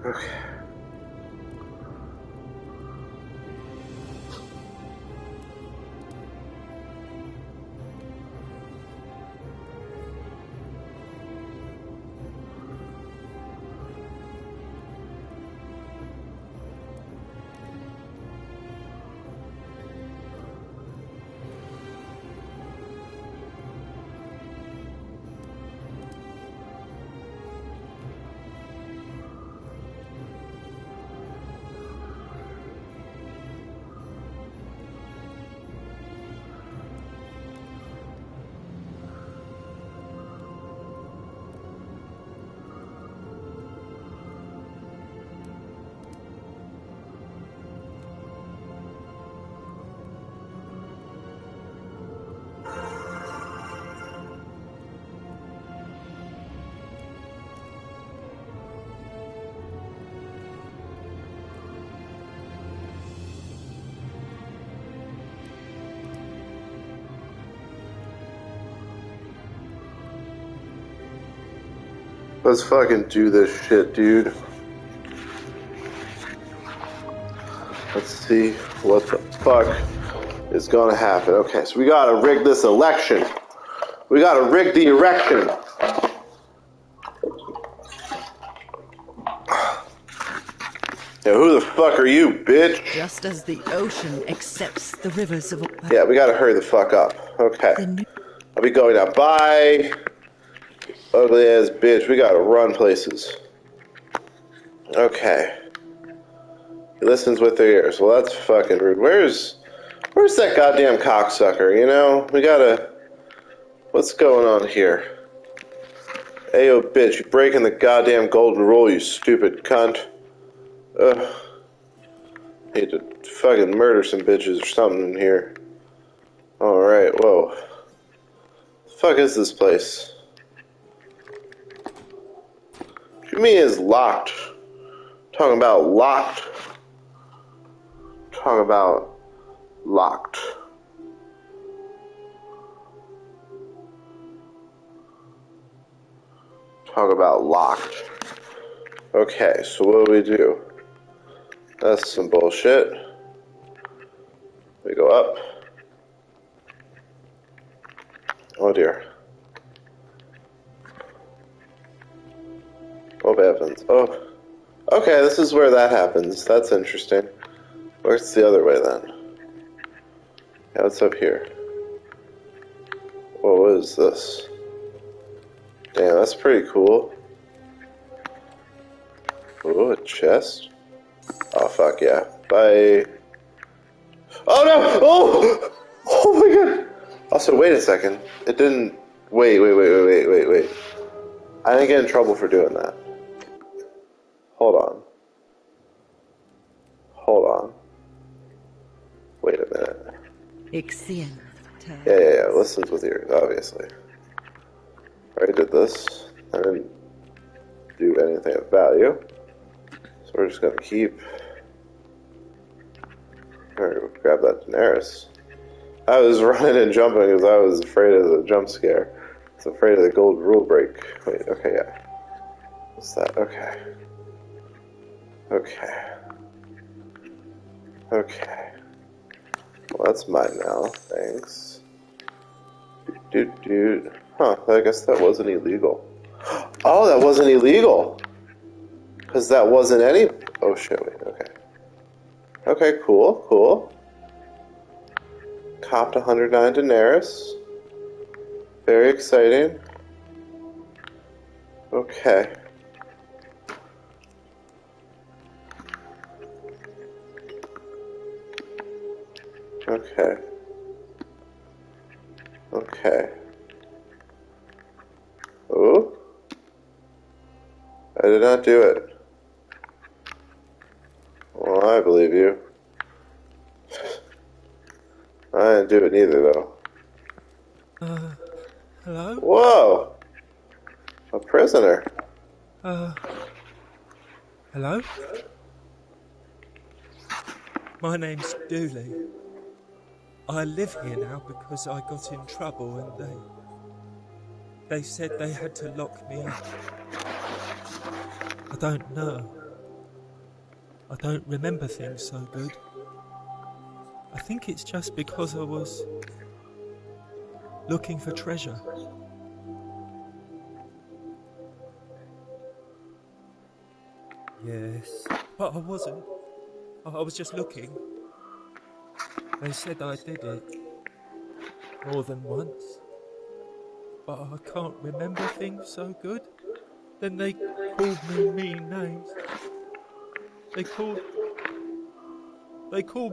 Okay. Let's fucking do this shit, dude. Let's see what the fuck is gonna happen. Okay, so we gotta rig this election. We gotta rig the erection. Yeah, who the fuck are you, bitch? Just as the ocean accepts the rivers of... Yeah, we gotta hurry the fuck up. Okay. I'll be going now. Bye. Ugly ass bitch. We gotta run places. Okay. He listens with their ears. Well, that's fucking rude. Where's that goddamn cocksucker, you know? We gotta... What's going on here? Ayo, bitch. You breaking the goddamn golden rule, you stupid cunt. Ugh. Need to fucking murder some bitches or something in here. Alright, whoa. The fuck is this place? What you mean it's locked? Talking about locked. Talking about locked. Talk about locked. Okay, so what do we do? That's some bullshit. We go up. Oh dear. What happens? Oh. Okay, this is where that happens. That's interesting. Where's the other way then? Yeah, what's up here? Whoa, what is this? Damn, that's pretty cool. Ooh, a chest? Oh, fuck yeah. Bye. Oh, no! Oh! Oh, my God! Also, wait a second. It didn't... Wait. I didn't get in trouble for doing that. Hold on. Wait a minute. Yeah. Listens with ears, obviously. I already did this. I didn't do anything of value. So we're just gonna keep... Alright, grab that Daenerys. I was running and jumping because I was afraid of the jump scare. I was afraid of the gold rule break. Wait, okay, yeah. What's that? Okay. Well, that's mine now. Thanks. Dude. Huh, I guess that wasn't illegal. Oh, that wasn't illegal! Because that wasn't any... Oh, shit, wait, okay. Okay, cool. Copped 109 Daenerys. Very exciting. Okay. Oh? I did not do it. Well, I believe you. I didn't do it neither, though. Hello? Whoa! A prisoner. Hello? My name's Dooley. I live here now because I got in trouble and they said they had to lock me up. I don't know. I don't remember things so good. I think it's just because I was looking for treasure. Yes, but I wasn't. I was just looking. They said I did it more than once, but I can't remember things so good. Then they called me mean names. They called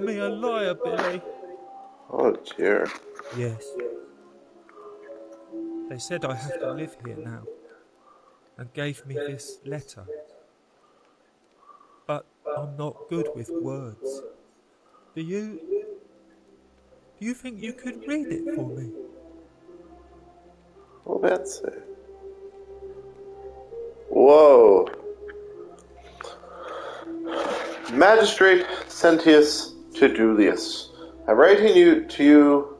me a liar, Billy. Oh dear. Yes. They said I have to live here now, and gave me this letter. But I'm not good with words. Do you think you could read it for me? Well, that's it. Whoa. Magistrate Sentius Tidulius, I'm writing to you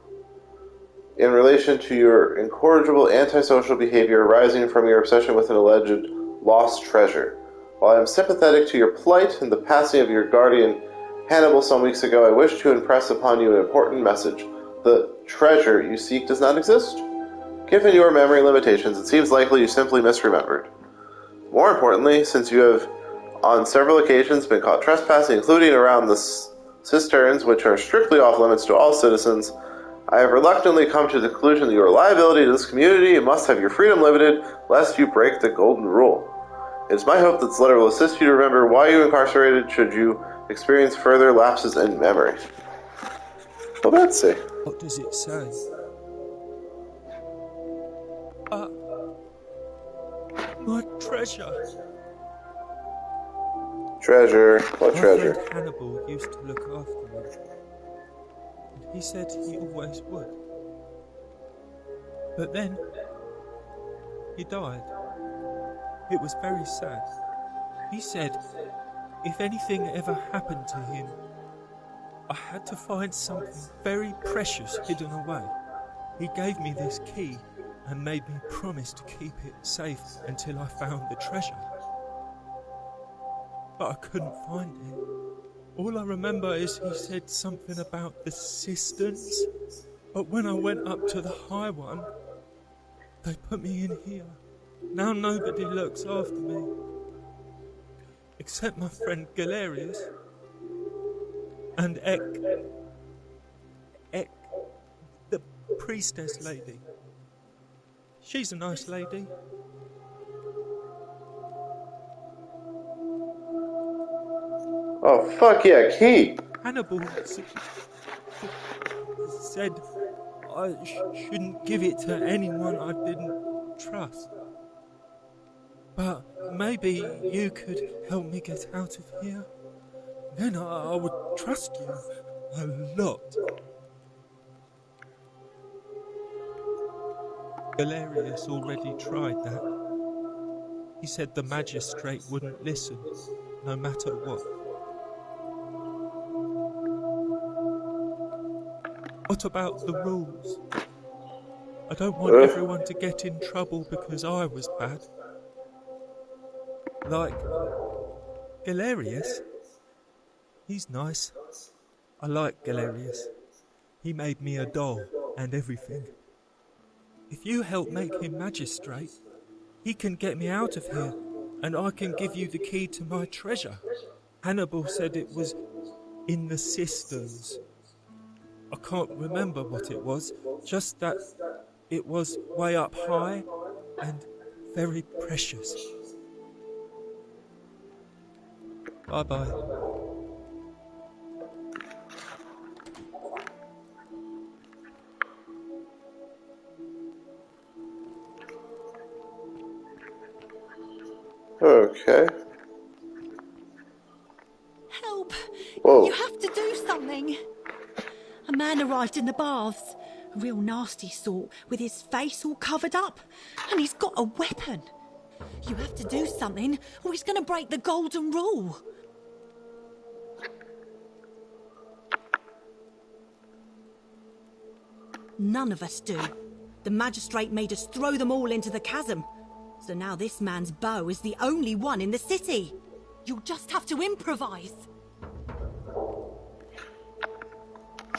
in relation to your incorrigible antisocial behavior arising from your obsession with an alleged lost treasure. While I am sympathetic to your plight and the passing of your guardian Hannibal some weeks ago, I wish to impress upon you an important message. The treasure you seek does not exist. Given your memory limitations, it seems likely you simply misremembered. More importantly, since you have on several occasions been caught trespassing, including around the cisterns, which are strictly off limits to all citizens, I have reluctantly come to the conclusion that you are a liability to this community and must have your freedom limited, lest you break the golden rule. It is my hope that this letter will assist you to remember why you incarcerated should you experience further lapses in memory. Well, that's it. What does it say? My treasure. Treasure? What treasure? My friend Hannibal used to look after me. And he said he always would. But then, he died. It was very sad. He said, if anything ever happened to him, I had to find something very precious hidden away. He gave me this key and made me promise to keep it safe until I found the treasure. But I couldn't find it. All I remember is he said something about the cisterns, but when I went up to the high one, they put me in here. Now nobody looks after me, except my friend Galerius and Ek, the priestess lady. She's a nice lady. Oh, fuck yeah, key! Hannibal said I shouldn't give it to anyone I didn't trust. But maybe you could help me get out of here. Then I would trust you a lot. Galerius already tried that. He said the magistrate wouldn't listen, no matter what. What about the rules? I don't want everyone to get in trouble because I was bad. Like Galerius. He's nice. I like Galerius. He made me a doll and everything. If you help make him magistrate, he can get me out of here, and I can give you the key to my treasure. Hannibal said it was in the cisterns. I can't remember what it was, just that it was way up high and very precious. Bye-bye. Okay. Help! Whoa. You have to do something! A man arrived in the baths, a real nasty sort, with his face all covered up, and he's got a weapon. You have to do something, or he's going to break the golden rule. None of us do. The magistrate made us throw them all into the chasm. So now this man's bow is the only one in the city. You'll just have to improvise.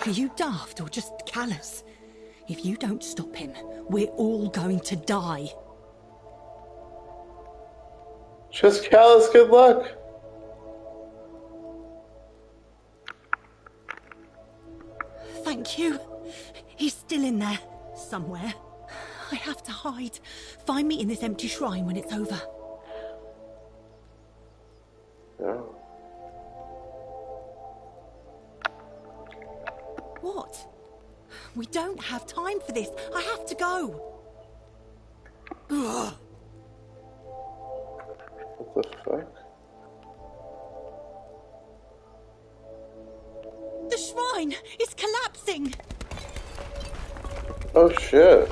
Are you daft or just callous? If you don't stop him, we're all going to die. Just callous good luck. Thank you. He's still in there, somewhere. I have to hide. Find me in this empty shrine when it's over. No. What? We don't have time for this. I have to go. Ugh. What the fuck? The shrine is collapsing. Oh shit.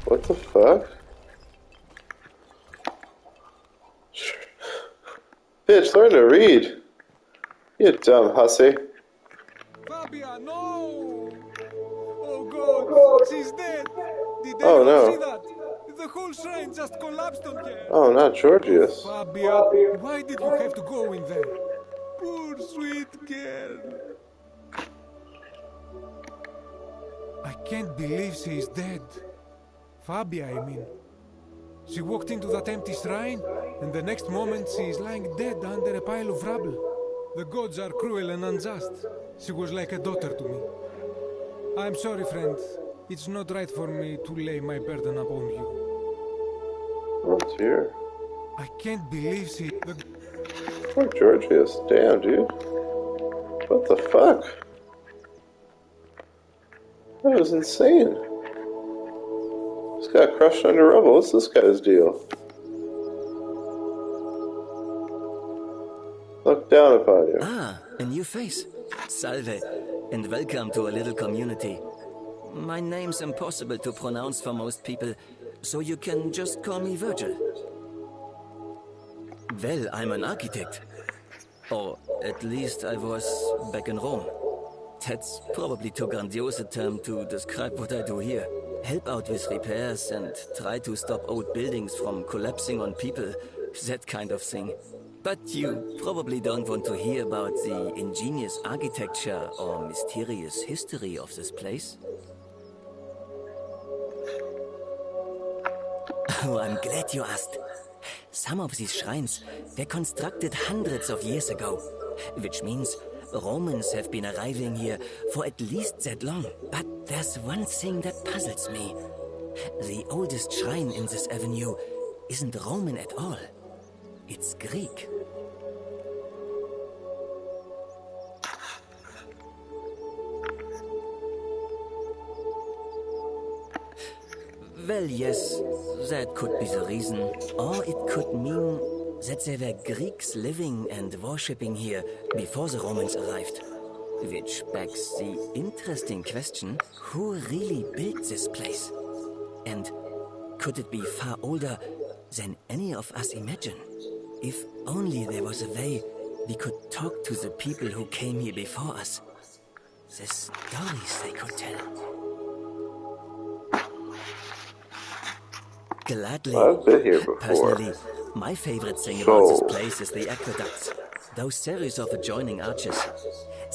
What the fuck? Bitch, learn to read. You dumb hussy. Fabia, no! Oh god, she's dead! Did Oh, anyone no. see that? The whole shrine just collapsed on her! Oh, not Georgius. Fabia, why did you have to go in there? Poor sweet girl. I can't believe she is dead. Fabia, I mean. She walked into that empty shrine, and the next moment she is lying dead under a pile of rubble. The gods are cruel and unjust. She was like a daughter to me. I'm sorry, friend. It's not right for me to lay my burden upon you. Oh dear. I can't believe she... Poor Georgius. Damn, dude. What the fuck? That was insane. Just got crushed under rubble. What's this guy's deal? Look down upon you. Ah, a new face. Salve, and welcome to a little community. My name's impossible to pronounce for most people, so you can just call me Virgil. Well, I'm an architect. Or at least I was back in Rome. That's probably too grandiose a term to describe what I do here. Help out with repairs and try to stop old buildings from collapsing on people. That kind of thing. But you probably don't want to hear about the ingenious architecture or mysterious history of this place. Oh, I'm glad you asked. Some of these shrines were constructed hundreds of years ago, which means Romans have been arriving here for at least that long. But there's one thing that puzzles me. The oldest shrine in this avenue isn't Roman at all. It's Greek. Well, yes, that could be the reason. Or it could mean that there were Greeks living and worshipping here before the Romans arrived. Which begs the interesting question, who really built this place? And could it be far older than any of us imagine? If only there was a way we could talk to the people who came here before us. The stories they could tell. Gladly. I've been here before. Personally, my favorite thing about this place is the aqueducts. Those series of adjoining arches.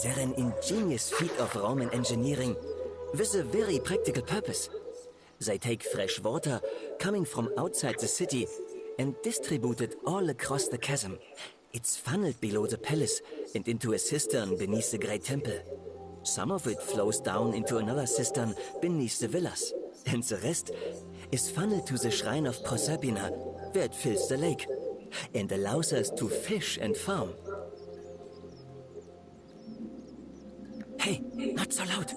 They're an ingenious feat of Roman engineering with a very practical purpose. They take fresh water coming from outside the city and distribute it all across the chasm. It's funneled below the palace and into a cistern beneath the great temple. Some of it flows down into another cistern beneath the villas, and the rest is funneled to the shrine of Proserpina, where it fills the lake, and allows us to fish and farm. Hey, not so loud.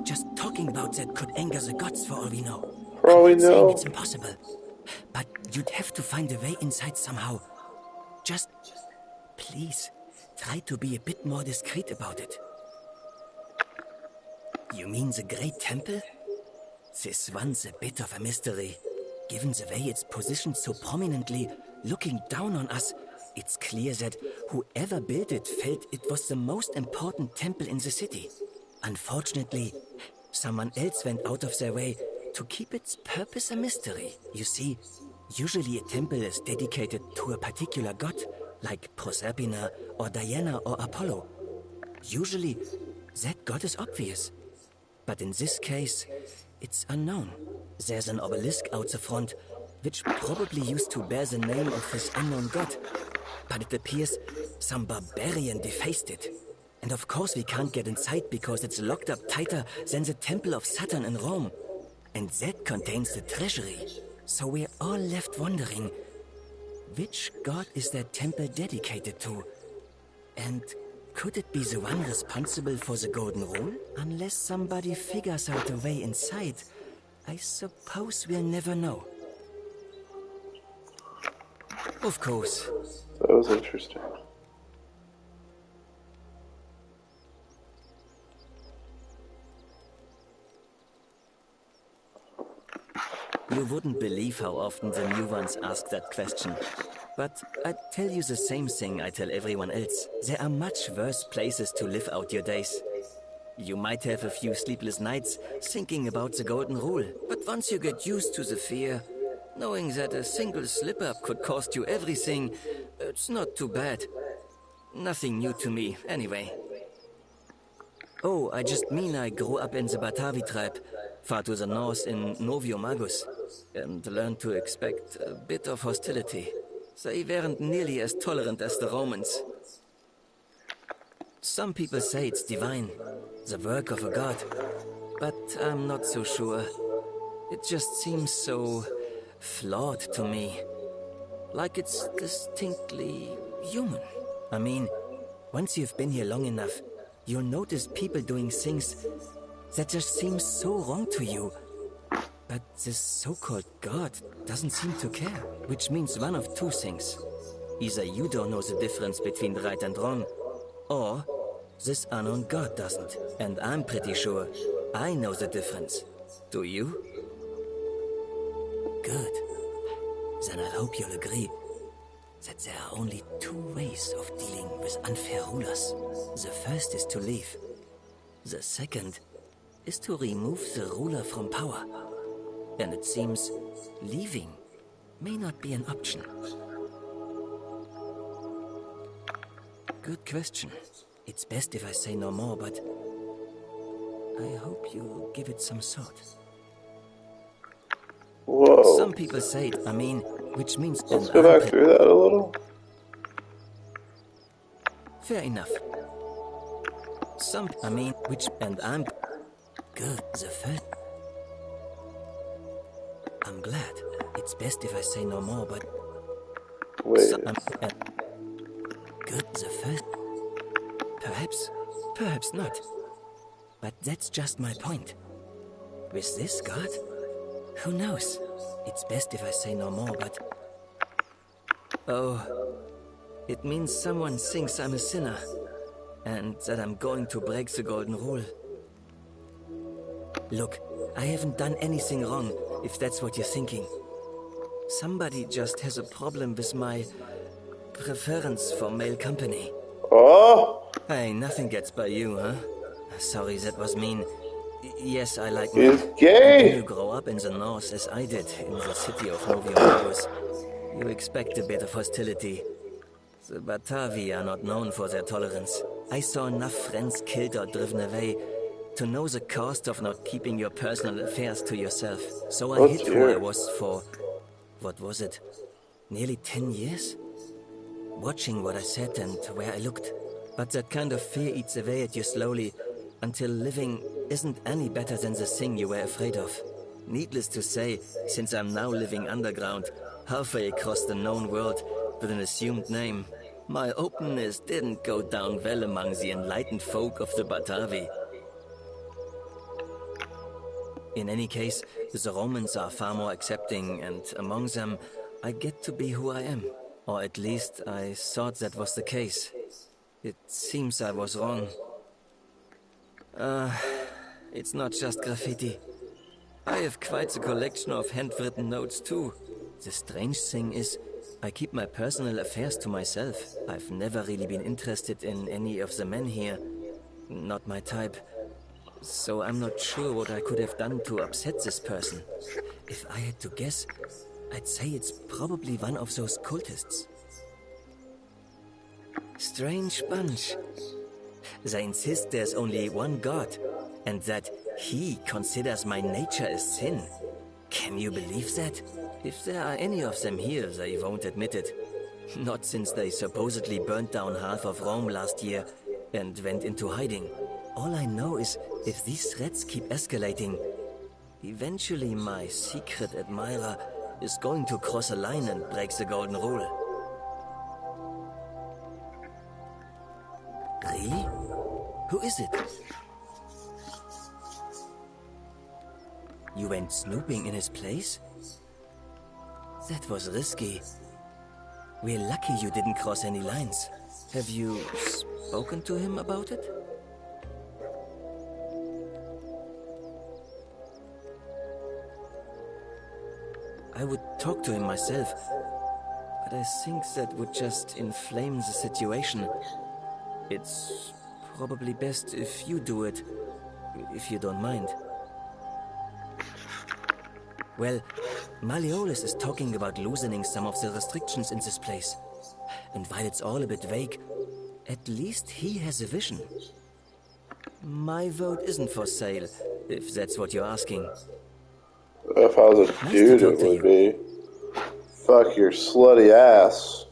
Just talking about that could anger the gods for all we know. For all we I'm not saying know. it's impossible, but you'd have to find a way inside somehow. Just, please, try to be a bit more discreet about it. You mean the Great Temple? This one's a bit of a mystery. Given the way it's positioned so prominently, looking down on us, it's clear that whoever built it felt it was the most important temple in the city. Unfortunately, someone else went out of their way to keep its purpose a mystery. You see, usually a temple is dedicated to a particular god, like Proserpina or Diana or Apollo. Usually, That god is obvious. But in this case, it's unknown. There's an obelisk out the front, which probably used to bear the name of this unknown god. But it appears some barbarian defaced it. And of course we can't get inside because it's locked up tighter than the Temple of Saturn in Rome. And that contains the treasury. So we're all left wondering, which god is that temple dedicated to? And could it be the one responsible for the golden rule? Unless somebody figures out a way inside, I suppose we'll never know. Of course. That was interesting. You wouldn't believe how often the new ones ask that question. But I'd tell you the same thing I tell everyone else. There are much worse places to live out your days. You might have a few sleepless nights thinking about the golden rule, but once you get used to the fear, knowing that a single slip-up could cost you everything, it's not too bad. Nothing new to me, anyway. Oh, I just mean I grew up in the Batavi tribe, far to the north in Noviomagus, and learned to expect a bit of hostility. They weren't nearly as tolerant as the Romans. Some people say it's divine, the work of a god, but I'm not so sure. It just seems so flawed to me. Like it's distinctly human. I mean, once you've been here long enough, you'll notice people doing things that just seem so wrong to you. But this so-called god doesn't seem to care, which means one of two things. Either you don't know the difference between right and wrong, or this unknown god doesn't. And I'm pretty sure I know the difference. Do you? Good. Then I hope you'll agree that there are only two ways of dealing with unfair rulers. The first is to leave. The second is to remove the ruler from power. And it seems leaving may not be an option. Good question. It's best if I say no more, but I hope you'll give it some thought. Whoa. Some people say it, which means... Let's go back through that a little. Fair enough. I'm... Good, the first... I'm glad. It's best if I say no more, but... Wait. Good, the first... Perhaps not. But that's just my point. With this god? Who knows? It's best if I say no more, but... Oh... It means someone thinks I'm a sinner. And that I'm going to break the golden rule. Look, I haven't done anything wrong, if that's what you're thinking. Somebody just has a problem with my preference for male company. Oh! Hey, nothing gets by you, huh? Sorry, that was mean. Yes, I like He's men. gay! And when you grow up in the north, as I did, in the city of Noviomagus, you expect a bit of hostility. The Batavi are not known for their tolerance. I saw enough friends killed or driven away to know the cost of not keeping your personal affairs to yourself. So I hid who I was for, what was it, nearly 10 years? Watching what I said and where I looked. But that kind of fear eats away at you slowly, until living isn't any better than the thing you were afraid of. Needless to say, since I'm now living underground, halfway across the known world, with an assumed name, my openness didn't go down well among the enlightened folk of the Batavi. In any case, the Romans are far more accepting, and among them, I get to be who I am. Or at least, I thought that was the case. It seems I was wrong. It's not just graffiti. I have quite a collection of handwritten notes too. The strange thing is, I keep my personal affairs to myself. I've never really been interested in any of the men here. Not my type. So I'm not sure what I could have done to upset this person. If I had to guess, I'd say it's probably one of those cultists. Strange bunch. They insist there's only one God, and that he considers my nature a sin. Can you believe that? If there are any of them here, they won't admit it. Not since they supposedly burnt down half of Rome last year and went into hiding. All I know is if these threats keep escalating, eventually my secret admirer is going to cross a line and break the golden rule. Ri? Who is it? You went snooping in his place? That was risky. We're lucky you didn't cross any lines. Have you spoken to him about it? I would talk to him myself, but I think that would just inflame the situation. It's probably best if you do it, if you don't mind. Well, Malleolus is talking about loosening some of the restrictions in this place. And while it's all a bit vague, at least he has a vision. My vote isn't for sale, if that's what you're asking. If I was a dude, it would be. Fuck your slutty ass.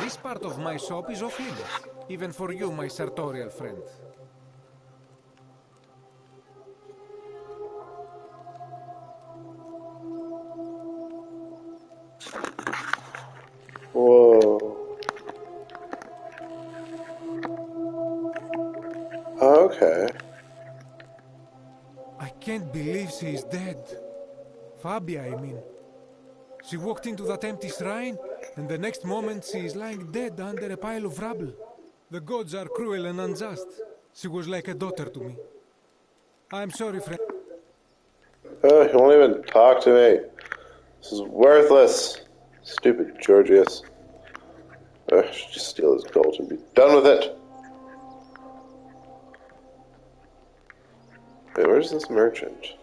This part of my shop is off limits, even for you, my sartorial friend. Whoa. Okay. I can't believe she is dead. Fabia, I mean. She walked into that empty shrine, and the next moment she is lying dead under a pile of rubble. The gods are cruel and unjust. She was like a daughter to me. I'm sorry, friend. He won't even talk to me. This is worthless. Stupid Georgius. I should just steal his gold and be done with it. Wait, where's this merchant?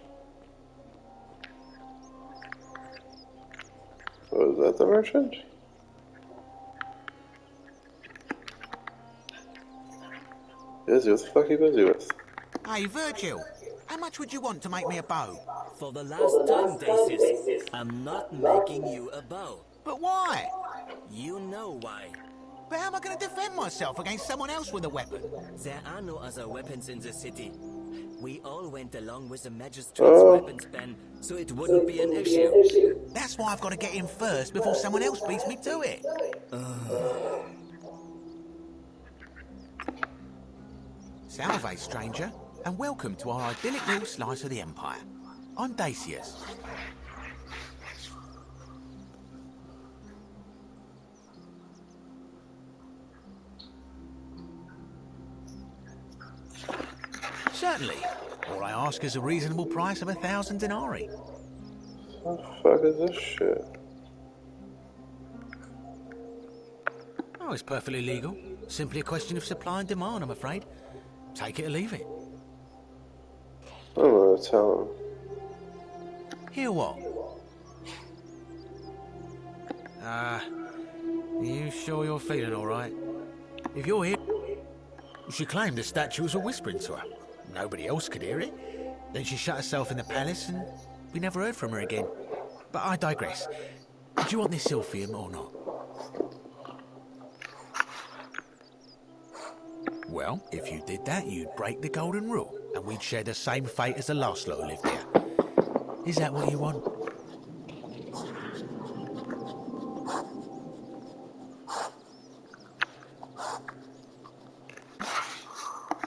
Oh, is that the merchant? Busy? What the fuck are you busy with? Hey, Virgil, how much would you want to make me a bow? For the last time, Dacius, I'm not making you a bow. But why? You know why. But how am I going to defend myself against someone else with a weapon? There are no other weapons in the city. We all went along with the magistrate's weapons ban, so it wouldn't be an issue. That's why I've got to get in first before someone else beats me to it. Salve, stranger, and welcome to our idyllic little slice of the Empire. I'm Dacius. Certainly. All I ask is a reasonable price of 1,000 denarii. What the fuck is this shit? Oh, it's perfectly legal. Simply a question of supply and demand, I'm afraid. Take it or leave it. I don't know what to tell him. Hear what? You sure you're feeling all right? If you're here... She claimed the statue was whispering to her. Nobody else could hear it. Then she shut herself in the palace and we never heard from her again. But I digress. Do you want this Silphium or not? Well, if you did that, you'd break the golden rule, and we'd share the same fate as the last lot who lived here. Is that what you want?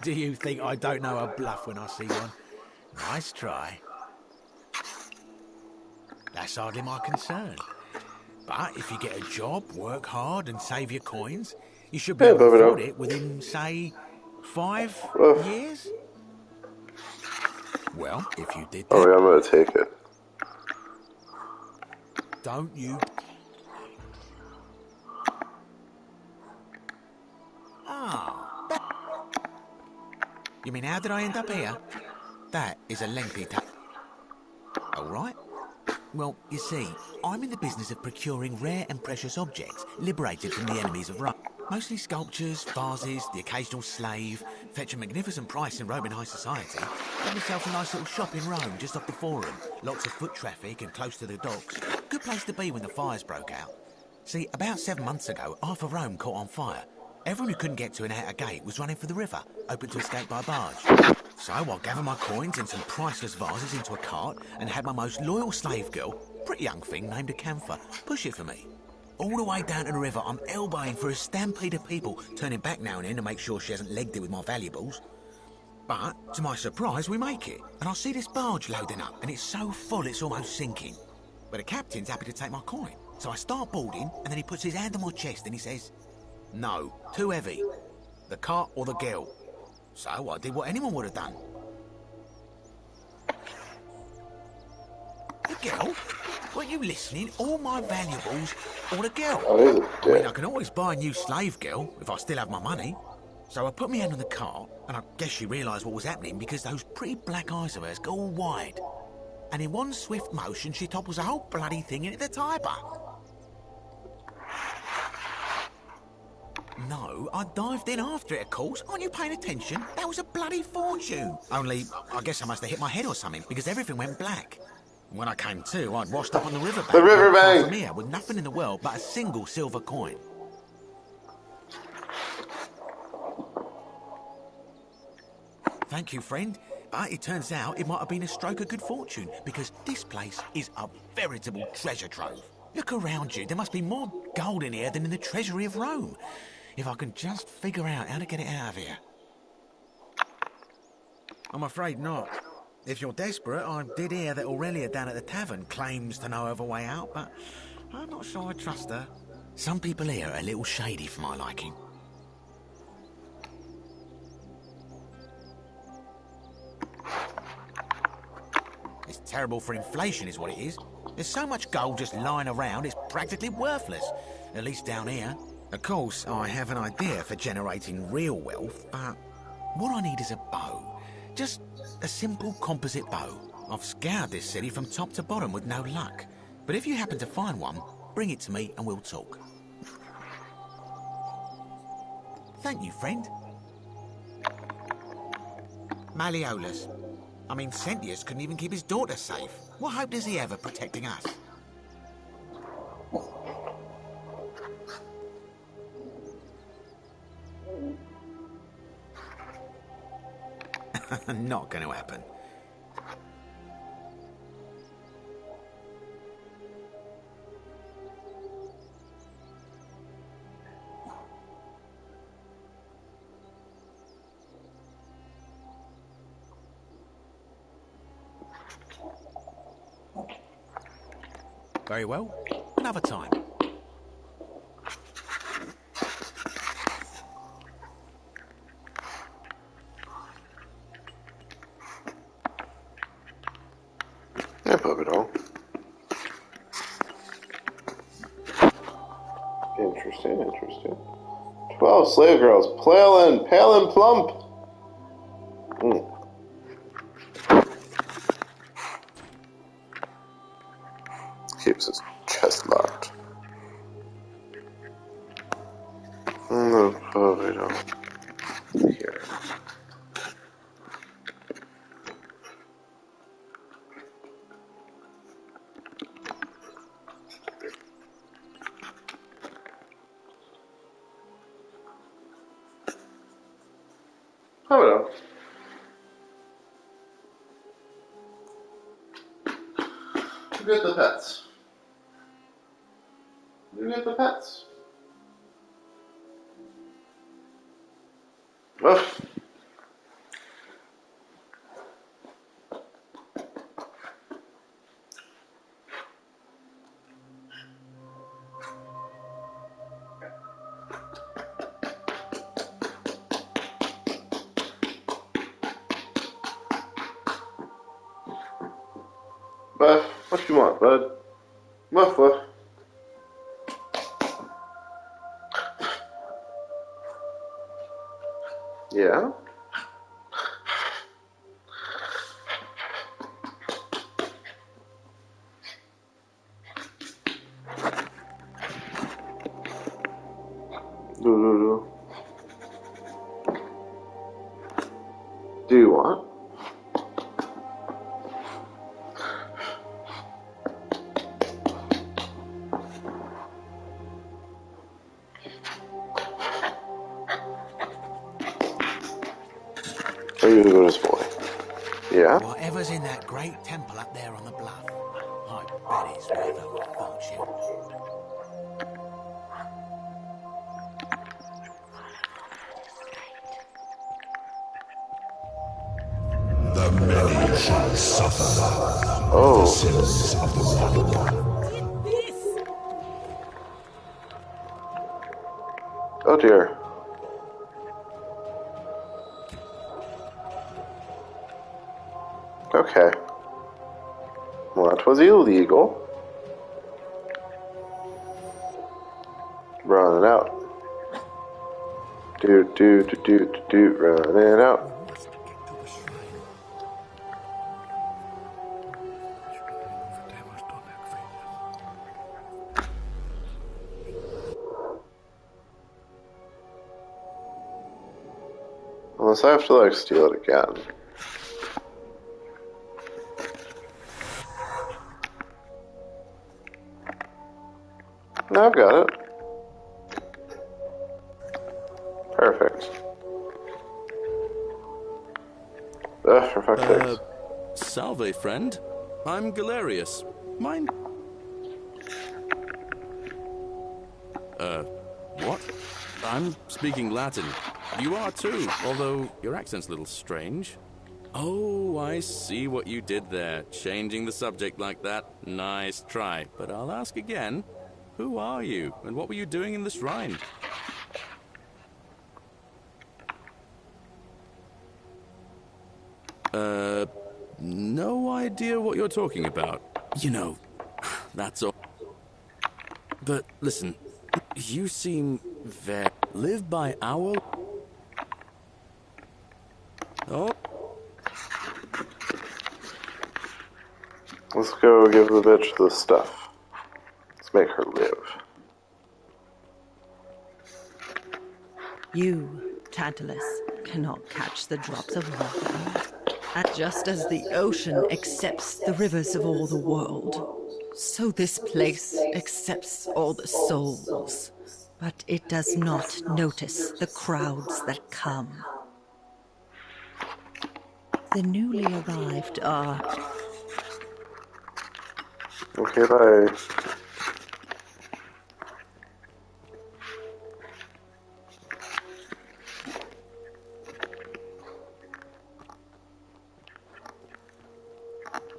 Do you think I don't know a bluff when I see one? Nice try. That's hardly my concern. But if you get a job, work hard and save your coins, you should be able to afford it within, say, 5 Oof. years? Well, if you did Oh, that, yeah, I'm gonna take it. don't you... Ah, that... You mean, how did I end up here? That is a lengthy All right. Well, you see, I'm in the business of procuring rare and precious objects liberated from the enemies of Rome. Mostly sculptures, vases, the occasional slave. Fetch a magnificent price in Roman high society. Got myself a nice little shop in Rome, just off the Forum. Lots of foot traffic and close to the docks. Good place to be when the fires broke out. See, about 7 months ago, half of Rome caught on fire. Everyone who couldn't get to an outer gate was running for the river, open to escape by barge. So I gathered my coins and some priceless vases into a cart and had my most loyal slave girl, pretty young thing named Acantha, push it for me. All the way down to the river, I'm elbowing for a stampede of people, turning back now and then to make sure she hasn't legged it with my valuables. But, to my surprise, we make it, and I see this barge loading up, and it's so full it's almost sinking. But the captain's happy to take my coin, so I start boarding, and then he puts his hand on my chest and he says, "No, too heavy. The cart or the girl." So I did what anyone would have done. The girl? Weren't you listening? All my valuables or the girl? Oh, he's a I mean, dick. I can always buy a new slave girl if I still have my money. So I put my hand on the cart, and I guess she realised what was happening because those pretty black eyes of hers go all wide. And in one swift motion, she topples the whole bloody thing into the Tiber. No, I dived in after it, of course. Aren't you paying attention? That was a bloody fortune. Only, I guess I must have hit my head or something, because everything went black. When I came to, I'd washed up on the riverbank, The not far riverbank. from here, with nothing in the world but a single silver coin. Thank you, friend. But it turns out it might have been a stroke of good fortune, because this place is a veritable treasure trove. Look around you. There must be more gold in here than in the treasury of Rome. If I can just figure out how to get it out of here. I'm afraid not. If you're desperate, I did hear that Aurelia down at the tavern claims to know of a way out, but I'm not sure I trust her. Some people here are a little shady for my liking. It's terrible for inflation is what it is. There's so much gold just lying around, it's practically worthless. At least down here. Of course, I have an idea for generating real wealth, but what I need is a bow. Just a simple composite bow. I've scoured this city from top to bottom with no luck. But if you happen to find one, bring it to me and we'll talk. Thank you, friend. Malleolus. I mean, Sentius couldn't even keep his daughter safe. What hope does he have of protecting us? Not going to happen. Very well. Another time. Yeah, puppy dog. Interesting, interesting. 12 slave girls. Pale and plump. Keeps his chest locked. No, puppy dog. Here. Puppy dog. You get the pets. You get the pets. Ugh. What you want, bud? What? Yeah? Do you want? Are you a good boy? Yeah? Whatever's in that great temple up there on the bluff, I bet it's worth a fortune. The many shall suffer Oh. the sins of the one. Oh dear. Okay. What was illegal? Run it out. Do, run it out. Unless I have to, like, steal it again. No, I've got it. Perfect. Ugh, for fuck's sake. Salve, friend. I'm Galerius. Mind... what? I'm speaking Latin. You are too, although your accent's a little strange. Oh, I see what you did there. Changing the subject like that. Nice try. But I'll ask again. Who are you, and what were you doing in the shrine? No idea what you're talking about. You know, that's all. But listen, you seem very... Live by our... Oh. Let's go give the bitch the stuff. Let's make her live. You, Tantalus, cannot catch the drops of water. And just as the ocean accepts the rivers of all the world, so this place accepts all the souls. But it does not notice the crowds that come. The newly arrived are... Okay, bye.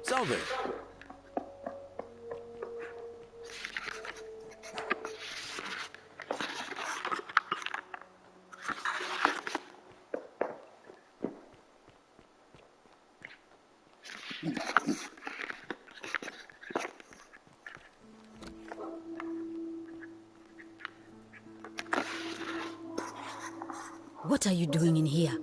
Salve. What are you doing in here?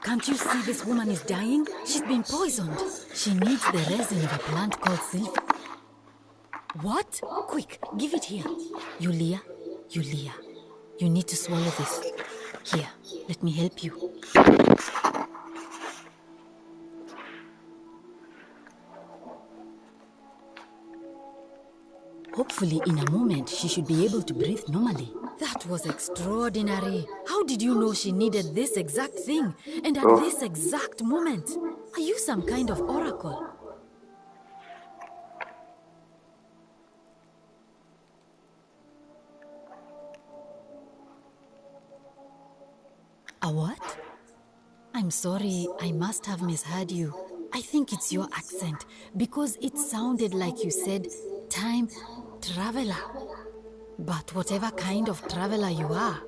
Can't you see this woman is dying? She's been poisoned. She needs the resin of a plant called silver. What? Quick, give it here. Yulia, you need to swallow this. Here, let me help you. Hopefully, in a moment, she should be able to breathe normally. That was extraordinary. How did you know she needed this exact thing? And at this exact moment? Are you some kind of oracle? A what? I'm sorry, I must have misheard you. I think it's your accent, because it sounded like you said, time traveler. But whatever kind of traveler you are,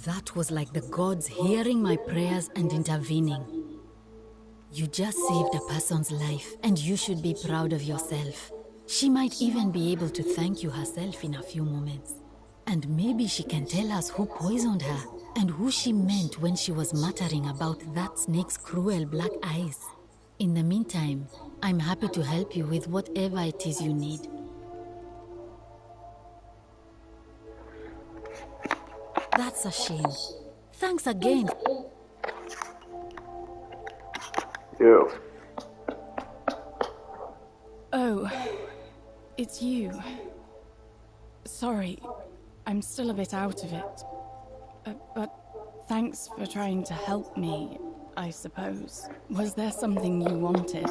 that was like the gods hearing my prayers and intervening. You just saved a person's life, and you should be proud of yourself. She might even be able to thank you herself in a few moments. And maybe she can tell us who poisoned her, and who she meant when she was muttering about that snake's cruel black eyes. In the meantime, I'm happy to help you with whatever it is you need. That's a shame. Thanks again. You. Oh, it's you. Sorry, I'm still a bit out of it. But thanks for trying to help me, I suppose. Was there something you wanted?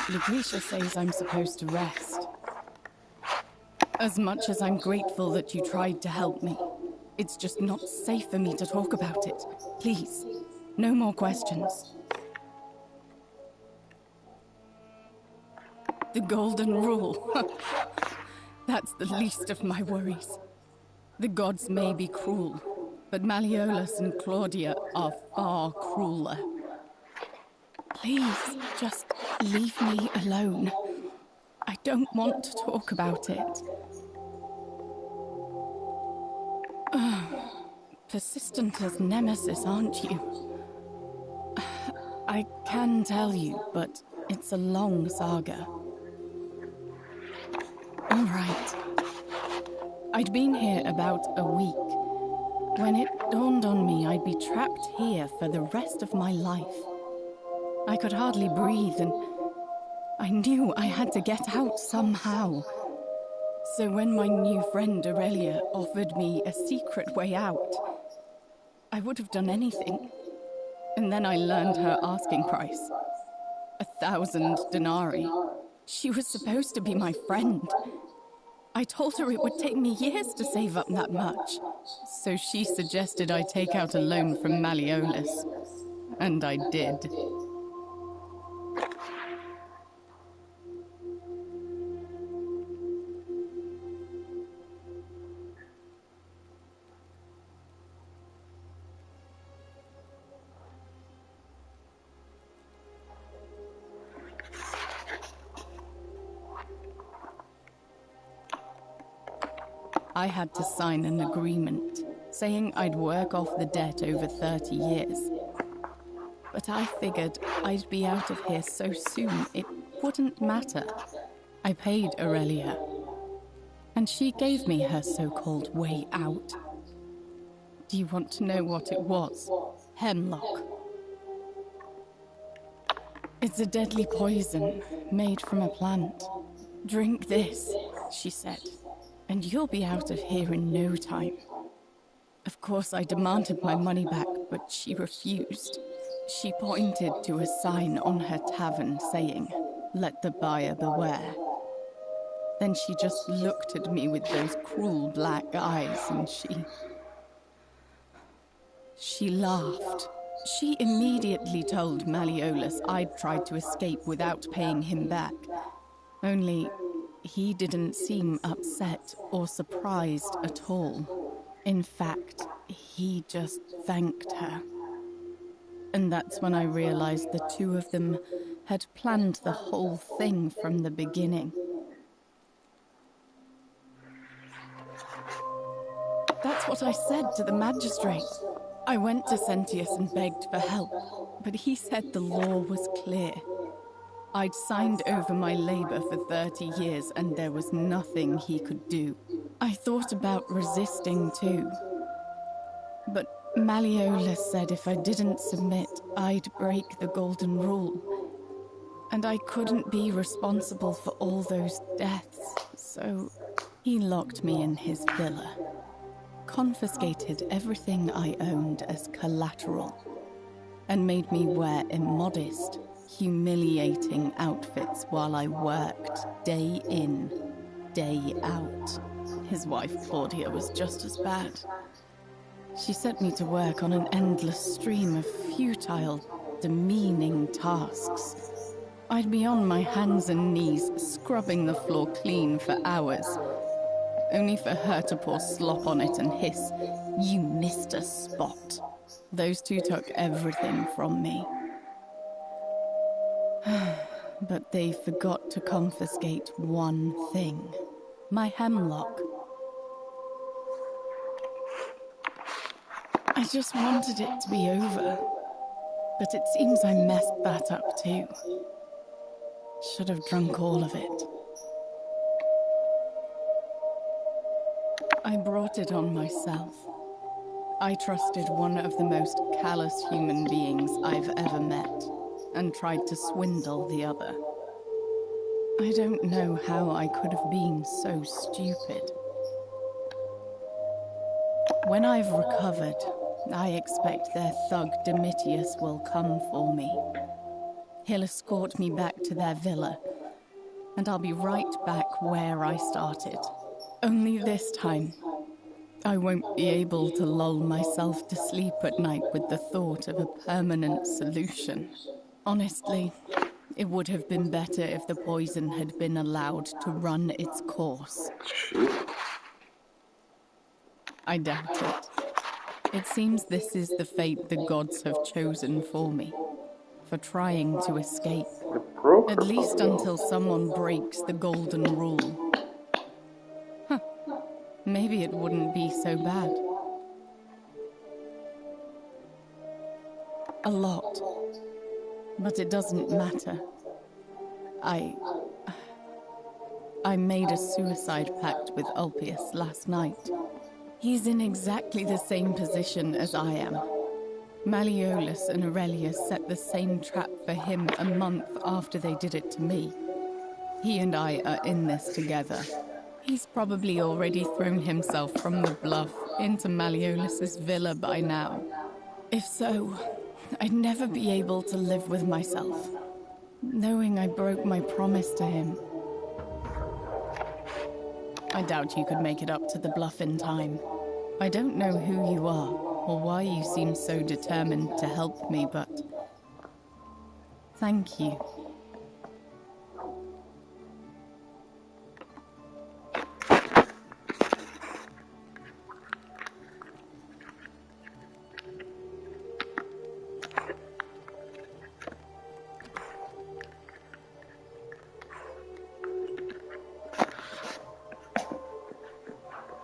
Lucretia says I'm supposed to rest. As much as I'm grateful that you tried to help me, it's just not safe for me to talk about it. Please, no more questions. The golden rule. That's the least of my worries. The gods may be cruel, but Malleolus and Claudia are far crueler. Please, just leave me alone. I don't want to talk about it. Persistent as Nemesis, aren't you? I can tell you, but it's a long saga. All right. I'd been here about a week when it dawned on me I'd be trapped here for the rest of my life. I could hardly breathe, and I knew I had to get out somehow. So when my new friend Aurelia offered me a secret way out, I would have done anything. And then I learned her asking price. 1,000 denarii. She was supposed to be my friend. I told her it would take me years to save up that much. So she suggested I take out a loan from Malleolus. And I did. I had to sign an agreement, saying I'd work off the debt over 30 years. But I figured I'd be out of here so soon it wouldn't matter. I paid Aurelia, and she gave me her so-called way out. Do you want to know what it was? Hemlock. It's a deadly poison made from a plant. Drink this, she said, and you'll be out of here in no time. Of course, I demanded my money back, but she refused. She pointed to a sign on her tavern saying, "Let the buyer beware." Then she just looked at me with those cruel black eyes, and she laughed. She immediately told Malleolus I'd tried to escape without paying him back. Only, he didn't seem upset or surprised at all. In fact, he just thanked her. And that's when I realized the two of them had planned the whole thing from the beginning. That's what I said to the magistrate. I went to Sentius and begged for help, but he said the law was clear. I'd signed over my labor for 30 years, and there was nothing he could do. I thought about resisting too. But Malleolus said if I didn't submit, I'd break the golden rule. And I couldn't be responsible for all those deaths, so he locked me in his villa. Confiscated everything I owned as collateral, and made me wear immodest, humiliating outfits while I worked day in, day out. His wife Claudia was just as bad. She set me to work on an endless stream of futile, demeaning tasks. I'd be on my hands and knees, scrubbing the floor clean for hours, only for her to pour slop on it and hiss, "You missed a spot." Those two took everything from me. But they forgot to confiscate one thing. My hemlock. I just wanted it to be over. But it seems I messed that up too. Should have drunk all of it. I brought it on myself. I trusted one of the most callous human beings I've ever met, and tried to swindle the other. I don't know how I could have been so stupid. When I've recovered, I expect their thug Domitius will come for me. He'll escort me back to their villa, and I'll be right back where I started. Only this time, I won't be able to lull myself to sleep at night with the thought of a permanent solution. Honestly, it would have been better if the poison had been allowed to run its course. I doubt it. It seems this is the fate the gods have chosen for me, for trying to escape. At least until someone breaks the golden rule. Huh. Maybe it wouldn't be so bad. A lot. But it doesn't matter. I made a suicide pact with Ulpius last night. He's in exactly the same position as I am. Malleolus and Aurelius set the same trap for him a month after they did it to me. He and I are in this together. He's probably already thrown himself from the bluff into Malleolus's villa by now. If so, I'd never be able to live with myself, knowing I broke my promise to him. I doubt you could make it up to the bluff in time. I don't know who you are, or why you seem so determined to help me, but thank you.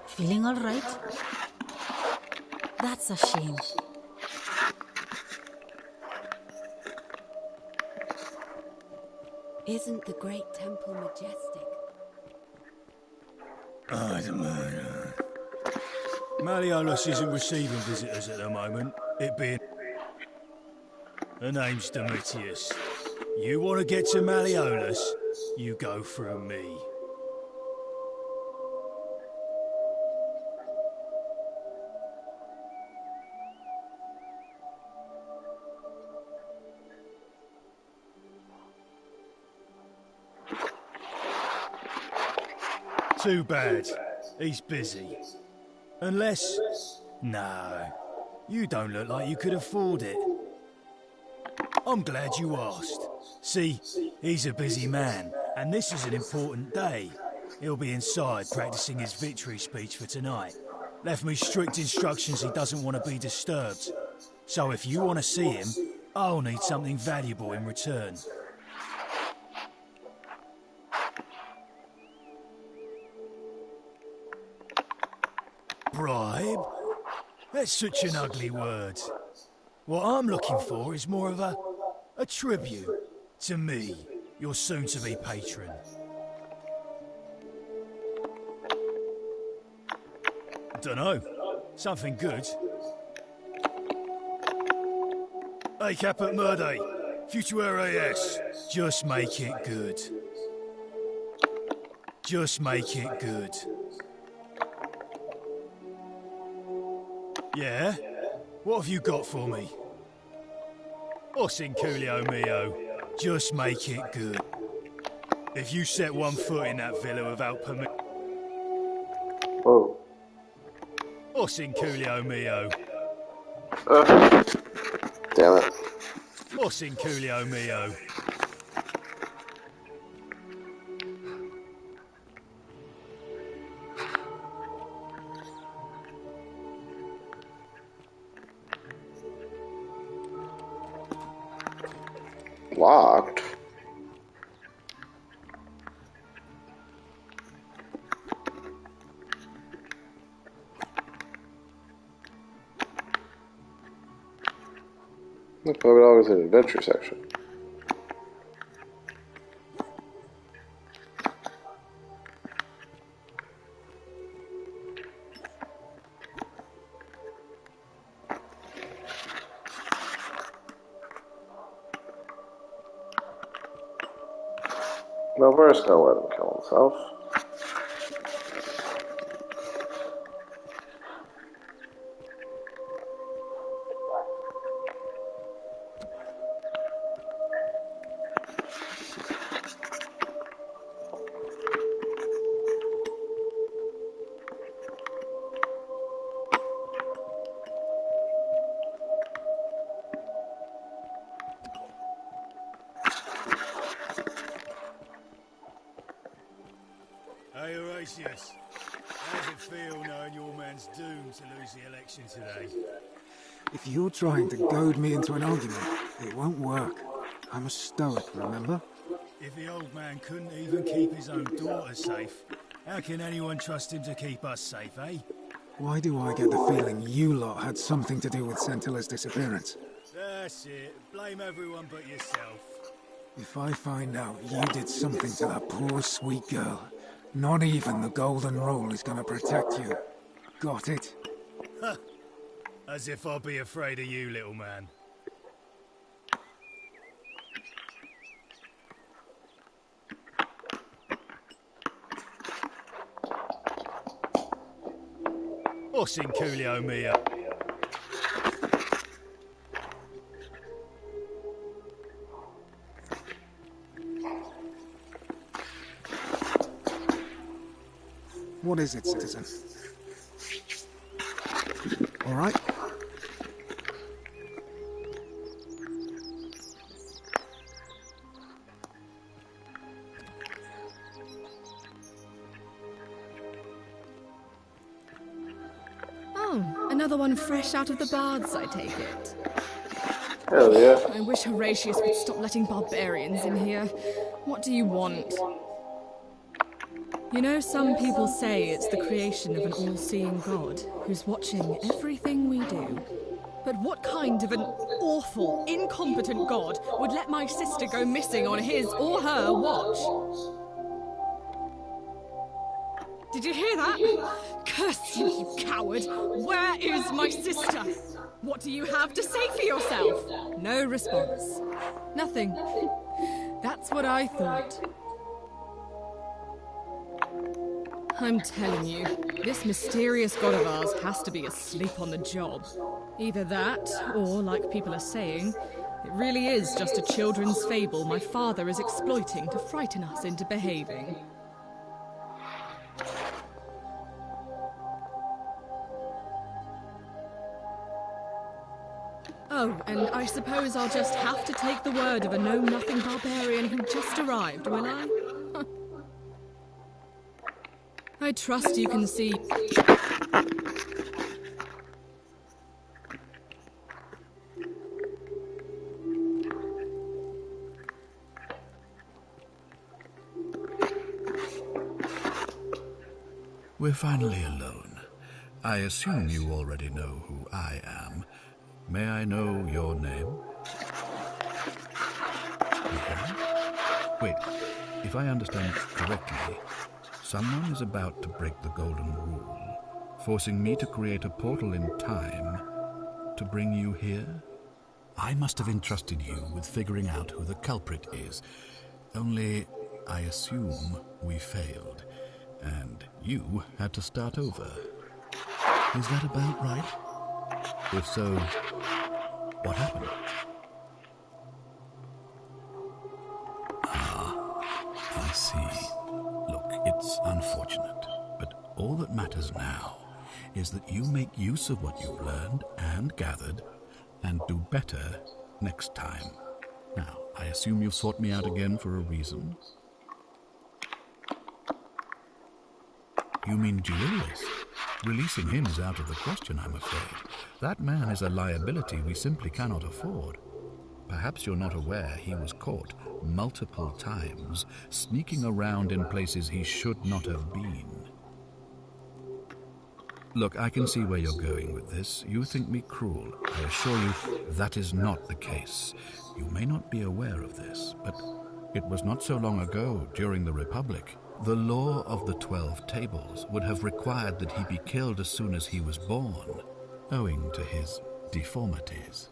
Feeling all right? That's a shame. Isn't the great temple majestic? I don't know. Malleolus isn't receiving visitors at the moment. It being... Her name's Domitius. You want to get to Malleolus, you go through me. Too bad. He's busy. Unless... No. You don't look like you could afford it. I'm glad you asked. See, he's a busy man, and this is an important day. He'll be inside practicing his victory speech for tonight. Left me strict instructions he doesn't want to be disturbed. So if you want to see him, I'll need something valuable in return. Bribe? That's such an ugly word. What I'm looking for is more of a tribute to me, your soon-to-be patron. Dunno. Something good. Hey, Caput Murde. Future AS. Just make it good. Just make it good. Yeah? What have you got for me? Os in Coolio mio. Just make it good. If you set one foot in that villa without permission... Whoa. Os in Coolio mio. Damn it. Os in Coolio mio. Locked? Look, Bug Dog is an adventure section. No, we're just gonna let him kill himself. Hey, Horatius. How's it feel knowing your man's doomed to lose the election today? If you're trying to goad me into an argument, it won't work. I'm a stoic, remember? If the old man couldn't even keep his own daughter safe, how can anyone trust him to keep us safe, eh? Why do I get the feeling you lot had something to do with Centilla's disappearance? That's it. Blame everyone but yourself. If I find out you did something to that poor, sweet girl, not even the golden rule is gonna protect you. Got it? As if I'll be afraid of you, little man. What's in Coolio Mia? What is it, citizen? All right? Oh, another one fresh out of the baths, I take it. Hell yeah. I wish Horatius would stop letting barbarians in here. What do you want? You know, some people say it's the creation of an all-seeing God who's watching everything we do. But what kind of an awful, incompetent God would let my sister go missing on his or her watch? Did you hear that? Curse you, you coward! Where is my sister? What do you have to say for yourself? No response. Nothing. That's what I thought. I'm telling you, this mysterious god of ours has to be asleep on the job. Either that, or, like people are saying, it really is just a children's fable my father is exploiting to frighten us into behaving. Oh, and I suppose I'll just have to take the word of a know-nothing barbarian who just arrived, will I? I trust you can see... We're finally alone. I assume you already know who I am. May I know your name? Yeah? Wait, if I understand correctly, someone is about to break the golden rule, forcing me to create a portal in time to bring you here? I must have entrusted you with figuring out who the culprit is. Only, I assume we failed, and you had to start over. Is that about right? If so, what happened? I see. Look, it's unfortunate, but all that matters now is that you make use of what you've learned and gathered and do better next time. Now, I assume you've sought me out again for a reason. You mean Julius? Releasing him is out of the question, I'm afraid. That man is a liability we simply cannot afford. Perhaps you're not aware he was caught multiple times, sneaking around in places he should not have been. Look, I can see where you're going with this. You think me cruel. I assure you that is not the case. You may not be aware of this, but it was not so long ago, during the Republic, the law of the 12 Tables would have required that he be killed as soon as he was born, owing to his deformities.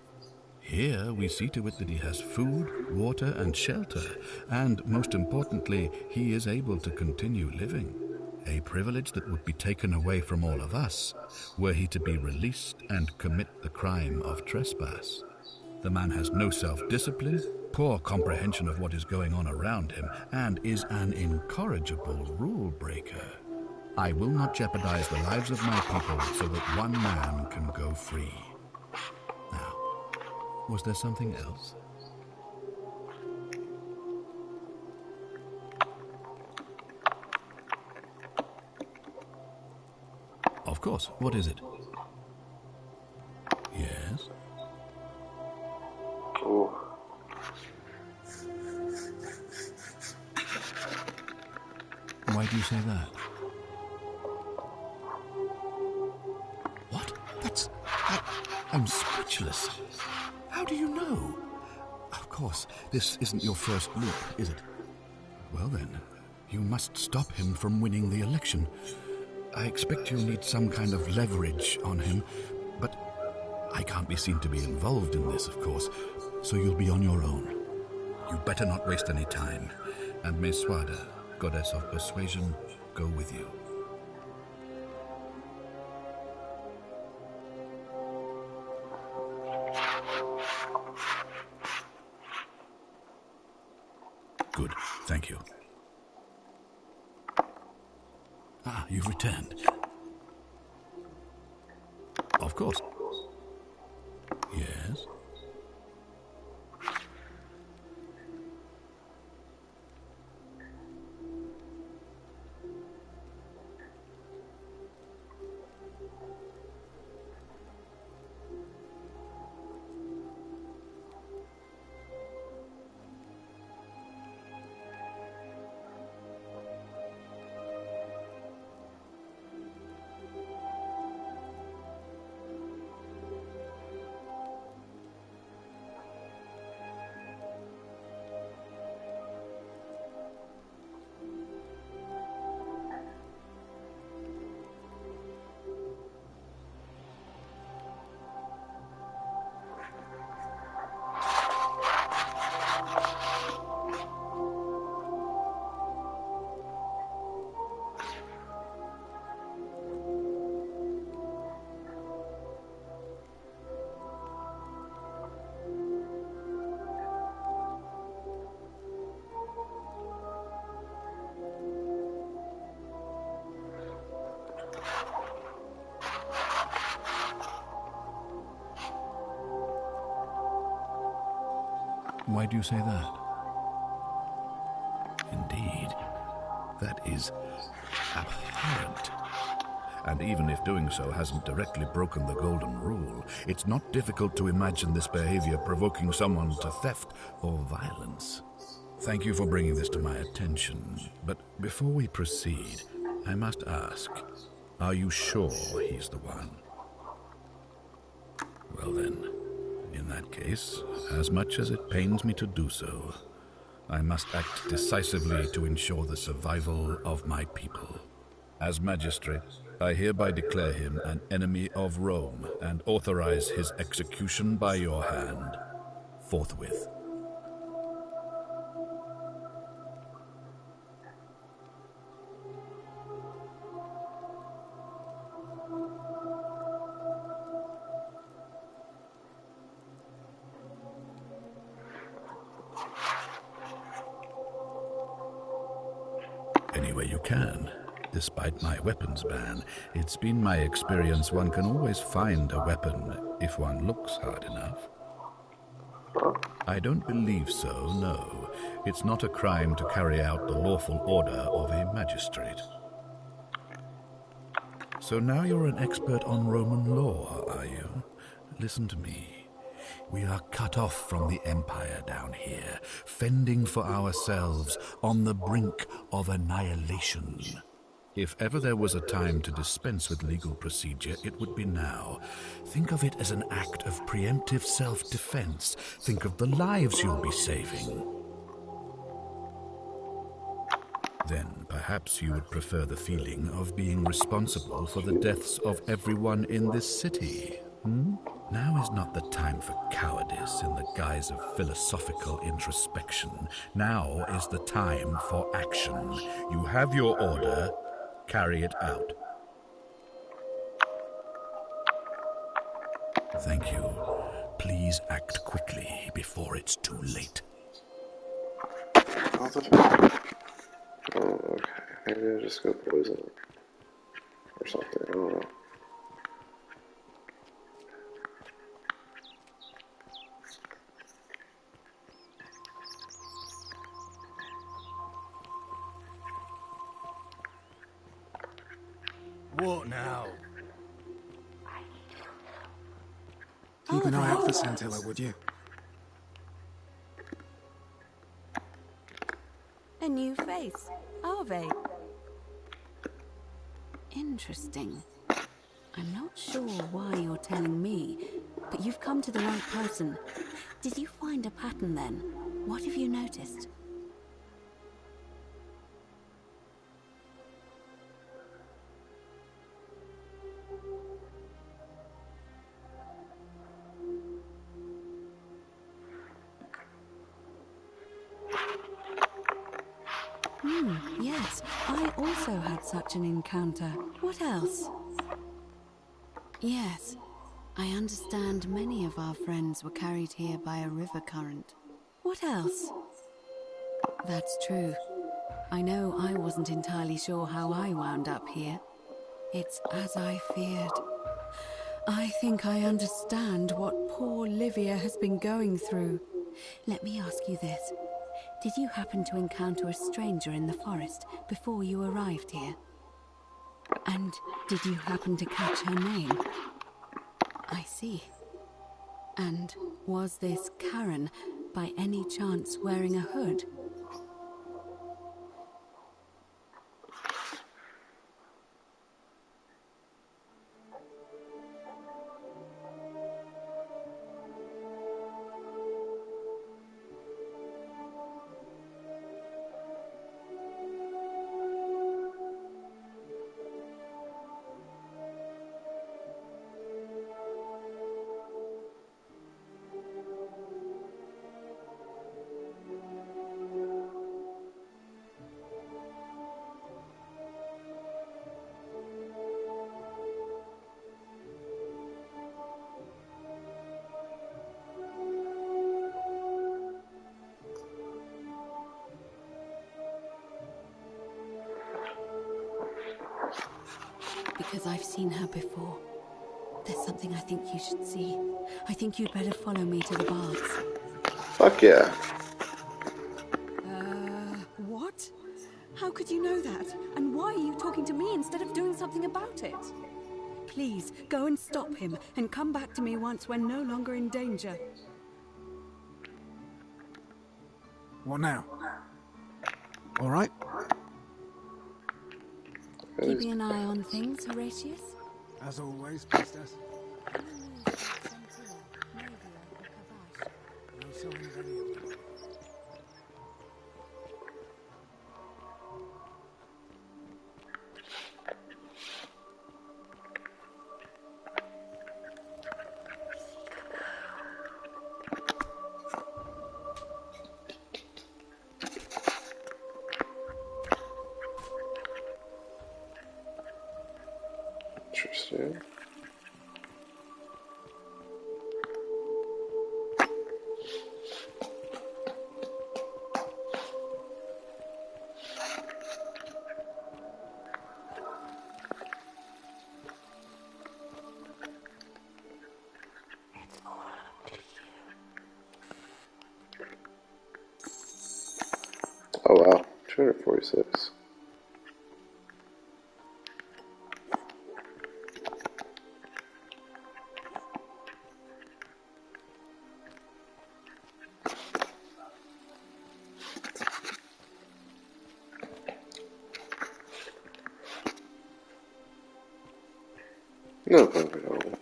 Here we see to it that he has food, water, and shelter, and most importantly, he is able to continue living. A privilege that would be taken away from all of us were he to be released and commit the crime of trespass. The man has no self-discipline, poor comprehension of what is going on around him, and is an incorrigible rule breaker. I will not jeopardize the lives of my people so that one man can go free. Now, was there something else? Of course. What is it? Yes? Oh. Why do you say that? What? I'm speechless. How do you know? Of course, this isn't your first loop, is it? Well then, you must stop him from winning the election. I expect you'll need some kind of leverage on him, but I can't be seen to be involved in this, of course, so you'll be on your own. You better not waste any time, and may Swada, goddess of persuasion, go with you. Good, thank you. Ah, you've returned. Of course. Yes? Why do you say that? Indeed, that is abhorrent. And even if doing so hasn't directly broken the golden rule, it's not difficult to imagine this behavior provoking someone to theft or violence. Thank you for bringing this to my attention, but before we proceed, I must ask, are you sure he's the one? Well then, in that case, as much as it pains me to do so, I must act decisively to ensure the survival of my people. As magistrate, I hereby declare him an enemy of Rome and authorize his execution by your hand, forthwith. Any way you can. Despite my weapons ban, it's been my experience one can always find a weapon if one looks hard enough. I don't believe so, no. It's not a crime to carry out the lawful order of a magistrate. So now you're an expert on Roman law, are you? Listen to me. We are cut off from the Empire down here, fending for ourselves on the brink of annihilation. If ever there was a time to dispense with legal procedure, it would be now. Think of it as an act of preemptive self-defense. Think of the lives you'll be saving. Then perhaps you would prefer the feeling of being responsible for the deaths of everyone in this city. Now is not the time for cowardice in the guise of philosophical introspection. Now is the time for action. You have your order. Carry it out. Thank you. Please act quickly before it's too late. Oh, okay. Maybe I'll just go poison it. Or something. I don't know. What now? Keep an eye out for Scintilla, would you? A new face, are they? Interesting. I'm not sure why you're telling me, but you've come to the right person. Did you find a pattern then? What have you noticed? Yes, I also had such an encounter. What else? Yes, I understand many of our friends were carried here by a river current. What else? That's true. I know I wasn't entirely sure how I wound up here. It's as I feared. I think I understand what poor Livia has been going through. Let me ask you this. Did you happen to encounter a stranger in the forest before you arrived here? And did you happen to catch her name? I see. And was this Karen, by any chance, wearing a hood? Because I've seen her before. There's something I think you should see. I think you'd better follow me to the baths. Fuck yeah. What? How could you know that? And why are you talking to me instead of doing something about it? Please, go and stop him, and come back to me once we're no longer in danger. What now? All right? Keeping an eye on things, Horatius? As always, priestess. No sign of any of them. Interesting. Oh wow, 246. No comfort home.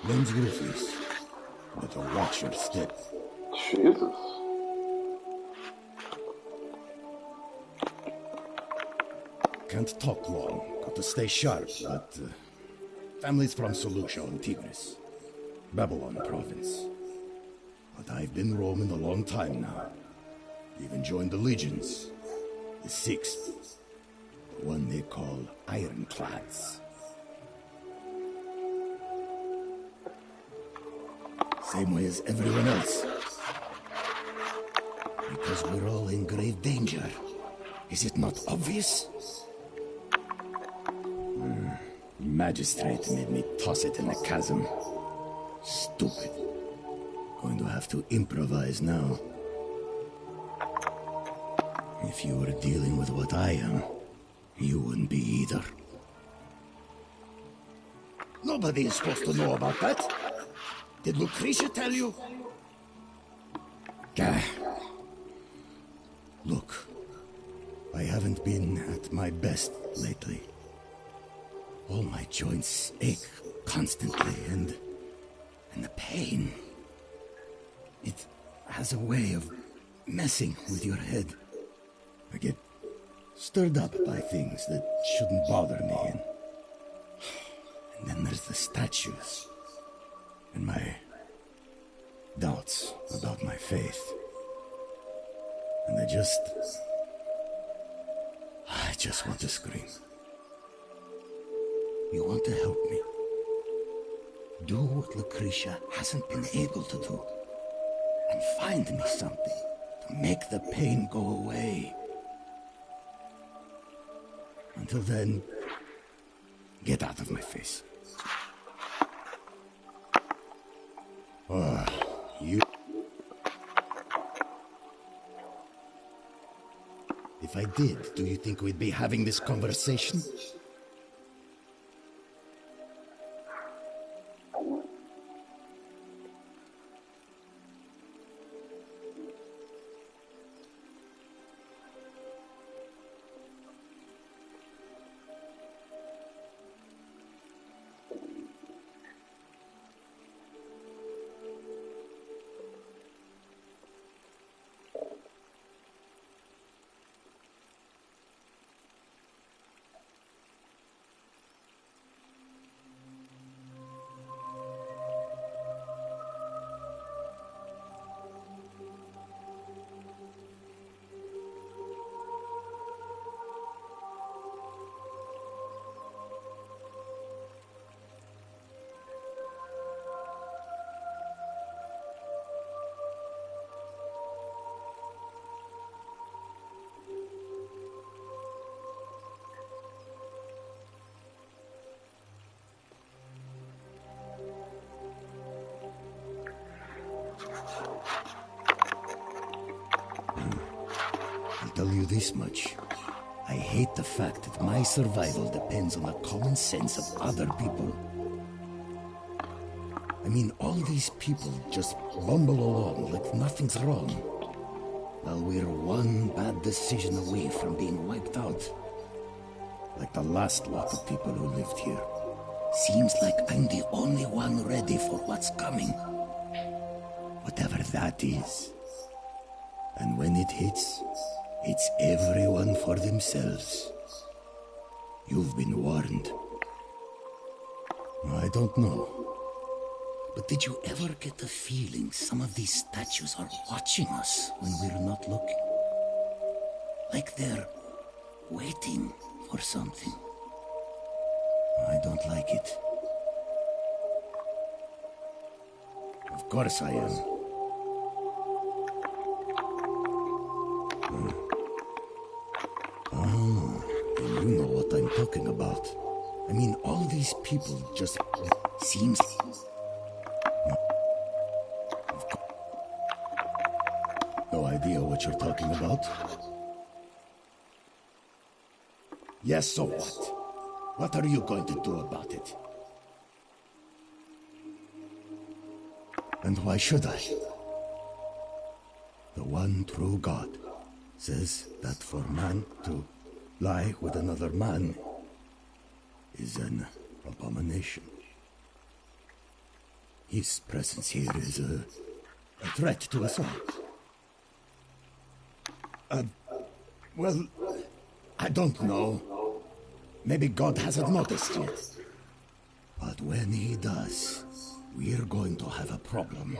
Name's Griffiths. Better watch your step. Jesus. Can't talk long. Got to stay sharp, but... family's from Seleucia on Tigris. Babylon province. But I've been roaming a long time now. Even joined the legions. The 6th. The one they call Ironclads. Same way as everyone else. Because we're all in grave danger. Is it not obvious? The magistrate made me toss it in the chasm. Stupid. Going to have to improvise now. If you were dealing with what I am, you wouldn't be either. Nobody is supposed to know about that. Did Lucretia tell you? Gah. Look, I haven't been at my best lately. All my joints ache constantly, and the pain. It has a way of messing with your head. I get stirred up by things that shouldn't bother me, and then there's the statues. And my doubts about my faith. And I just want to scream. You want to help me? Do what Lucretia hasn't been able to do. And find me something to make the pain go away. Until then, get out of my face. You... If I did, do you think we'd be having this conversation? I'll tell you this much. I hate the fact that my survival depends on the common sense of other people. I mean, all these people just bumble along like nothing's wrong, while we're one bad decision away from being wiped out. Like the last lot of people who lived here. Seems like I'm the only one ready for what's coming. Whatever that is. And when it hits, it's everyone for themselves. You've been warned. I don't know. But did you ever get the feeling some of these statues are watching us when we're not looking? Like they're waiting for something. I don't like it. Of course I am. And you know what I'm talking about. I mean, all these people just seems... No, no idea what you're talking about. Yes, so what? What are you going to do about it? And why should I? The one true God says that for man to lie with another man is an abomination. His presence here is a threat to us all. Well, I don't know. Maybe God hasn't noticed yet. But when he does, we're going to have a problem.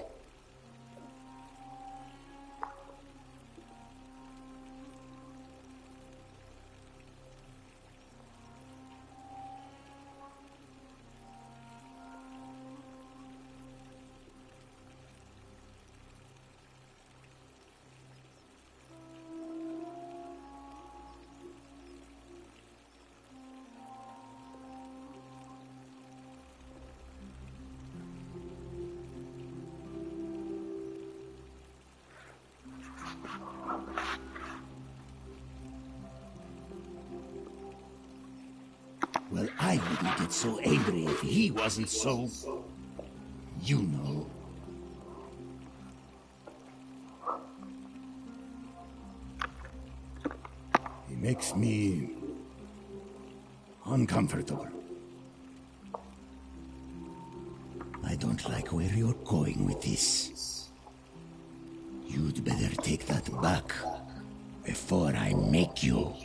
Well, I wouldn't get so angry if he wasn't so... you know. He makes me... uncomfortable. I don't like where you're going with this. You'd better take that back before I make you.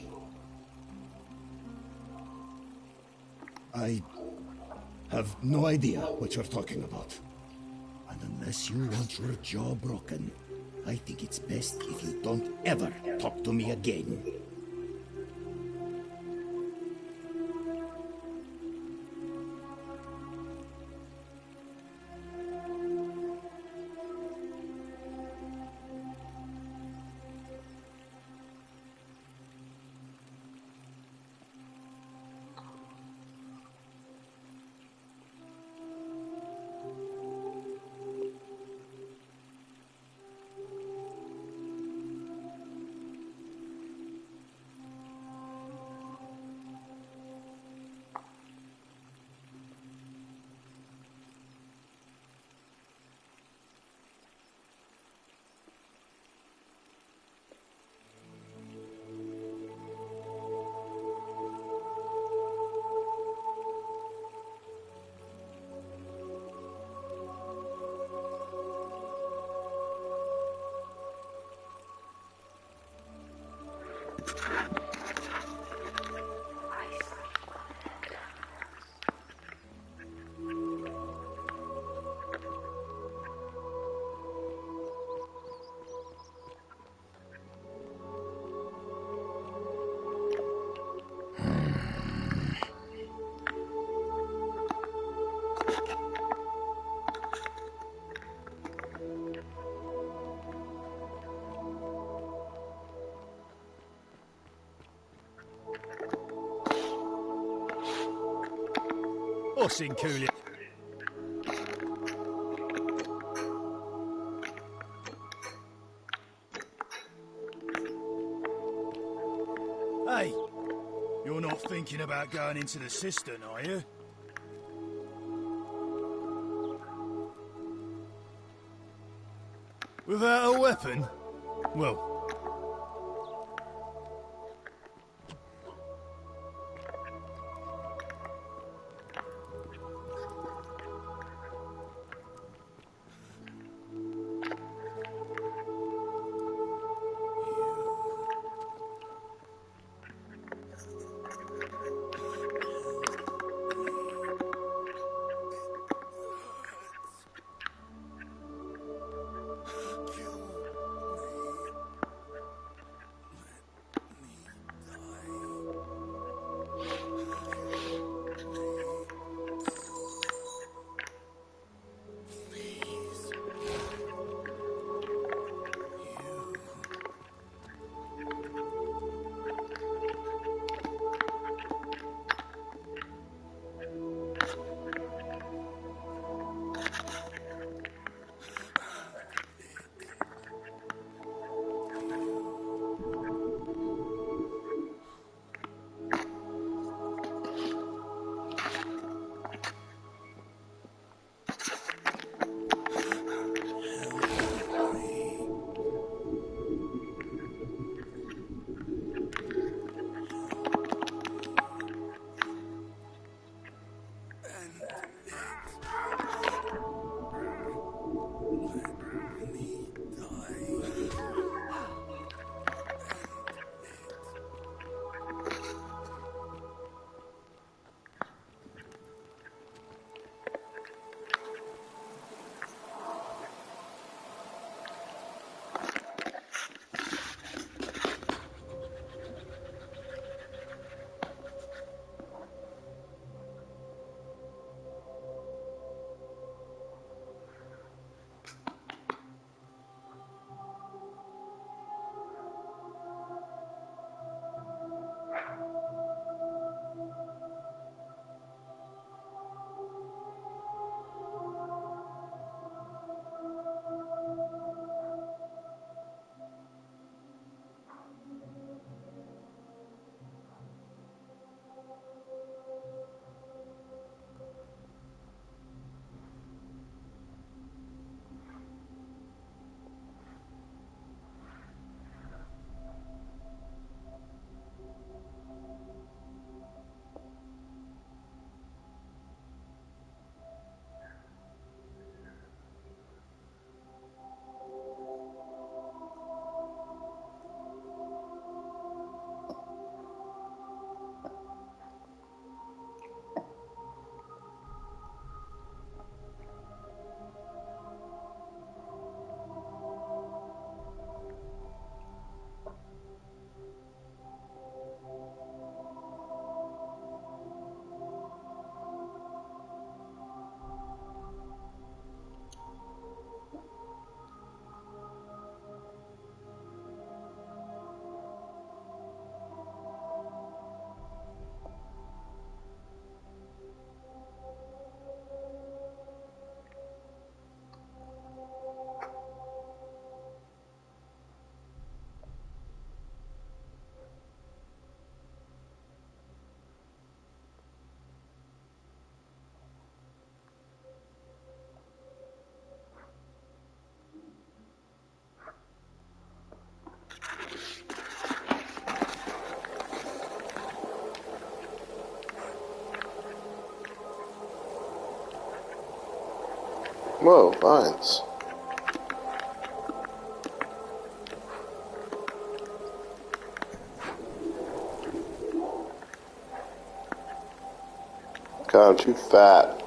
I have no idea what you're talking about. And unless you want your jaw broken, I think it's best if you don't ever talk to me again. What's in Cooley? Hey, you're not thinking about going into the cistern, are you? Without a weapon? Well... Whoa, vines. God, I'm too fat.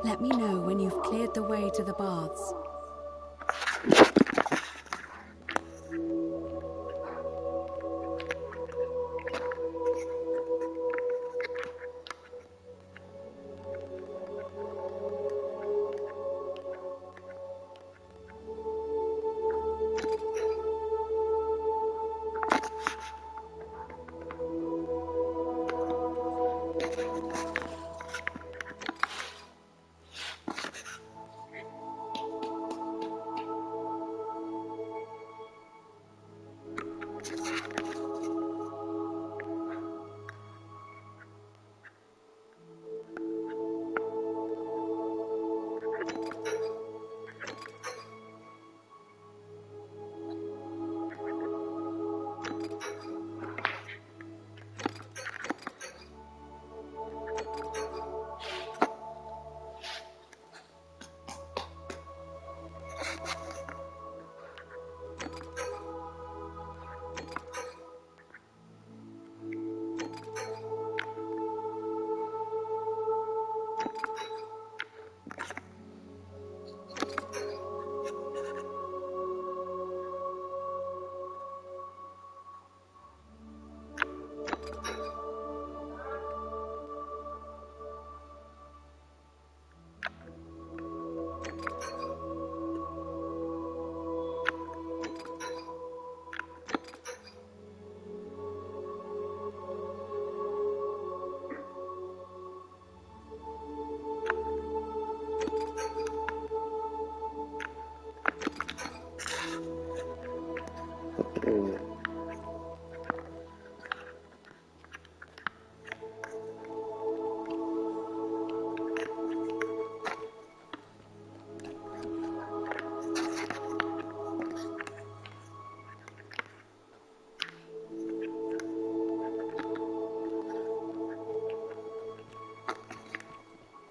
Let me know when you've cleared the way to the baths.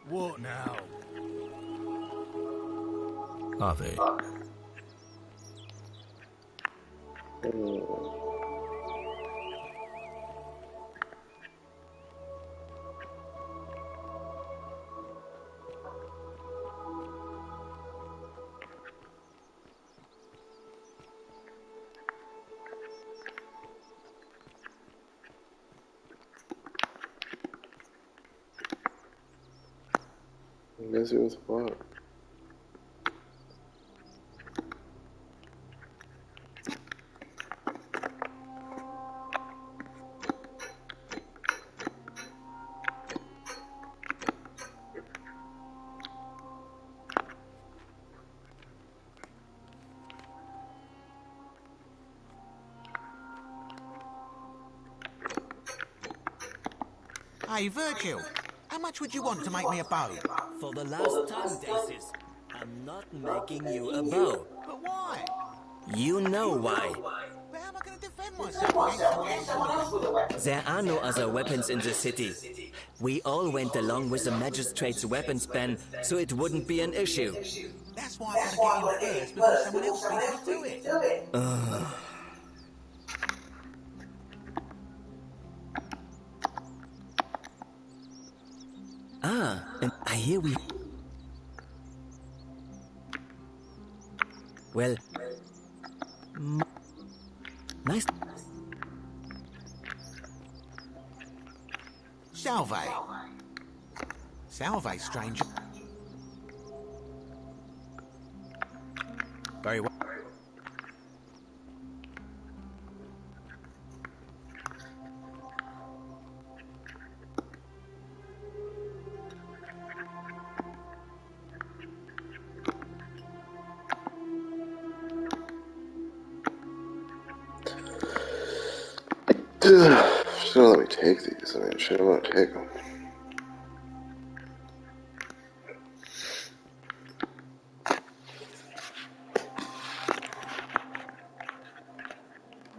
What now? Are they? Busy with what? Hey, Virgil, how much would you want to make me a bow? For the last time, Dacius, I'm not making you a bow. But why? You know why. But how am I going to defend myself against someone else with a weapon? There are no other weapons in the city. We all went along with the magistrate's weapons ban, so it wouldn't be an issue. That's why I've got to get in first before someone else beats me to it. And I hear we... Well... Nice... Salve. Salve, stranger. Very well. Just gonna let me take these. I mean, shit, I'm gonna take them.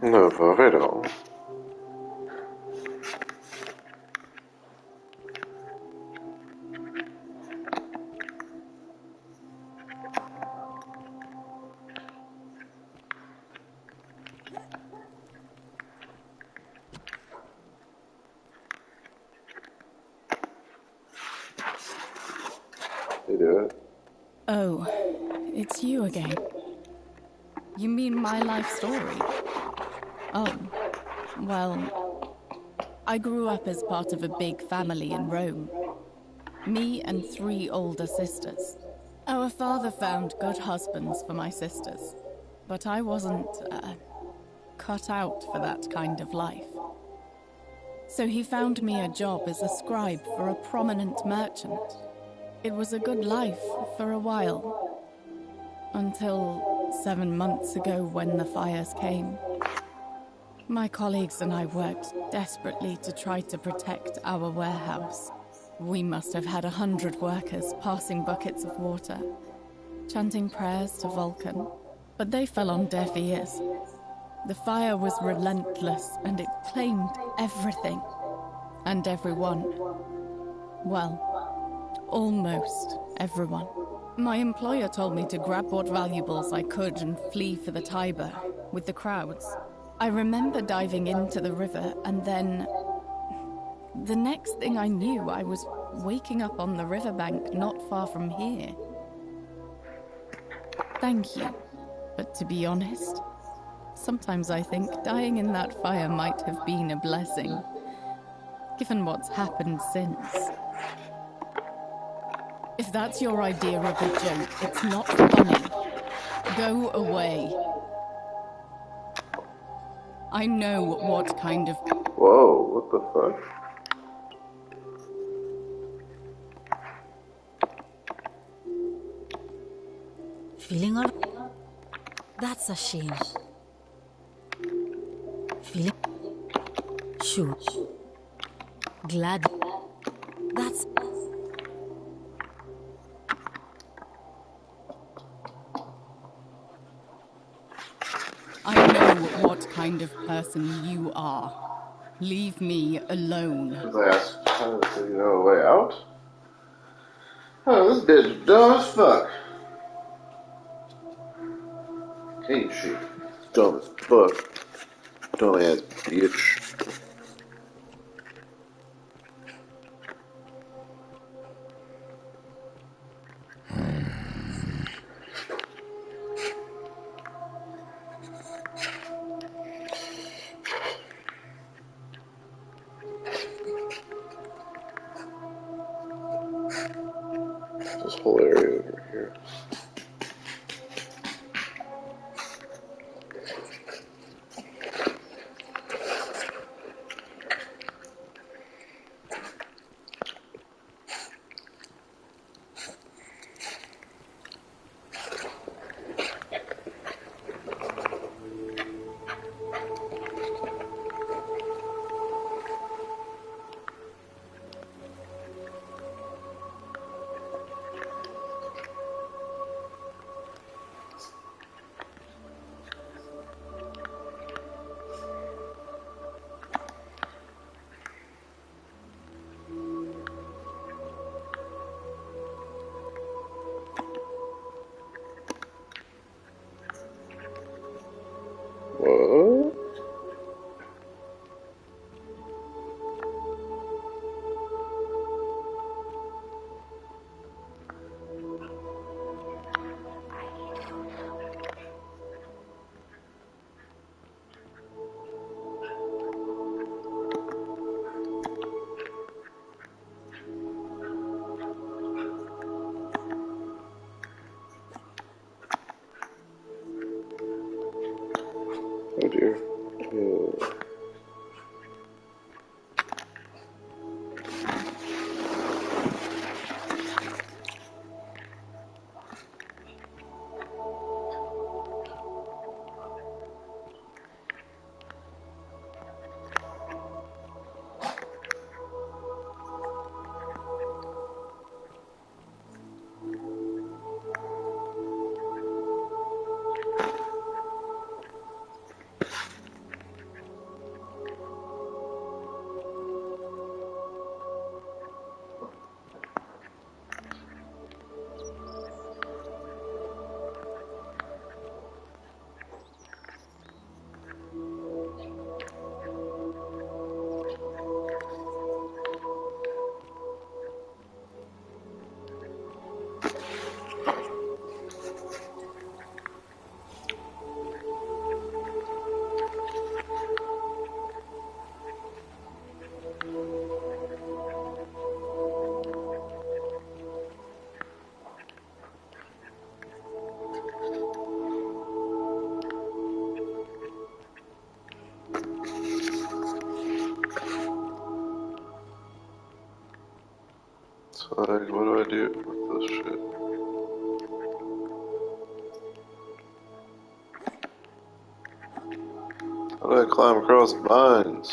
No, I don't. You do it. Oh, it's you again. You mean my life story? Oh, well, I grew up as part of a big family in Rome. Me and 3 older sisters. Our father found good husbands for my sisters, but I wasn't, cut out for that kind of life. So he found me a job as a scribe for a prominent merchant. It was a good life for a while, until 7 months ago when the fires came. My colleagues and I worked desperately to try to protect our warehouse. We must have had 100 workers passing buckets of water, chanting prayers to Vulcan, but they fell on deaf ears. The fire was relentless and it claimed everything and everyone. Well, almost everyone. My employer told me to grab what valuables I could and flee for the Tiber with the crowds. I remember diving into the river and then... the next thing I knew, I was waking up on the riverbank not far from here. Thank you. But to be honest, sometimes I think dying in that fire might have been a blessing, given what's happened since. If that's your idea of a joke, it's not funny. Go away. I know what kind of... Whoa, what the fuck? Feeling all... That's a shame. Feeling... Sure. Glad... That's... I know what kind of person you are. Leave me alone. Last time, so you know a way out? Oh, this bitch dumb as fuck. Ain't she? Dumb as fuck. Dumb ass bitch. This whole area over here. Oh dear. So, like, what do I do with this shit? How do I climb across vines?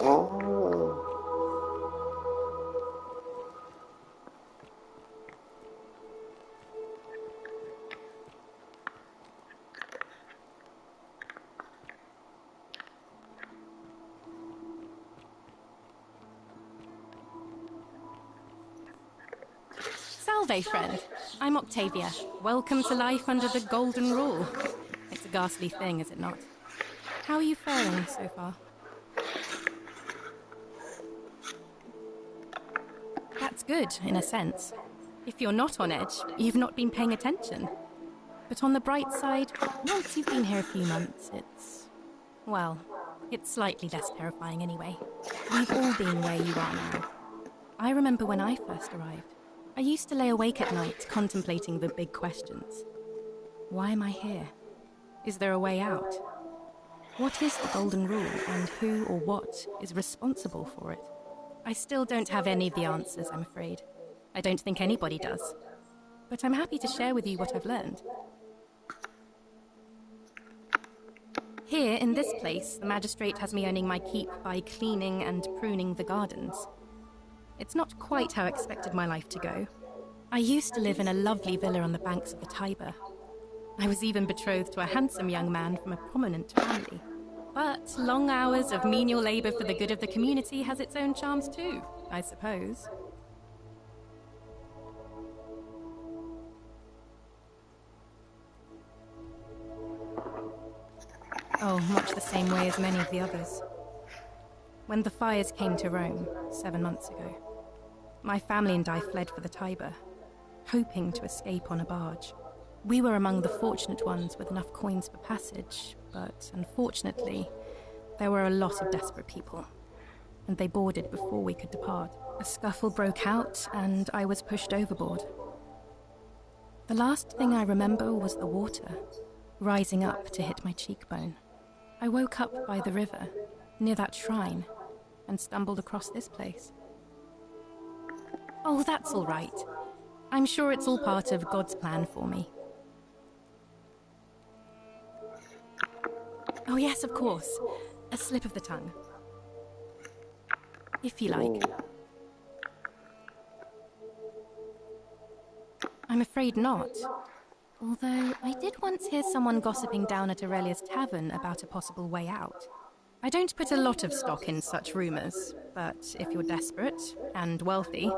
Oh. Salve, friend. I'm Octavia. Welcome to life under the Golden Rule. It's a ghastly thing, is it not? How are you faring so far? That's good, in a sense. If you're not on edge, you've not been paying attention. But on the bright side, once you've been here a few months, it's slightly less terrifying anyway. We've all been where you are now. I remember when I first arrived. I used to lay awake at night contemplating the big questions. Why am I here? Is there a way out? What is the Golden Rule, and who or what is responsible for it? I still don't have any of the answers, I'm afraid. I don't think anybody does. But I'm happy to share with you what I've learned. Here, in this place, the magistrate has me earning my keep by cleaning and pruning the gardens. It's not quite how I expected my life to go. I used to live in a lovely villa on the banks of the Tiber. I was even betrothed to a handsome young man from a prominent family. But long hours of menial labor for the good of the community has its own charms too, I suppose. Oh, much the same way as many of the others. When the fires came to Rome 7 months ago, my family and I fled for the Tiber, hoping to escape on a barge. We were among the fortunate ones with enough coins for passage, but unfortunately, there were a lot of desperate people, and they boarded before we could depart. A scuffle broke out, and I was pushed overboard. The last thing I remember was the water, rising up to hit my cheekbone. I woke up by the river, near that shrine, and stumbled across this place. Oh, that's all right. I'm sure it's all part of God's plan for me. Oh yes, of course. A slip of the tongue. If you like. I'm afraid not. Although, I did once hear someone gossiping down at Aurelia's tavern about a possible way out. I don't put a lot of stock in such rumors, but if you're desperate and wealthy,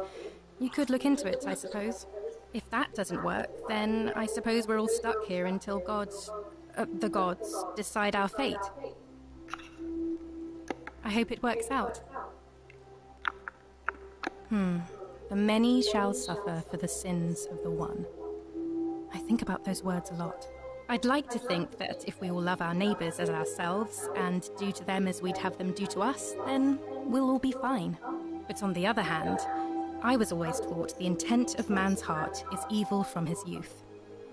you could look into it, I suppose. If that doesn't work, then I suppose we're all stuck here until the gods decide our fate. I hope it works out. The many shall suffer for the sins of the one. I think about those words a lot. I'd like to think that if we all love our neighbours as ourselves and do to them as we'd have them do to us, then we'll all be fine. But on the other hand, I was always taught the intent of man's heart is evil from his youth,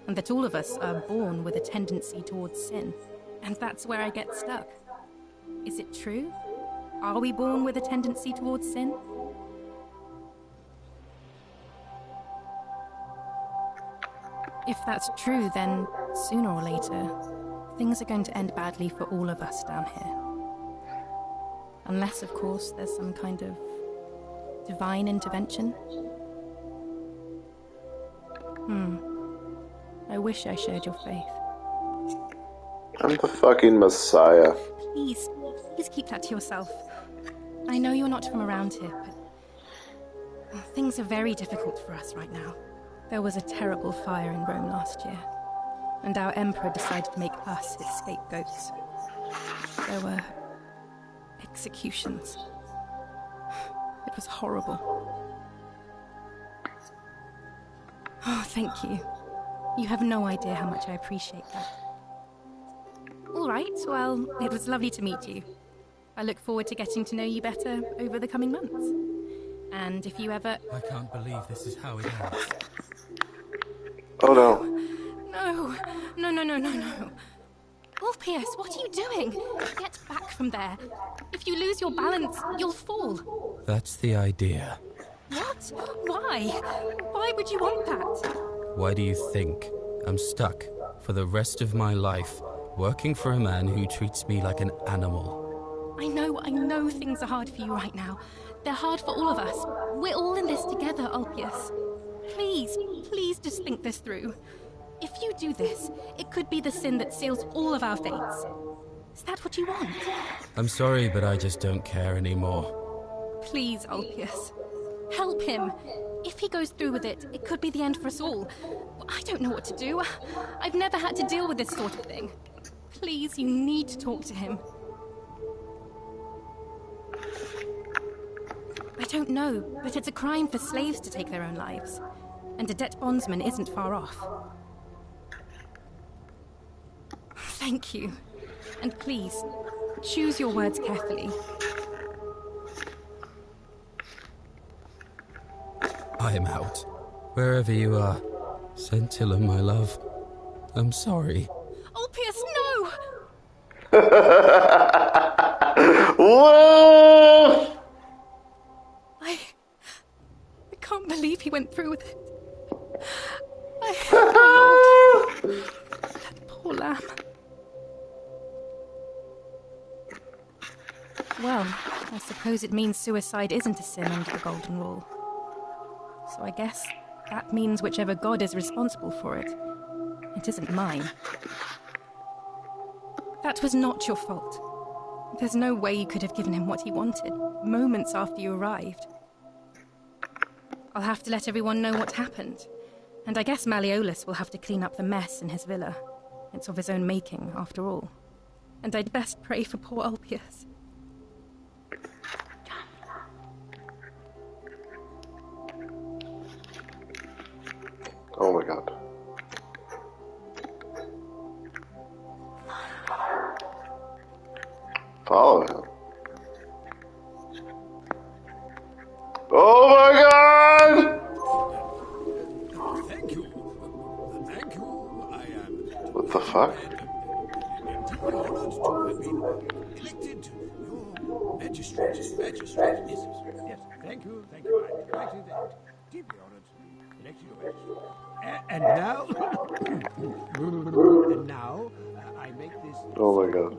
and that all of us are born with a tendency towards sin. And that's where I get stuck. Is it true? Are we born with a tendency towards sin? If that's true, then sooner or later, things are going to end badly for all of us down here. Unless, of course, there's some kind of divine intervention. I wish I shared your faith. I'm the fucking Messiah. Please keep that to yourself. I know you're not from around here, but things are very difficult for us right now. There was a terrible fire in Rome last year, and our emperor decided to make us his scapegoats. There were executions. It was horrible. Oh, thank you. You have no idea how much I appreciate that. All right, well, it was lovely to meet you. I look forward to getting to know you better over the coming months. And if you ever... I can't believe this is how it ends. Oh no. No. Ulpius, what are you doing? Get back from there. If you lose your balance, you'll fall. That's the idea. What? Why? Why would you want that? Why do you think I'm stuck for the rest of my life working for a man who treats me like an animal? I know things are hard for you right now. They're hard for all of us. We're all in this together, Ulpius. Please just think this through. If you do this, it could be the sin that seals all of our fates. Is that what you want? I'm sorry, but I just don't care anymore. Please, Ulpius. Help him. If he goes through with it, it could be the end for us all. I don't know what to do. I've never had to deal with this sort of thing. Please, you need to talk to him. I don't know, but it's a crime for slaves to take their own lives. And a debt bondsman isn't far off. Thank you. And please, choose your words carefully. I'm out. Wherever you are. Scintilla, my love. I'm sorry. Ulpius, no! Whoa! I can't believe he went through with it. That poor lamb. Well, I suppose it means suicide isn't a sin under the Golden Rule. So I guess that means whichever god is responsible for it, it isn't mine. That was not your fault. There's no way you could have given him what he wanted, moments after you arrived. I'll have to let everyone know what happened. And I guess Malleolus will have to clean up the mess in his villa. It's of his own making, after all. And I'd best pray for poor Ulpius. Oh my god. Follow him. Oh my god! Thank you. Thank you. I am... What the fuck? Deeply honored to have been elected your magistrate. Magistrate, yes. Thank you. I'm delighted and deeply honored to be elected your magistrate. And now... and now, I make this... Oh my god.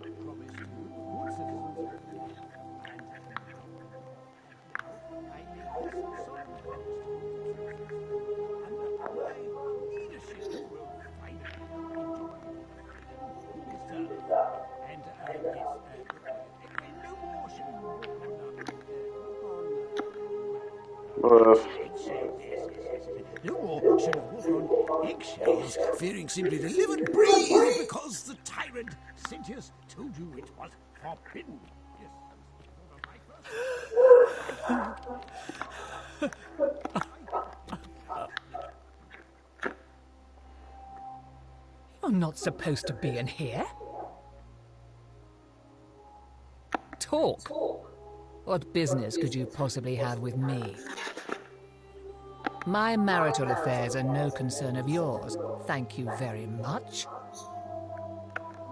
No more should walk on eggshells, fearing simply to live and breathe because the tyrant Sentius told you it was forbidden. I'm not supposed to be in here. Talk. What business could you possibly have with me? My marital affairs are no concern of yours. Thank you very much.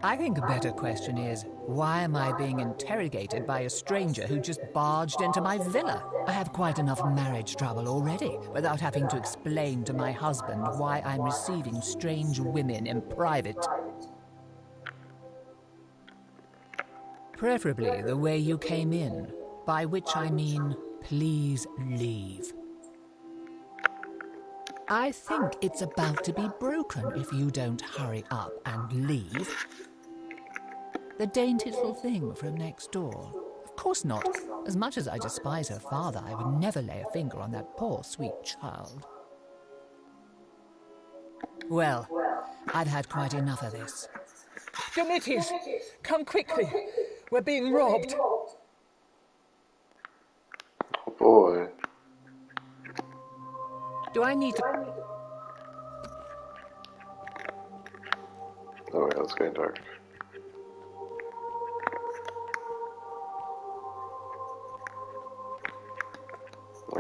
I think a better question is, why am I being interrogated by a stranger who just barged into my villa? I have quite enough marriage trouble already, without having to explain to my husband why I'm receiving strange women in private. Preferably the way you came in, by which I mean, please leave. I think it's about to be broken if you don't hurry up and leave. The dainty little thing from next door. Of course not. As much as I despise her father, I would never lay a finger on that poor, sweet child. Well, I've had quite enough of this. Demetrius, come quickly. We're being robbed. Oh boy. Do I need to... Oh yeah, it's getting dark.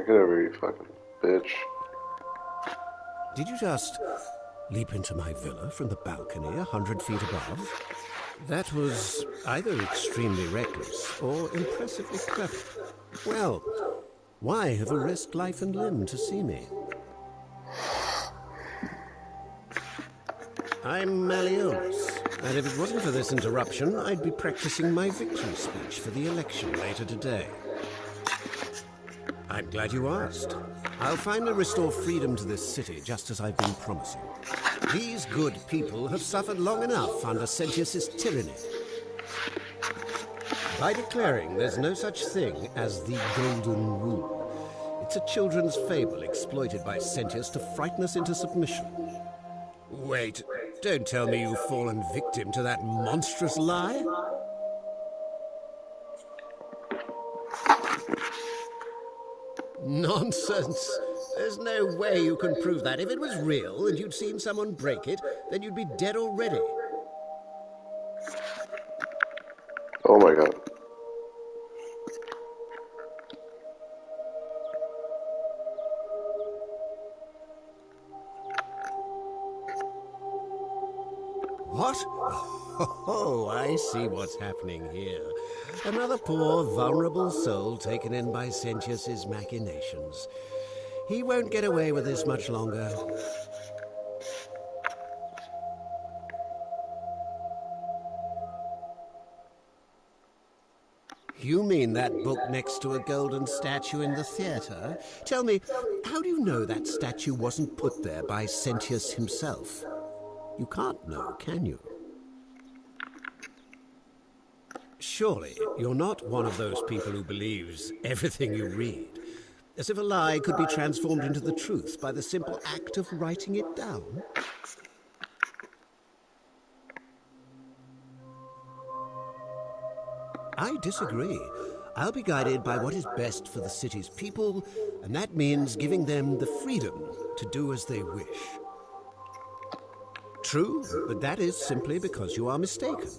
Get over here, you fucking bitch. Did you just leap into my villa from the balcony 100 feet above? That was either extremely reckless or impressively clever. Well, why have you risked life and limb to see me? I'm Malleolus, and if it wasn't for this interruption, I'd be practicing my victory speech for the election later today. I'm glad you asked. I'll finally restore freedom to this city, just as I've been promising. These good people have suffered long enough under Sentius's tyranny. By declaring there's no such thing as the Golden Rule, it's a children's fable exploited by Sentius to frighten us into submission. Wait, don't tell me you've fallen victim to that monstrous lie? Nonsense! There's no way you can prove that. If it was real and you'd seen someone break it, then you'd be dead already. Oh my god. What? Oh, I see what's happening here. Another poor, vulnerable soul taken in by Sentius's machinations. He won't get away with this much longer. You mean that book next to a golden statue in the theater? Tell me, how do you know that statue wasn't put there by Sentius himself? You can't know, can you? Surely, you're not one of those people who believes everything you read, as if a lie could be transformed into the truth by the simple act of writing it down? I disagree. I'll be guided by what is best for the city's people, and that means giving them the freedom to do as they wish. True, but that is simply because you are mistaken.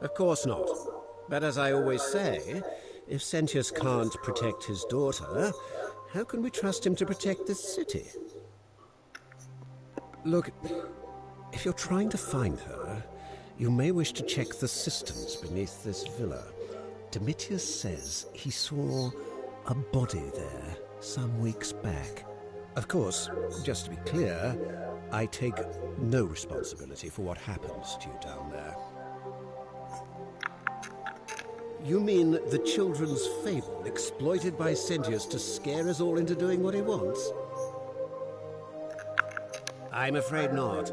Of course not. But as I always say, if Sentius can't protect his daughter, how can we trust him to protect this city? Look, if you're trying to find her, you may wish to check the cisterns beneath this villa. Demetrius says he saw a body there some weeks back. Of course, just to be clear, I take no responsibility for what happens to you down there. You mean the children's fable exploited by Sentius to scare us all into doing what he wants? I'm afraid not.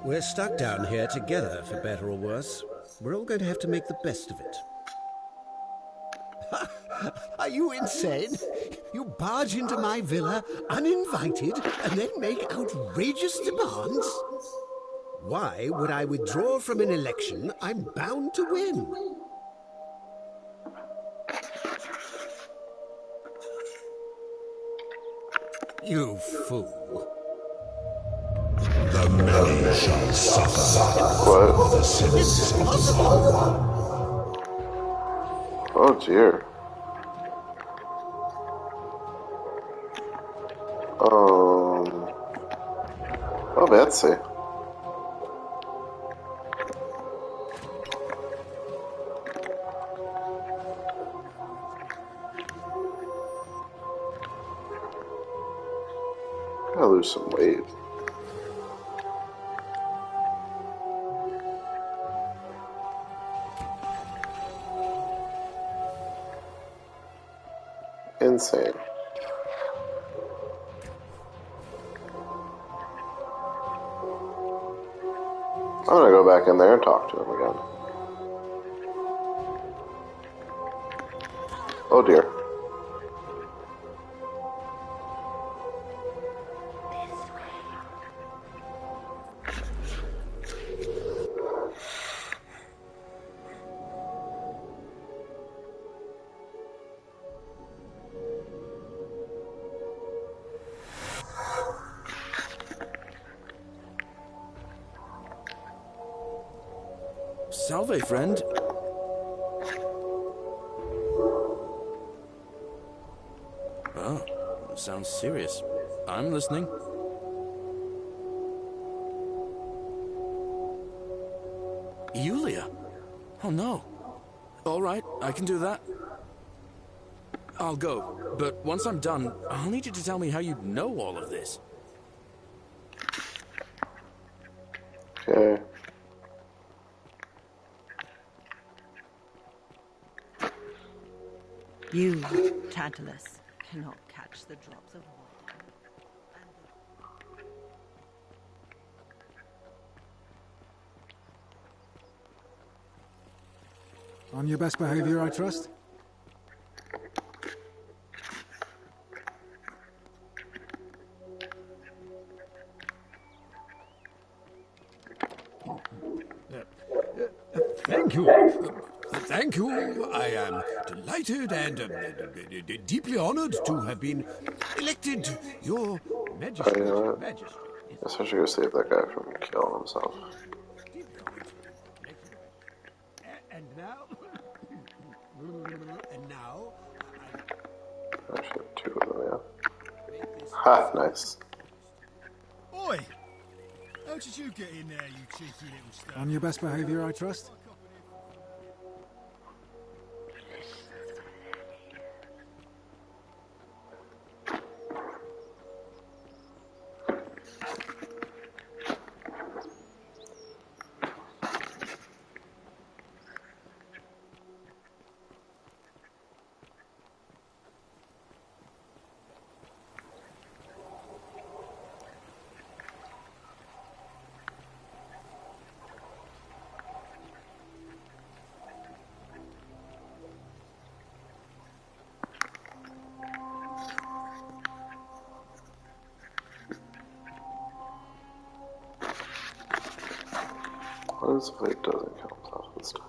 We're stuck down here together, for better or worse. We're all going to have to make the best of it. Are you insane? You barge into my villa, uninvited, and then make outrageous demands? Why would I withdraw from an election I'm bound to win? You fool. The many shall suffer What? for the sins of the one. Oh dear. Oh, Betsy. Gotta lose some weight. Insane. I'm gonna go back in there and talk to him again. Oh dear. Salve, friend. Oh, sounds serious. I'm listening. Yulia? Oh no. All right, I can do that. I'll go, but once I'm done, I'll need you to tell me how you know all of this. Okay. You, Tantalus, cannot catch the drops of water. On your best behavior, I trust? Thank you. Thank you. I am delighted and deeply honored to have been elected your Oh, you know what? Guess I should go save that guy from killing himself. And now, I should have two of them, yeah. Ha, nice. Oi! How did you get in there, you cheeky little stuff? On your best behavior, I trust? What is if it doesn't kill himself this time?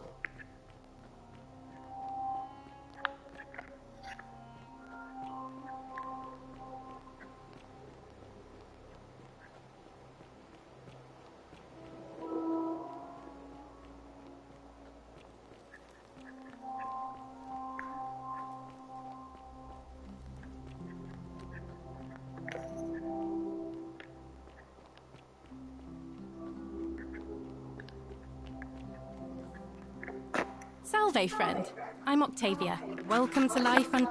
Salve, friend. I'm Octavia. Welcome to life and...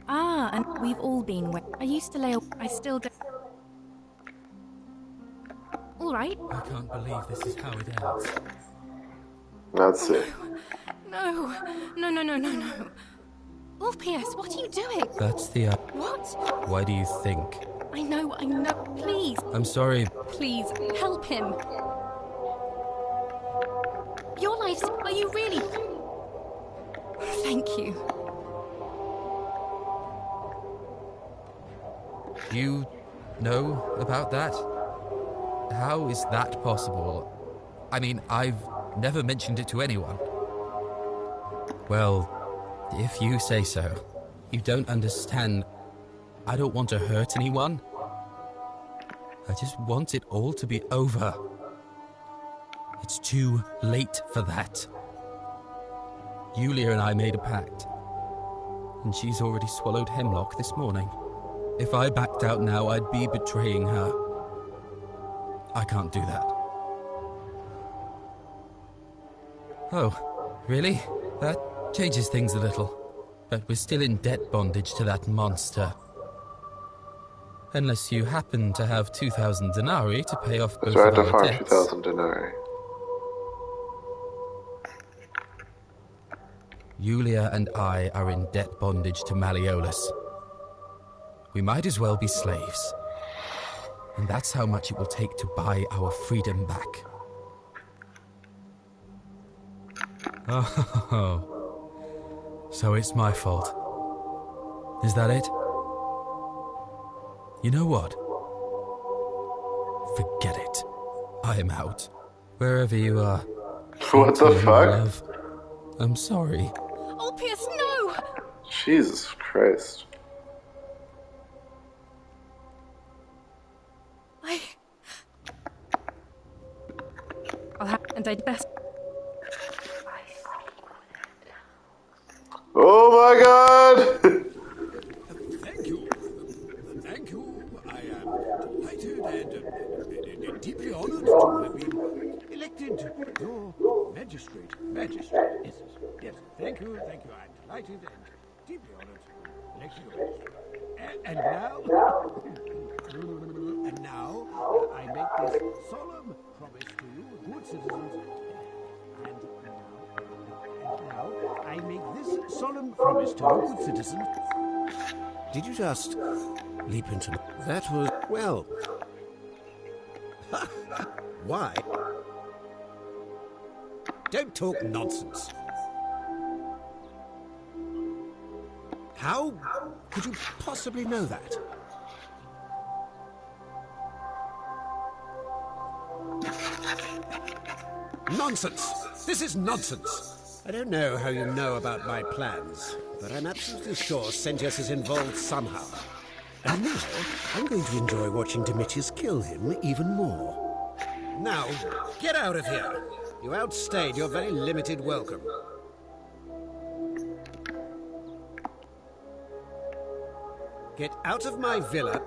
Ah, and we've all been... I used to lay... I still do... All right. I can't believe this is how it ends. Let's see. No. No. Orpheus, what are you doing? That's the... What? Why do you think? I know. Please. I'm sorry. Please, help him. Your life... Are you really... Thank you. You know about that? How is that possible? I mean, I've never mentioned it to anyone. Well, if you say so. You don't understand. I don't want to hurt anyone. I just want it all to be over. It's too late for that. Yulia and I made a pact, and she's already swallowed hemlock this morning. If I backed out now, I'd be betraying her. I can't do that. Oh, really? That changes things a little. But we're still in debt bondage to that monster. Unless you happen to have 2,000 denarii to pay off both That's right, of to our farm debts. 2,000 denarii. Yulia and I are in debt bondage to Malleolus. We might as well be slaves. And that's how much it will take to buy our freedom back. Oh, so it's my fault. Is that it? You know what? Forget it. I am out. Wherever you are. What the fuck? Love. I'm sorry. Ulpius, no! Jesus Christ. And I'd best. Oh my god! Thank you. Thank you. I am delighted and deeply honored to have been elected your magistrate. Yes, yes. Thank you. I'm delighted and deeply honored to elect you your magistrate. And now, I make this solemn promise to you, good citizens. And now, I make this solemn promise to you, good citizens. Did you just leap into... That was... well... Why? Don't talk nonsense. How could you possibly know that? Nonsense! This is nonsense! I don't know how you know about my plans, but I'm absolutely sure Sentius is involved somehow. And now, I'm going to enjoy watching Domitius kill him even more. Now, get out of here! You outstayed your very limited welcome. Get out of my villa.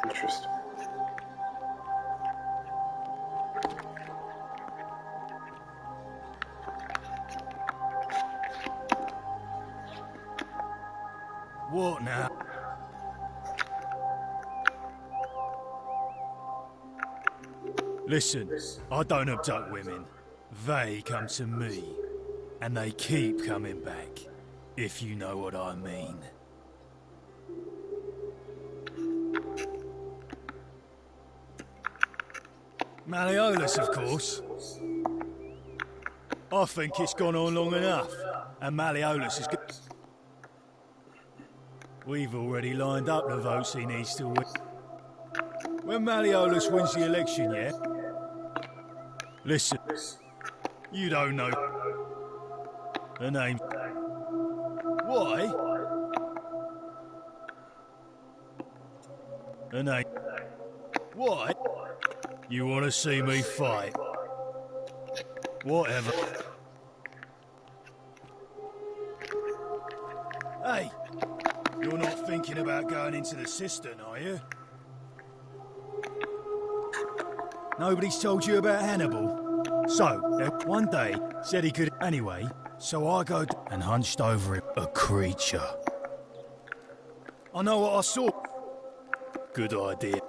Interesting. What now? Listen, I don't abduct women. They come to me. And they keep coming back. If you know what I mean. Malleolus, of course. I think it's gone on long enough. And Malleolus is... We've already lined up the votes he needs to win. When Malleolus wins the election, yeah? Listen, you don't know her name. Why? Her name. Why? You want to see me fight? Whatever. Hey, you're not thinking about going into the cistern, are you? Nobody's told you about Hannibal? So, one day, said he could anyway, so I go and hunched over him, a creature. I know what I saw. Good idea.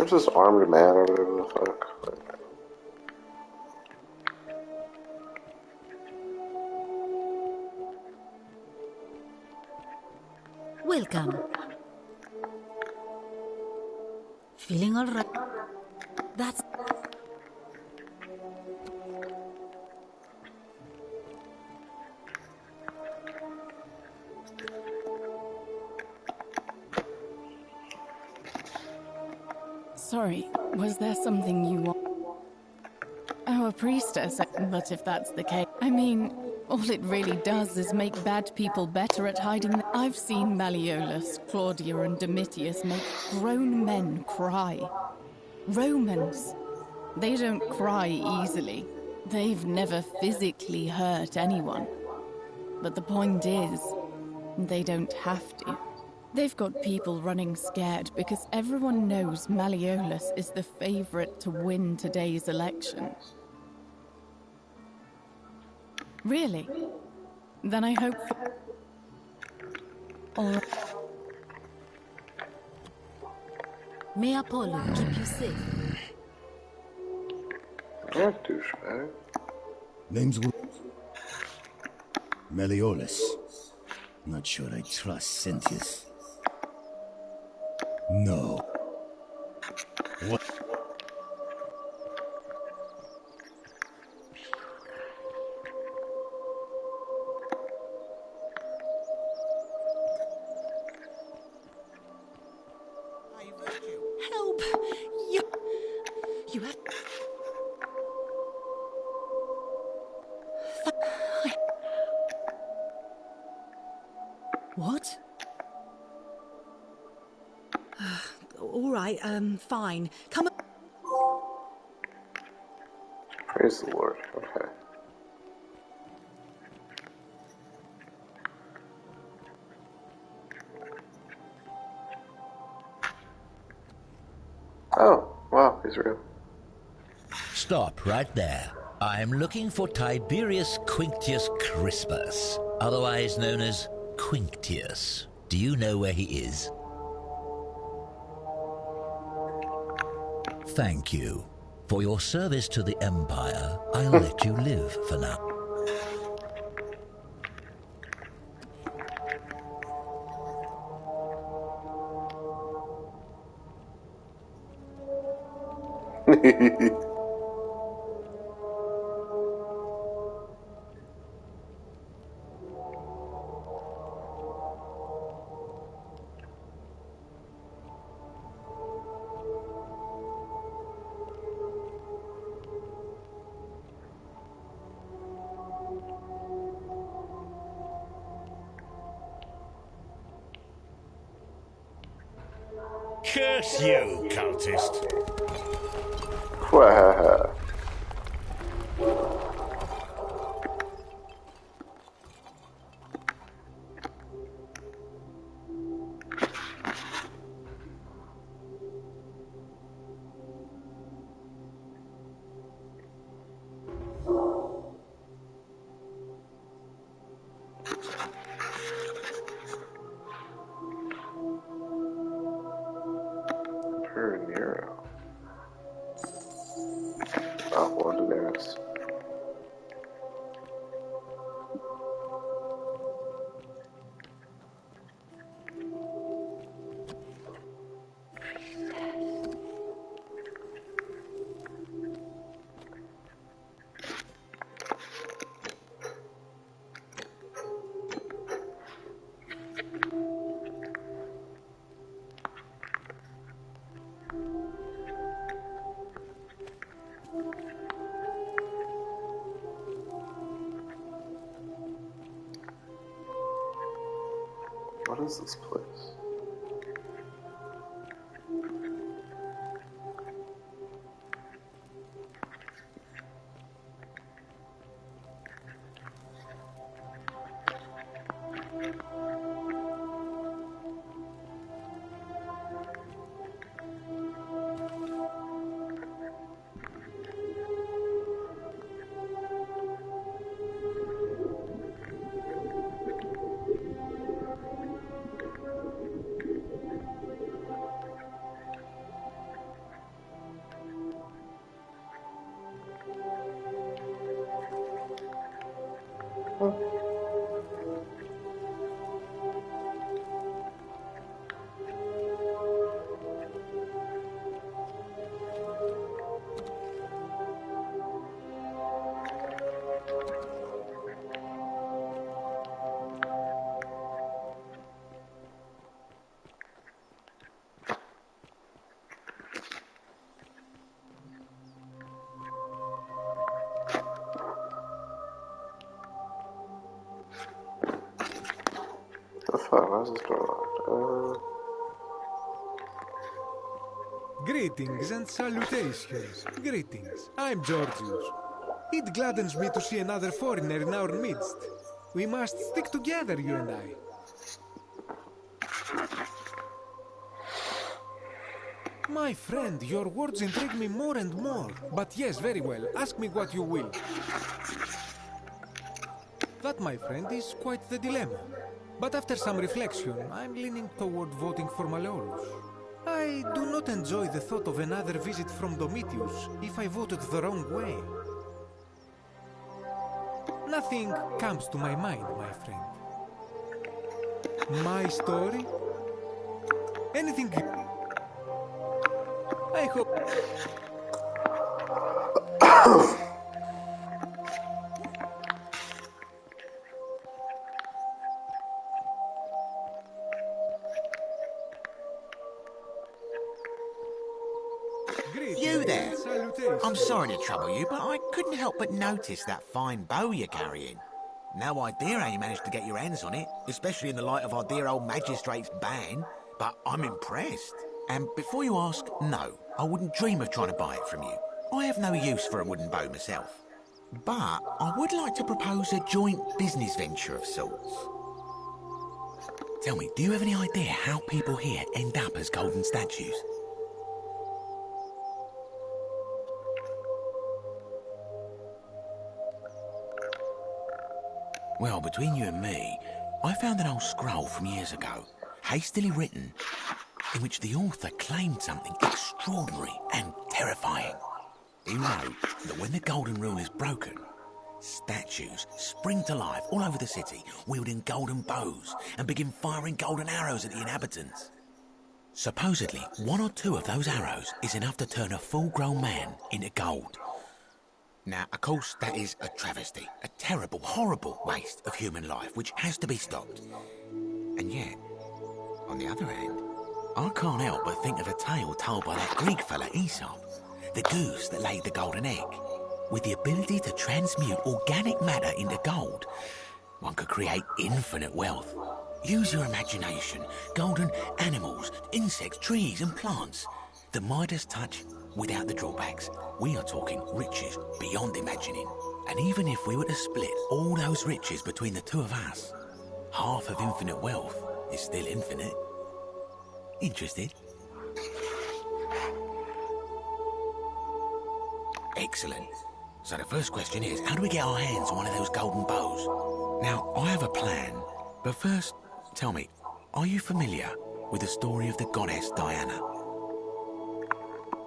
There's this armed man or whatever the fuck. Welcome. Feeling all right? That's... Sorry, was there something you want? Our priestess, but if that's the case, I mean, all it really does is make bad people better at hiding. I've seen Malleolus, Claudia, and Domitius make grown men cry. Romans, they don't cry easily. They've never physically hurt anyone. But the point is, they don't have to. They've got people running scared because everyone knows Malleolus is the favorite to win today's election. Really? Then I hope for... All right. May Apollo keep you safe. That douchebag. Name's Malleolus. Not sure I trust Sentius. No. What? Help! You have... What? All right, fine. Come on. Praise the Lord. Okay. Oh, wow, he's real. Stop right there. I'm looking for Tiberius Quinctius Crispus, otherwise known as Quinctius. Do you know where he is? Thank you. For your service to the Empire, I'll let you live for now. Curse you, cultist. Wow. Nero. Oh, one Daenerys. What is this place? The fuck? Why is this door locked? Greetings and salutations. Greetings. I'm Georgius. It gladdens me to see another foreigner in our midst. We must stick together, you and I. My friend, your words intrigue me more and more. But yes, very well. Ask me what you will. That, my friend, is quite the dilemma. But after some reflection, I'm leaning toward voting for Malleolus. I do not enjoy the thought of another visit from Domitius if I voted the wrong way. Nothing comes to my mind, my friend. My story? Anything... I hope... You there? I'm sorry to trouble you, but I couldn't help but notice that fine bow you're carrying. No idea how you managed to get your hands on it, especially in the light of our dear old magistrate's ban, but I'm impressed. And before you ask, no, I wouldn't dream of trying to buy it from you. I have no use for a wooden bow myself. But I would like to propose a joint business venture of sorts. Tell me, do you have any idea how people here end up as golden statues? Well, between you and me, I found an old scroll from years ago, hastily written, in which the author claimed something extraordinary and terrifying. He wrote that when the golden rule is broken, statues spring to life all over the city, wielding golden bows and begin firing golden arrows at the inhabitants. Supposedly, one or two of those arrows is enough to turn a full-grown man into gold. Now, of course, that is a travesty, a terrible, horrible waste of human life, which has to be stopped. And yet, on the other hand, I can't help but think of a tale told by that Greek fella Aesop, the goose that laid the golden egg. With the ability to transmute organic matter into gold, one could create infinite wealth. Use your imagination, golden animals, insects, trees and plants. The Midas touch without the drawbacks. We are talking riches beyond imagining. And even if we were to split all those riches between the two of us, half of infinite wealth is still infinite. Interested? Excellent. So the first question is, how do we get our hands on one of those golden bows? Now, I have a plan, but first, tell me, are you familiar with the story of the goddess Diana?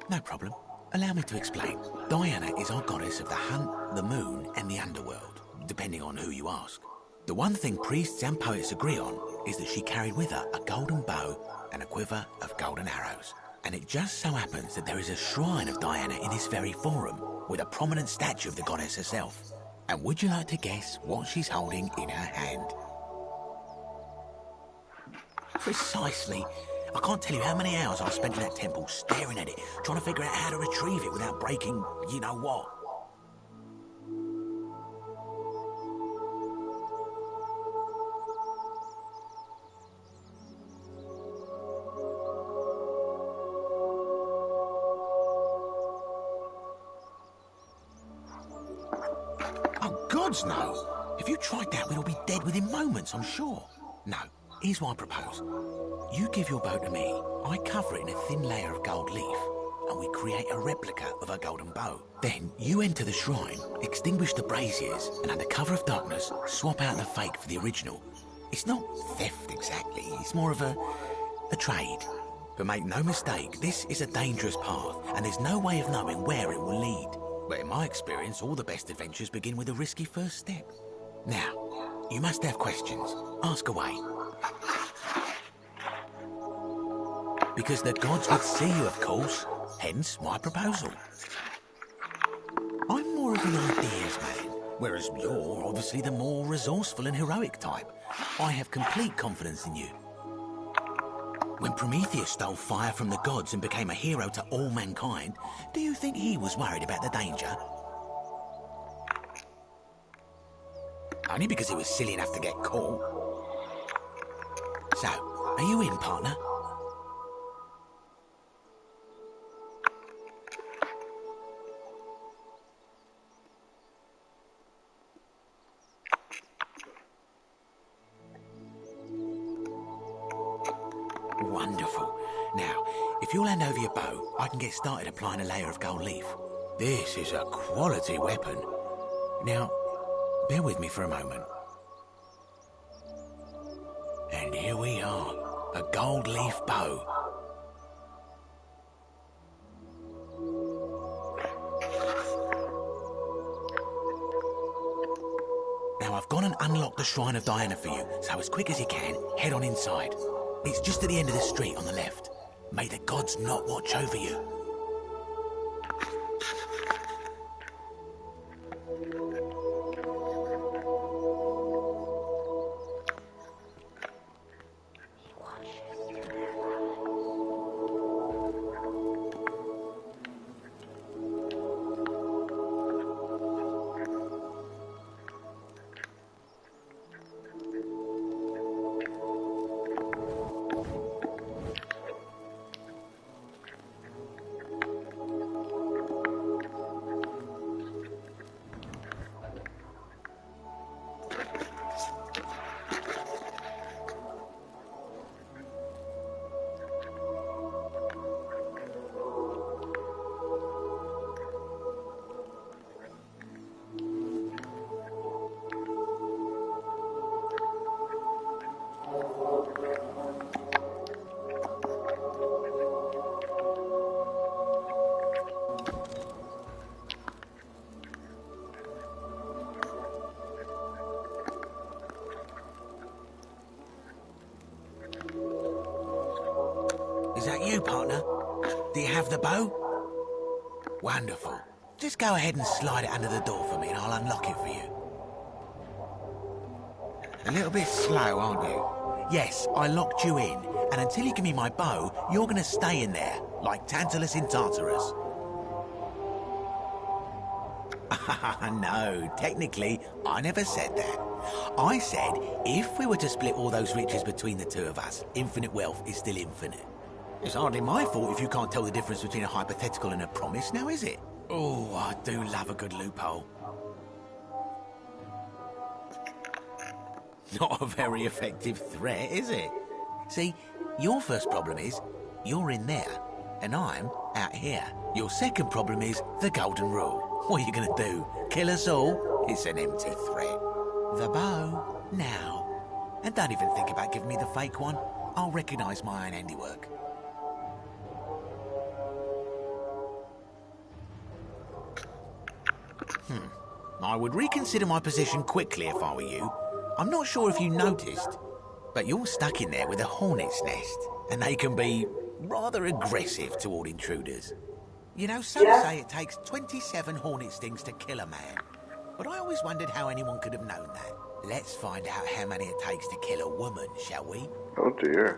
No problem. Allow me to explain. Diana is our goddess of the hunt, the moon, and the underworld, depending on who you ask. The one thing priests and poets agree on is that she carried with her a golden bow and a quiver of golden arrows. And it just so happens that there is a shrine of Diana in this very forum, with a prominent statue of the goddess herself. And would you like to guess what she's holding in her hand? Precisely. I can't tell you how many hours I spent in that temple staring at it, trying to figure out how to retrieve it without breaking you know what. Oh, gods no! If you tried that, we'd all be dead within moments, I'm sure. No, here's what I propose. You give your bow to me, I cover it in a thin layer of gold leaf, and we create a replica of a golden bow. Then you enter the shrine, extinguish the braziers, and under cover of darkness, swap out the fake for the original. It's not theft exactly, it's more of a trade. But make no mistake, this is a dangerous path, and there's no way of knowing where it will lead. But in my experience, all the best adventures begin with a risky first step. Now, you must have questions. Ask away. Because the gods would see you, of course. Hence my proposal. I'm more of an ideas man, whereas you're obviously the more resourceful and heroic type. I have complete confidence in you. When Prometheus stole fire from the gods and became a hero to all mankind, do you think he was worried about the danger? Only because he was silly enough to get caught. So, are you in, partner? Wonderful. Now, if you'll hand over your bow, I can get started applying a layer of gold leaf. This is a quality weapon. Now, bear with me for a moment. And here we are, a gold leaf bow. Now I've gone and unlocked the Shrine of Diana for you, so as quick as you can, head on inside. It's just at the end of the street on the left. May the gods not watch over you. Is that you, partner? Do you have the bow? Wonderful. Just go ahead and slide it under the door for me and I'll unlock it for you. A little bit slow, aren't you? Yes, I locked you in, and until you give me my bow, you're gonna stay in there, like Tantalus in Tartarus. No, technically, I never said that. I said, if we were to split all those riches between the two of us, infinite wealth is still infinite. It's hardly my fault if you can't tell the difference between a hypothetical and a promise, now is it? Oh, I do love a good loophole. Not a very effective threat, is it? See, your first problem is, you're in there, and I'm out here. Your second problem is the golden rule. What are you gonna do? Kill us all? It's an empty threat. The bow, now. And don't even think about giving me the fake one. I'll recognise my own handiwork. I would reconsider my position quickly if I were you. I'm not sure if you noticed, but you're stuck in there with a hornet's nest, and they can be rather aggressive toward intruders. You know, some say it takes 27 hornet stings to kill a man, but I always wondered how anyone could have known that. Let's find out how many it takes to kill a woman, shall we? Oh dear.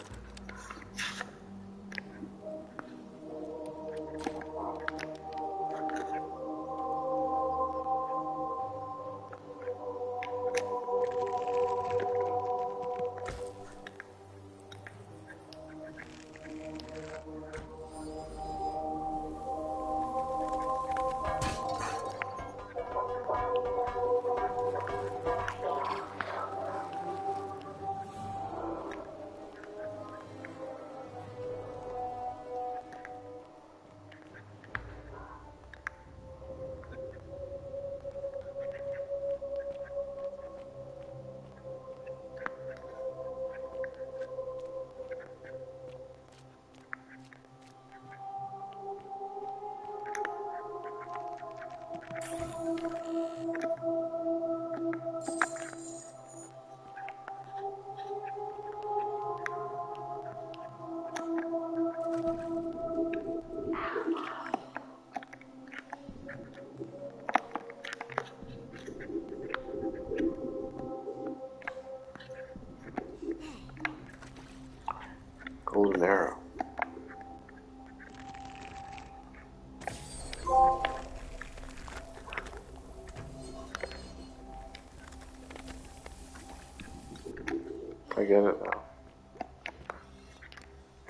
I get it now.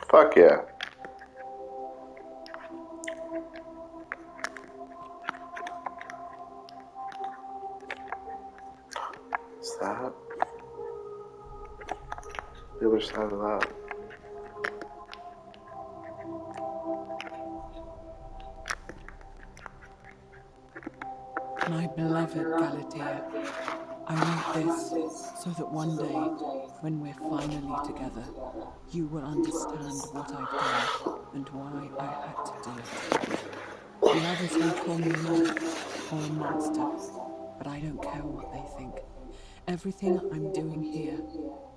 Fuck yeah. What's that? The other side of that. My beloved Galatea, I write this so that one day, when we're finally together, you will understand what I've done and why I had to do it. The others will call me mad or a monster, but I don't care what they think. Everything I'm doing here,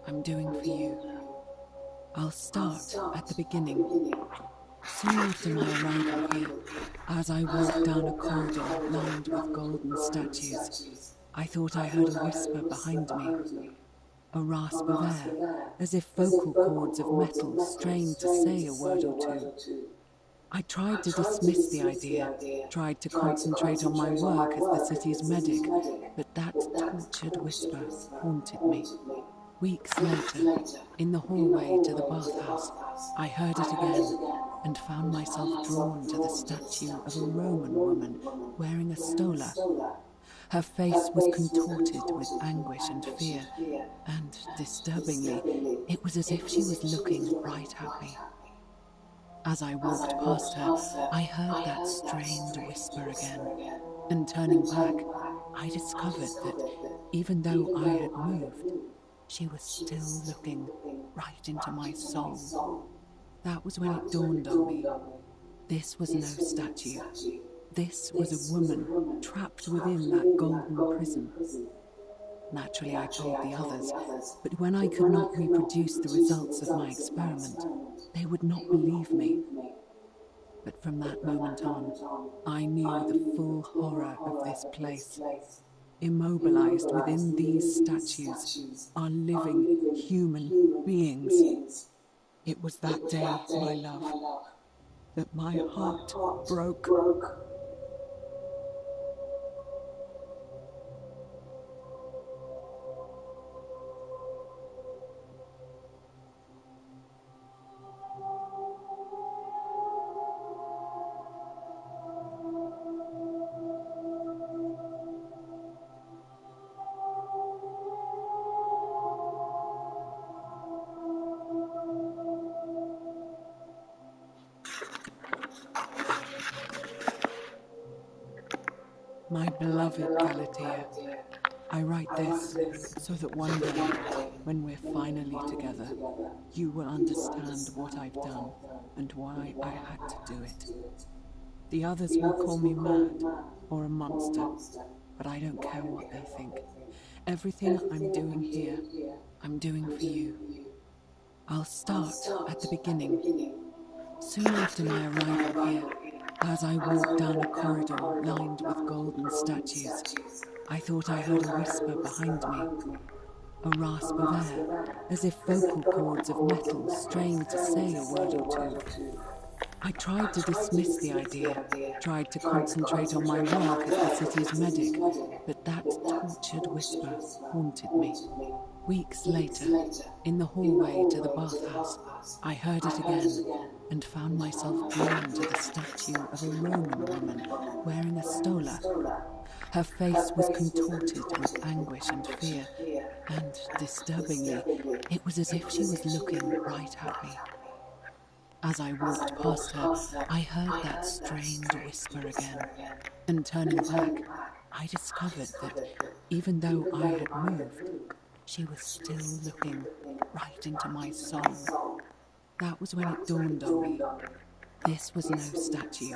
I'm doing for you. I'll start at the beginning. Soon after my arrival here, as I walked down a corridor lined with golden statues, I thought I heard a whisper behind me. A rasp of air, as if vocal cords of metal strained to say a word or two. I tried to dismiss the idea, tried to concentrate on my work as the city's medic, but that tortured whisper haunted me. Weeks later, in the hallway to the bathhouse, I heard it again and found myself drawn to the statue of a Roman woman wearing a stola. Her face was contorted with anguish and fear, and, disturbingly, it was as if she was looking right at me. As I walked past her, I heard that strained whisper again, and turning back, I discovered that, even though I had moved, she was still looking right into my soul. That was when it dawned on me. This was no statue. This was a woman trapped within that golden prison. Naturally, I told the others, but when I could not reproduce the results of my experiment, they would not believe me. But from that moment on, I knew the full horror of this place. Immobilized within these statues are living human beings. It was that day, my love, that my heart broke. My beloved Galatea, I write this so that one day, when we're finally together, you will understand what I've done and why I had to do it. The others will call me mad or a monster, but I don't care what they think. Everything I'm doing here, I'm doing for you. I'll start at the beginning. Soon after my arrival here, as I walked down a corridor lined with golden statues, I thought I heard a whisper behind me. A rasp of air, as if vocal cords of metal strained to say a word or two. I tried to dismiss the idea, tried to concentrate on my work as the city's medic, but that tortured whisper haunted me. Weeks later, in the hallway to the bathhouse, I heard it again and found myself drawn to the statue of a Roman woman wearing a stola. Her face was contorted with anguish and fear, and, disturbingly, it was as if she was looking right at me. As I walked past her, I heard that strained whisper again, and turning back, I discovered that, even though I had moved, she was still looking right into my soul. That was when it dawned on me. This was no statue.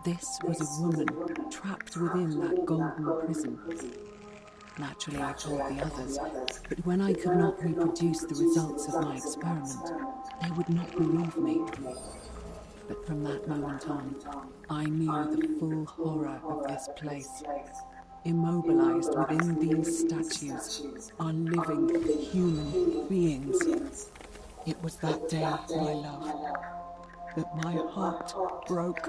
This was a woman trapped within that golden prison. Naturally, I told the others, but when I could not reproduce the results of my experiment, they would not believe me. But from that moment on, I knew the full horror of this place. Immobilized within these statues are living human beings. It was that day, my love, that my heart broke.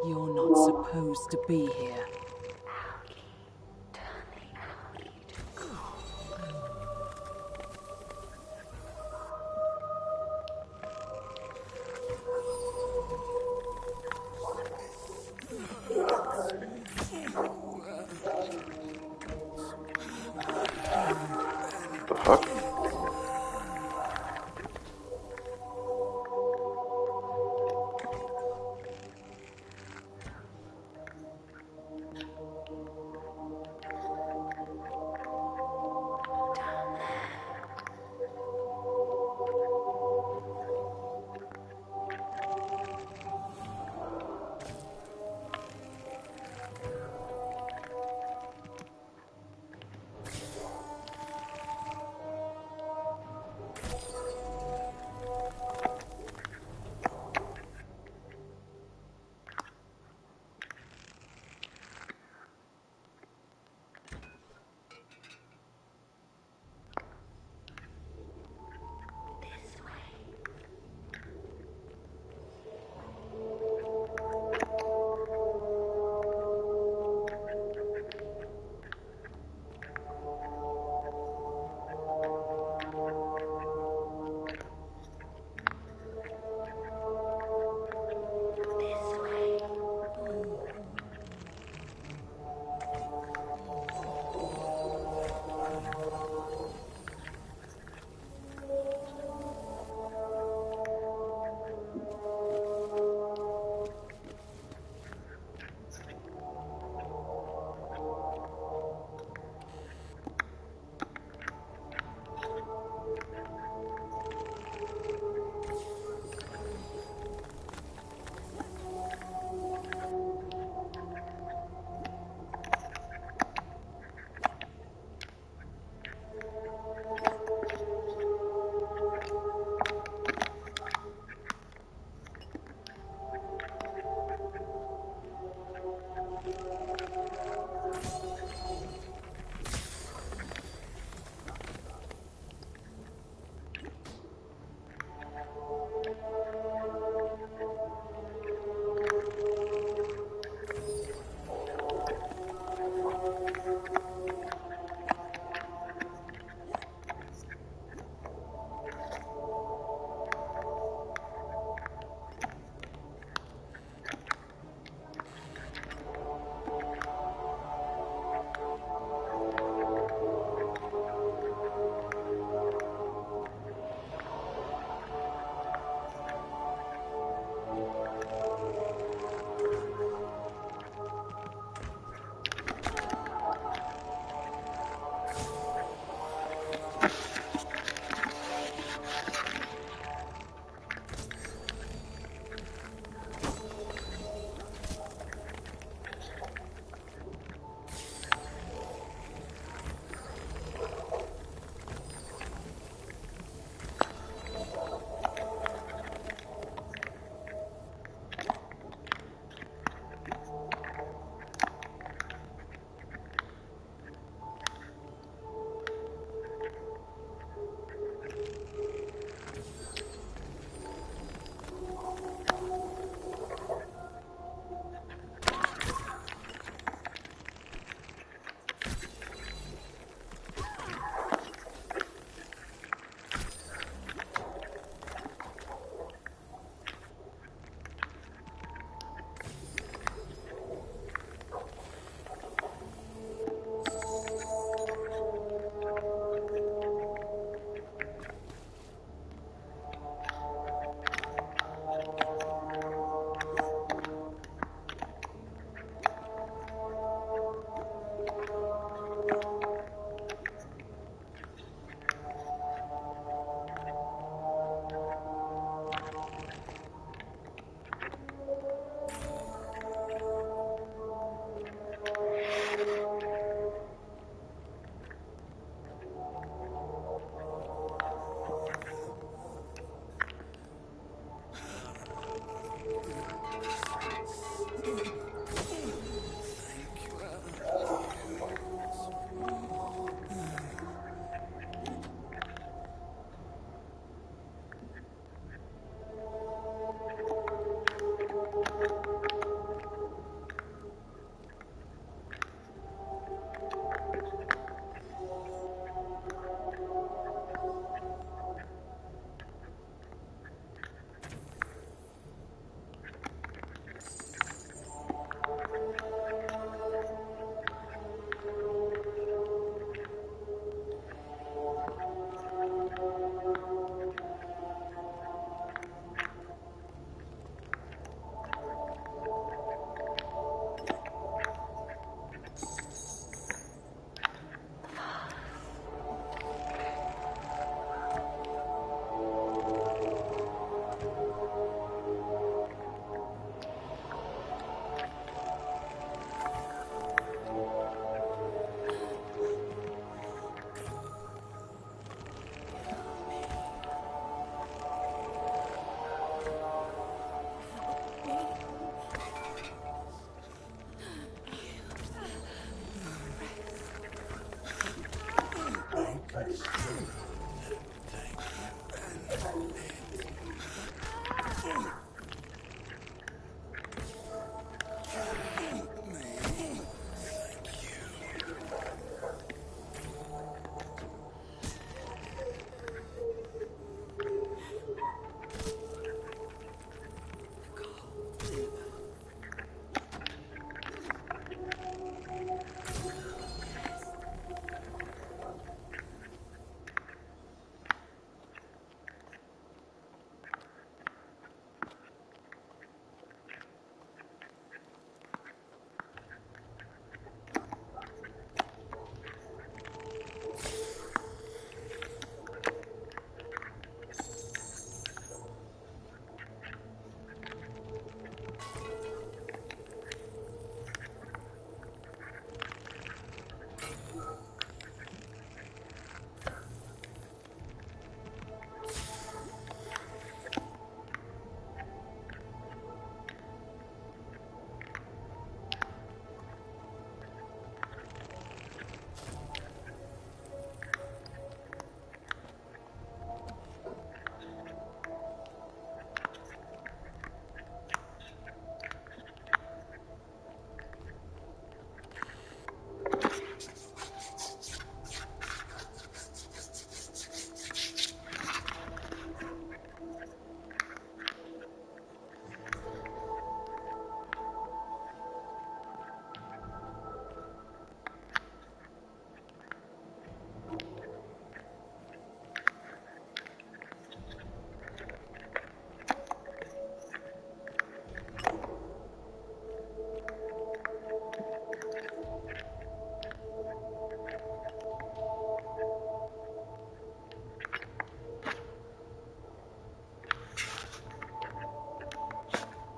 You're not supposed to be here. The fuck?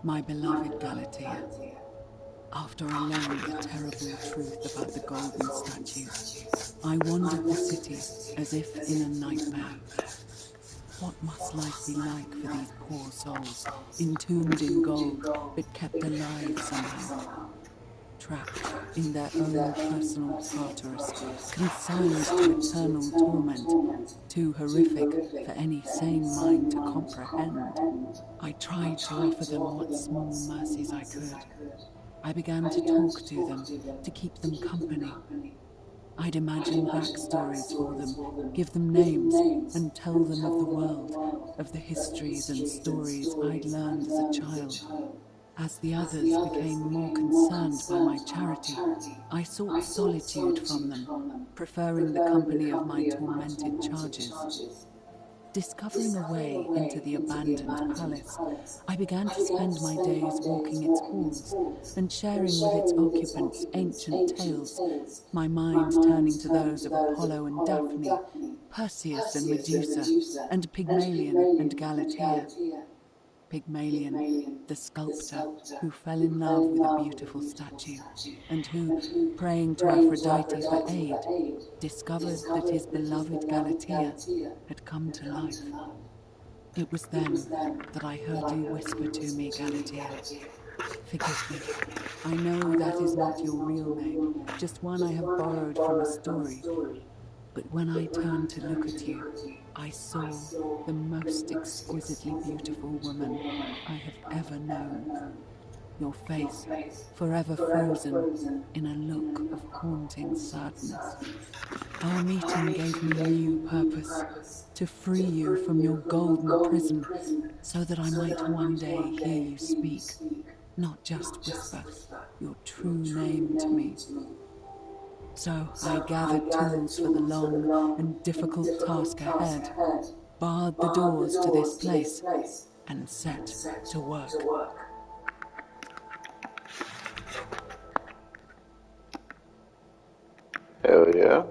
My beloved Galatea, after I learned the terrible truth about the golden statues, I wandered the city as if in a nightmare. What must life be like for these poor souls, entombed in gold, but kept alive somehow? Trapped in their own personal Tartarus, consigned to eternal torment, too horrific for any sane mind to comprehend. I tried to offer them what small mercies I could. I began to talk to them, to keep them company. I'd imagine backstories for them, give them names, and tell them of the world, of the histories and stories I'd learned as a child. As the others became more concerned by my charity, I sought solitude from them, preferring the company of my tormented charges. Discovering a way into the abandoned palace, I began to spend my days walking its halls and sharing with its occupants ancient tales, my mind turning to those of Apollo and Daphne, Perseus and Medusa, and Pygmalion and Galatea. Pygmalion, the sculptor who fell in love with a beautiful statue, and who, praying to Aphrodite for aid, discovered that his beloved Galatea had come to life. It was then that I heard you whisper to me, Galatea. Forgive me. I know that is not your real name, just one I have borrowed from a story. But when I turned to look at you, I saw the most exquisitely beautiful woman I have ever known. Your face forever frozen in a look of haunting sadness. Our meeting gave me new purpose, to free you from your golden prison, so that I might one day hear you speak, not just whisper your true name to me. So I gathered tools for the long and difficult task ahead, barred the doors to this place, and set to work. Hell yeah.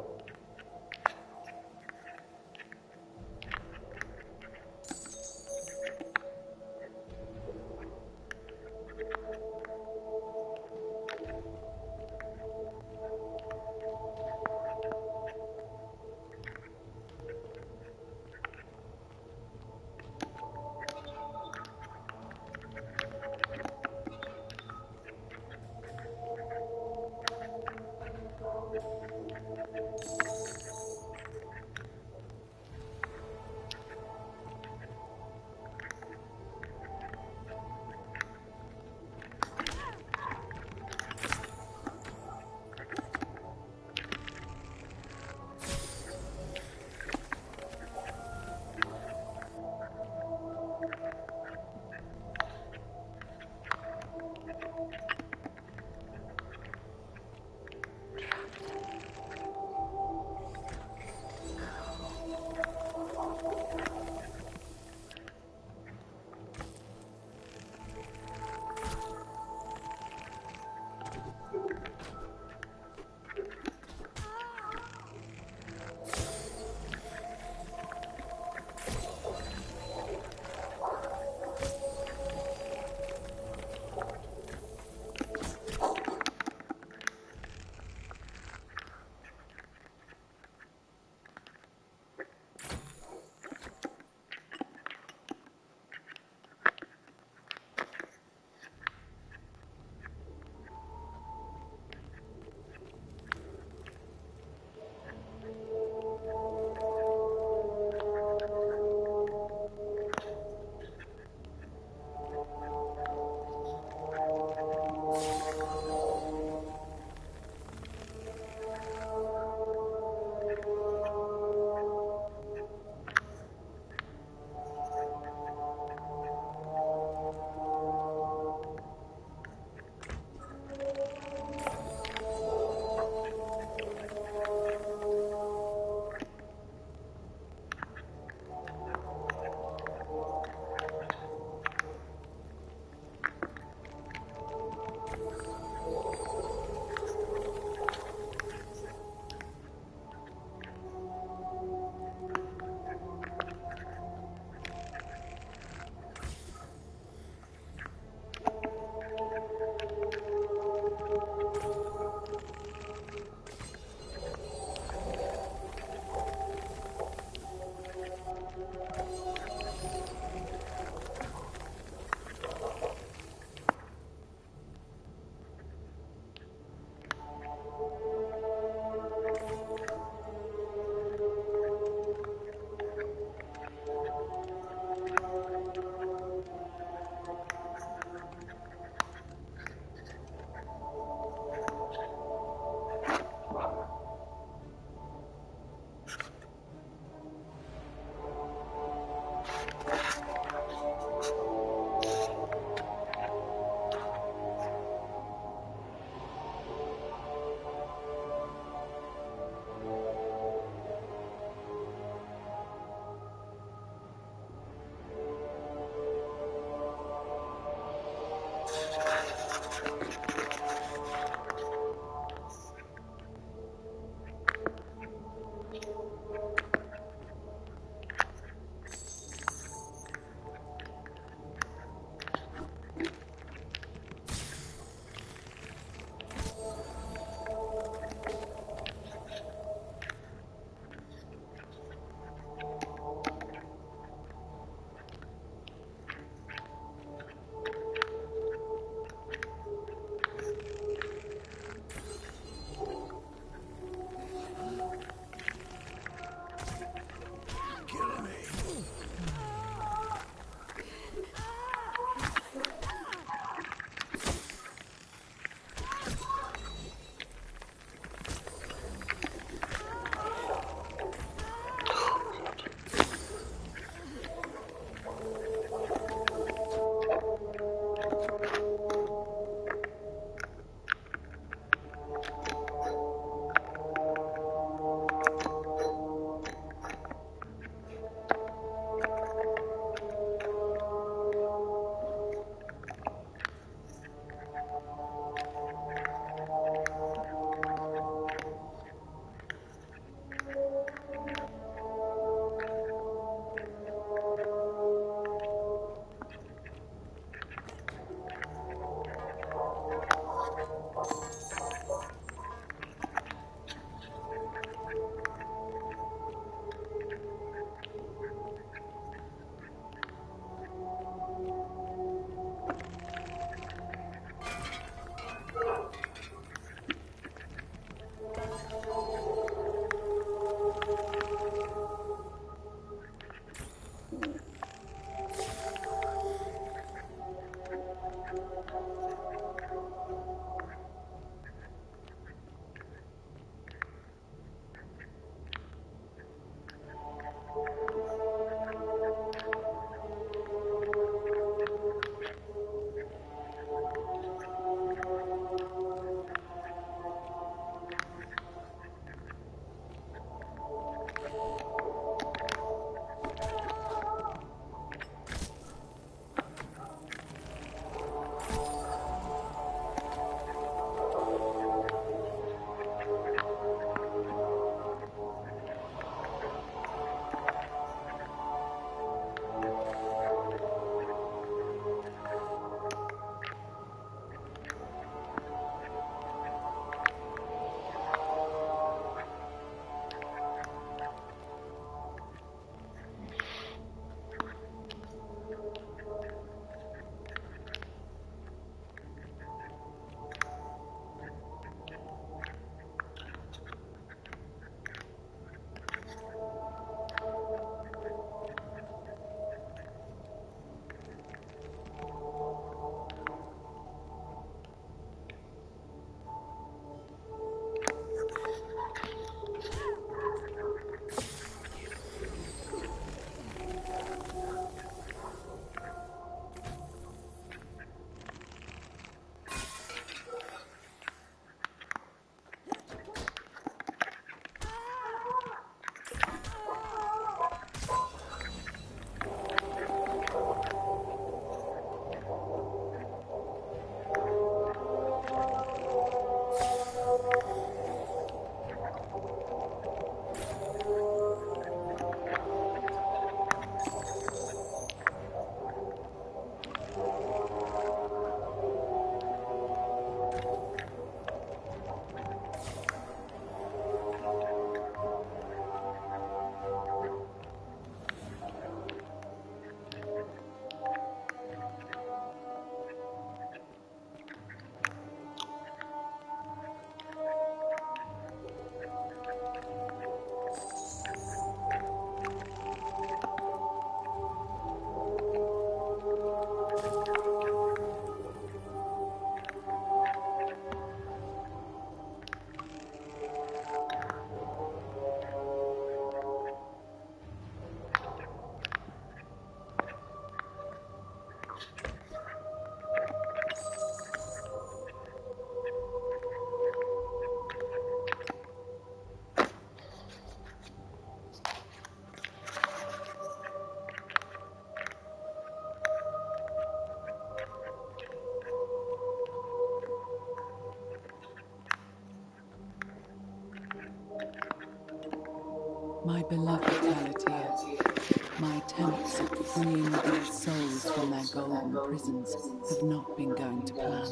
My beloved Galatea, my attempts at freeing these souls from their golden prisons have not been going to plan.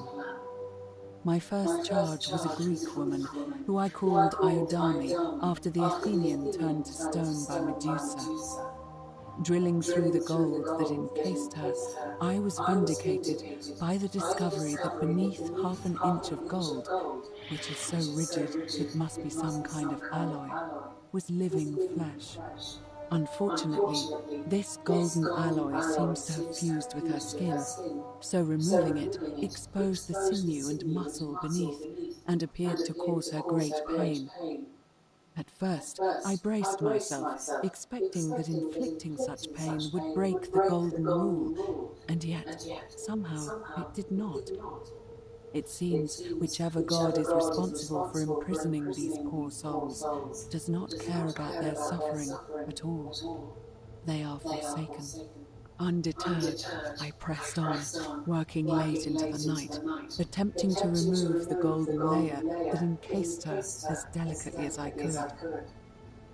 My first charge was a Greek woman who I called Iodame after the Athenian turned to stone by Medusa. Drilling through the gold that encased her, I was vindicated by the discovery that beneath half an inch of gold, which is so rigid it must be some kind of alloy, was living flesh. Unfortunately, this golden alloy seems to have fused with her skin, so removing it exposed the sinew and muscle beneath and appeared to cause her great pain. At first, I braced myself, expecting that inflicting such pain would break the golden rule, and yet, somehow, it did not. It seems whichever god is responsible for imprisoning these poor souls does not care about their suffering at all. They are forsaken. Undeterred, I pressed on, working late into the night, attempting to remove the golden layer that encased her as delicately as I could.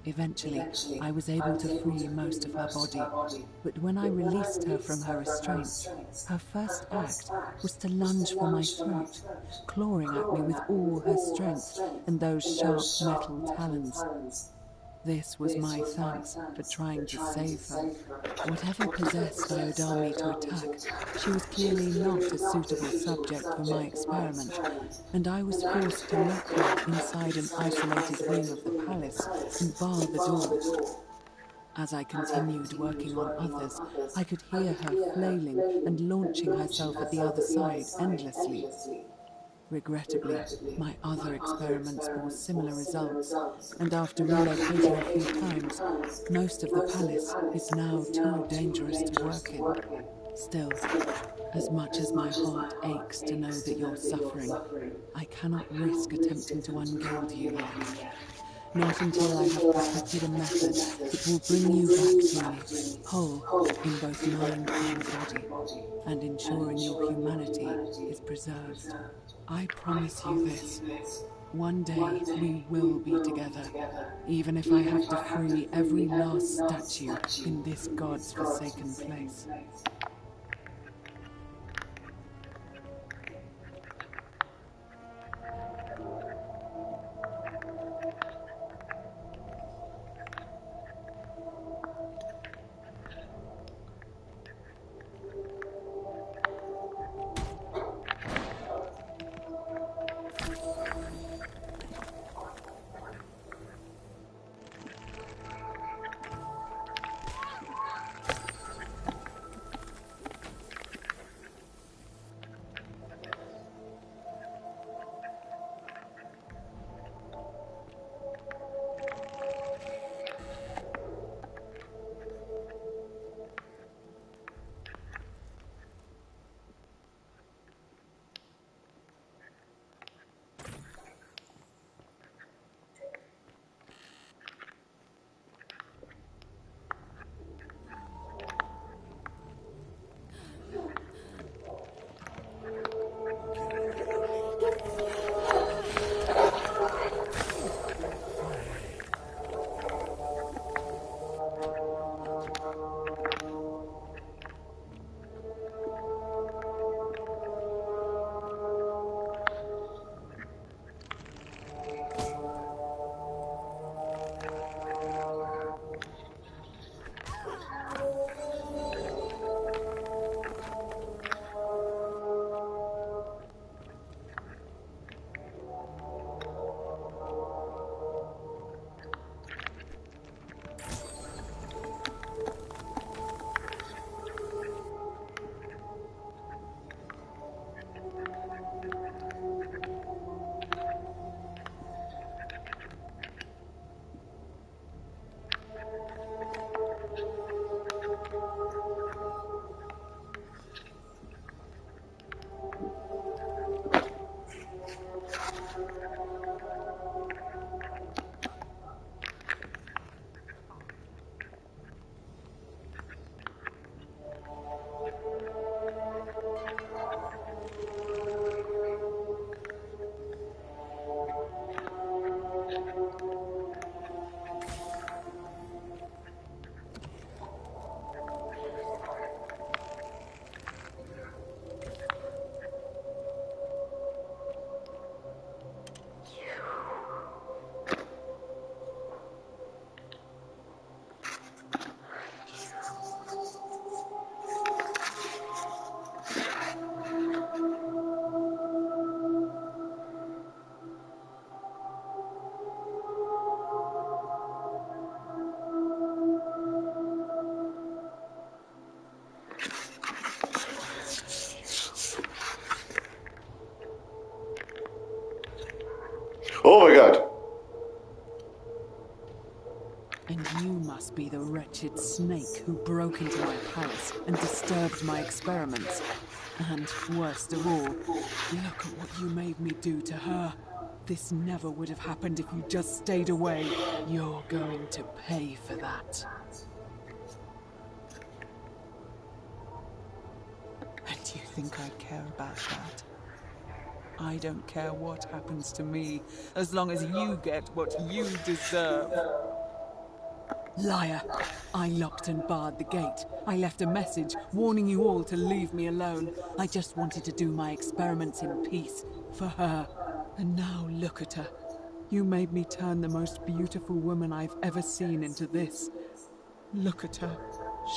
Eventually, I was able to free most of her body, but when I released her from her restraints, her first act was to lunge for my throat, clawing at me with all her strength and those sharp metal talons. This was my thanks for trying to save her. Whatever possessed Iodame to attack, she was clearly not a suitable subject for my experiment, and I was forced to lock her inside an isolated wing of the palace and bar the door. As I continued working on others, I could hear her flailing and launching herself at the other side endlessly. Regrettably, my other experiments bore similar results, and after relocating a few times, most of the palace is now too dangerous to work in. Still, as much as my heart aches to know that you're suffering, I cannot risk attempting to ungild you yet. Not until I have perfected a method that will bring you back to me, whole in both mind and body, and ensuring your humanity is preserved. I promise you this. One day we will be together, even if I have to free every last statue in this god's forsaken place. And you must be the wretched snake who broke into my palace and disturbed my experiments. And, worst of all, look at what you made me do to her. This never would have happened if you just stayed away. You're going to pay for that. And you think I care about that? I don't care what happens to me, as long as you get what you deserve. Liar! I locked and barred the gate. I left a message warning you all to leave me alone. I just wanted to do my experiments in peace, for her. And now look at her. You made me turn the most beautiful woman I've ever seen into this. Look at her.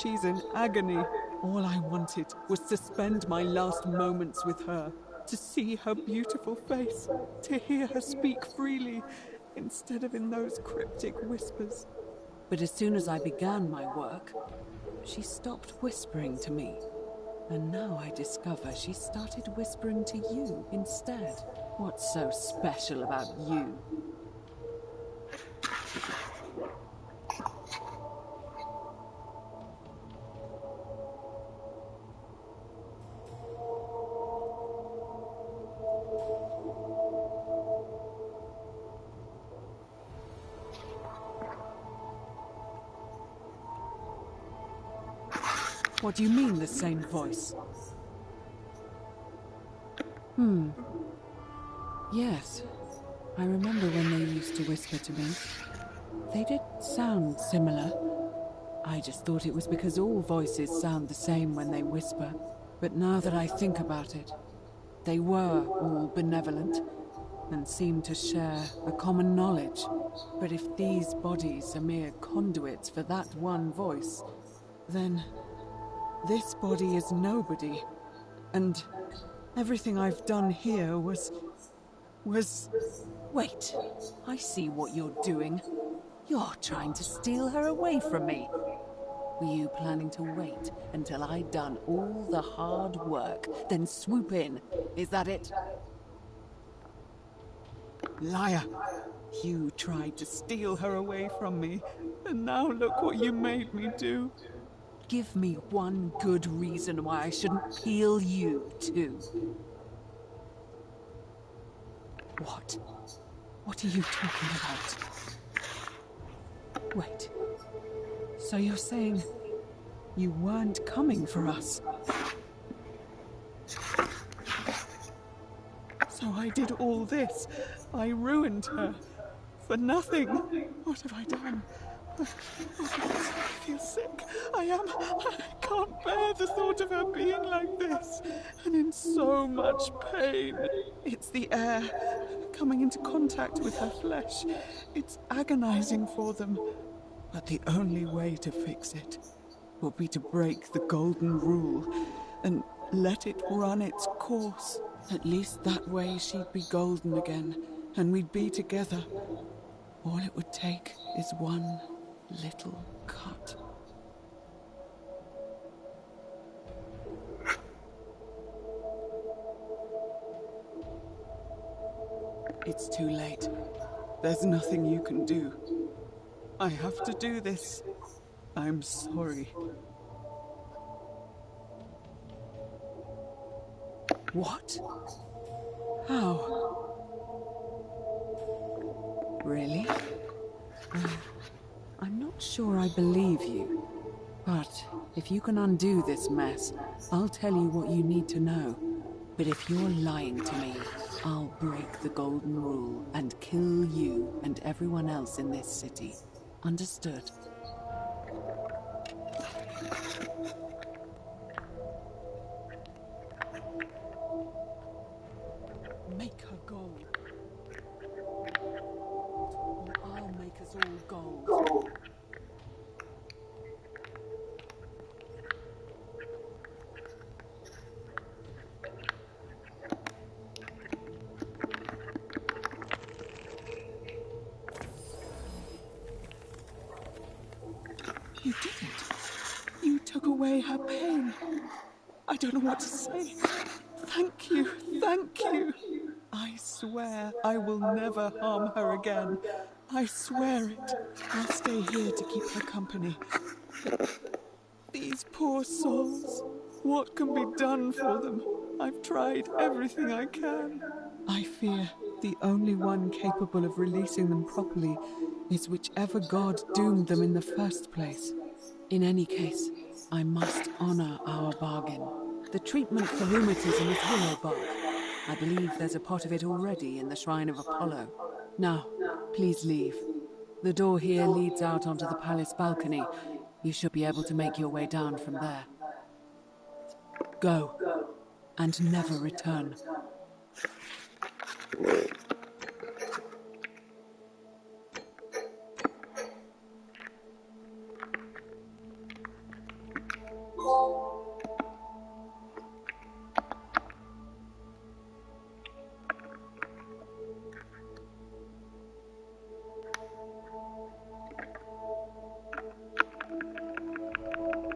She's in agony. All I wanted was to spend my last moments with her, to see her beautiful face, to hear her speak freely, instead of in those cryptic whispers. But as soon as I began my work, she stopped whispering to me. And now I discover she started whispering to you instead. What's so special about you? What do you mean, the same voice? Yes. I remember when they used to whisper to me. They did sound similar. I just thought it was because all voices sound the same when they whisper. But now that I think about it, they were all benevolent and seemed to share a common knowledge. But if these bodies are mere conduits for that one voice, then this body is nobody. And everything I've done here was... Wait, I see what you're doing. You're trying to steal her away from me. Were you planning to wait until I'd done all the hard work, then swoop in? Is that it? Liar! You tried to steal her away from me, and now look what you made me do. Give me one good reason why I shouldn't peel you, too. What? What are you talking about? Wait. So you're saying you weren't coming for us? So I did all this. I ruined her. For nothing. What have I done? I feel sick. I can't bear the thought of her being like this. And in so much pain. It's the air. Coming into contact with her flesh. It's agonizing for them. But the only way to fix it will be to break the golden rule and let it run its course. At least that way she'd be golden again, and we'd be together. All it would take is one little cut. It's too late. There's nothing you can do. I have to do this. I'm sorry. What? How? Really? I'm not sure I believe you. But if you can undo this mess, I'll tell you what you need to know. But if you're lying to me, I'll break the golden rule and kill you and everyone else in this city. Understood? Make her gold. Or I'll make us all gold. You didn't. You took away her pain. I don't know what to say. Thank you. Thank you. I swear I will never harm her again. I swear it. I'll stay here to keep her company. But these poor souls, what can be done for them? I've tried everything I can. I fear the only one capable of releasing them properly is whichever god doomed them in the first place. In any case, I must honor our bargain. The treatment for rheumatism is willow bark. I believe there's a pot of it already in the shrine of Apollo. Now, please leave. The door here leads out onto the palace balcony. You should be able to make your way down from there. Go, and never return.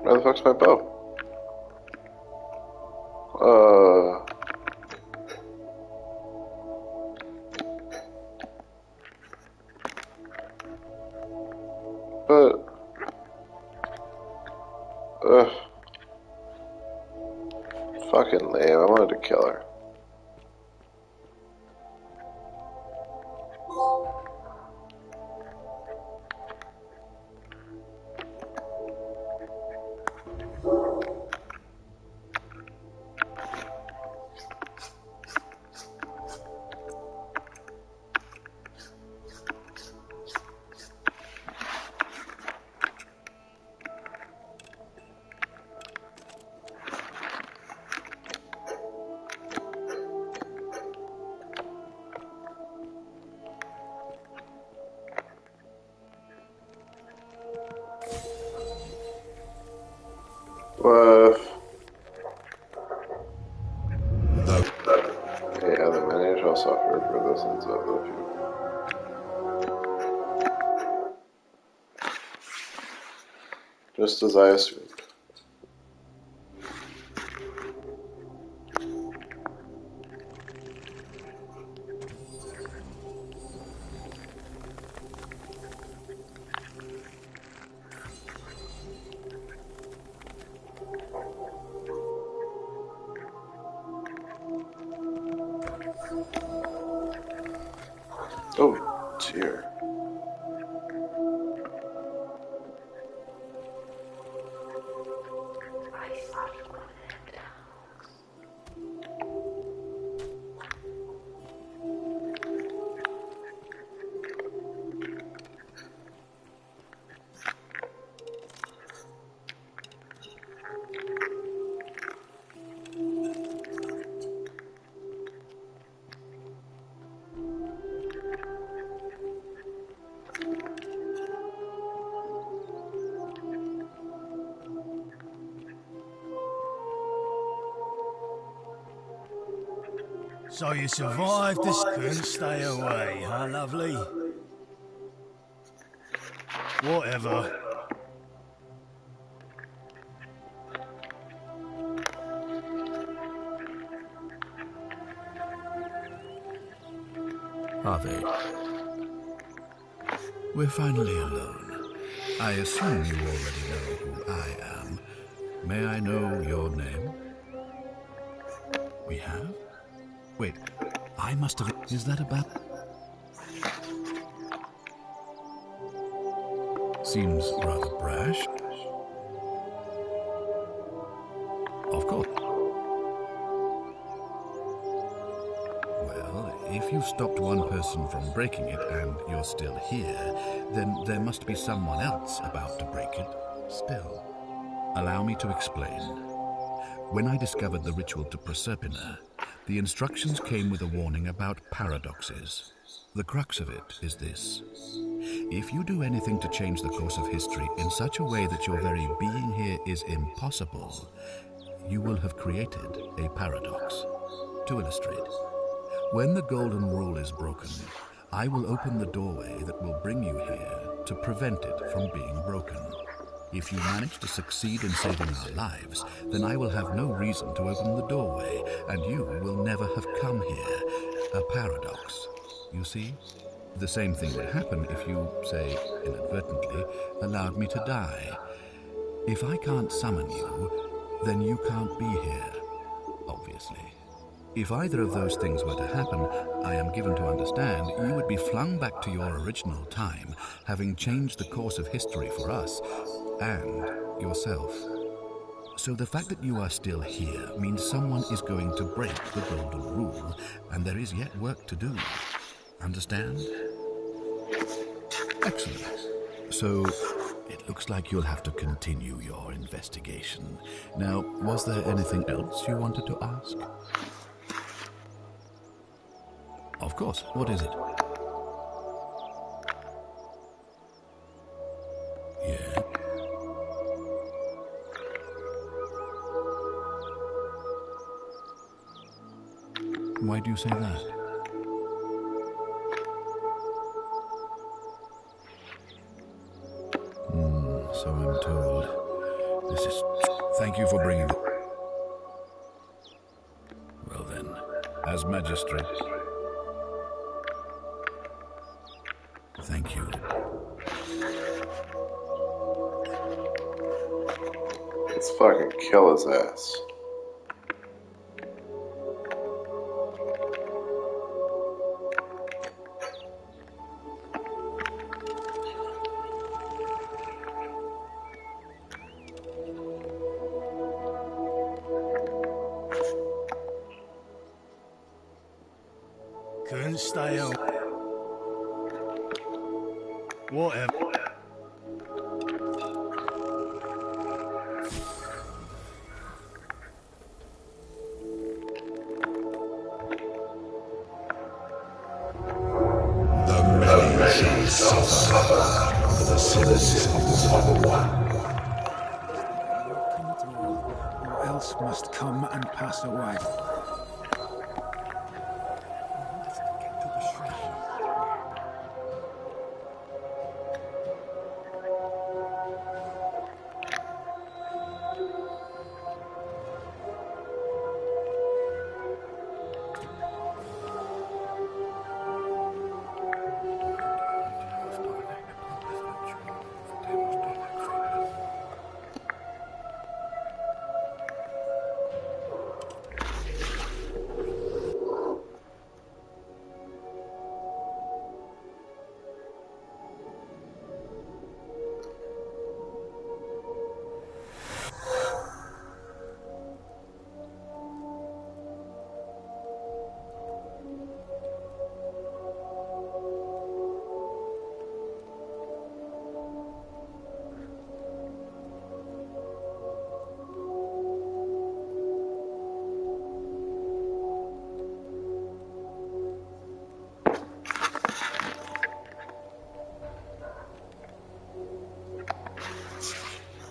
Where the fuck's my bow? Fucking lame. I wanted to kill her. Yeah, the manager software for this ends up with you. Just as I assumed. Oh, dear. So you survived this, couldn't stay away, huh, lovely? Whatever. Harvey, we're finally alone. I assume you already know who I am. May I know your name? We have? Wait, I must have... Is that about... Seems rather brash. Of course. Well, if you stopped one person from breaking it and you're still here, then there must be someone else about to break it still. Allow me to explain. When I discovered the ritual to Proserpina, the instructions came with a warning about paradoxes. The crux of it is this. If you do anything to change the course of history in such a way that your very being here is impossible, you will have created a paradox. To illustrate, when the Golden Rule is broken, I will open the doorway that will bring you here to prevent it from being broken. If you manage to succeed in saving our lives, then I will have no reason to open the doorway, and you will never have come here. A paradox, you see? The same thing would happen if you, say, inadvertently, allowed me to die. If I can't summon you, then you can't be here, obviously. If either of those things were to happen, I am given to understand you would be flung back to your original time, having changed the course of history for us and yourself. So the fact that you are still here means someone is going to break the Golden Rule, and there is yet work to do. Understand? Excellent. So, it looks like you'll have to continue your investigation. Now, was there anything else you wanted to ask? Of course. What is it? Yeah. Why do you say that? So I'm told. This is... Thank you for bringing the... Well then, as magistrate... Thank you. Let's fucking kill his ass. Couldn't stay home. Whatever. The many shall suffer for the sins of the one. Come at all, or else must come and pass away.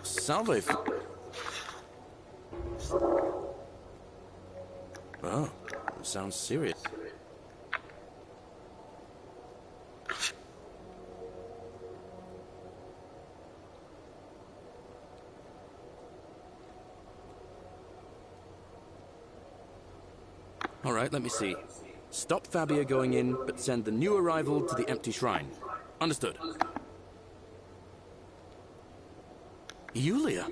Salve. Oh, sounds serious. All right, let me see. Stop Fabia going in, but send the new arrival to the empty shrine. Understood. Yulia?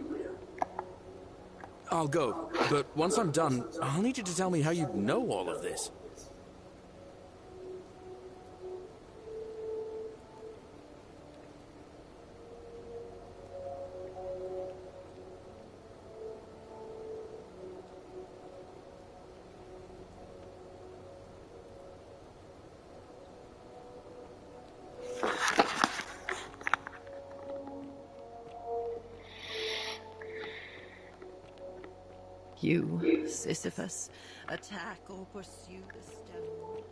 I'll go, but once I'm done, I'll need you to tell me how you know all of this. You, Sisyphus, attack or pursue the stone.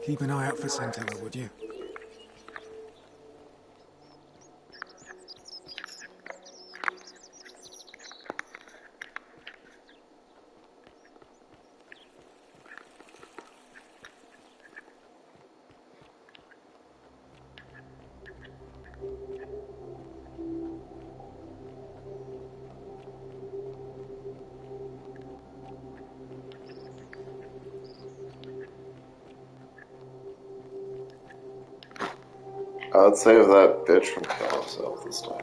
Keep an eye out for Scintilla, would you? I'd save that bitch from killing herself this time.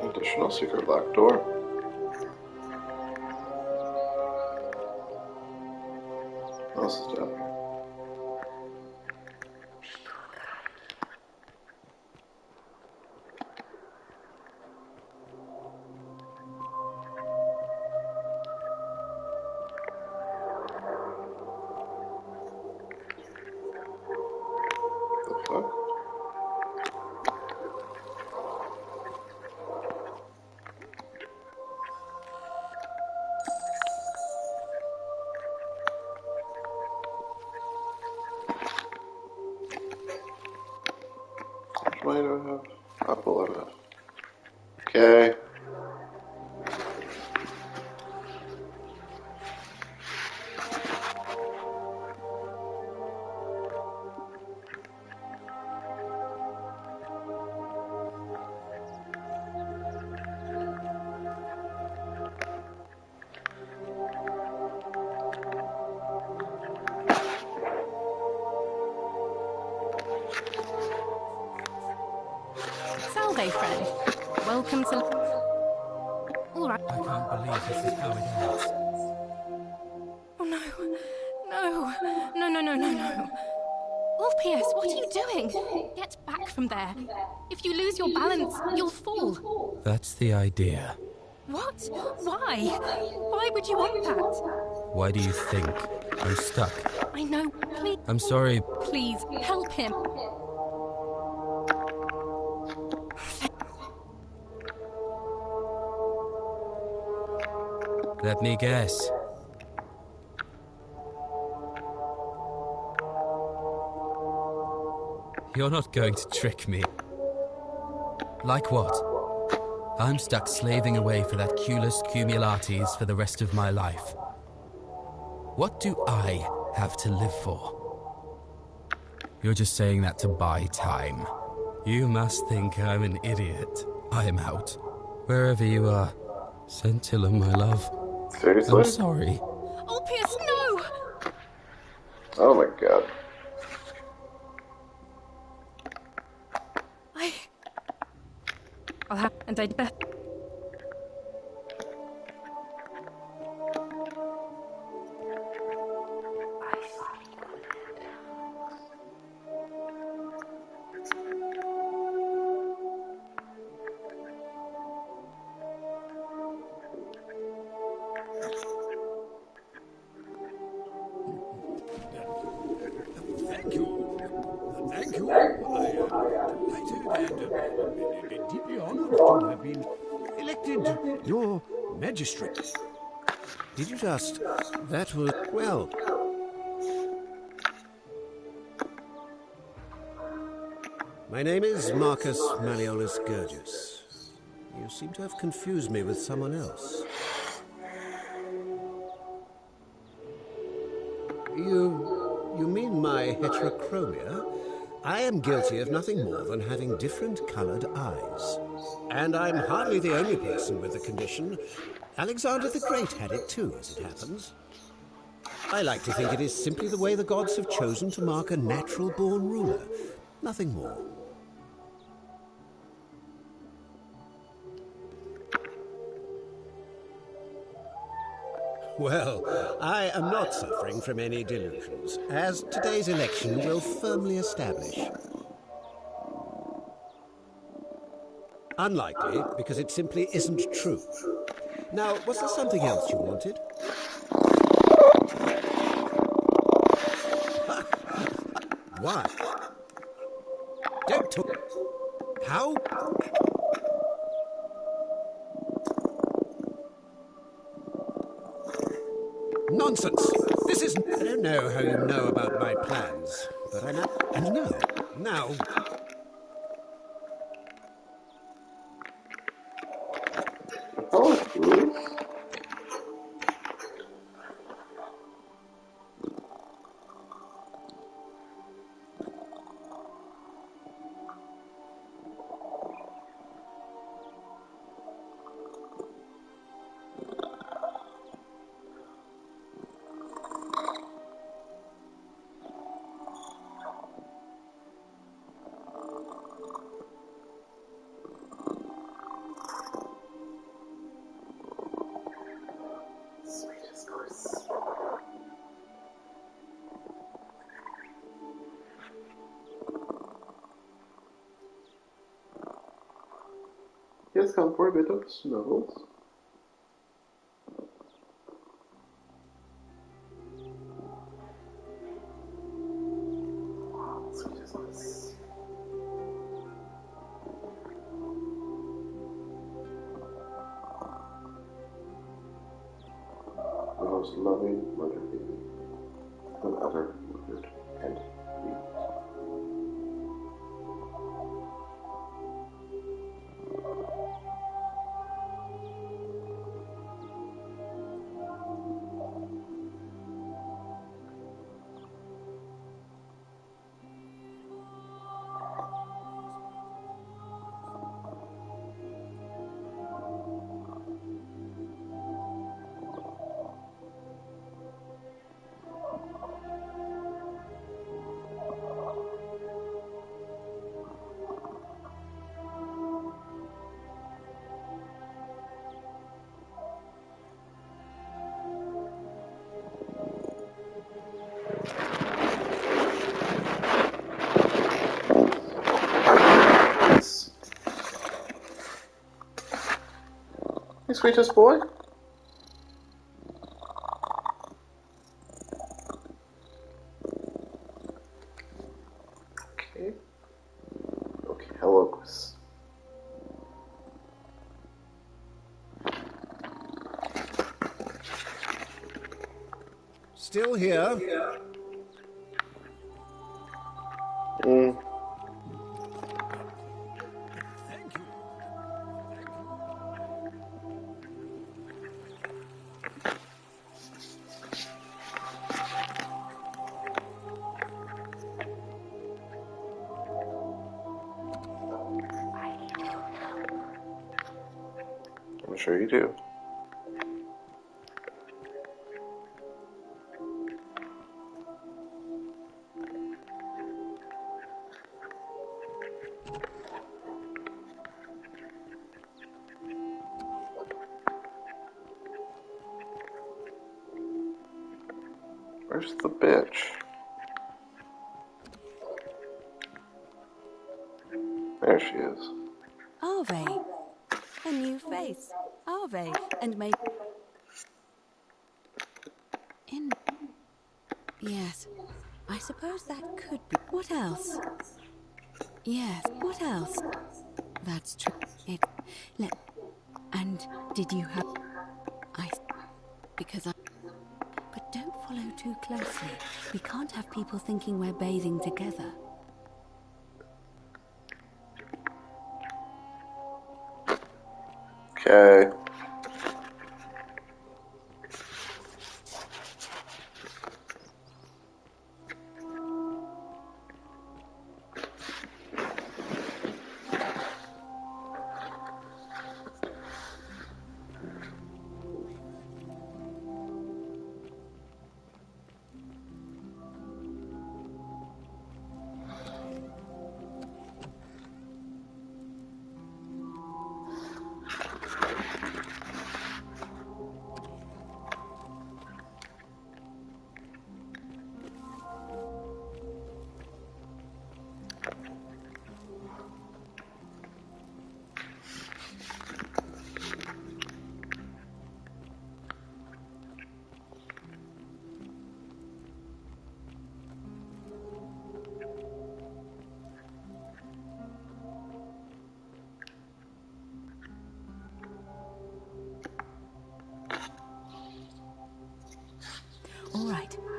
Additional secret locked door. What else is down here? The fuck? Why do I have apple in it? Okay. Salve, friend. Welcome to... All right. I can't believe this is how it ends. Oh, no. No. No, no, no, no, no. Orpheus, what are you doing? Get back from there. If you lose your balance, you'll fall. That's the idea. What? Why? Why would you want that? Why do you think I'm stuck? I know. Please. I'm sorry. Please, help him. Let me guess. You're not going to trick me. Like what? I'm stuck slaving away for that Culus Cumulatis for the rest of my life. What do I have to live for? You're just saying that to buy time. You must think I'm an idiot. I'm out. Wherever you are. Scintilla, my love. Seriously? I'm sorry. Orpheus, no! Oh my god. I'll have... and I'd bet... Thank you. Thank you. I am delighted and deeply honored to have been elected your magistrate. Did you just... That was... Well... My name is Marcus Malleolus Gurgis. You seem to have confused me with someone else. You heterochromia, I am guilty of nothing more than having different coloured eyes. And I'm hardly the only person with the condition. Alexander the Great had it too, as it happens. I like to think it is simply the way the gods have chosen to mark a natural-born ruler. Nothing more. Well, I am not suffering from any delusions, as today's election will firmly establish. Unlikely, because it simply isn't true. Now, was there something else you wanted? Why? Don't talk. How? Nonsense! This isn't... I don't know how you know about my plans, but I know... And now... Yes, come for a bit of snuggles. Wow, sweet is this. The most loving mother baby than ever mothered and beat. Hey, sweetest boy. Okay. Okay, hello, Chris. Still here? I'm sure you do. Where's the bitch? There she is. Arve. A new face. Arve. And maybe... Yes. I suppose that could be... What else? Yes. What else? That's true. And did you have... Because I... But don't follow too closely. We can't have people thinking we're bathing together. Okay.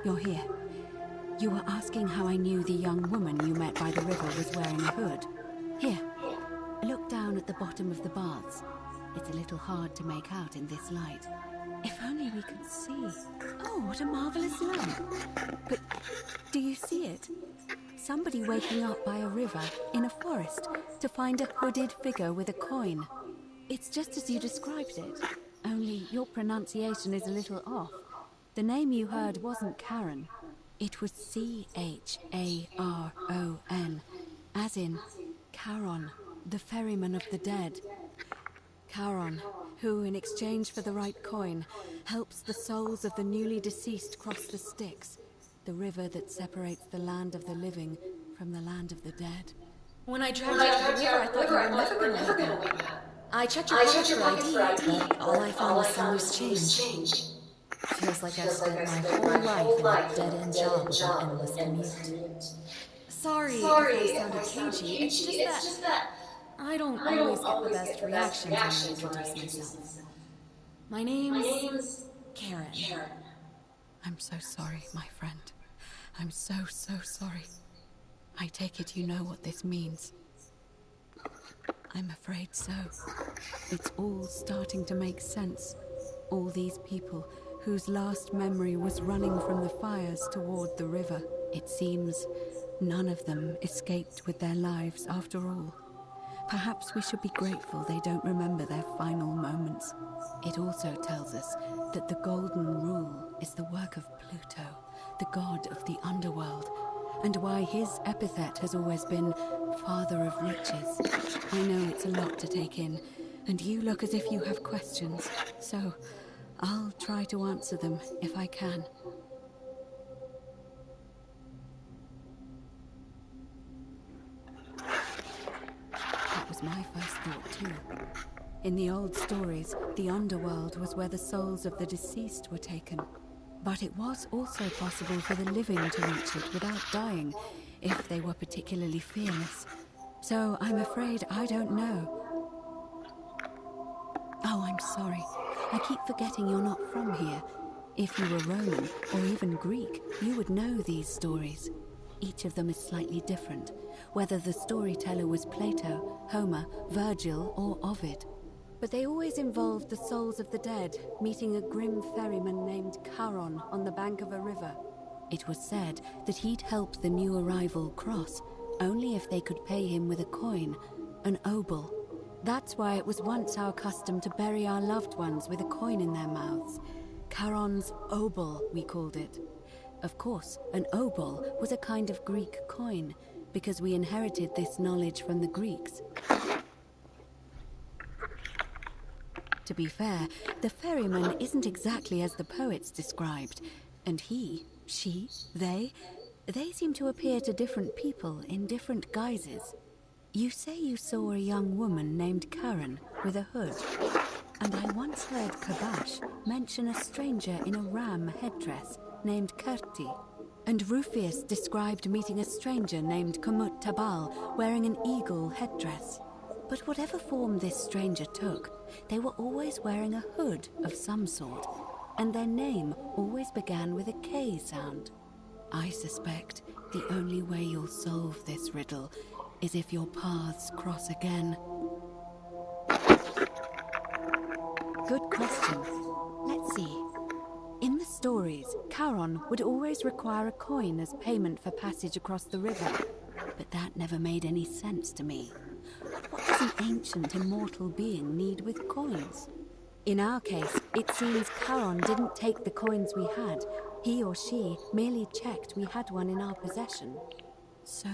you're here. You were asking how I knew the young woman you met by the river was wearing a hood. Here, look down at the bottom of the baths. It's a little hard to make out in this light. If only we could see. Oh, what a marvelous lamp. But do you see it? Somebody waking up by a river in a forest to find a hooded figure with a coin. It's just as you described it, only your pronunciation is a little off. The name you heard wasn't Karen. It was C-H-A-R-O-N, as in Charon, the ferryman of the dead. Charon, who, in exchange for the right coin, helps the souls of the newly deceased cross the Styx, the river that separates the land of the living from the land of the dead. When I dragged you out of the river, I thought you were never going to wake up. I checked your pockets for ID, but all I found was some loose change. Feels like I've spent my whole life in a dead-end job with an endless commute. Sorry if I sounded cagey, it's just that I don't always get the best reactions when I introduce myself. My name's Karen. I'm so sorry, my friend. I'm so sorry. I take it you know what this means. I'm afraid so. It's all starting to make sense. All these people whose last memory was running from the fires toward the river. It seems none of them escaped with their lives after all. Perhaps we should be grateful they don't remember their final moments. It also tells us that the Golden Rule is the work of Pluto, the god of the underworld, and why his epithet has always been Father of Riches. I know it's a lot to take in, and you look as if you have questions, so I'll try to answer them if I can. That was my first thought too. In the old stories, the underworld was where the souls of the deceased were taken. But it was also possible for the living to reach it without dying, if they were particularly fearless. So I'm afraid I don't know. Oh, I'm sorry. I keep forgetting you're not from here. If you were Roman, or even Greek, you would know these stories. Each of them is slightly different, whether the storyteller was Plato, Homer, Virgil, or Ovid. But they always involved the souls of the dead meeting a grim ferryman named Charon on the bank of a river. It was said that he'd help the new arrival cross, only if they could pay him with a coin, an obol. That's why it was once our custom to bury our loved ones with a coin in their mouths. Charon's obol, we called it. Of course, an obol was a kind of Greek coin, because we inherited this knowledge from the Greeks. To be fair, the ferryman isn't exactly as the poets described, and he, she, they seem to appear to different people in different guises. You say you saw a young woman named Karen with a hood, and I once heard Kabash mention a stranger in a ram headdress named Kerti, and Rufius described meeting a stranger named Kumut Tabal wearing an eagle headdress. But whatever form this stranger took, they were always wearing a hood of some sort, and their name always began with a K sound. I suspect the only way you'll solve this riddle is if your paths cross again. Good question. Let's see. In the stories, Charon would always require a coin as payment for passage across the river, but that never made any sense to me. What does an ancient immortal being need with coins? In our case, it seems Charon didn't take the coins we had. He or she merely checked we had one in our possession. So,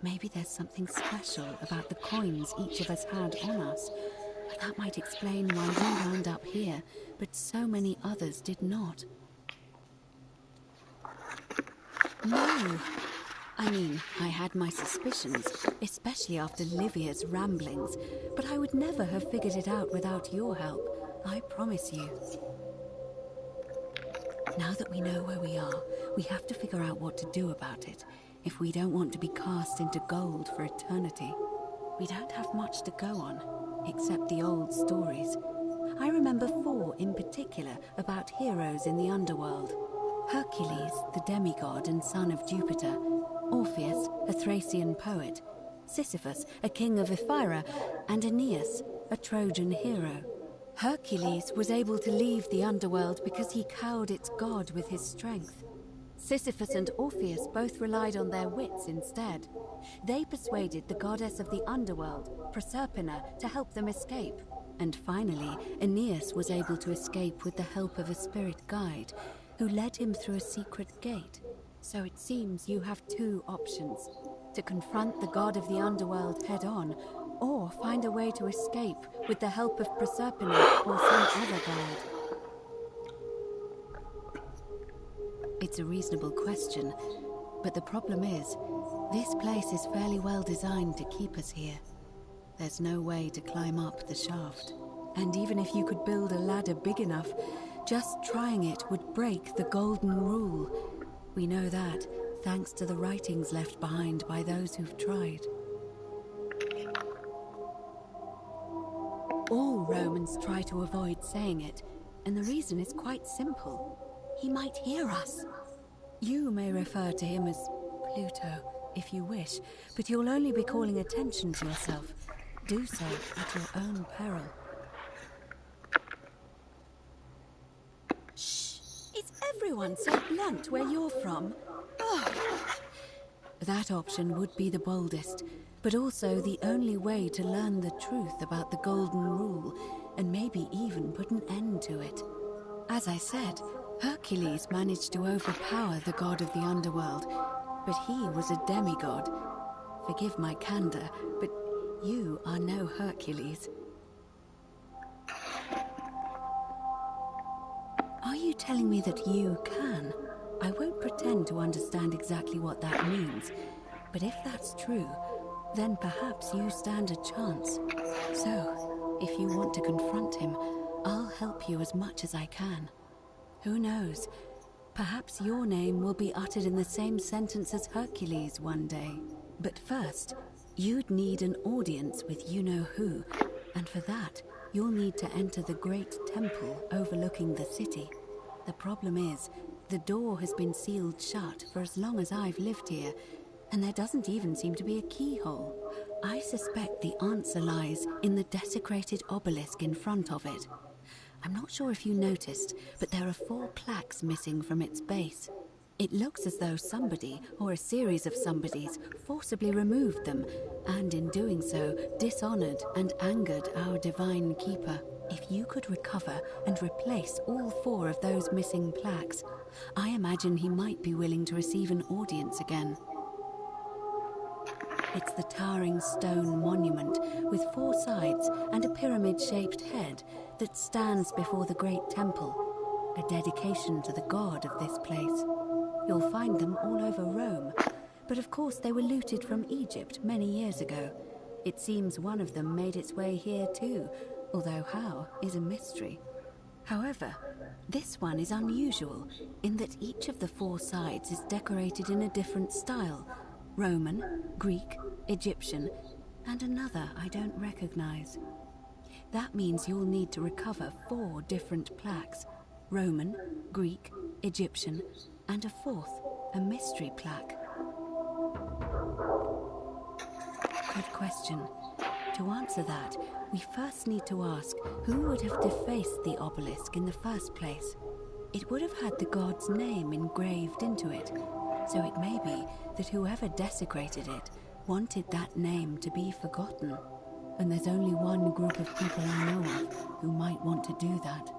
maybe there's something special about the coins each of us had on us. That might explain why we wound up here, but so many others did not. No. I mean, I had my suspicions, especially after Livia's ramblings, but I would never have figured it out without your help, I promise you. Now that we know where we are, we have to figure out what to do about it, if we don't want to be cast into gold for eternity. We don't have much to go on, except the old stories. I remember 4 in particular about heroes in the underworld. Hercules, the demigod and son of Jupiter, Orpheus, a Thracian poet, Sisyphus, a king of Ephyra, and Aeneas, a Trojan hero. Hercules was able to leave the underworld because he cowed its god with his strength. Sisyphus and Orpheus both relied on their wits instead. They persuaded the goddess of the underworld, Proserpina, to help them escape. And finally, Aeneas was able to escape with the help of a spirit guide, who led him through a secret gate. So it seems you have two options: to confront the god of the underworld head-on, or find a way to escape with the help of Proserpina or some other guide. It's a reasonable question, but the problem is, this place is fairly well designed to keep us here. There's no way to climb up the shaft. And even if you could build a ladder big enough, just trying it would break the golden rule. We know that, thanks to the writings left behind by those who've tried. All Romans try to avoid saying it, and the reason is quite simple. He might hear us. You may refer to him as Pluto, if you wish, but you'll only be calling attention to yourself. Do so at your own peril. Shh! Is everyone so blunt where you're from? Oh. That option would be the boldest, but also the only way to learn the truth about the Golden Rule, and maybe even put an end to it. As I said, Hercules managed to overpower the god of the underworld, but he was a demigod. Forgive my candor, but you are no Hercules. Are you telling me that you can? I won't pretend to understand exactly what that means, but if that's true, then perhaps you stand a chance. So, if you want to confront him, I'll help you as much as I can. Who knows? Perhaps your name will be uttered in the same sentence as Hercules one day. But first, you'd need an audience with you-know-who, and for that, you'll need to enter the great temple overlooking the city. The problem is, the door has been sealed shut for as long as I've lived here, and there doesn't even seem to be a keyhole. I suspect the answer lies in the desecrated obelisk in front of it. I'm not sure if you noticed, but there are 4 plaques missing from its base. It looks as though somebody, or a series of somebodies, forcibly removed them, and in doing so, dishonored and angered our divine keeper. If you could recover and replace all 4 of those missing plaques, I imagine he might be willing to receive an audience again. It's the towering stone monument with 4 sides and a pyramid-shaped head that stands before the great temple, a dedication to the god of this place. You'll find them all over Rome, but of course they were looted from Egypt many years ago. It seems one of them made its way here too, although how is a mystery. However, this one is unusual in that each of the 4 sides is decorated in a different style: Roman, Greek, Egyptian, and another I don't recognize. That means you'll need to recover 4 different plaques: Roman, Greek, Egyptian, and a 4th, a mystery plaque. Good question. To answer that, we first need to ask who would have defaced the obelisk in the first place. It would have had the god's name engraved into it, so it may be that whoever desecrated it wanted that name to be forgotten. And there's only one group of people I know of who might want to do that.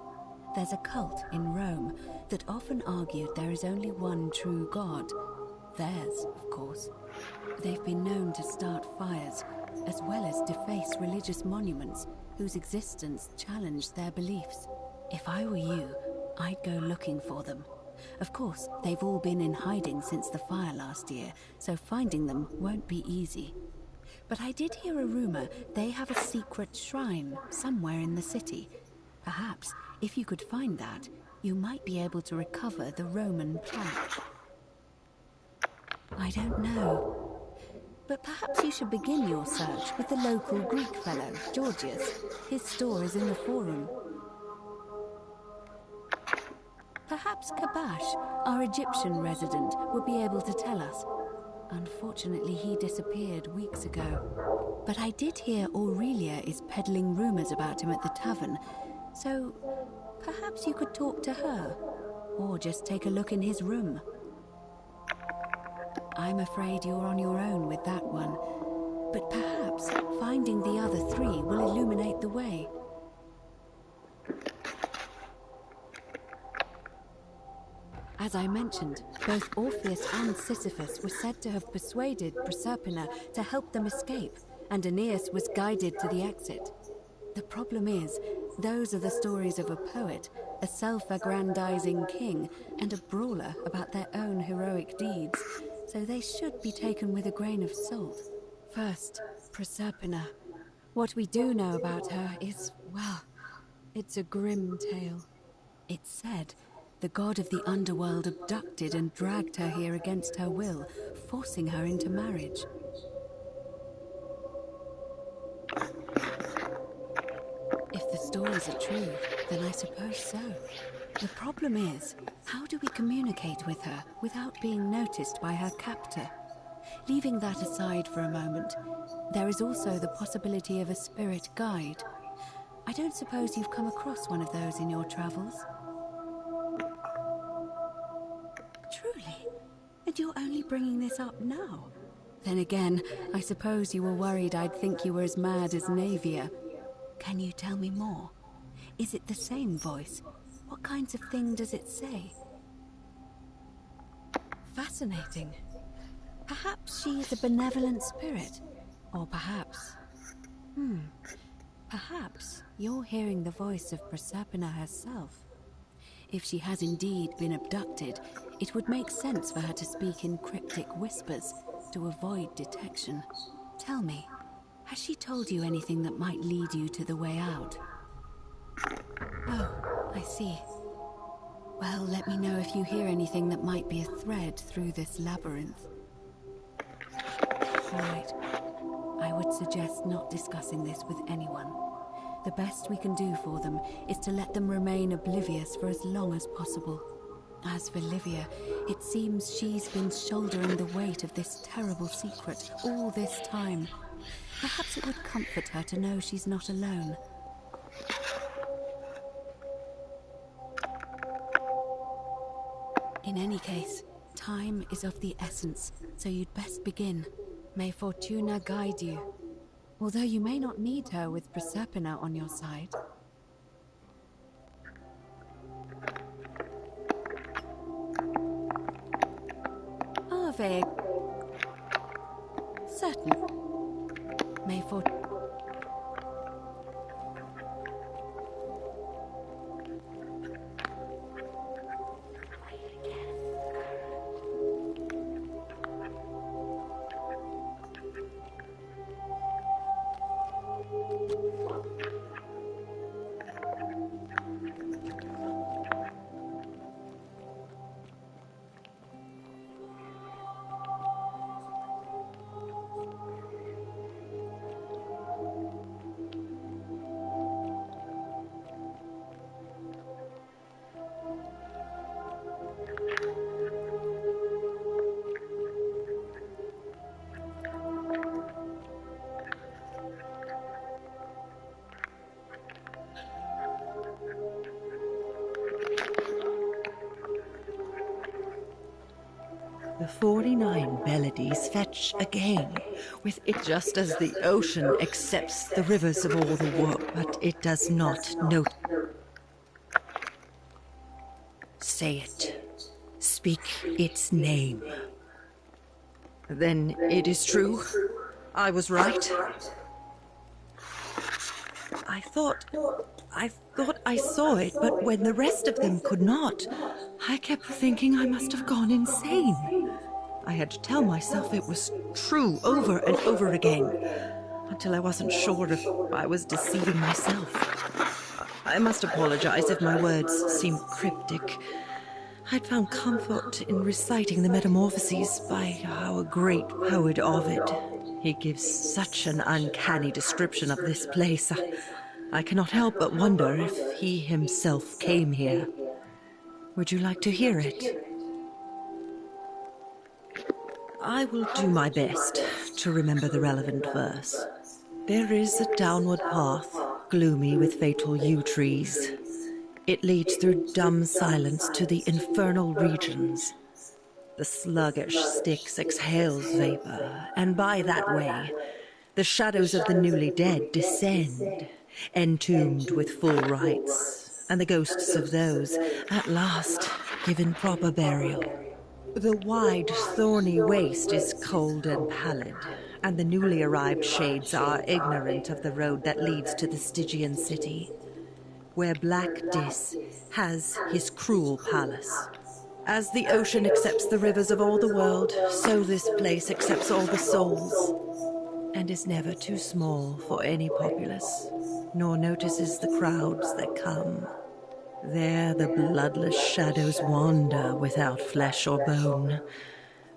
There's a cult in Rome that often argued there is only one true god. Theirs, of course. They've been known to start fires, as well as deface religious monuments whose existence challenged their beliefs. If I were you, I'd go looking for them. Of course, they've all been in hiding since the fire last year, so finding them won't be easy. But I did hear a rumor they have a secret shrine somewhere in the city. Perhaps, if you could find that, you might be able to recover the Roman plaque. I don't know. But perhaps you should begin your search with the local Greek fellow, Georgius. His store is in the forum. Perhaps Kabash, our Egyptian resident, would be able to tell us. Unfortunately, he disappeared weeks ago. But I did hear Aurelia is peddling rumors about him at the tavern, so perhaps you could talk to her, or just take a look in his room. I'm afraid you're on your own with that one, but perhaps finding the other three will illuminate the way. As I mentioned, both Orpheus and Sisyphus were said to have persuaded Proserpina to help them escape, and Aeneas was guided to the exit. The problem is, those are the stories of a poet, a self-aggrandizing king, and a brawler about their own heroic deeds, so they should be taken with a grain of salt. First, Proserpina. What we do know about her is, well, it's a grim tale. It's said the god of the underworld abducted and dragged her here against her will, forcing her into marriage. If the stories are true, then I suppose so. The problem is, how do we communicate with her without being noticed by her captor? Leaving that aside for a moment, there is also the possibility of a spirit guide. I don't suppose you've come across one of those in your travels? Truly? And you're only bringing this up now? Then again, I suppose you were worried I'd think you were as mad as Navia. Can you tell me more? Is it the same voice? What kinds of thing does it say? Fascinating. Perhaps she is a benevolent spirit. Or perhaps... Perhaps you're hearing the voice of Proserpina herself. If she has indeed been abducted, it would make sense for her to speak in cryptic whispers to avoid detection. Tell me, has she told you anything that might lead you to the way out? Oh, I see. Well, let me know if you hear anything that might be a thread through this labyrinth. All right. I would suggest not discussing this with anyone. The best we can do for them is to let them remain oblivious for as long as possible. As for Livia, it seems she's been shouldering the weight of this terrible secret all this time. Perhaps it would comfort her to know she's not alone. In any case, time is of the essence, so you'd best begin. May Fortuna guide you. Although you may not need her with Proserpina on your side. Ave. Certain. May Fortuna... The 49 melodies fetch again, with it just as the ocean accepts the rivers of all the world, but it does not note. Say it. Speak its name. Then it is true. I was right. I thought I saw it, but when the rest of them could not, I kept thinking I must have gone insane. I had to tell myself it was true over and over again, until I wasn't sure if I was deceiving myself. I must apologize if my words seem cryptic. I'd found comfort in reciting the Metamorphoses by our great poet Ovid. He gives such an uncanny description of this place. I cannot help but wonder if he himself came here. Would you like to hear it? I will do my best to remember the relevant verse. There is a downward path, gloomy with fatal yew trees. It leads through dumb silence to the infernal regions. The sluggish Styx exhales vapor, and by that way, the shadows of the newly dead descend, entombed with full rites, and the ghosts of those, at last, given proper burial. The wide, thorny waste is cold and pallid, and the newly arrived shades are ignorant of the road that leads to the Stygian city, where Black Dis has his cruel palace. As the ocean accepts the rivers of all the world, so this place accepts all the souls, and is never too small for any populace, nor notices the crowds that come. There the bloodless shadows wander without flesh or bone.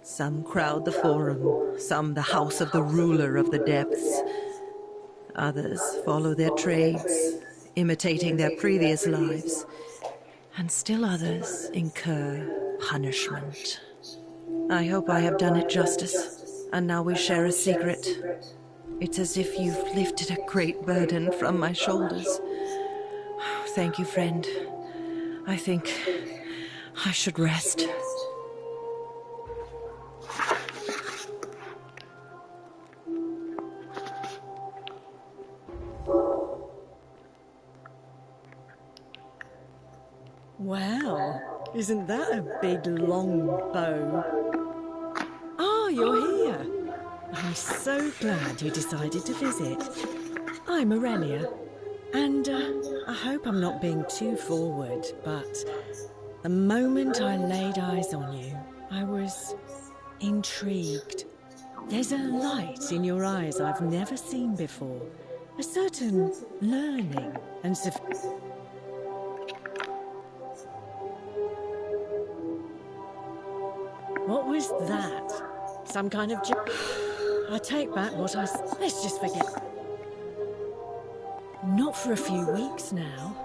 Some crowd the forum, some the house of the ruler of the depths. Others follow their trades, imitating their previous lives, and still others incur punishment. I hope I have done it justice, and now we share a secret. It's as if you've lifted a great burden from my shoulders. Thank you, friend. I think I should rest. Wow, isn't that a big long bow? Ah, you're here. I'm so glad you decided to visit. I'm Aurelia, and I hope I'm not being too forward, but the moment I laid eyes on you, I was intrigued. There's a light in your eyes I've never seen before, a certain learning and What was that? Some kind of I take back what I let's just forget. Not for a few weeks now.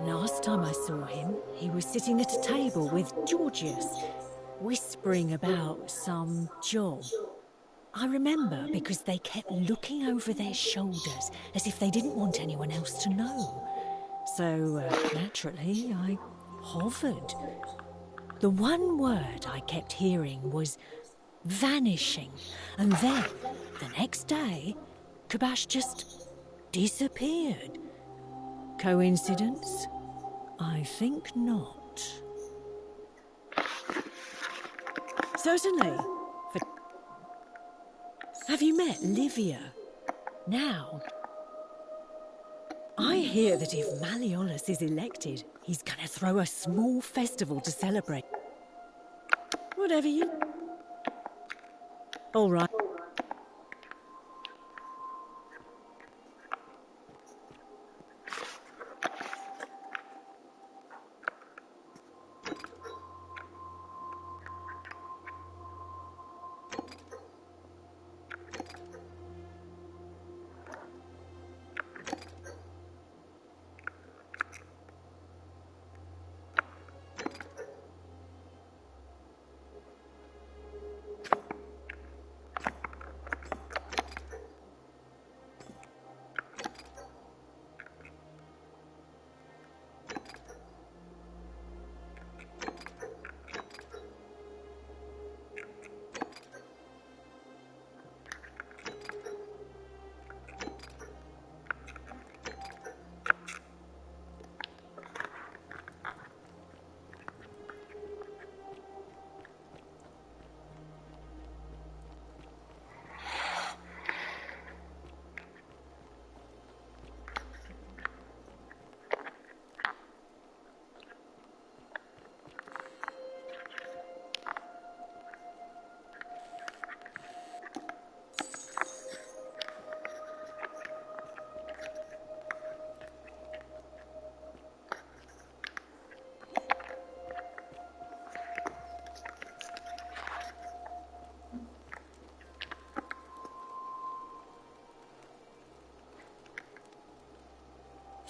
Last time I saw him, he was sitting at a table with Georgius, whispering about some job. I remember because they kept looking over their shoulders as if they didn't want anyone else to know. So, naturally, I hovered. The one word I kept hearing was vanishing, and then, the next day, Kabash just disappeared. Coincidence? I think not. Certainly. Have you met Livia? Now? I hear that if Malleolus is elected, he's gonna throw a small festival to celebrate. Whatever you... All right.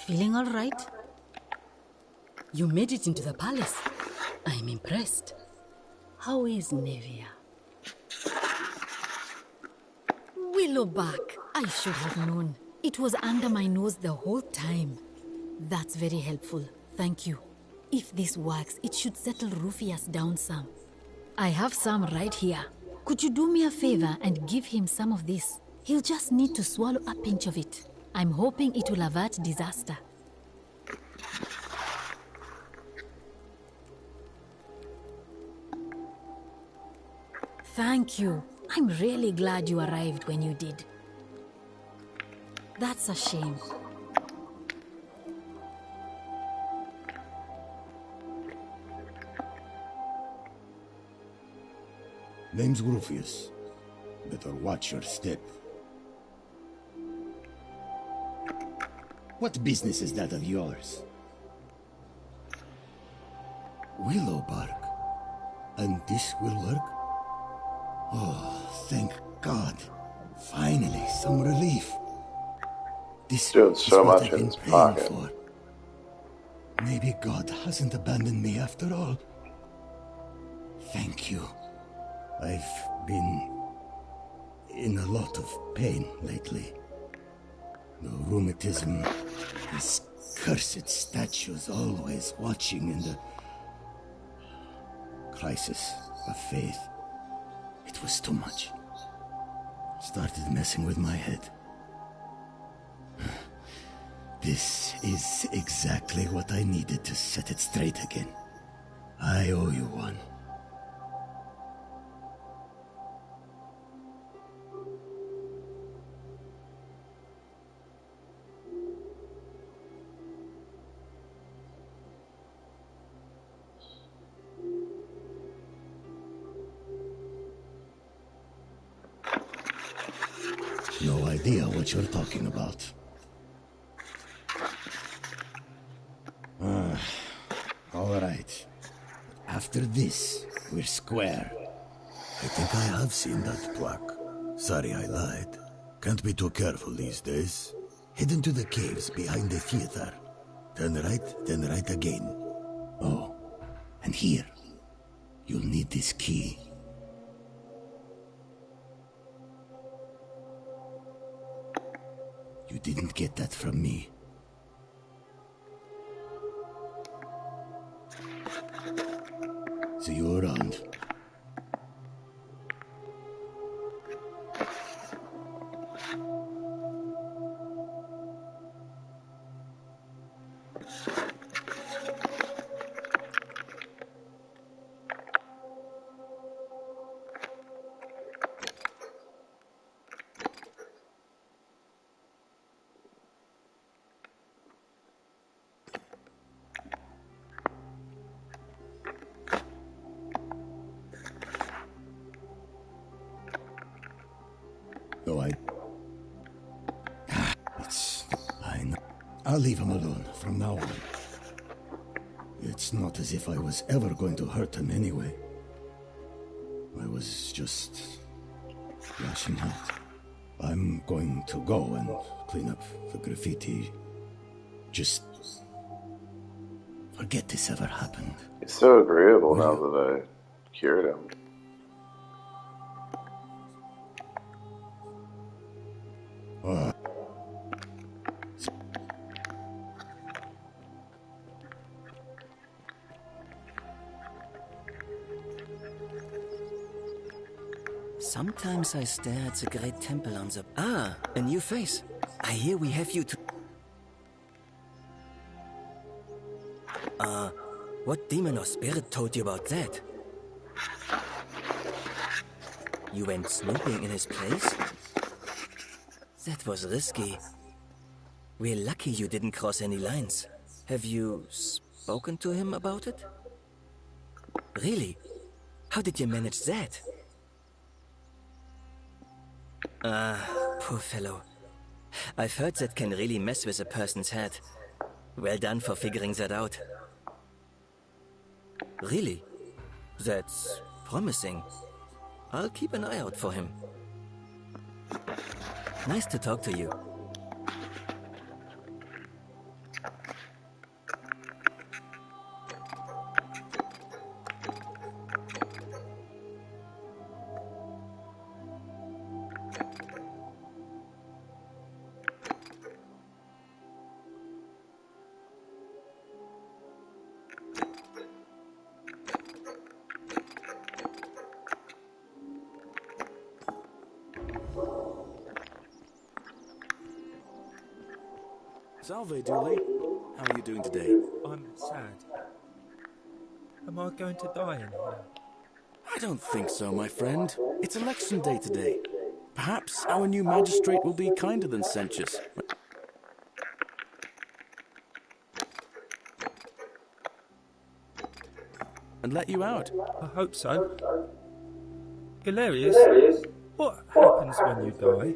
Feeling all right? You made it into the palace. I'm impressed. How is Nevia? Willowback! I should have known. It was under my nose the whole time. That's very helpful. Thank you. If this works, it should settle Rufius down some. I have some right here. Could you do me a favor and give him some of this? He'll just need to swallow a pinch of it. I'm hoping it will avert disaster. Thank you. I'm really glad you arrived when you did. That's a shame. Name's Rufius. Better watch your step. What business is that of yours? Willowbark. And this will work? Oh, thank God. Finally, some relief. This doing is so what much I've in been his praying pocket. for. Maybe God hasn't abandoned me after all. Thank you. I've been in a lot of pain lately. The rheumatism, these cursed statues always watching, and the crisis of faith. It was too much. Started messing with my head. This is exactly what I needed to set it straight again. I owe you one. No idea what you're talking about. All right. After this, we're square. I think I have seen that plaque. Sorry I lied. Can't be too careful these days. Head into the caves behind the theater. Turn right, then right again. Oh, and here. You'll need this key. You didn't get that from me. See you around. No, I know. I'll leave him alone from now on. It's not as if I was ever going to hurt him anyway. I was just lashing out. I'm going to go and clean up the graffiti. Just forget this ever happened. He's so agreeable now that I cured him. Sometimes I stare at the great temple on the... Ah, a new face. I hear we have you to... What demon or spirit told you about that? You went snooping in his place? That was risky. We're lucky you didn't cross any lines. Have you spoken to him about it? Really? How did you manage that? Poor fellow. I've heard that can really mess with a person's head. Well done for figuring that out. Really? That's promising. I'll keep an eye out for him. Nice to talk to you. Salve, Dooley. How are you doing today? I'm sad. Am I going to die in here? I don't think so, my friend. It's election day today. Perhaps our new magistrate will be kinder than Sentius and let you out. I hope so. Galerius, what happens when you die?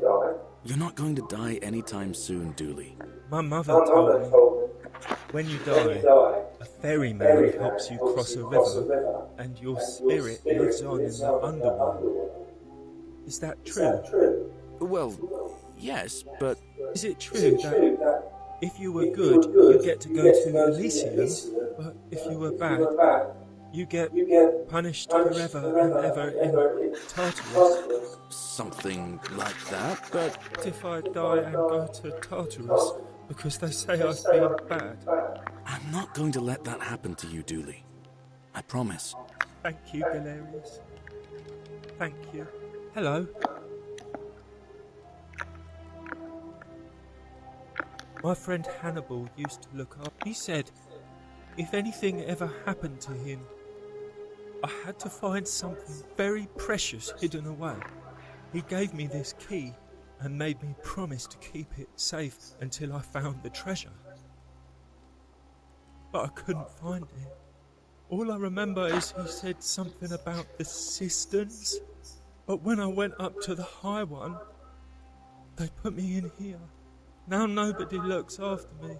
You're not going to die anytime soon, Dooley. My mother told me, when you die, a ferryman helps you cross a river, and your spirit lives on in the underworld. Is that true? Well, yes, but... Is it true that if you were good, you get to go to Elysium, but if you were bad, you get punished forever and ever in Tartarus? Something like that, but... What if I die and go to Tartarus because they say I've been bad? I'm not going to let that happen to you, Dooley. I promise. Thank you, Galerius. Thank you. Hello. My friend Hannibal used to look up. He said, if anything ever happened to him, I had to find something very precious hidden away. He gave me this key and made me promise to keep it safe until I found the treasure. But I couldn't find it. All I remember is he said something about the cisterns. But when I went up to the high one, they put me in here. Now nobody looks after me.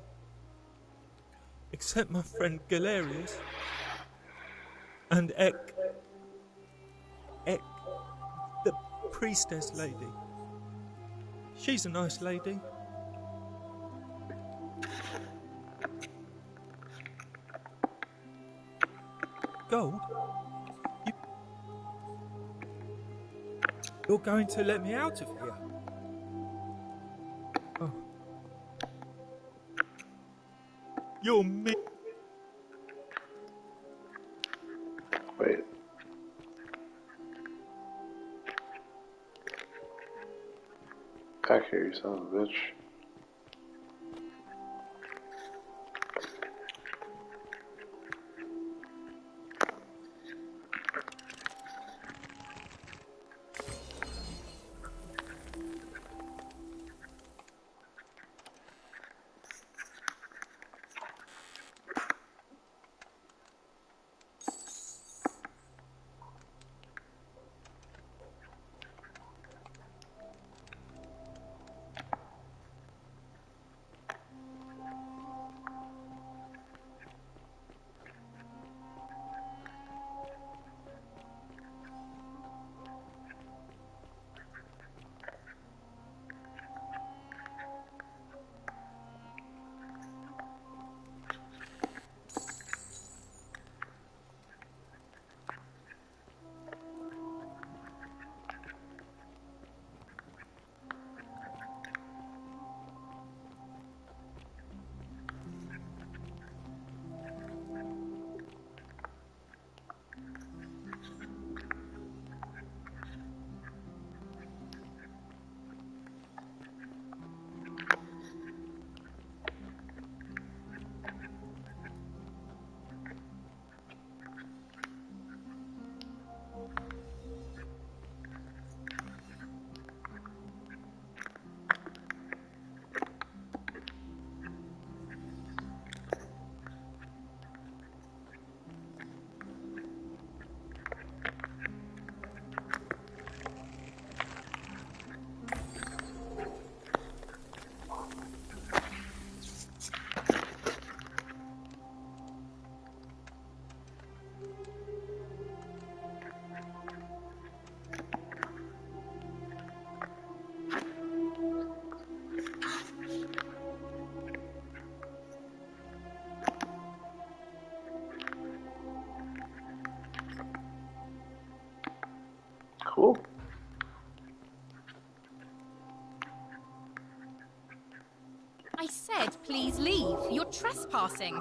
Except my friend Galerius. And Ek, the priestess lady. She's a nice lady. Gold? You're going to let me out of here? Oh. You're me. Wait. Back here, you son of a bitch. Cool. I said, please leave. You're trespassing.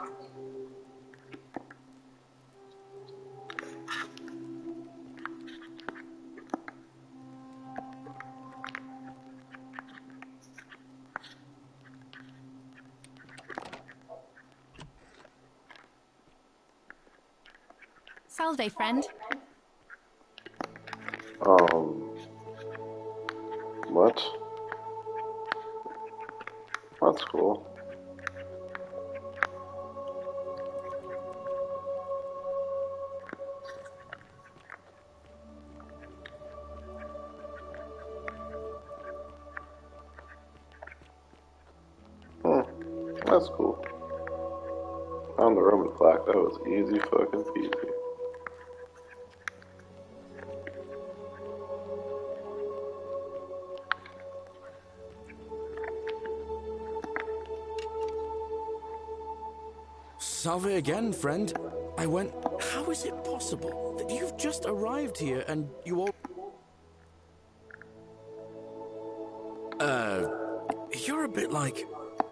Salve, friend. What? That's cool. That's cool. Found the Roman plaque. That was easy fucking peasy. Salve again, friend. I went... How is it possible that you've just arrived here and you all... You're a bit like...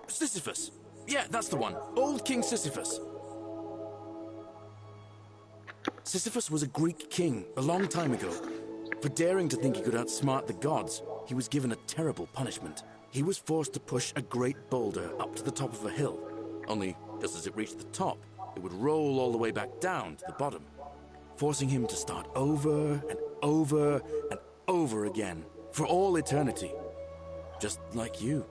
Sisyphus. Yeah, that's the one. Old King Sisyphus. Sisyphus was a Greek king a long time ago. For daring to think he could outsmart the gods, he was given a terrible punishment. He was forced to push a great boulder up to the top of a hill. Only, just as it reached the top, it would roll all the way back down to the bottom, forcing him to start over and over and over again, for all eternity. Just like you.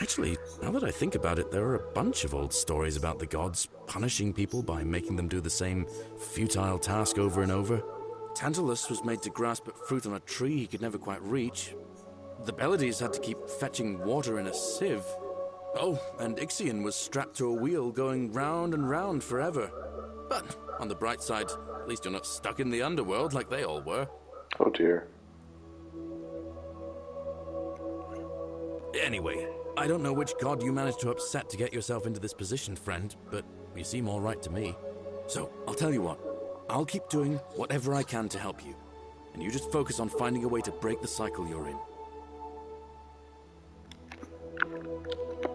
Actually, now that I think about it, there are a bunch of old stories about the gods punishing people by making them do the same futile task over and over. Tantalus was made to grasp at fruit on a tree he could never quite reach. The Pleiades had to keep fetching water in a sieve. Oh, and Ixion was strapped to a wheel going round and round forever. But on the bright side, at least you're not stuck in the underworld like they all were. Oh dear. Anyway, I don't know which god you managed to upset to get yourself into this position, friend, but you seem all right to me. So, I'll tell you what. I'll keep doing whatever I can to help you. And you just focus on finding a way to break the cycle you're in.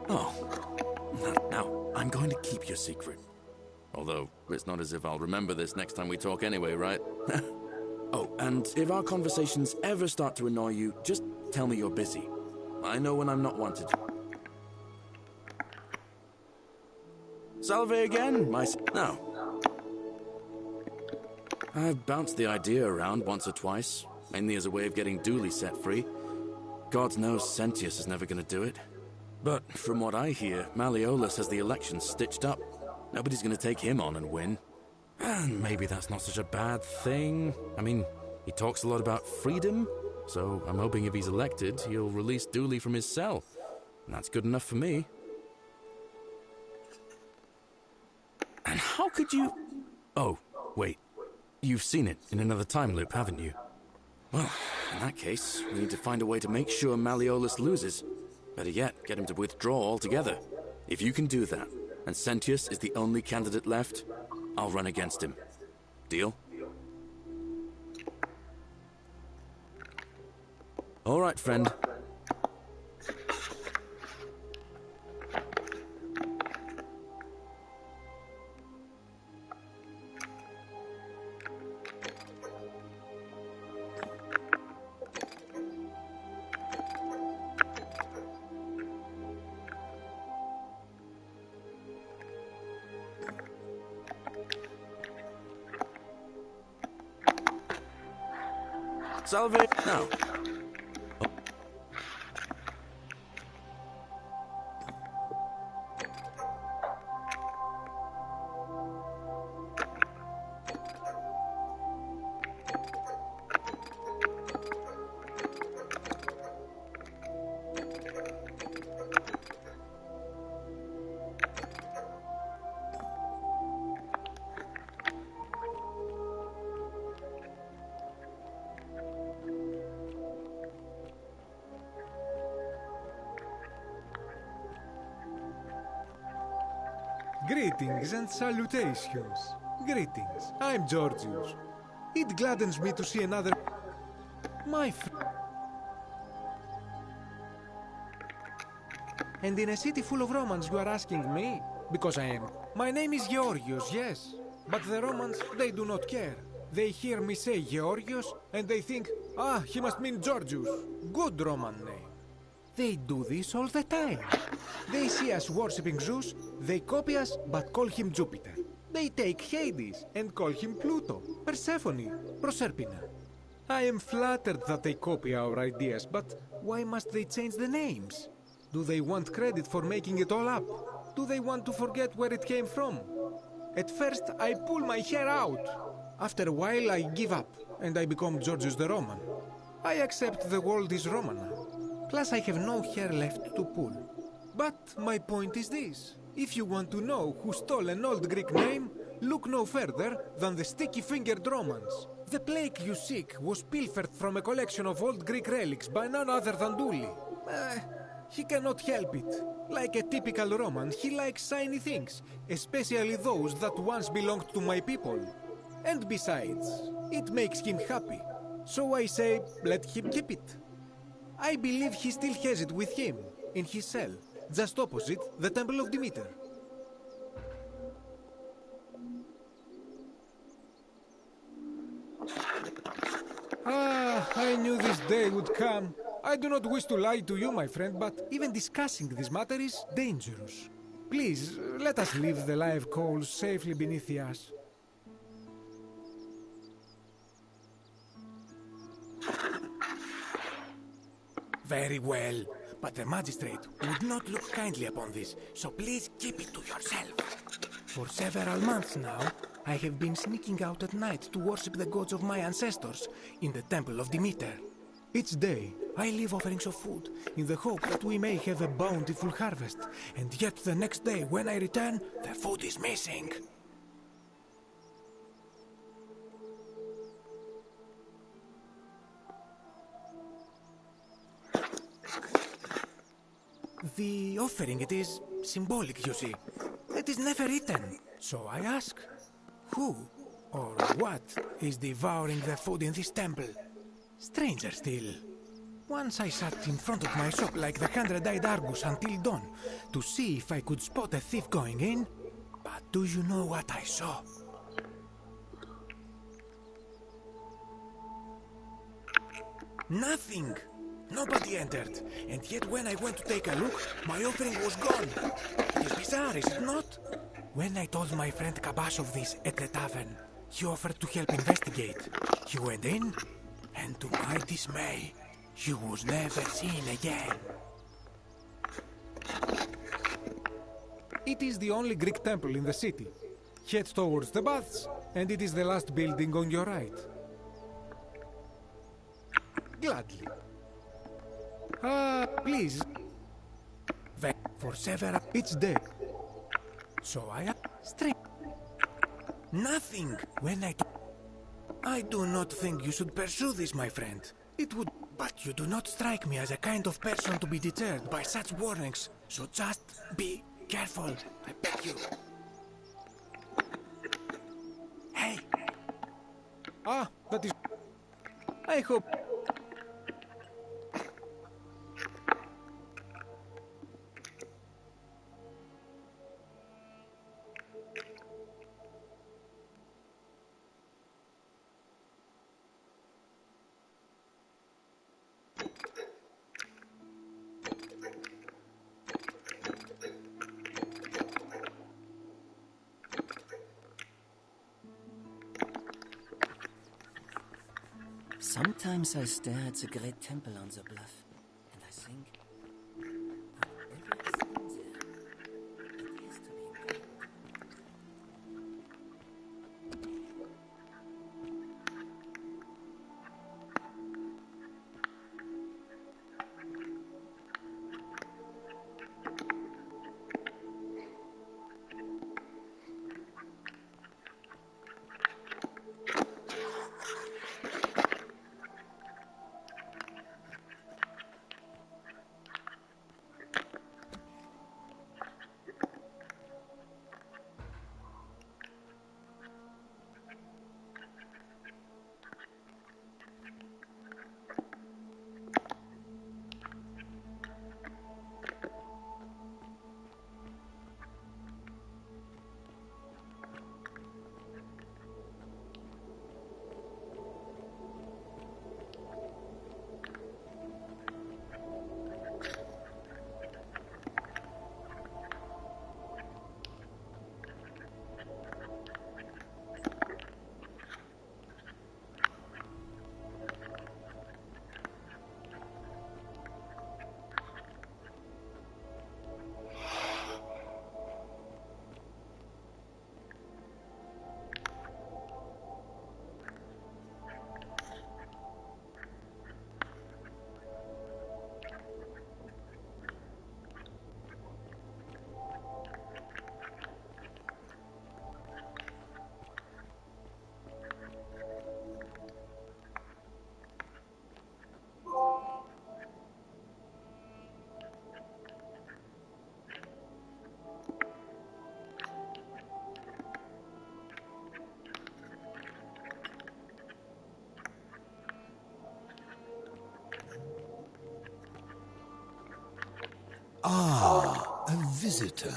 Oh. Now, I'm going to keep your secret. Although, it's not as if I'll remember this next time we talk anyway, right? Oh, and if our conversations ever start to annoy you, just tell me you're busy. I know when I'm not wanted. Salve again, Now, I've bounced the idea around once or twice, mainly as a way of getting Dooley set free. God knows Sentius is never going to do it. But from what I hear, Malleolus has the election stitched up. Nobody's going to take him on and win. And maybe that's not such a bad thing. I mean, he talks a lot about freedom, so I'm hoping if he's elected, he'll release Dooley from his cell. And that's good enough for me. And how could you... Oh, wait. You've seen it in another time loop, haven't you? Well, in that case, we need to find a way to make sure Malleolus loses. Better yet, get him to withdraw altogether. If you can do that, and Sentius is the only candidate left, I'll run against him. Deal? All right, friend. Salve now. Greetings and salutations. Greetings. I'm Georgius. It gladdens me to see another... My friend. And in a city full of Romans, you are asking me? Because I am. My name is Georgios, yes. But the Romans, they do not care. They hear me say Georgios, and they think, ah, he must mean Georgius. Good Roman name. They do this all the time. They see us worshipping Zeus, they copy us, but call him Jupiter. They take Hades and call him Pluto, Persephone, Proserpina. I am flattered that they copy our ideas, but why must they change the names? Do they want credit for making it all up? Do they want to forget where it came from? At first, I pull my hair out. After a while, I give up, and I become Georgius the Roman. I accept the world is Roman now. Plus, I have no hair left to pull. But my point is this. If you want to know who stole an old Greek name, look no further than the sticky-fingered Romans. The plague you seek was pilfered from a collection of old Greek relics by none other than Duli. He cannot help it. Like a typical Roman, he likes shiny things, especially those that once belonged to my people. And besides, it makes him happy. So I say, let him keep it. I believe he still has it with him, in his cell, just opposite the Temple of Demeter. I knew this day would come. I do not wish to lie to you, my friend, but even discussing this matter is dangerous. Please, let us leave the live coals safely beneath the ash. Very well, but the magistrate would not look kindly upon this, so please keep it to yourself. For several months now, I have been sneaking out at night to worship the gods of my ancestors in the Temple of Demeter. Each day, I leave offerings of food in the hope that we may have a bountiful harvest, and yet the next day when I return, the food is missing. The offering, it is symbolic, you see. It is never eaten. So I ask, who or what is devouring the food in this temple? Stranger still. Once I sat in front of my shop like the 100-eyed Argus until dawn to see if I could spot a thief going in. But do you know what I saw? Nothing! Nobody entered, and yet when I went to take a look, my offering was gone. It is bizarre, is it not? When I told my friend Kabash of this at the tavern, he offered to help investigate. He went in, and to my dismay, he was never seen again. It is the only Greek temple in the city. Head towards the baths, and it is the last building on your right. Gladly. Please. For several... It's dead. So I... Nothing. When I do not think you should pursue this, my friend. It would... But you do not strike me as a kind of person to be deterred by such warnings. So just be careful. I beg you. Hey. That is... I hope... Sometimes I stare at the great temple on the bluff, and I think that whatever is in there, it has to be gold. visitor.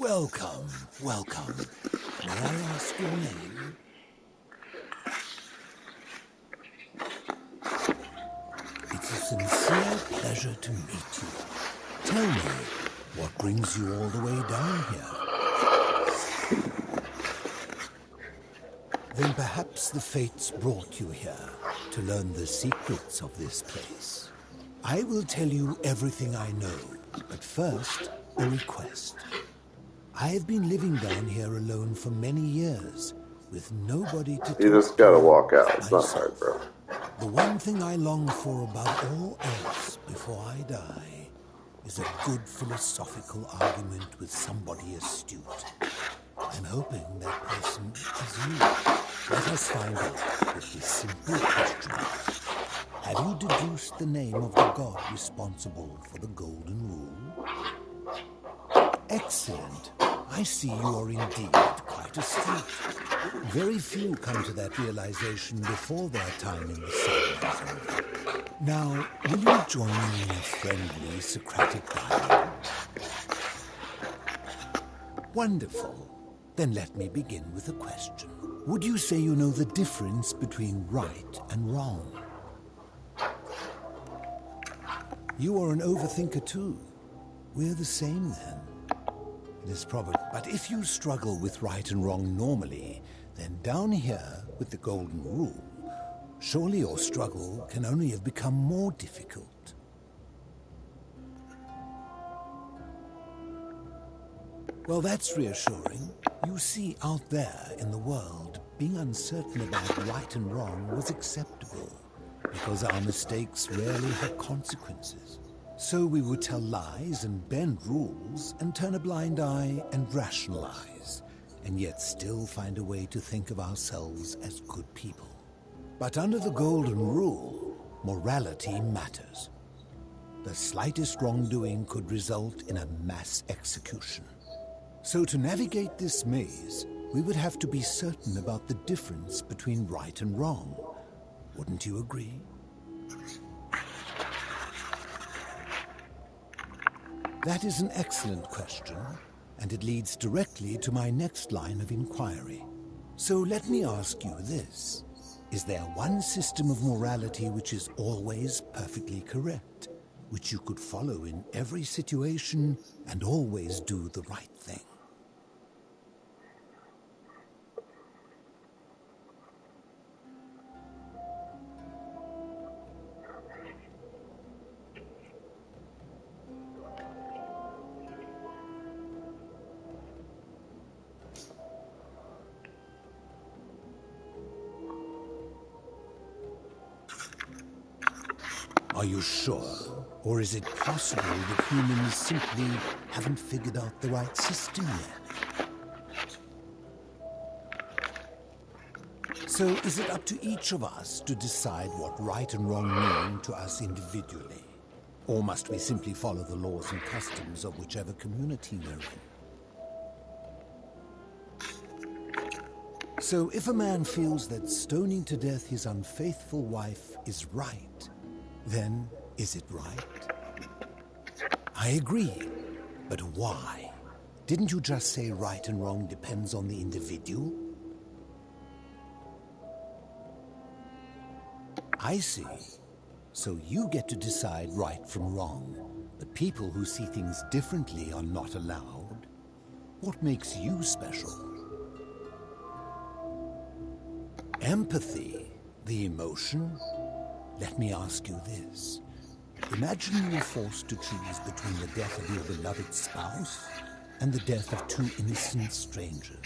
Welcome, welcome. May I ask your name? It's a sincere pleasure to meet you. Tell me, what brings you all the way down here? Then perhaps the fates brought you here to learn the secrets of this place. I will tell you everything I know, but first, a request. I have been living down here alone for many years, with nobody to You just gotta walk out. It's not hard, bro. The one thing I long for above all else before I die is a good philosophical argument with somebody astute. I'm hoping that person is you. Let us find out with this simple question. Have you deduced the name of the god responsible for the Golden Rule? Excellent. I see you are indeed quite astute. Very few come to that realization before their time in the sun is over. Now, will you join me in a friendly Socratic dialogue? Wonderful. Then let me begin with a question. Would you say you know the difference between right and wrong? You are an overthinker too. We're the same then. It is probable. But if you struggle with right and wrong normally, then down here with the Golden Rule, surely your struggle can only have become more difficult. Well, that's reassuring. You see, out there in the world, being uncertain about right and wrong was acceptable, because our mistakes rarely had consequences. So we would tell lies and bend rules and turn a blind eye and rationalize, and yet still find a way to think of ourselves as good people. But under the Golden Rule, morality matters. The slightest wrongdoing could result in a mass execution. So to navigate this maze, we would have to be certain about the difference between right and wrong. Wouldn't you agree? That is an excellent question, and it leads directly to my next line of inquiry. So let me ask you this. Is there one system of morality which is always perfectly correct, which you could follow in every situation and always do the right thing? Are you sure? Or is it possible that humans simply haven't figured out the right system yet? So is it up to each of us to decide what right and wrong mean to us individually? Or must we simply follow the laws and customs of whichever community we're in? So if a man feels that stoning to death his unfaithful wife is right, then is it right? I agree, but why? Didn't you just say right and wrong depends on the individual? I see. So you get to decide right from wrong, but people who see things differently are not allowed. What makes you special? Empathy, the emotion? Let me ask you this. Imagine you were forced to choose between the death of your beloved spouse and the death of two innocent strangers.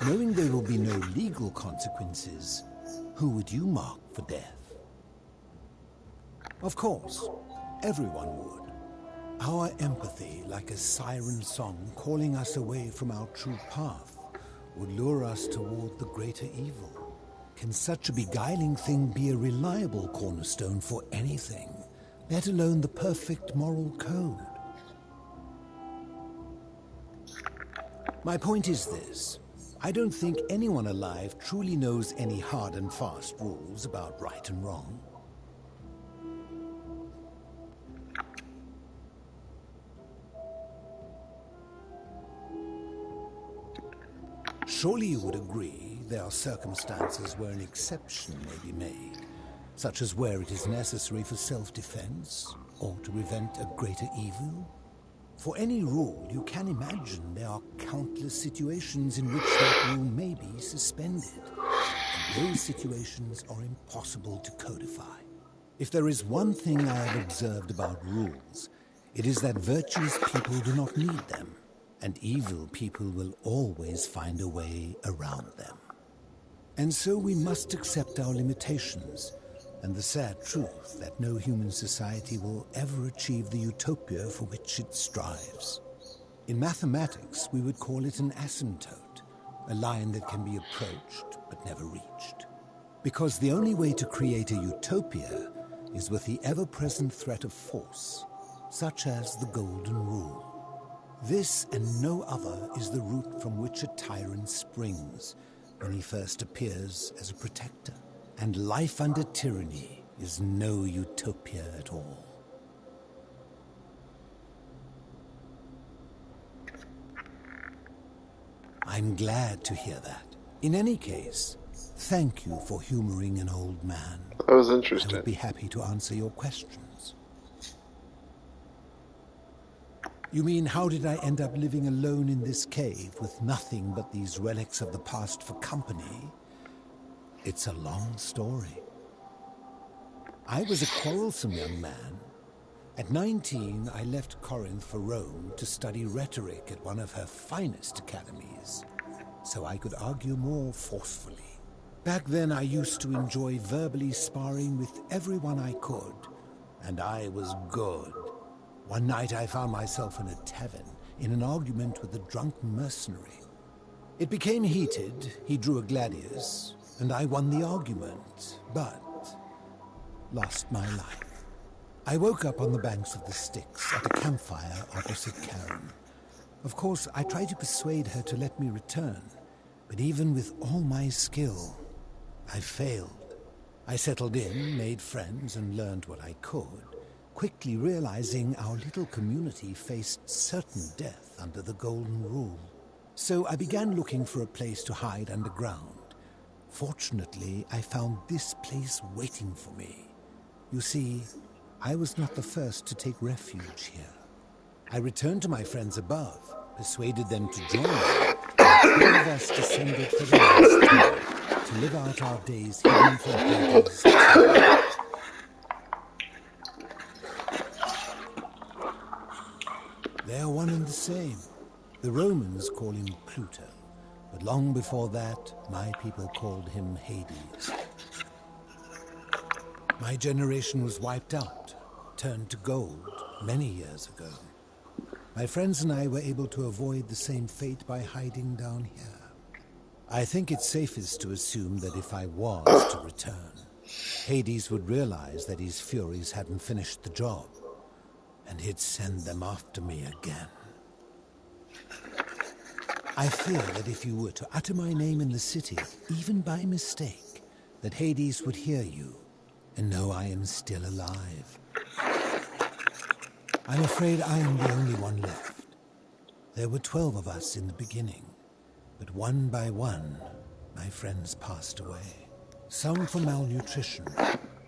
Knowing there will be no legal consequences, who would you mark for death? Of course, everyone would. Our empathy, like a siren song calling us away from our true path, would lure us toward the greater evil. Can such a beguiling thing be a reliable cornerstone for anything, let alone the perfect moral code? My point is this. I don't think anyone alive truly knows any hard and fast rules about right and wrong. Surely you would agree there are circumstances where an exception may be made, such as where it is necessary for self-defense or to prevent a greater evil? For any rule, you can imagine there are countless situations in which that rule may be suspended. And those situations are impossible to codify. If there is one thing I have observed about rules, it is that virtuous people do not need them, and evil people will always find a way around them. And so we must accept our limitations, and the sad truth that no human society will ever achieve the utopia for which it strives. In mathematics, we would call it an asymptote, a line that can be approached but never reached. Because the only way to create a utopia is with the ever-present threat of force, such as the Golden Rule. This and no other is the root from which a tyrant springs when he first appears as a protector. And life under tyranny is no utopia at all. I'm glad to hear that. In any case, thank you for humoring an old man. That was interesting. I would be happy to answer your questions. You mean, how did I end up living alone in this cave with nothing but these relics of the past for company? It's a long story. I was a quarrelsome young man. At 19, I left Corinth for Rome to study rhetoric at one of her finest academies, so I could argue more forcefully. Back then, I used to enjoy verbally sparring with everyone I could, and I was good. One night, I found myself in a tavern in an argument with a drunk mercenary. It became heated, he drew a gladius, and I won the argument, but lost my life. I woke up on the banks of the Styx at a campfire opposite Karen. Of course, I tried to persuade her to let me return, but even with all my skill, I failed. I settled in, made friends, and learned what I could, quickly realizing our little community faced certain death under the Golden Rule. So I began looking for a place to hide underground. Fortunately, I found this place waiting for me. You see, I was not the first to take refuge here. I returned to my friends above, persuaded them to join me, and 12 of us descended for the last time to live out our days hidden from Hades. They are one and the same. The Romans call him Pluto, but long before that, my people called him Hades. My generation was wiped out, turned to gold, many years ago. My friends and I were able to avoid the same fate by hiding down here. I think it's safest to assume that if I was to return, Hades would realize that his furies hadn't finished the job, and he'd send them after me again. I fear that if you were to utter my name in the city, even by mistake, that Hades would hear you and know I am still alive. I'm afraid I am the only one left. There were 12 of us in the beginning, but one by one, my friends passed away. Some from malnutrition,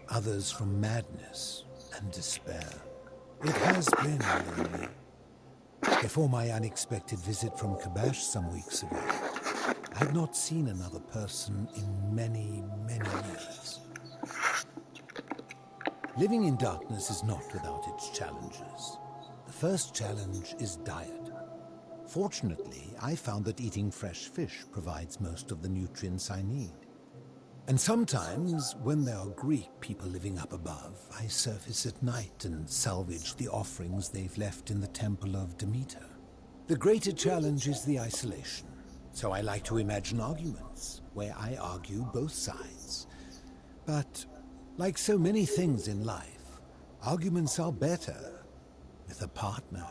others from madness and despair. It has been lonely. Before my unexpected visit from Kabash some weeks ago, I had not seen another person in many, many years. Living in darkness is not without its challenges. The first challenge is diet. Fortunately, I found that eating fresh fish provides most of the nutrients I need. And sometimes, when there are Greek people living up above, I surface at night and salvage the offerings they've left in the temple of Demeter. The greater challenge is the isolation. So I like to imagine arguments, where I argue both sides. But like so many things in life, arguments are better with a partner.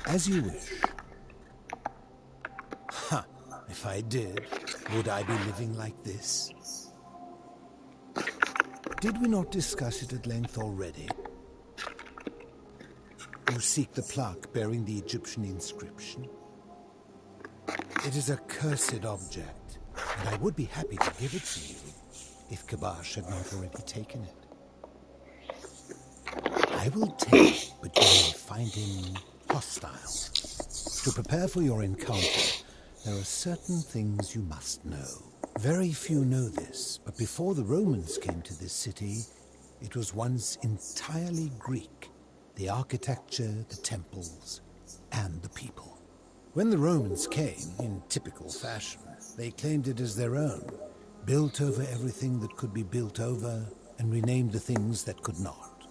As you wish. I did, would I be living like this? Did we not discuss it at length already? You seek the plaque bearing the Egyptian inscription. It is a cursed object, and I would be happy to give it to you, if Kabash had not already taken it. I will take it, but you may find him hostile. To prepare for your encounter, there are certain things you must know. Very few know this, but before the Romans came to this city, it was once entirely Greek. The architecture, the temples, and the people. When the Romans came, in typical fashion, they claimed it as their own, built over everything that could be built over, and renamed the things that could not.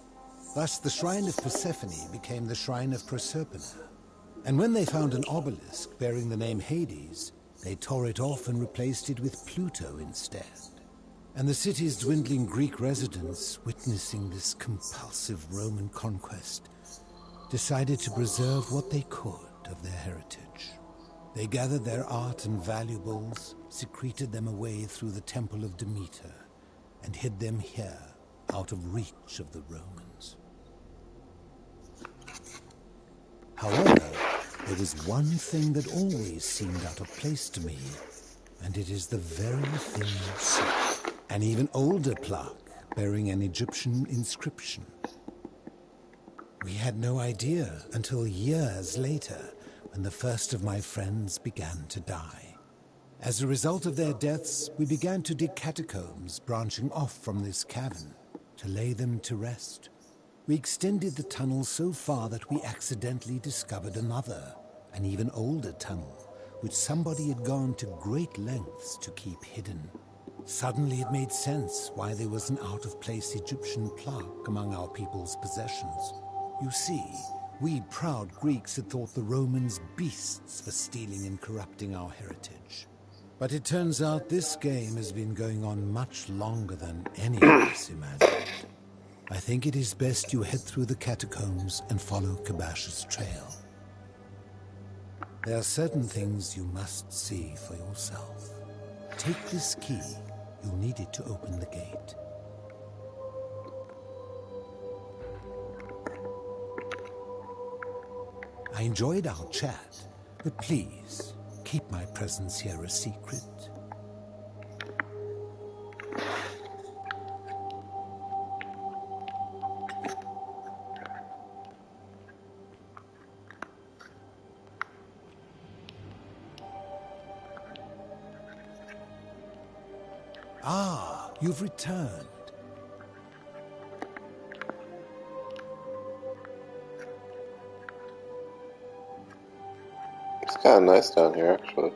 Thus, the Shrine of Persephone became the Shrine of Proserpina. And when they found an obelisk bearing the name Hades, they tore it off and replaced it with Pluto instead. And the city's dwindling Greek residents, witnessing this compulsive Roman conquest, decided to preserve what they could of their heritage. They gathered their art and valuables, secreted them away through the Temple of Demeter, and hid them here, out of reach of the Romans. However, there was one thing that always seemed out of place to me, and it is the very thing you see. An even older plaque bearing an Egyptian inscription. We had no idea until years later, when the first of my friends began to die. As a result of their deaths, we began to dig catacombs branching off from this cavern to lay them to rest. We extended the tunnel so far that we accidentally discovered another, an even older tunnel, which somebody had gone to great lengths to keep hidden. Suddenly it made sense why there was an out-of-place Egyptian plaque among our people's possessions. You see, we proud Greeks had thought the Romans beasts for stealing and corrupting our heritage. But it turns out this game has been going on much longer than any of us imagined. I think it is best you head through the catacombs and follow Kabash's trail. There are certain things you must see for yourself. Take this key. You'll need it to open the gate. I enjoyed our chat, but please, keep my presence here a secret. Ah, you've returned. It's kind of nice down here, actually.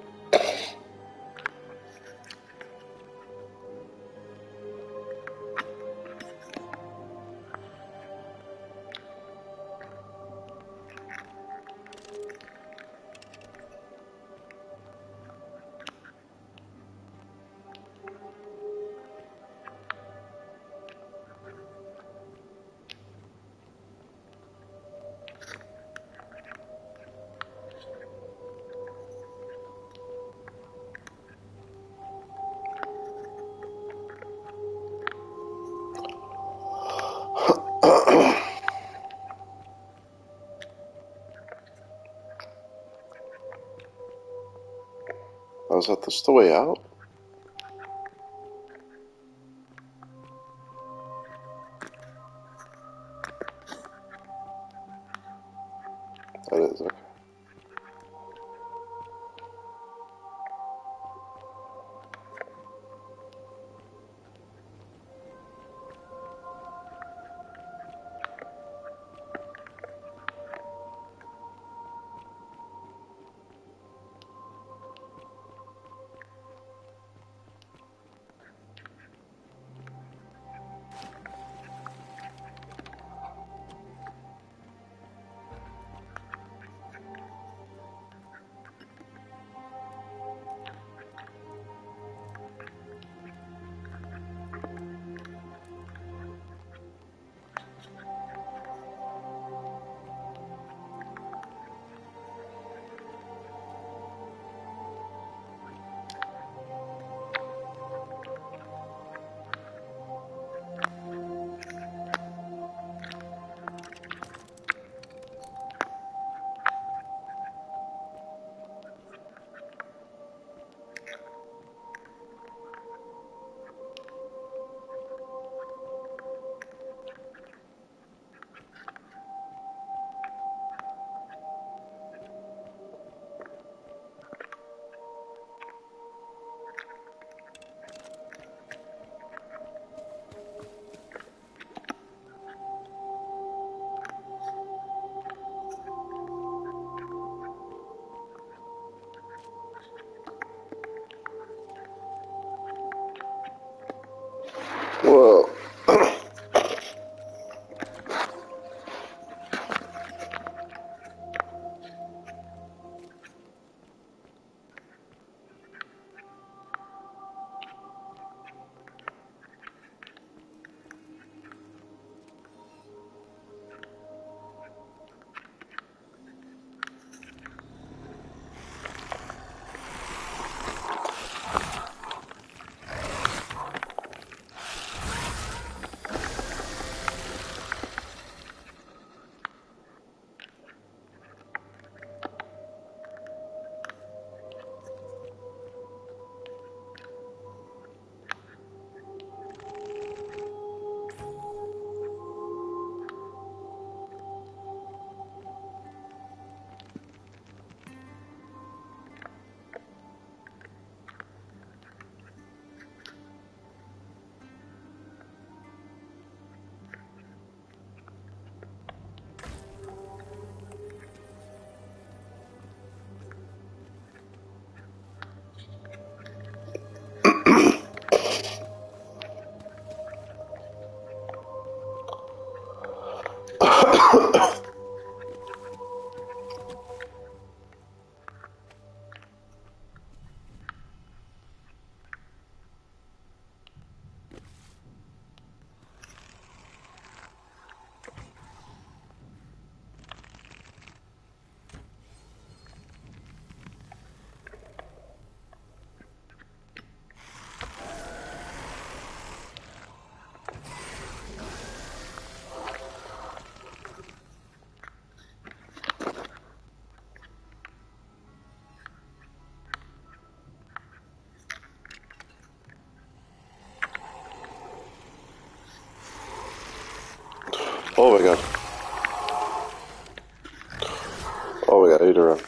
Oh, is that just the way out? That is, okay. Oh my god. Oh my god, I need to run.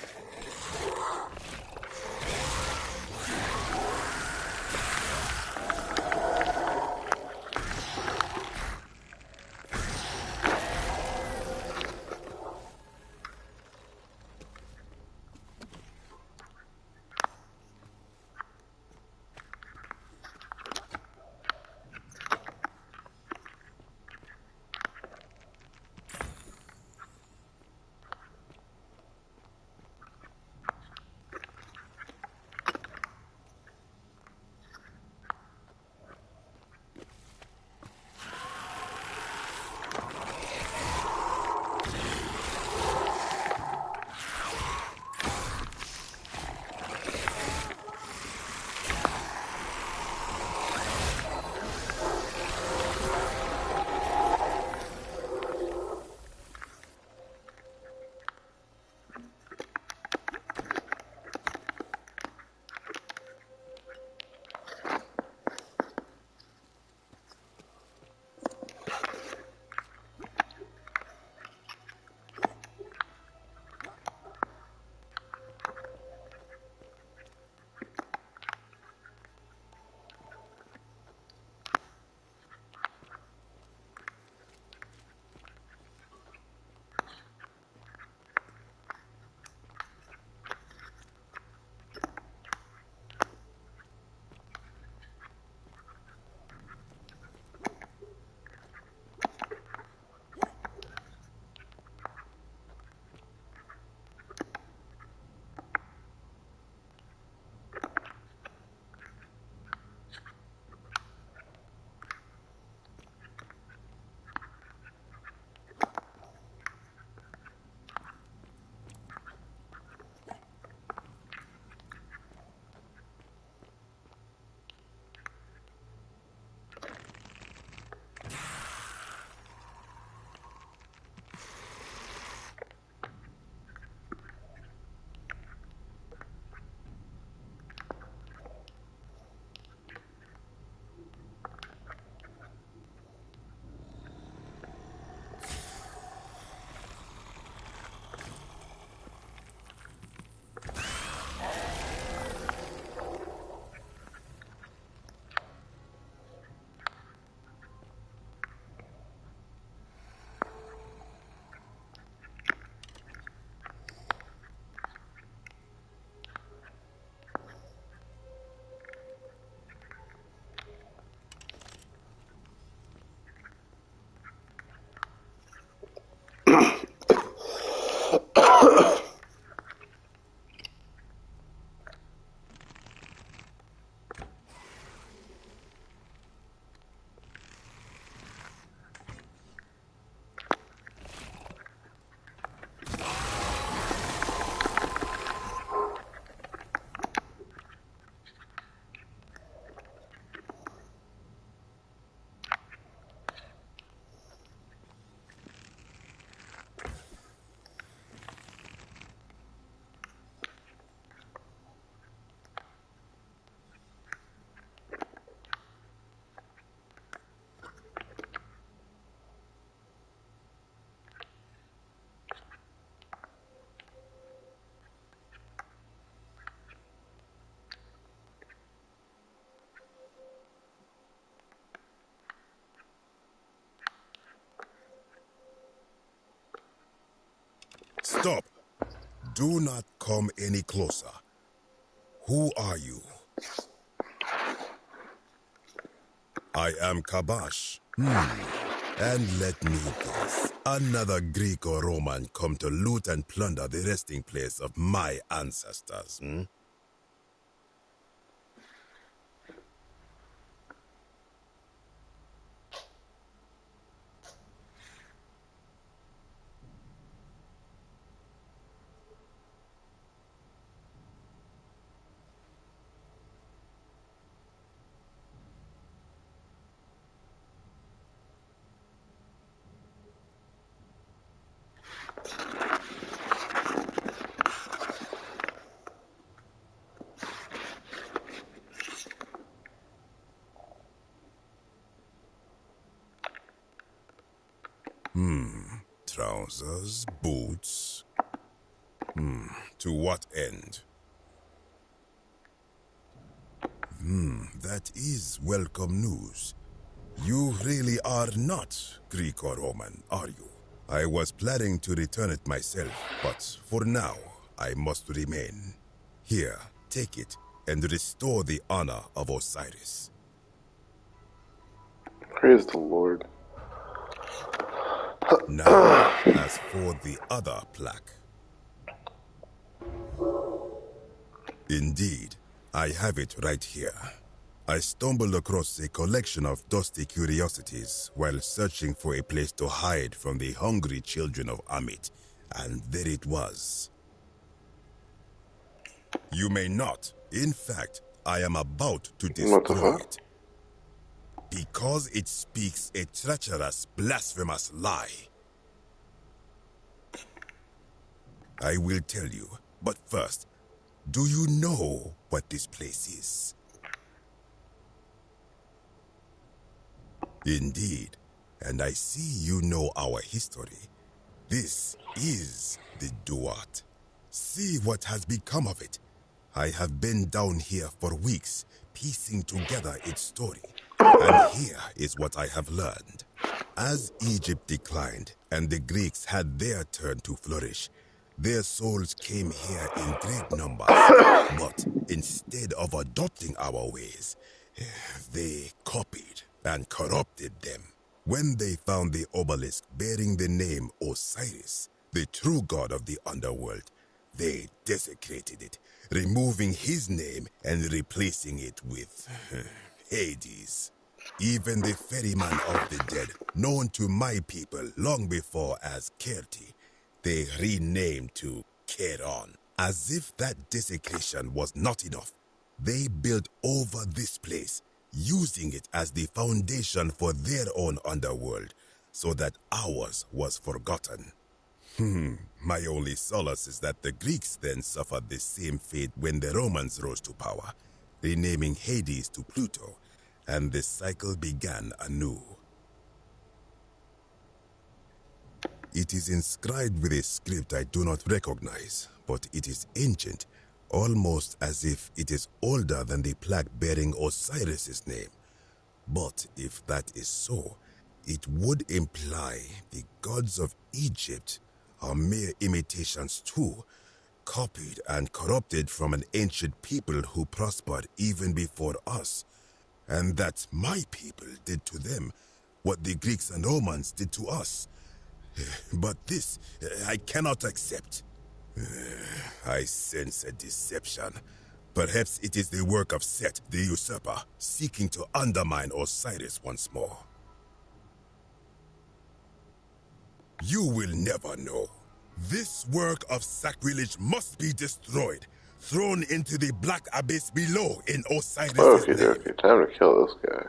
Stop! Do not come any closer. Who are you? I am Kabash. And let me guess. Another Greek or Roman come to loot and plunder the resting place of my ancestors, Trousers, boots. To what end? That is welcome news. You really are not Greek or Roman, are you? I was planning to return it myself, but for now, I must remain. Here, take it, and restore the honor of Osiris. Praise the Lord. Now, as for the other plaque. Indeed, I have it right here. I stumbled across a collection of dusty curiosities while searching for a place to hide from the hungry children of Amit, and there it was. You may not. In fact, I am about to destroy it. Because it speaks a treacherous, blasphemous lie. I will tell you, but first, do you know what this place is? Indeed, and I see you know our history. This is the Duat. See what has become of it. I have been down here for weeks, piecing together its story. And here is what I have learned. As Egypt declined and the Greeks had their turn to flourish, their souls came here in great numbers. But instead of adopting our ways, they copied and corrupted them. When they found the obelisk bearing the name Osiris, the true god of the underworld, they desecrated it, removing his name and replacing it with Hades. Even the ferryman of the dead, known to my people long before as Kerti, they renamed to Keron. As if that desecration was not enough, they built over this place, using it as the foundation for their own underworld, so that ours was forgotten. My only solace is that the Greeks then suffered the same fate when the Romans rose to power, renaming Hades to Pluto, and the cycle began anew. It is inscribed with a script I do not recognize, but it is ancient, almost as if it is older than the plaque bearing Osiris's name. But if that is so, it would imply the gods of Egypt are mere imitations too, copied and corrupted from an ancient people who prospered even before us, and that my people did to them what the Greeks and Romans did to us. But this, I cannot accept. I sense a deception. Perhaps it is the work of Set, the usurper, seeking to undermine Osiris once more. You will never know. This work of sacrilege must be destroyed, thrown into the black abyss below in Osiris' name. Okay, time to kill this guy.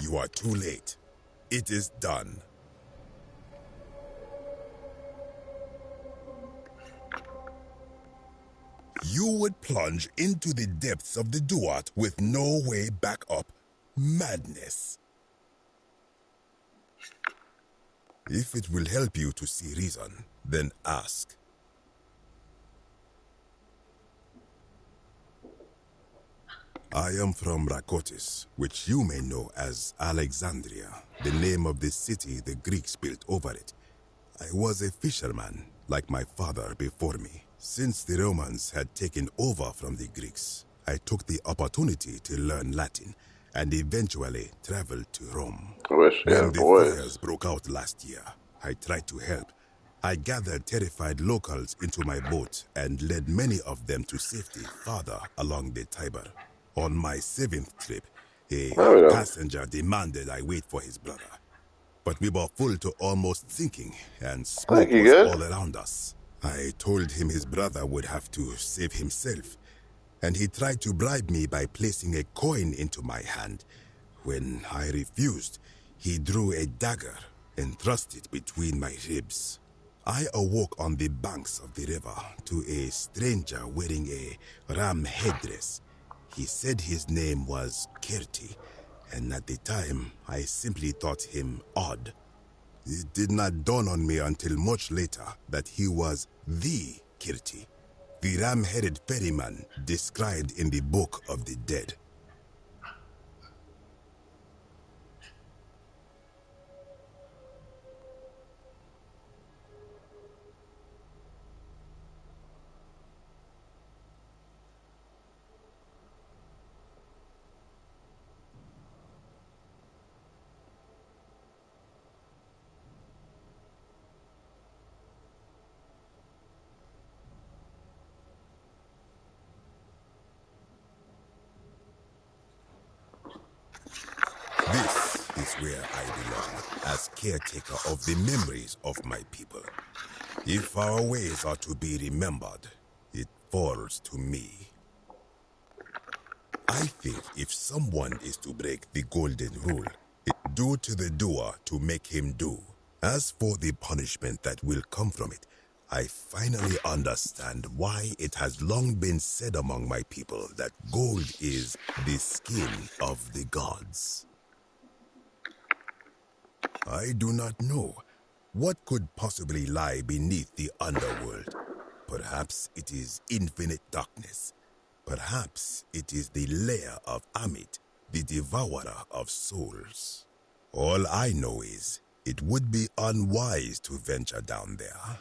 You are too late. It is done. You would plunge into the depths of the Duat with no way back up. Madness. If it will help you to see reason, then ask. I am from Rakotis, which you may know as Alexandria, the name of the city the Greeks built over it. I was a fisherman, like my father before me. Since the Romans had taken over from the Greeks, I took the opportunity to learn Latin and eventually traveled to Rome. When the fires broke out last year, I tried to help. I gathered terrified locals into my boat and led many of them to safety farther along the Tiber. On my 7th trip, a passenger demanded I wait for his brother. But we were full to almost sinking, and smoke was all around us. I told him his brother would have to save himself, and he tried to bribe me by placing a coin into my hand. When I refused, he drew a dagger and thrust it between my ribs. I awoke on the banks of the river to a stranger wearing a ram headdress. He said his name was Kerti, and at the time, I simply thought him odd. It did not dawn on me until much later that he was the Kirti, the ram-headed ferryman described in the Book of the Dead. This is where I belong, as caretaker of the memories of my people. If our ways are to be remembered, it falls to me. I think if someone is to break the golden rule, it's due to the doer to make him do. As for the punishment that will come from it, I finally understand why it has long been said among my people that gold is the skin of the gods. I do not know. What could possibly lie beneath the underworld? Perhaps it is infinite darkness. Perhaps it is the lair of Amit, the devourer of souls. All I know is, it would be unwise to venture down there.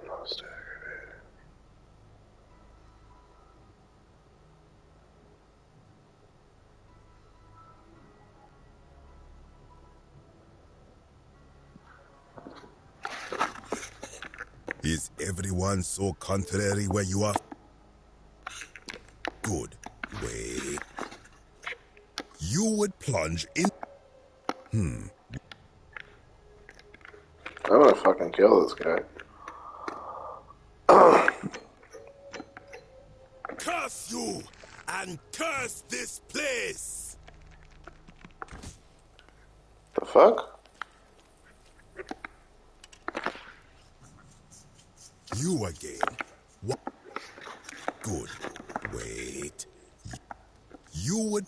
Most aggravating. Is everyone so contrary where you are? Good. Wait. You would plunge in... I'm gonna fucking kill this guy. Curse you! And curse this place! The fuck? You again. What? Good. Wait. You would...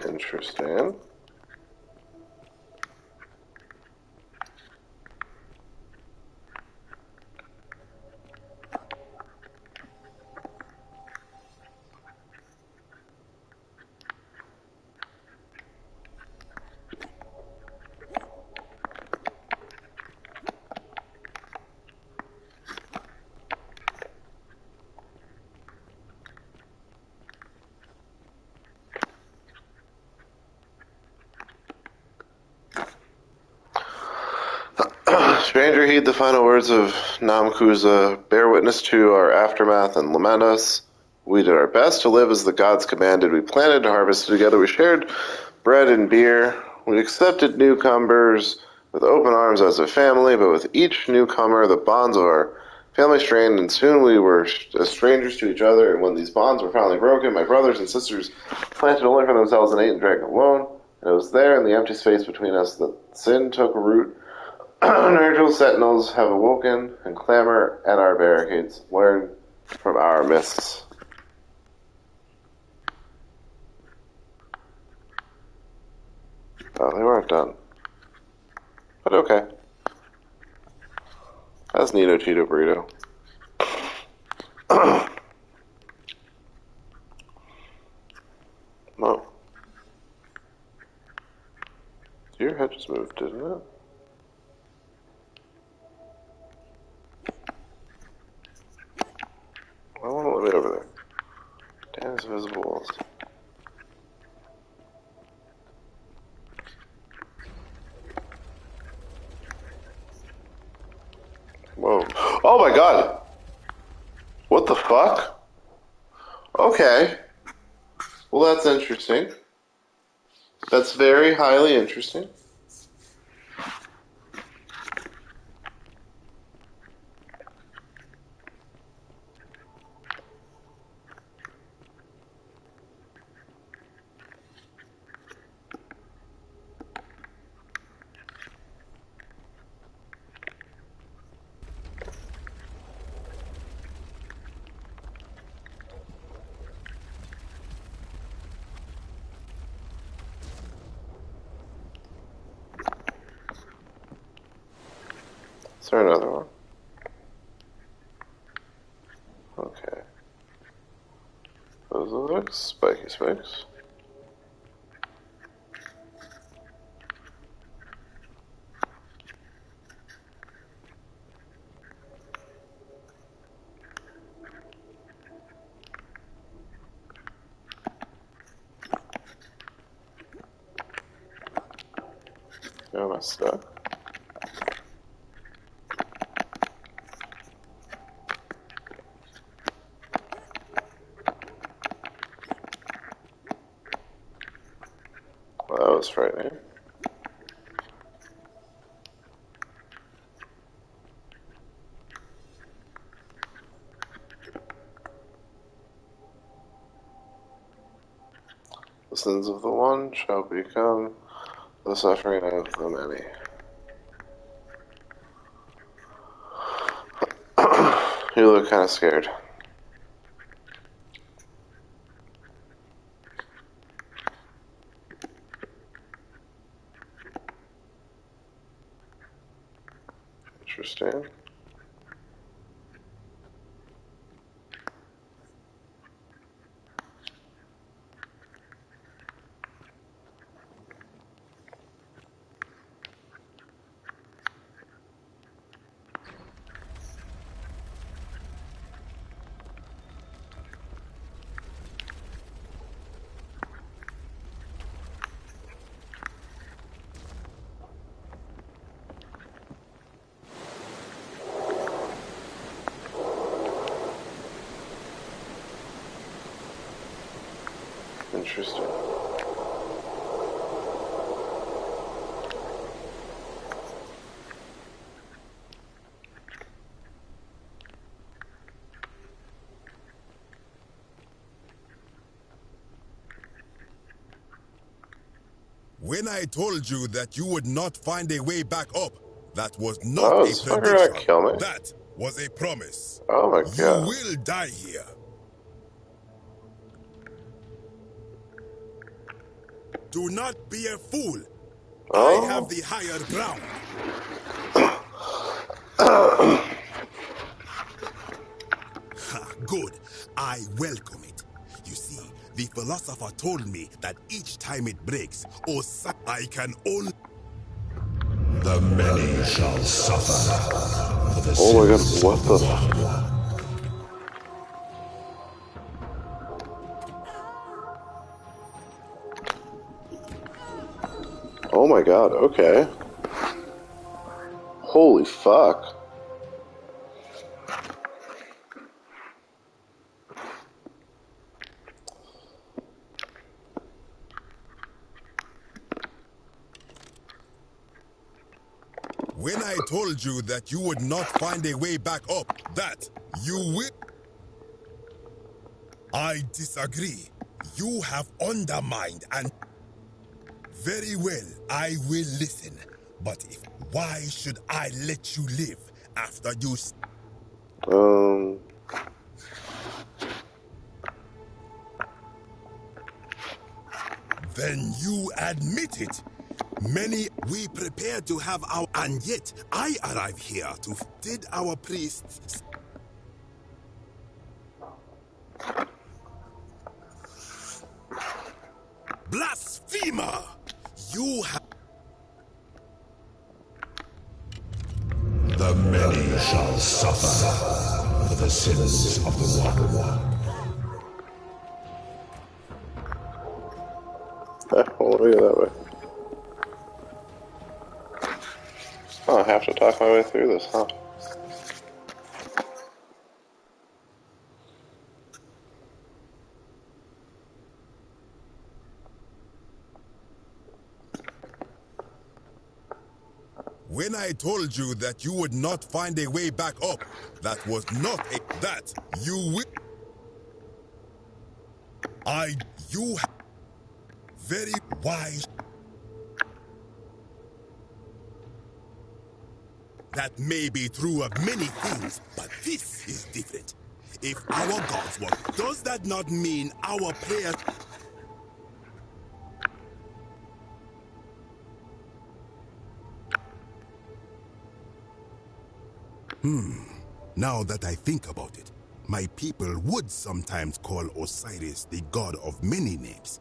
Interesting. heed the final words of Namkuza, bear witness to our aftermath and lament us. We did our best to live as the gods commanded. We planted and harvested together. We shared bread and beer. We accepted newcomers with open arms as a family, but with each newcomer, the bonds of our family strained, and soon we were as strangers to each other. And when these bonds were finally broken, my brothers and sisters planted only for themselves and ate and drank alone. And it was there in the empty space between us that sin took root. Nigel sentinels have awoken and clamor at our barricades. Learn from our mists. Oh, they weren't done. But okay. That's Nino Cheeto Burrito. No. Your head just moved, didn't it? I want to let me over there. Damn, these invisible walls. Whoa. Oh my god! What the fuck? Okay. Well, that's interesting. That's very highly interesting. Is there another one? Okay. Those are like spiky spikes. Am I stuck? Well, that was frightening. The sins of the one shall become the suffering of the many. You look kind of scared. Interesting. Interesting. When I told you that you would not find a way back up, that was not Oh, a this fucker prediction. gonna kill me? That was a promise. Oh my You god. will die here. Do not be a fool. Oh. I have the higher ground. Ha, good. I welcome it. You see, the philosopher told me that each time it breaks, or I can only... The many shall suffer for the Oh my god, sins what of the one. Oh my god, okay. Holy fuck. When I told you that you would not find a way back up, that you will... I disagree. You have undermined and... Very well, I will listen. But if... Why should I let you live after you... Then you admit it. Many we prepare to have our... And yet, I arrive here to... Did our priests... Blasphemer! You have... The many shall suffer for the sins of the one. Hold on, that way. Oh, I have to talk my way through this, huh? When I told you that you would not find a way back up, that was not a... That you will... You... Very wise... That may be true of many things, but this is different. If our gods work, does that not mean our prayers... Now that I think about it, my people would sometimes call Osiris the god of many names.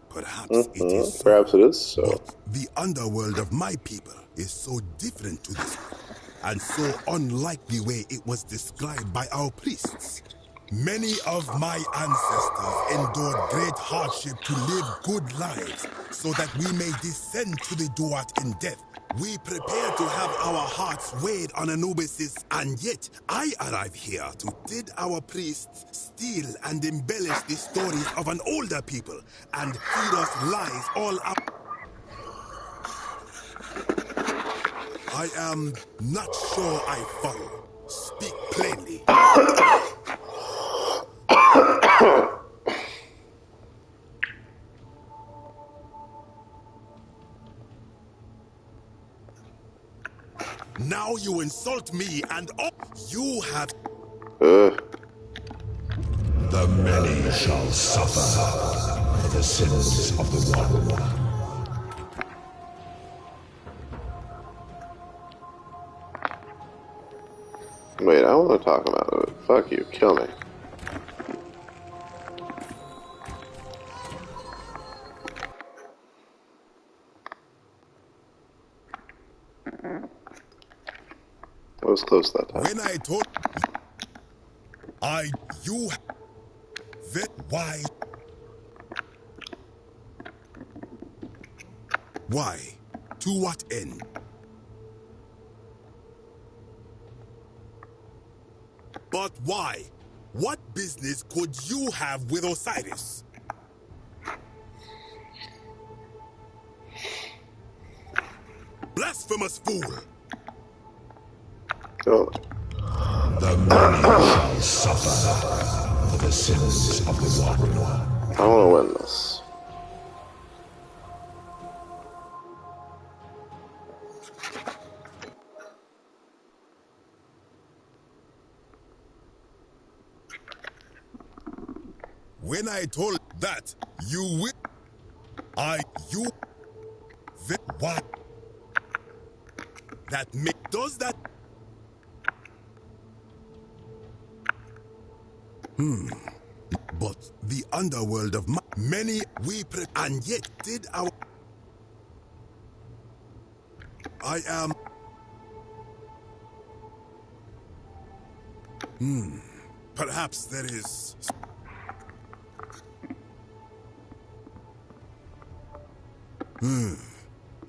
Perhaps it is so. Perhaps it is so. But the underworld of my people is so different to this one, and so unlike the way it was described by our priests. Many of my ancestors endured great hardship to live good lives, so that we may descend to the Duat in death. We prepare to have our hearts weighed on Anubis', and yet I arrive here to... Did our priests steal and embellish the stories of an older people and feed us lies all up? I am not sure I follow. Speak plainly. Now you insult me and all you have... The many shall suffer for the sins of the one. Wait, I want to talk about it. Fuck you, kill me. I was close that time. When I told... You... Why? Why? To what end? But why? What business could you have with Osiris? Blasphemous fool! Oh. The many shall suffer for the sins of the one. I want to win this. When I told that, you will... Why? That does that... But the underworld of many we and yet did our... I am... Perhaps there is...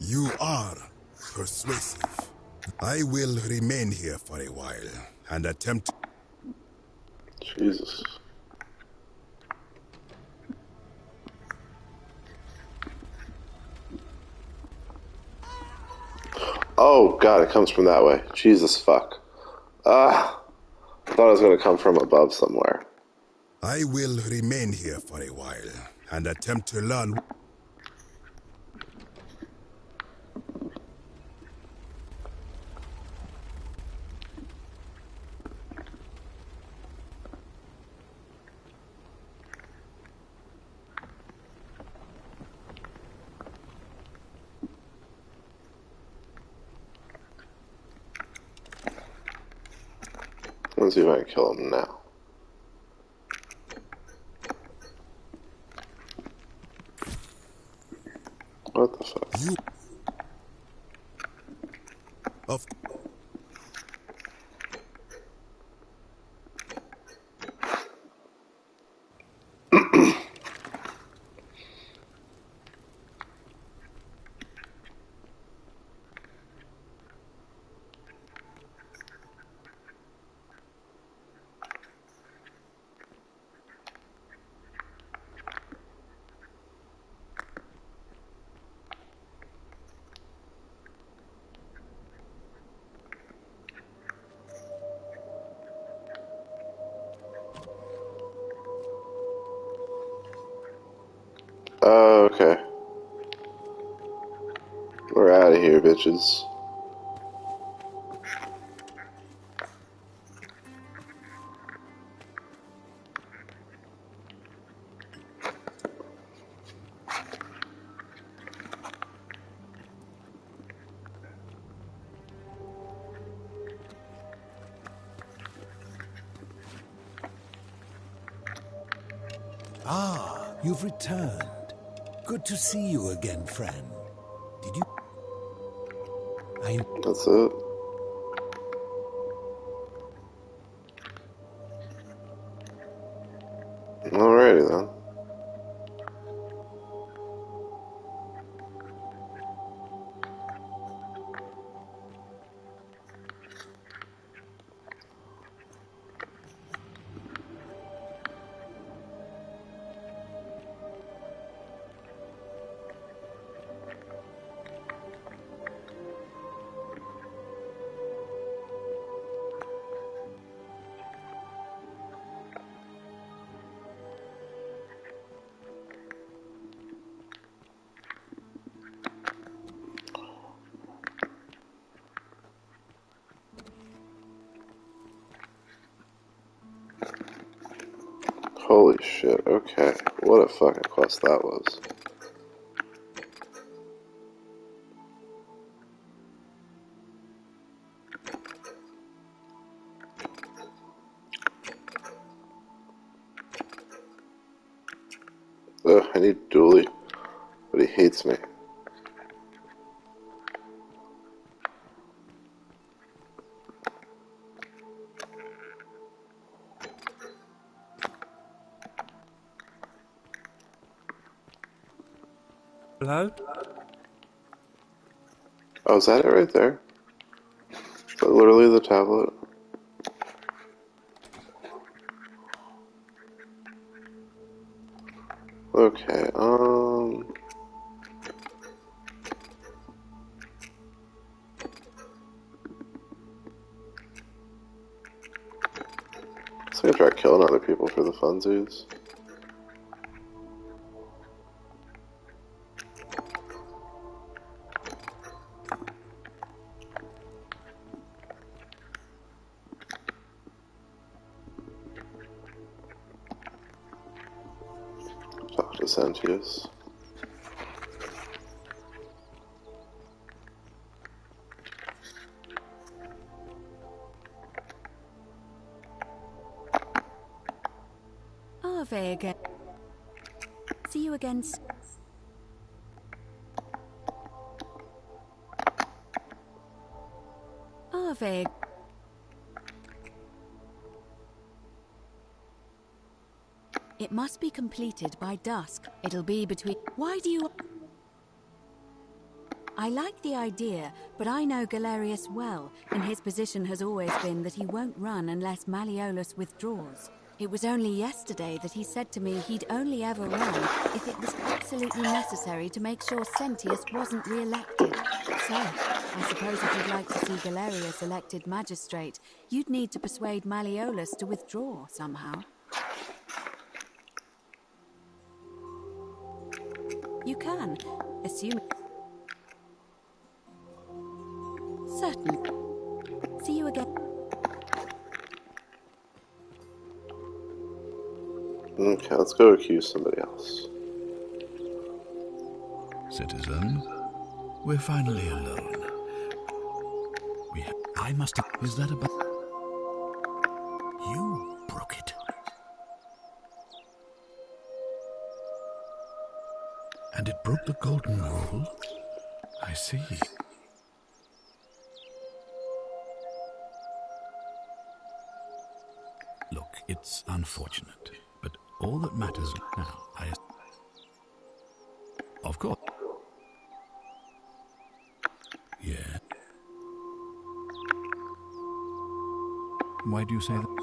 You are persuasive. I will remain here for a while and attempt... Jesus. Oh god, it comes from that way. Jesus fuck. Ah, I thought it was gonna come from above somewhere. I will remain here for a while and attempt to learn... Let's see if I can kill him now. What the fuck? You... Of... Oh, okay. We're out of here, bitches. Ah, you've returned. Good to see you again, friend. Did you... That's it. Alrighty then. Holy shit, okay. What a fucking quest that was. Ugh, I need Dooley, but he hates me. Hello? Oh, is that it right there? Is that literally the tablet? Okay, let's gonna try killing other people for the funsies. Talk to Sentius. Oh, Vega. See you again. Oh, Vega. It must be completed by dusk. It'll be between... Why do you... I like the idea, but I know Galerius well, and his position has always been that he won't run unless Malleolus withdraws. It was only yesterday that he said to me he'd only ever run if it was absolutely necessary to make sure Sentius wasn't re-elected. So, I suppose if you'd like to see Galerius elected magistrate, you'd need to persuade Malleolus to withdraw somehow. You can, assuming... Certainly. See you again. Okay, let's go accuse somebody else. Citizen, we're finally alone. I must have... Is that about... You broke it. And it broke the golden rule? I see. Look, it's unfortunate, but all that matters now, Of course. Yeah. Why do you say that?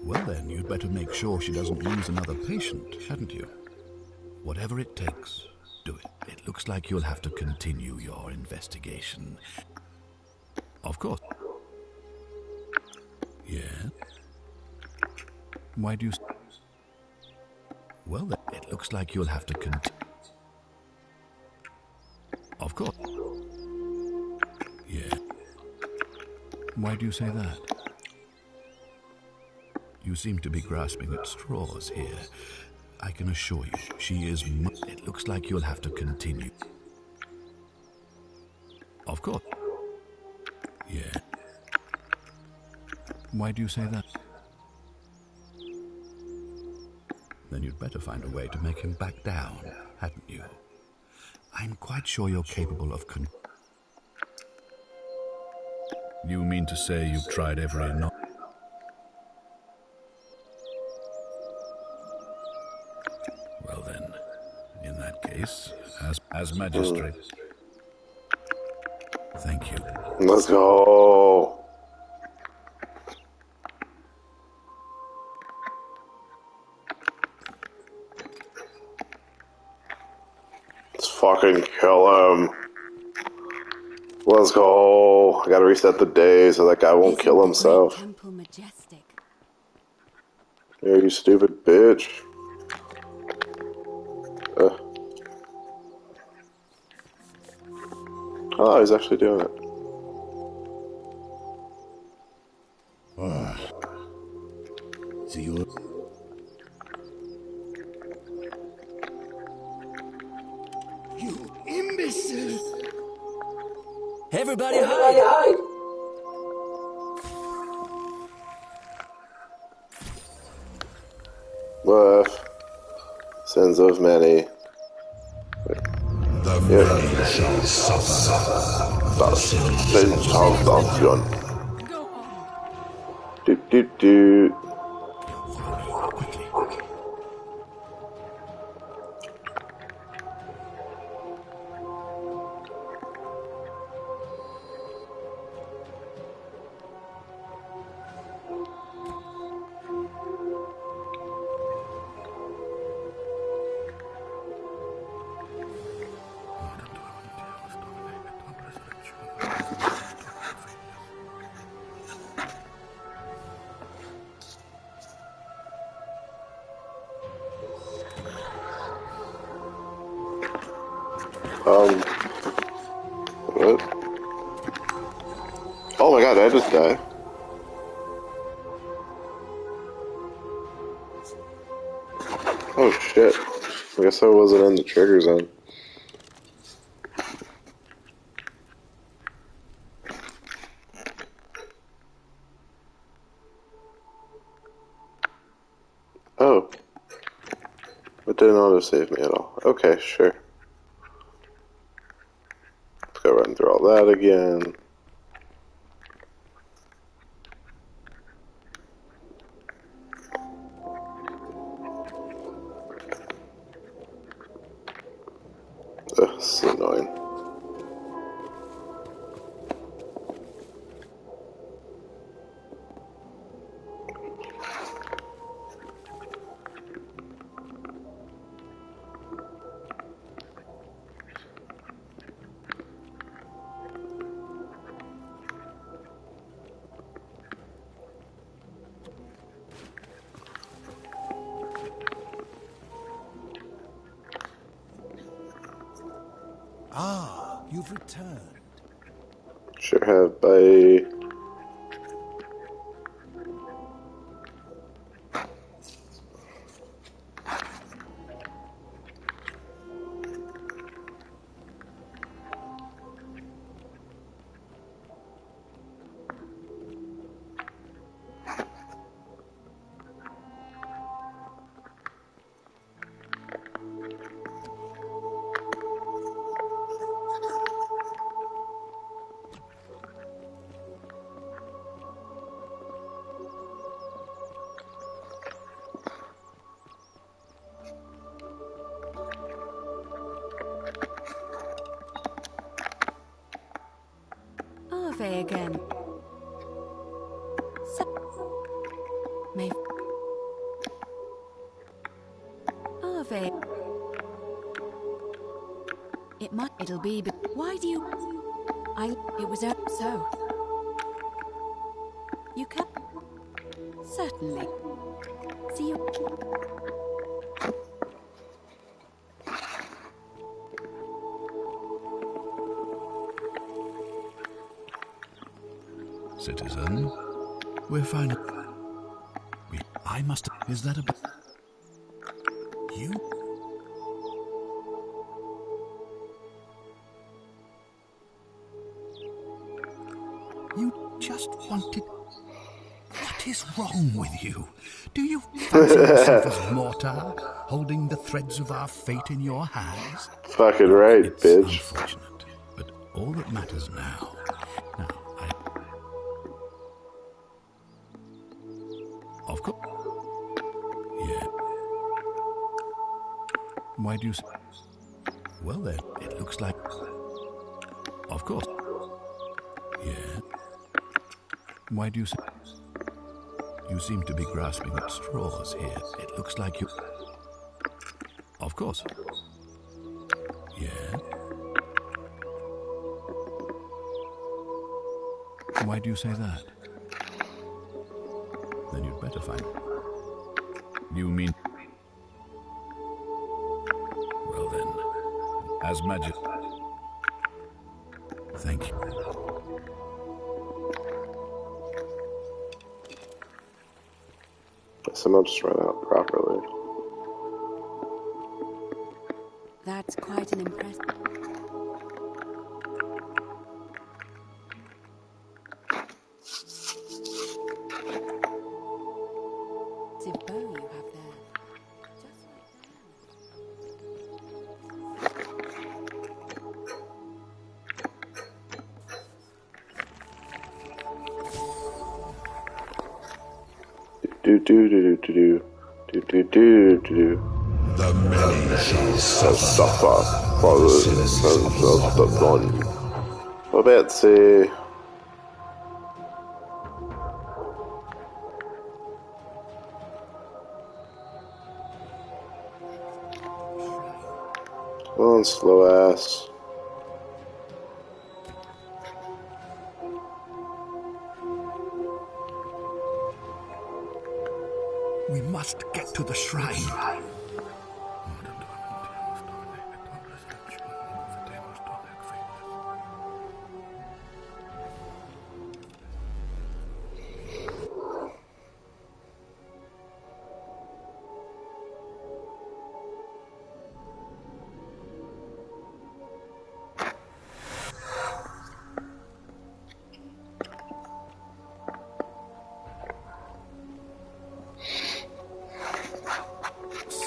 Well then, you'd better make sure she doesn't lose another patient, hadn't you? Whatever it takes, do it. It looks like you'll have to continue your investigation. Of course. Yeah. Why do you... Well then, it looks like you'll have to continue. Of course. Yeah. Why do you say that? You seem to be grasping at straws here. I can assure you, she is... It looks like you'll have to continue. Of course. Yeah. Why do you say that? Then you'd better find a way to make him back down, hadn't you? I'm quite sure you're capable of You mean to say you've tried every Well then, in that case, as magistrate... Thank you. Let's go. Let's fucking kill him. Let's go. I gotta reset the day so that guy won't kill himself. Temple majestic. Yeah, you stupid bitch. Oh, he's actually doing it. See you. You imbecile! Everybody hide! Worth. Sins of many. The many shall suffer. The sins of the one. Do. What? Oh my god, did I just die? Oh shit. I guess I wasn't in the trigger zone. Oh. It didn't auto-save me at all. Okay, sure. Let's go run through all that again. Ugh, This is annoying. Ah, you've returned. Sure have. Bye. Ave again. May Ave. It'll be, but why do you? It was so. You can certainly see you. Citizen, we're fine. I must. Is that a? You? You just wanted. What is wrong with you? Do you fancy yourself as mortar, holding the threads of our fate in your hands? Fucking right, It's bitch. unfortunate, but all that matters now. Of course. Yeah. Why do you say? Well then, it looks like. Of course. Yeah. Why do you say? You seem to be grasping at straws here. It looks like you. Of course. Yeah. Why do you say that? Then you'd better find. You mean? Well then, as magic. Thank you. Guess I might just run out properly. That's quite an impressive. Bow you have there. Just like The many shall suffer for the sins of the one. Oh, Betsy. Come on, slow ass. We must get to the shrine.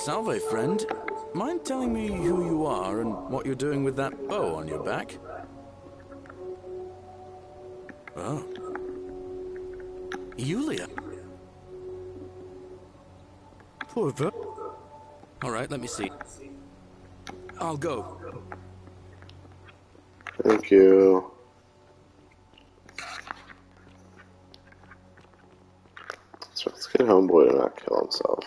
Salve, friend. Mind telling me who you are and what you're doing with that bow on your back? Oh. Yulia. Poor All right, let me see. I'll go. Thank you. So let's get homeboy to not kill himself.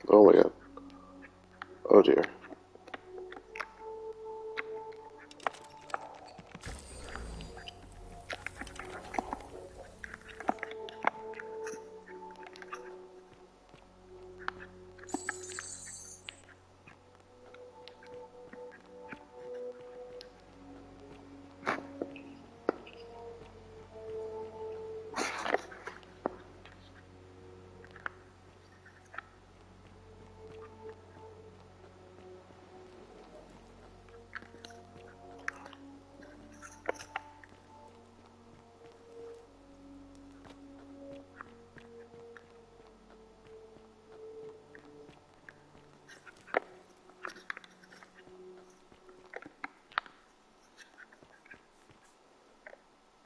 Oh my god. Oh dear.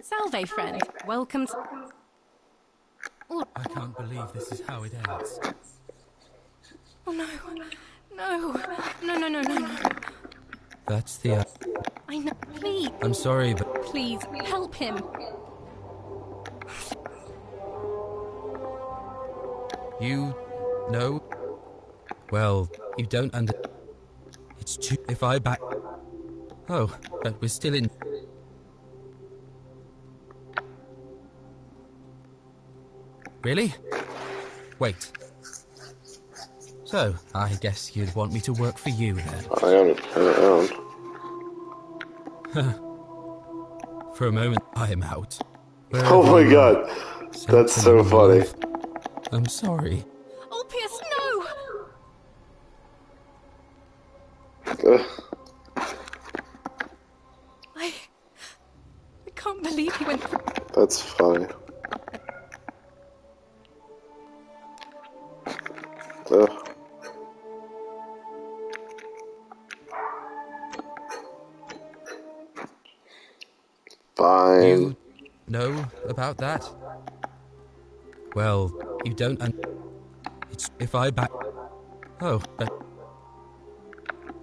Salve, friend. Welcome to... I can't believe this is how it ends. Oh no. No. No. That's the... I know. Please. I'm sorry, but... Please, help him. You... know? Well, you don't under... It's too... If I back... Oh, but we're still in... Really? Wait. So, I guess you'd want me to work for you then. I own. For a moment, I'm out. Oh my god. That's so funny. I'm sorry. Oh, Pierce, no! I can't believe he went... That's funny. Ugh. Fine. You know about that? Well, you don't it's if I back... Oh, but...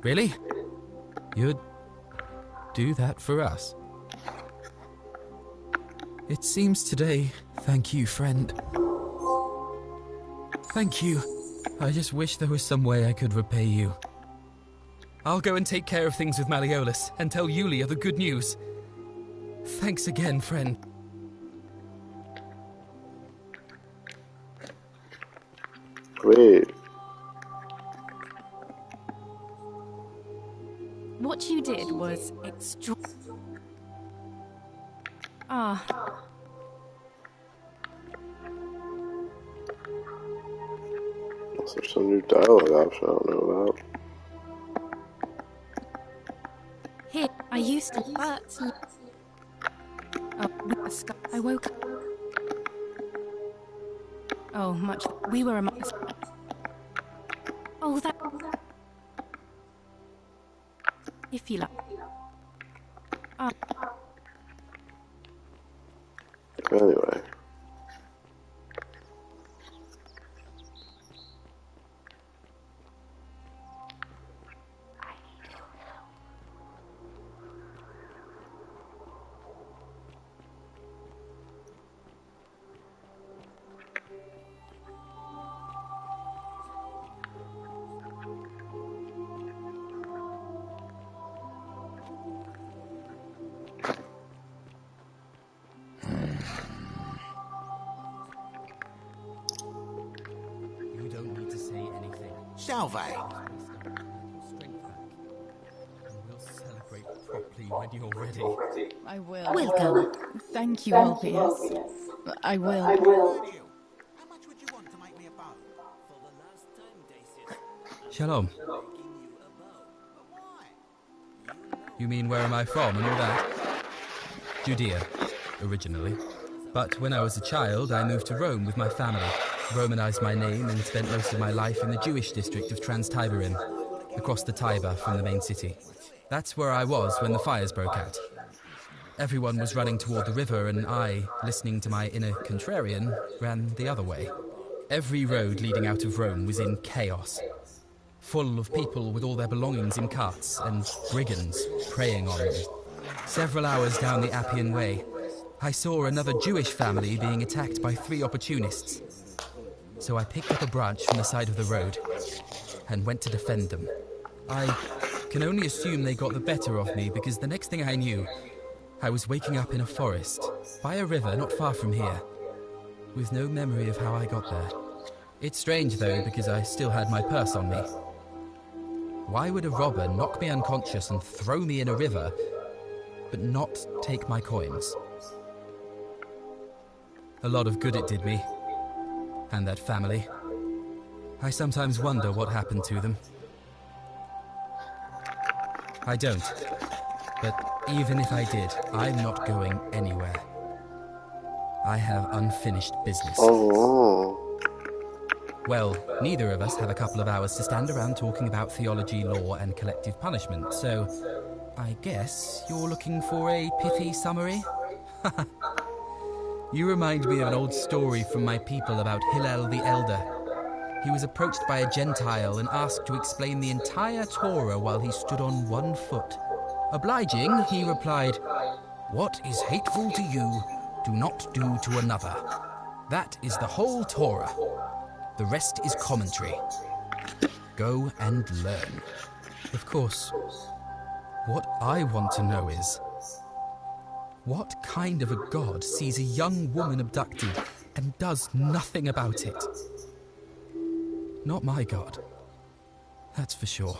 Really? You'd do that for us? It seems today... Thank you, friend. Thank you. I just wish there was some way I could repay you. I'll go and take care of things with Malleolus and tell Yulia the good news. Thanks again, friend. Wait. What you did was extra... Ah. There's some new dialogue option I don't know about. Here, I used to... But... Oh, I woke up... Oh, much... We were among... Oh, that... If you like... Ah. Anyway. You don't need to say anything. Salve. We'll celebrate properly when you're ready. I will. Welcome. Thank you, Albius. I will. How much would you want to make me a bow? For the last time, Dacius. Shalom. You mean where am I from and all that? Judea, originally. But when I was a child, I moved to Rome with my family, Romanized my name, and spent most of my life in the Jewish district of Trans-Tiberim, across the Tiber from the main city. That's where I was when the fires broke out. Everyone was running toward the river, and I, listening to my inner contrarian, ran the other way. Every road leading out of Rome was in chaos, full of people with all their belongings in carts and brigands preying on them. Several hours down the Appian Way, I saw another Jewish family being attacked by 3 opportunists. So I picked up a branch from the side of the road and went to defend them. I can only assume they got the better of me, because the next thing I knew, I was waking up in a forest, by a river not far from here, with no memory of how I got there. It's strange though, because I still had my purse on me. Why would a robber knock me unconscious and throw me in a river, but not take my coins? A lot of good it did me, and that family. I sometimes wonder what happened to them. I don't, but even if I did, I'm not going anywhere. I have unfinished business. Oh. Well, neither of us have a couple of hours to stand around talking about theology, law, and collective punishment, so I guess you're looking for a pithy summary? You remind me of an old story from my people about Hillel the Elder. He was approached by a Gentile and asked to explain the entire Torah while he stood on one foot. Obliging, he replied, "What is hateful to you, do not do to another. That is the whole Torah. The rest is commentary. Go and learn." Of course, what I want to know is, what kind of a god sees a young woman abducted and does nothing about it? Not my god. That's for sure.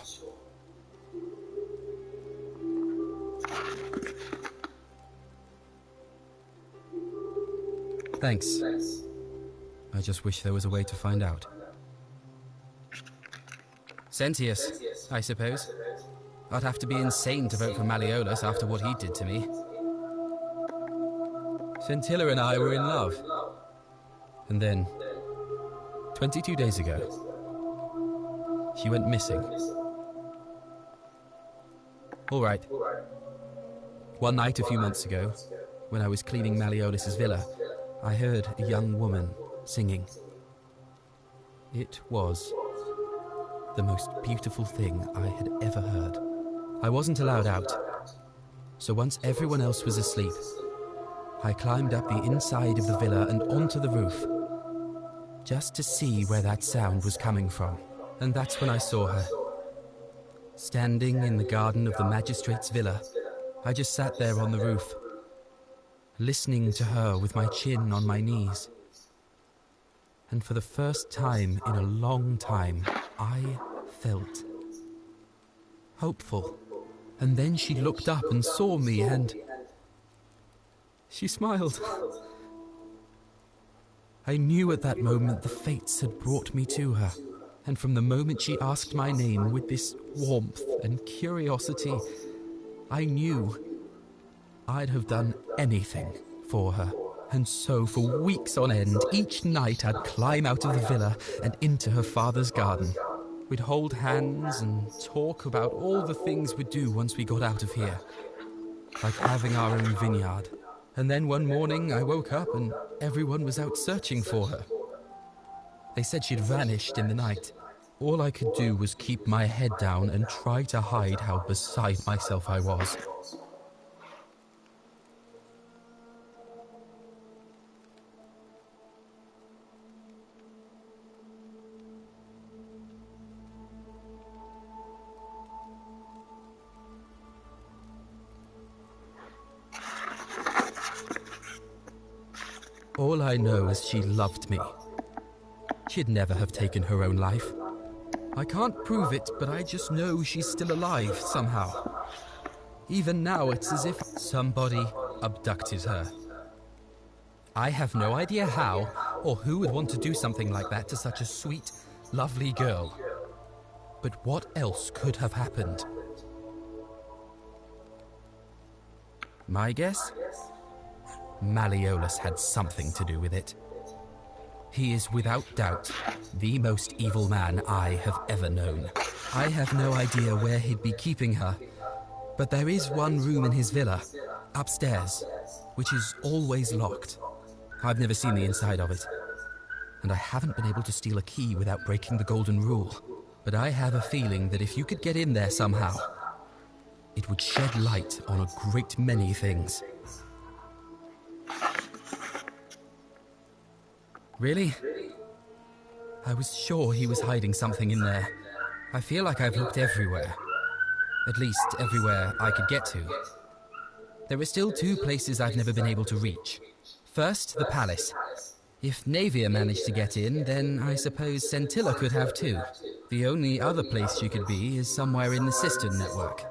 Thanks. I just wish there was a way to find out. Sentius, I suppose. I'd have to be insane to vote for Malleolus after what he did to me. Scintilla and I were in love. And then, 22 days ago, she went missing. All right. One night a few months ago, when I was cleaning Malleolus's villa, I heard a young woman singing. It was the most beautiful thing I had ever heard. I wasn't allowed out, so once everyone else was asleep, I climbed up the inside of the villa and onto the roof, just to see where that sound was coming from. And that's when I saw her. Standing in the garden of the magistrate's villa, I just sat there on the roof, listening to her with my chin on my knees. And for the first time in a long time, I felt hopeful. And then she looked up and saw me, and she smiled. I knew at that moment the fates had brought me to her. And from the moment she asked my name with this warmth and curiosity, I knew I'd have done anything for her. And so for weeks on end, each night I'd climb out of the villa and into her father's garden. We'd hold hands and talk about all the things we'd do once we got out of here, like having our own vineyard. And then one morning I woke up and everyone was out searching for her. They said she'd vanished in the night. All I could do was keep my head down and try to hide how beside myself I was. All I know is she loved me. She'd never have taken her own life. I can't prove it, but I just know she's still alive somehow. Even now, it's as if somebody abducted her. I have no idea how, or who would want to do something like that to such a sweet, lovely girl. But what else could have happened? My guess? Malleolus had something to do with it. He is without doubt the most evil man I have ever known. I have no idea where he'd be keeping her, but there is one room in his villa, upstairs, which is always locked. I've never seen the inside of it, and I haven't been able to steal a key without breaking the golden rule. But I have a feeling that if you could get in there somehow, it would shed light on a great many things. Really? I was sure he was hiding something in there. I feel like I've looked everywhere. At least everywhere I could get to. There are still two places I've never been able to reach. First, the palace. If Navia managed to get in, then I suppose Centilla could have too. The only other place she could be is somewhere in the cistern network.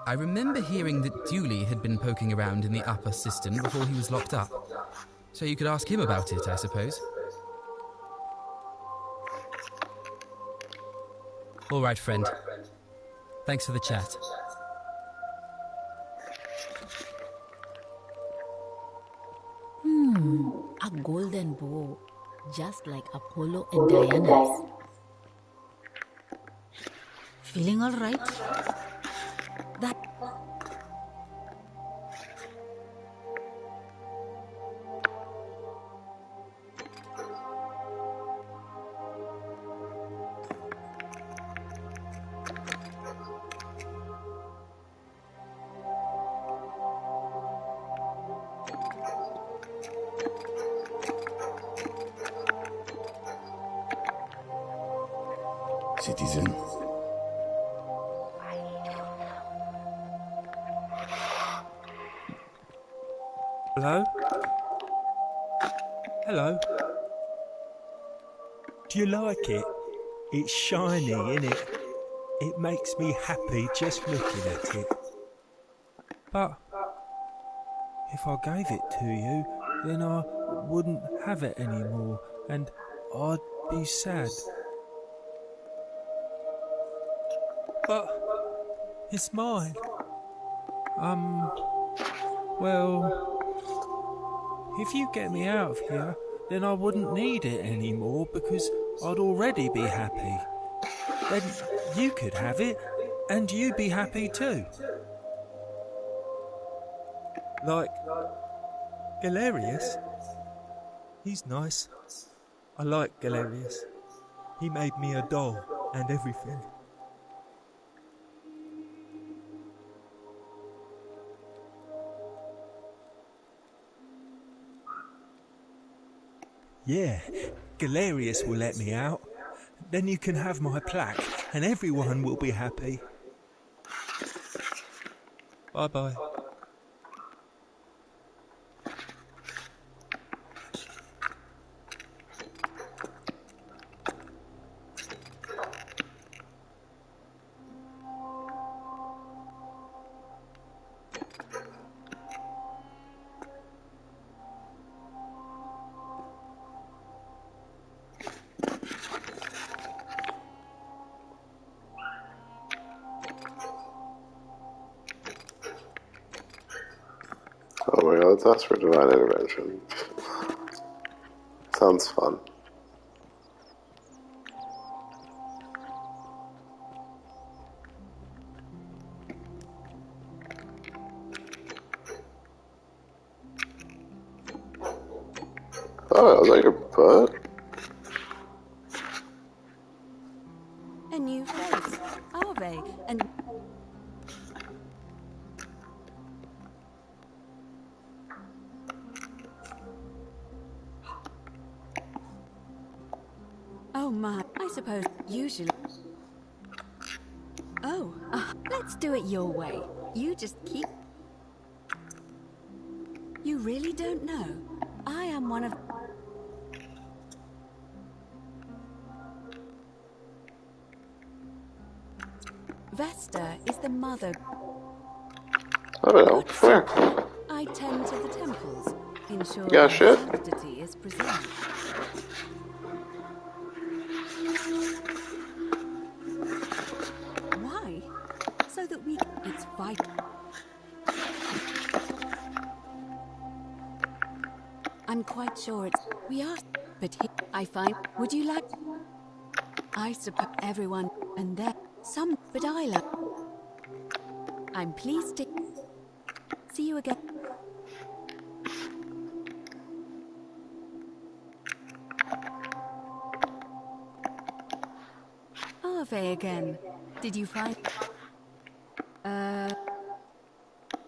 I remember hearing that Dooley had been poking around in the upper cistern before he was locked up. So you could ask him about it, I suppose. All right, friend. Thanks for the chat. A golden bow, just like Apollo and Diana's. Feeling all right? That... Citizen? Hello? Hello? Do you like it? It's shiny, innit? It makes me happy just looking at it. But if I gave it to you, then I wouldn't have it anymore, and I'd be sad. But it's mine. Well, if you get me out of here, then I wouldn't need it anymore because I'd already be happy. Then you could have it, and you'd be happy too. Like Galerius? He's nice. I like Galerius. He made me a doll and everything. Yeah, Galerius will let me out. Then you can have my plaque, and everyone will be happy. Bye-bye. Oh my god, let's ask for divine intervention. Sounds fun. Oh, is that your butt? A new face, are they? And oh my, I suppose usually. Oh, let's do it your way. You just keep. You really don't know. I am one of. Vesta is the mother. I don't know. Come here. I tend to the temples, ensuring Yeah, shit. sanctity is preserved. Why? So that it's vital. sure it's... We are, but here I find... Would you like... I suppose everyone and there... Some, but I like... I'm pleased to... See you again. Ave again. Did you find...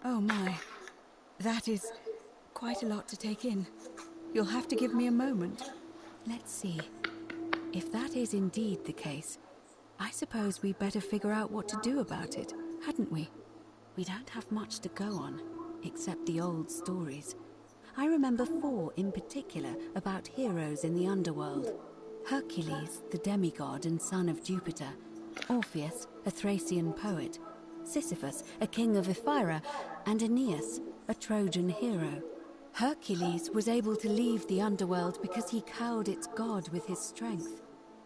Oh my. That is quite a lot to take in. You'll have to give me a moment. Let's see. If that is indeed the case, I suppose we'd better figure out what to do about it, hadn't we? We don't have much to go on, except the old stories. I remember 4 in particular about heroes in the underworld. Hercules, the demigod and son of Jupiter. Orpheus, a Thracian poet. Sisyphus, a king of Ephyra. And Aeneas, a Trojan hero. Hercules was able to leave the underworld because he cowed its god with his strength.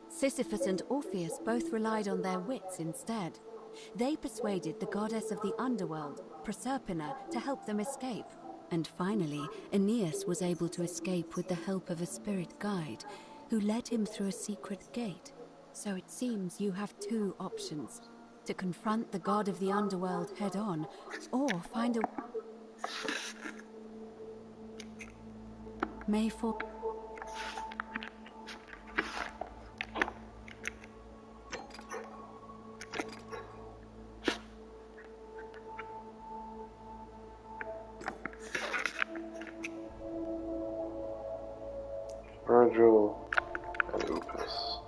Sisyphus and Orpheus both relied on their wits instead. They persuaded the goddess of the underworld, Proserpina, to help them escape. And finally, Aeneas was able to escape with the help of a spirit guide, who led him through a secret gate. So it seems you have 2 options: to confront the god of the underworld head-on, or find a... May for... Virgil and Opus.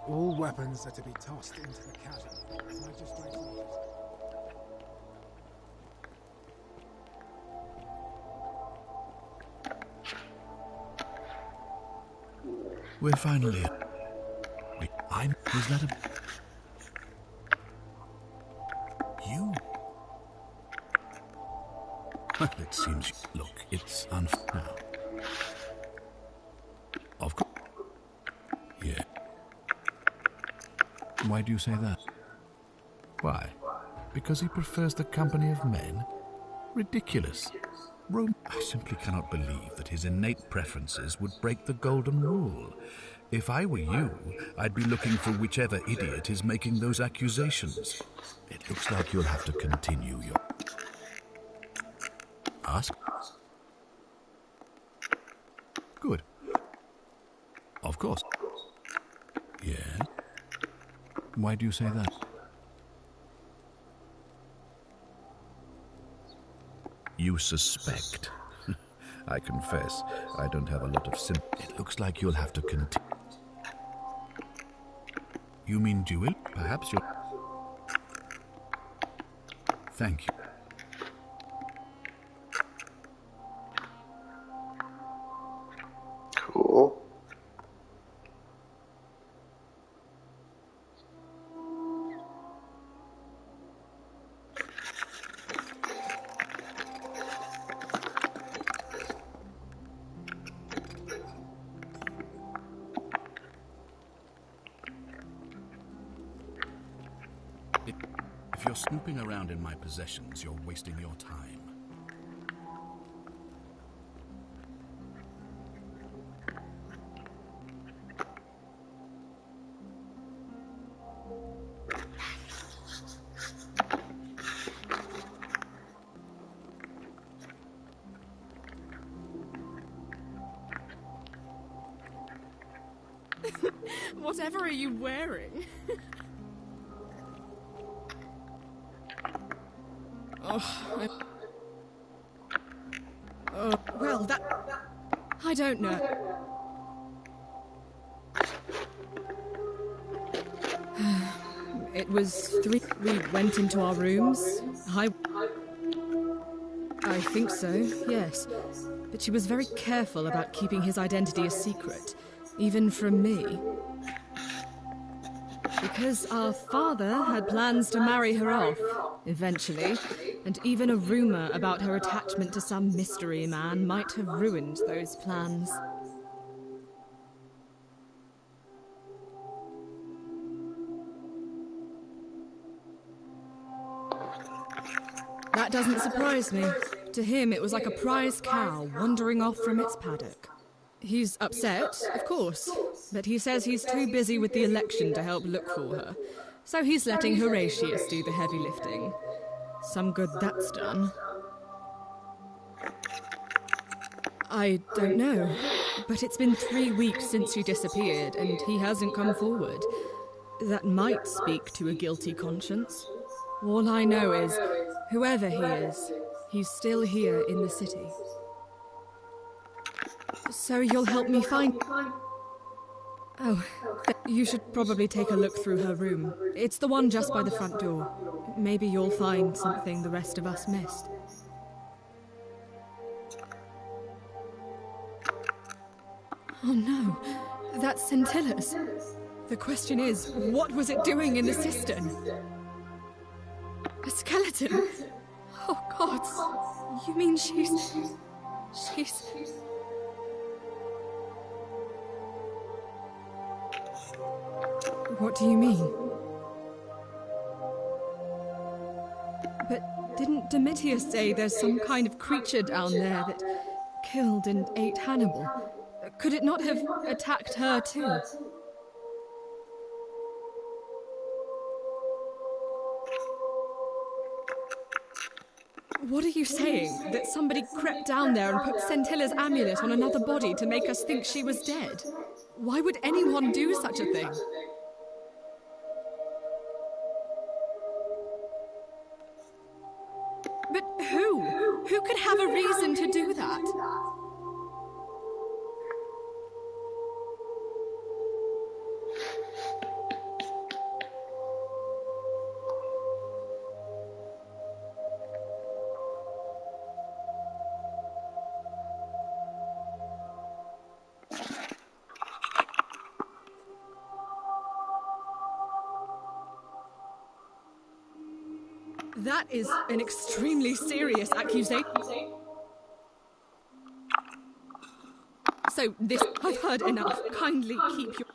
All weapons are to be tossed into the chasm. Magistrate orders. We're finally... Was that a... You? Well, it seems... Look, it's unfair. Of course. Yeah. Why do you say that? Why? Because he prefers the company of men? Ridiculous. I simply cannot believe that his innate preferences would break the golden rule. If I were you, I'd be looking for whichever idiot is making those accusations. It looks like you'll have to continue your... Ask? Good. Of course. Yeah? Why do you say that? You suspect. I confess, I don't have a lot of sympathy. It looks like you'll have to continue. You mean duel? Perhaps you're... Thank you. Cool. If you're snooping around in my possessions, you're wasting your time. Whatever are you wearing? Well, that... I don't know. It was 3... We went into our rooms. I think so, yes. But she was very careful about keeping his identity a secret, even from me. Because our father had plans to marry her off, eventually, and even a rumor about her attachment to some mystery man might have ruined those plans. That doesn't surprise me. To him, it was like a prize cow wandering off from its paddock. He's upset, of course, but he says he's too busy with the election to help look for her. So he's letting Horatius do the heavy lifting. Some good that's done. I don't know, but it's been 3 weeks since she disappeared, and he hasn't come forward. That might speak to a guilty conscience. All I know is, whoever he is, he's still here in the city. So you'll help me find... Oh, you should probably take a look through her room. It's the one just by the front door. Maybe you'll find something the rest of us missed. Oh no, that's Scintilla's. The question is, what was it doing in the cistern? A skeleton? Oh gods, you mean she's... What do you mean? But didn't Domitius say there's some kind of creature down there that killed and ate Hannibal? Could it not have attacked her too? What are you saying? That somebody crept down there and put Scintilla's amulet on another body to make us think she was dead? Why would anyone do such a thing? But who? Who could have a reason to do that? That is an extremely serious accusation. So this... I've heard enough. Kindly keep your...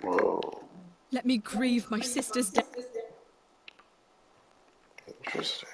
Whoa. Let me grieve my sister's death. Interesting.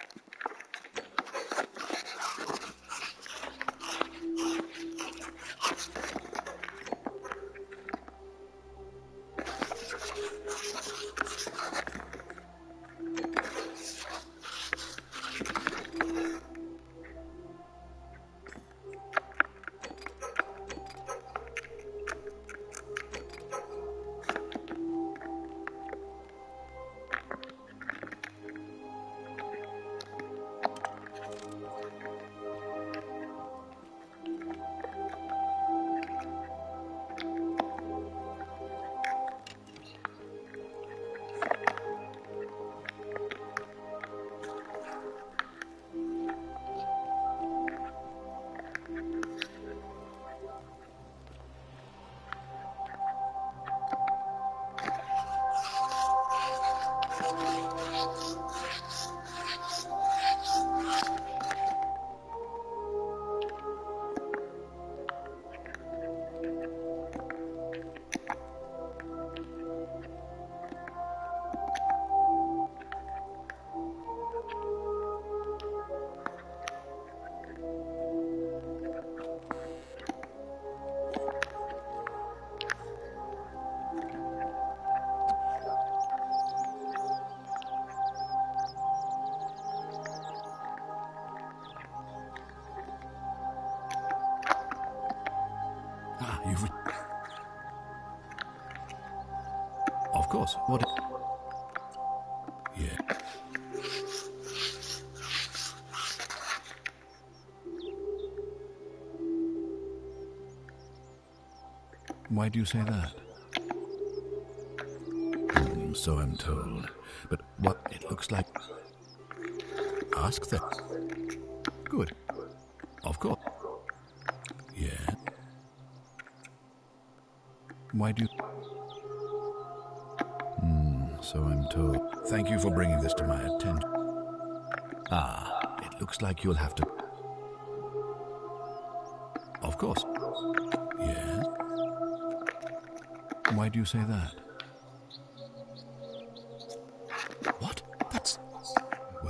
Of course. What? Yeah. Why do you say that? So I'm told. But what it looks like... Ask them. Good. Of course. Yeah. Why do you... So I'm told. Thank you for bringing this to my attention. Ah, it looks like you'll have to... Of course. Yes. Why do you say that? What?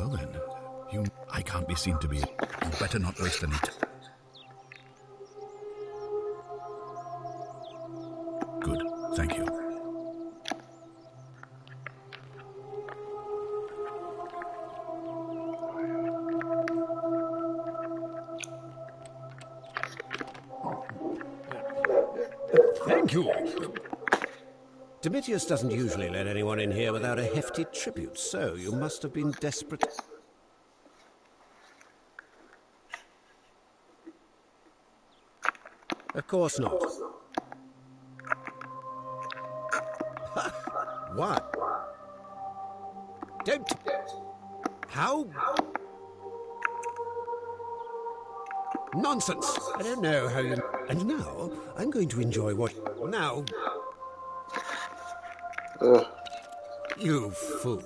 Well then, I can't be seen to be... You better not waste any time. Good, thank you. Thank you. Domitius doesn't usually let anyone in here without a hefty tribute, so you must have been desperate. Of course not. What? Don't... How? Nonsense! I don't know how you... And now, I'm going to enjoy what... Now... You fool.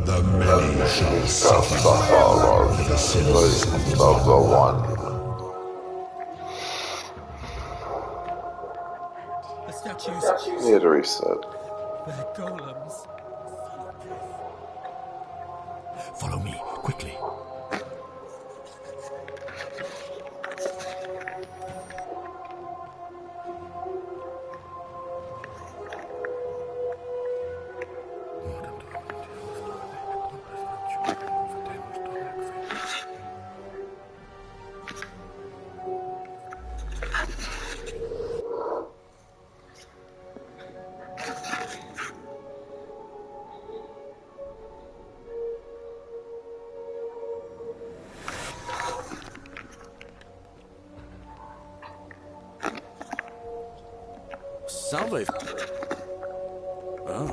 The many shall suffer for the sins of the one. The statues. Need to reset. They're golems. Follow me, quickly. Salve. Oh.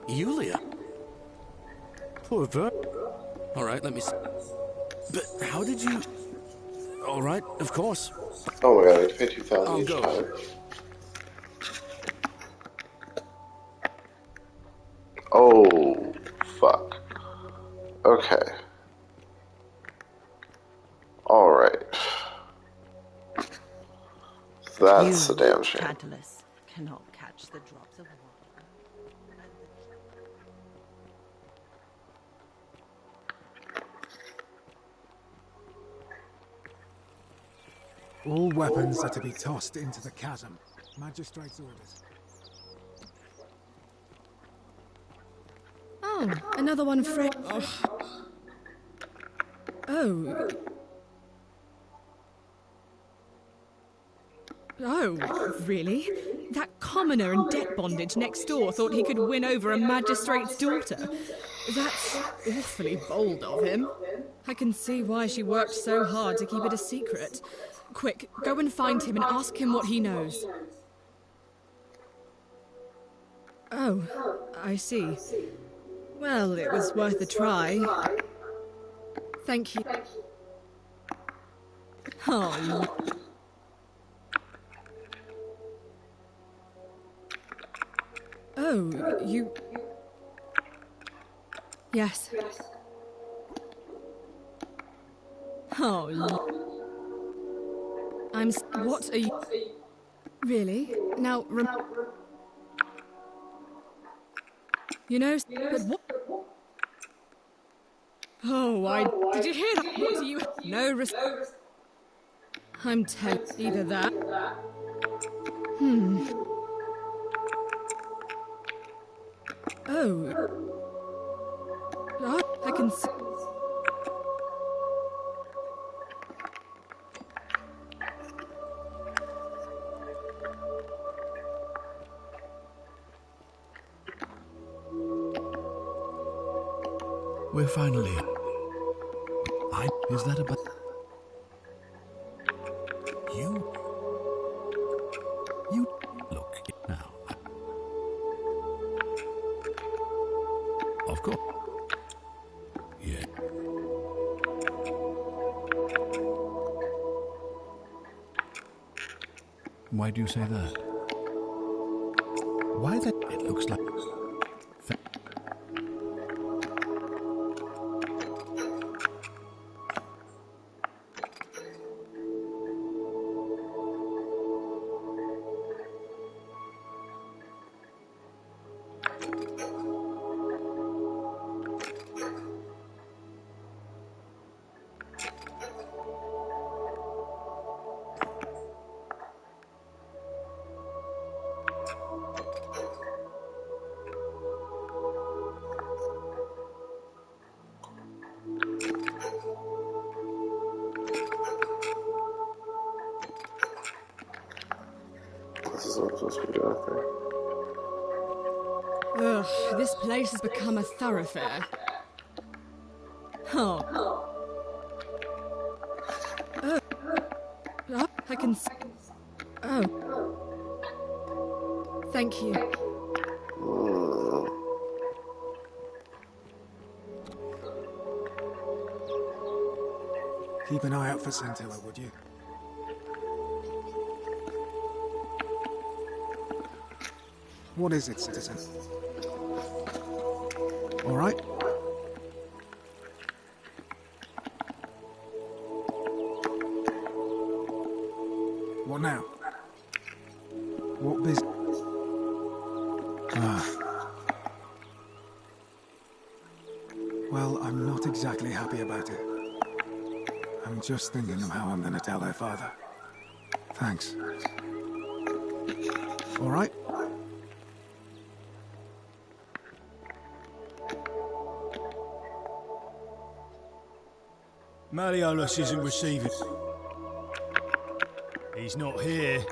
Yulia. Poor Ver. All right, let me see. But how did you... All right, of course. Oh my god, I paid 2,000 I'll each go. time. Oh, fuck. Okay. Alright. That's a damn shame. Tantalus cannot catch the drops of water. All weapons are to be tossed into the chasm. Magistrate's orders. Oh, another one fresh. Oh. Oh, really? That commoner in debt bondage next door thought he could win over a magistrate's daughter. That's awfully bold of him. I can see why she worked so hard to keep it a secret. Quick, go and find him and ask him what he knows. Oh, I see. Well, it was worth a try. Thank you. Oh, oh, you... Yes. Oh, what are you... Really? Now, you know, but what... Oh, did you hear that? What do you... No I'm telling either that... Oh, I can see... We're finally... Is that about... You... Look, now... Of course. Yeah. Why do you say that? Why that... It looks like... This is what I'm supposed to be doing out there. Ugh, this place has become a thoroughfare. Oh. Oh. Oh, I can see. Oh. Thank you. Keep an eye out for Scintilla, would you? What is it, citizen? All right? What now? What business? Well, I'm not exactly happy about it. I'm just thinking of how I'm gonna tell her father. Thanks. All right? Malleolus isn't receiving. He's not here.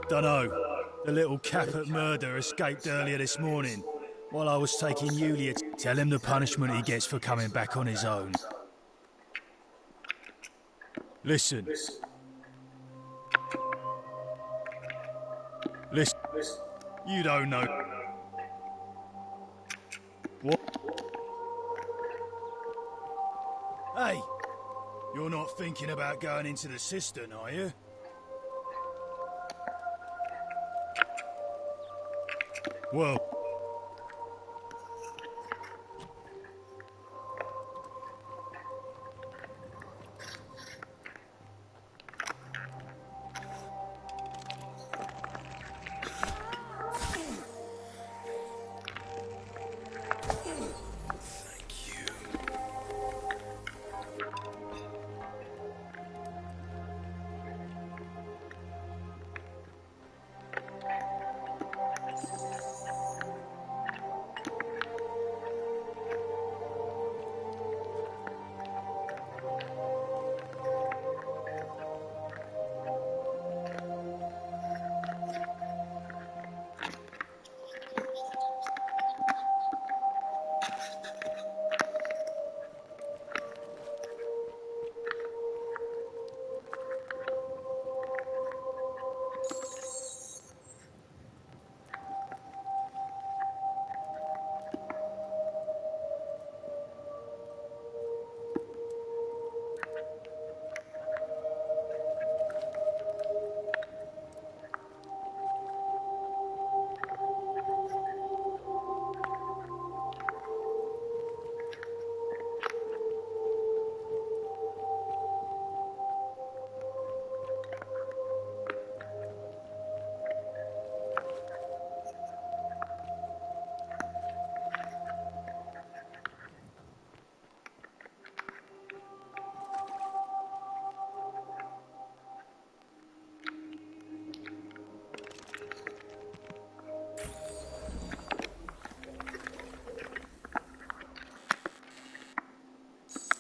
Dunno. The little Caput murder escaped earlier this morning. While I was taking Yulia to tell him the punishment he gets for coming back on his own. Listen. Listen. You don't know. What? Hey! You're not thinking about going into the cistern, are you? Well...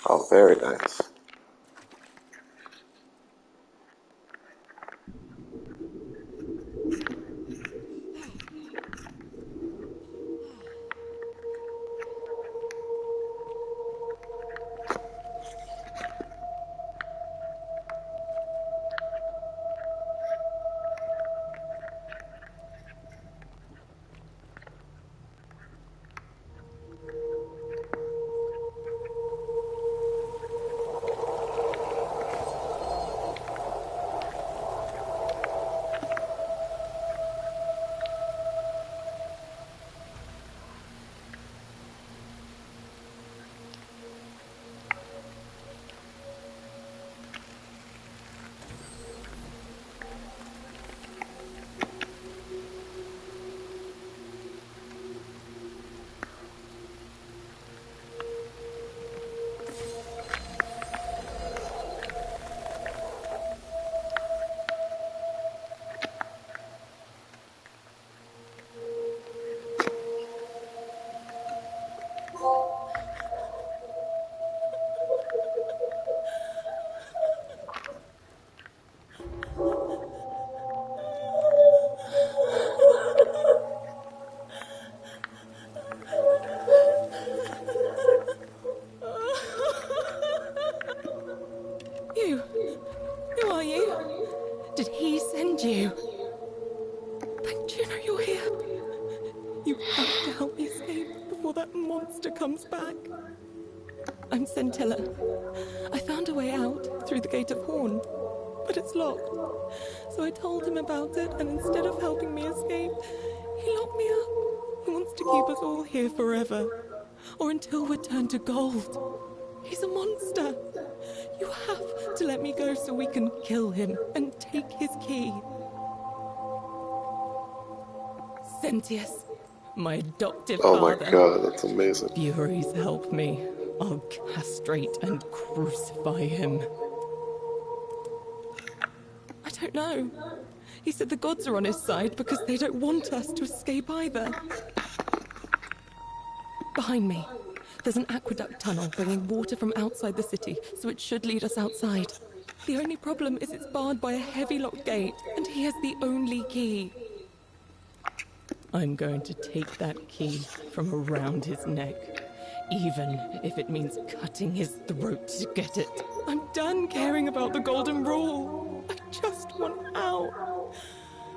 Oh, very nice. send you. Don't you know you're here? You have to help me escape before that monster comes back. I'm Scintilla. I found a way out through the Gate of Horn, but it's locked. So I told him about it, and instead of helping me escape, he locked me up. He wants to keep us all here forever, or until we're turned to gold. He's a monster. You have to let me go so we can kill him and take his key. Sentius, my adoptive Oh father. my god, that's amazing. Furies, help me. I'll castrate and crucify him. I don't know. He said the gods are on his side because they don't want us to escape either. Behind me, there's an aqueduct tunnel bringing water from outside the city, so it should lead us outside. The only problem is it's barred by a heavy locked gate, and he has the only key. I'm going to take that key from around his neck, even if it means cutting his throat to get it. I'm done caring about the Golden Rule. I just want out.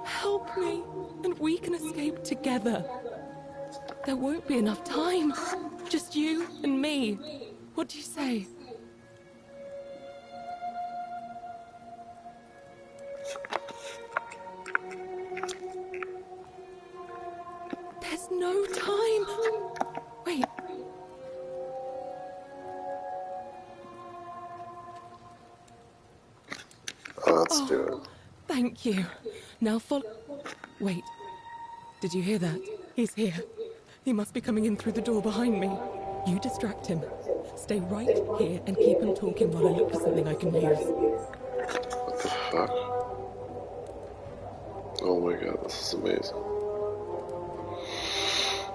Help me, and we can escape together. There won't be enough time. Just you and me. What do you say? There's no time. Wait. Let's do it. Thank you. Now follow. Wait. Did you hear that? He's here. He must be coming in through the door behind me. You distract him. Stay right here and keep him talking while I look for something I can use. What the fuck? Oh my god, this is amazing.